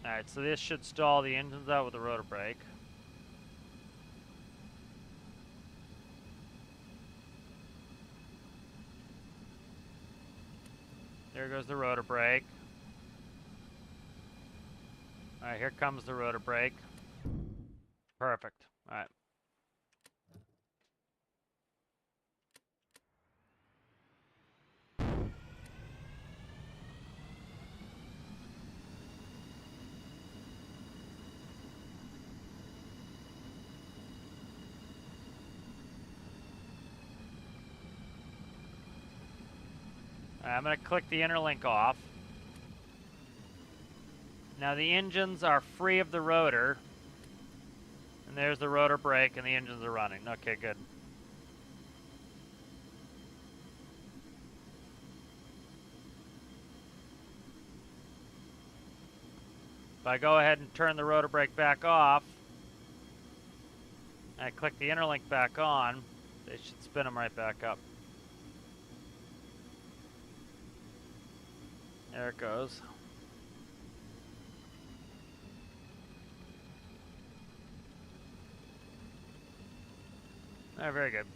Alright, so this should stall the engines out with the rotor brake. There goes the rotor brake. Alright, here comes the rotor brake. Perfect. Alright. I'm going to click the interlink off. Now the engines are free of the rotor. And there's the rotor brake and the engines are running. Okay, good. If I go ahead and turn the rotor brake back off, and I click the interlink back on, they should spin them right back up. There it goes. Oh, very good.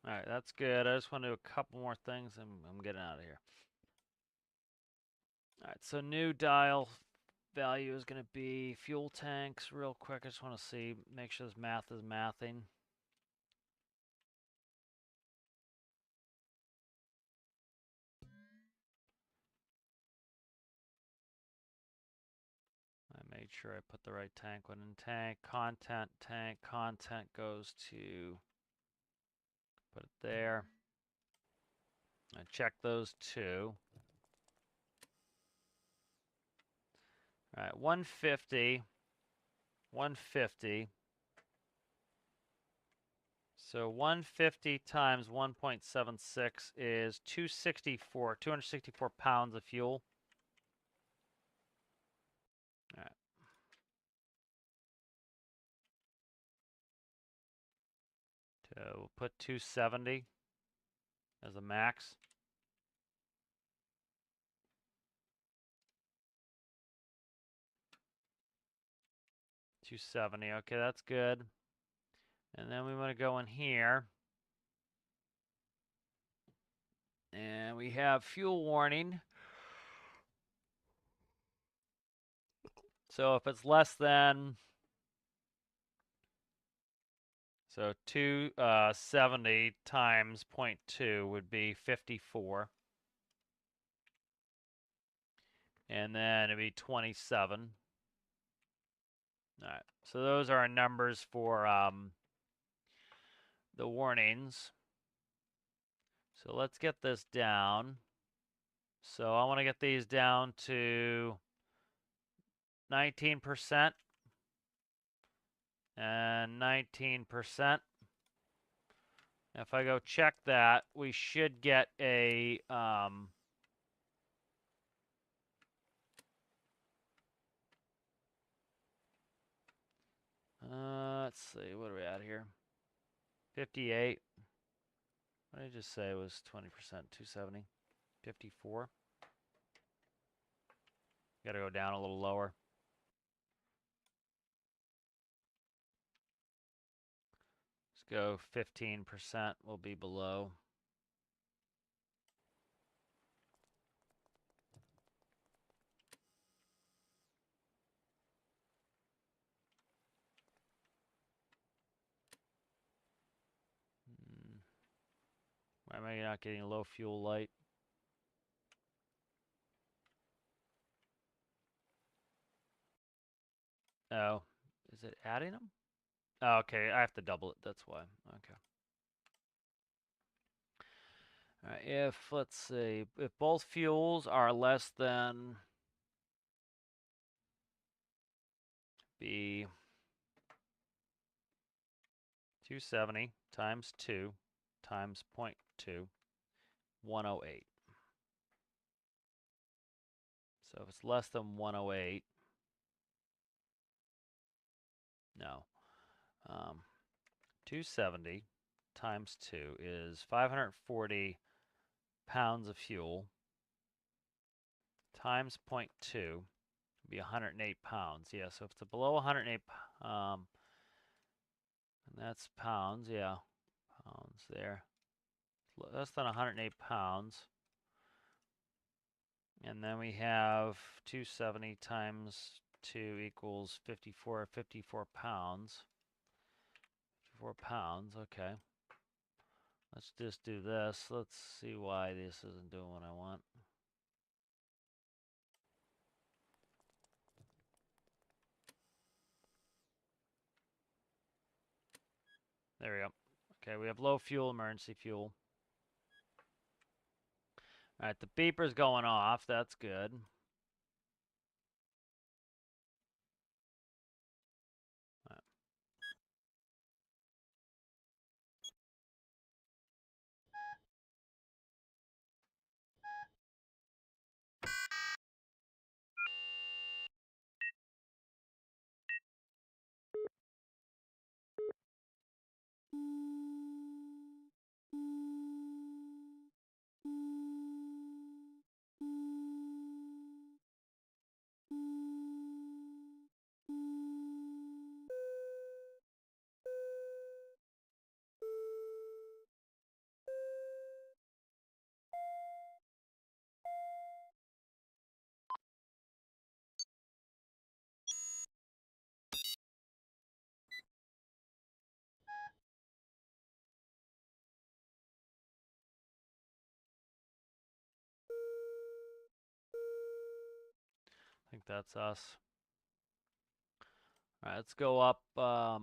Alright, that's good. I just want to do a couple more things and I'm getting out of here. Alright, so new dial value is going to be fuel tanks. Real quick, I just want to see, make sure this math is mathing. I made sure I put the right tank one in. Tank, content goes to, put it there. I check those two. All right, 150, 150. So 150 times 1.76 is 264 pounds of fuel. All right. So we'll put 270. as a max. $270. Okay, that's good. And then we want to go in here. And we have fuel warning. So if it's less than, so 270 times 0.2 would be 54. And then it'd be 27. All right, so those are our numbers for the warnings. So let's get this down. So I want to get these down to 19% and 19%. If I go check that, we should get a let's see, what are we at here? 58. What did I just say was 20%? 270. 54. Got to go down a little lower. Let's go 15%. Will be below. Why am I not getting low fuel light? Oh, is it adding them? Oh, okay, I have to double it. That's why. Okay. All right, if, let's see, if both fuels are less than be 270 times 2 times 0.2, 108. So if it's less than 108, no. 270 times 2 is 540 pounds of fuel times 0.2 would be 108 pounds. Yeah, so if it's below 108, and that's pounds, yeah, pounds there. Less than 108 pounds. And then we have 270 times 2 equals 54 pounds. 54 pounds, okay. Let's just do this. Let's see why this isn't doing what I want. There we go. Okay, we have low fuel, emergency fuel. All right, the beeper's going off. That's good. I think that's us. All right, let's go up. All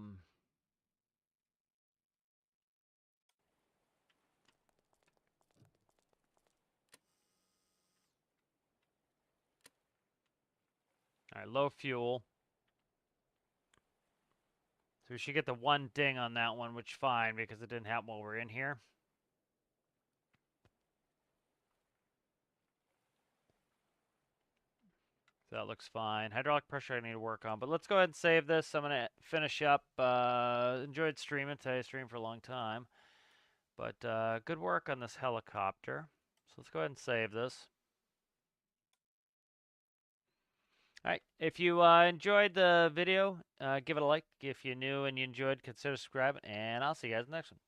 right, low fuel. So we should get the one ding on that one, which fine because it didn't happen while we're in here. So that looks fine. Hydraulic pressure I need to work on, but let's go ahead and save this. I'm gonna finish up. Enjoyed streaming today. Streamed for a long time. But good work on this helicopter. So let's go ahead and save this. All right, if you enjoyed the video, give it a like. If you're new and you enjoyed, consider subscribing, and I'll see you guys in the next one.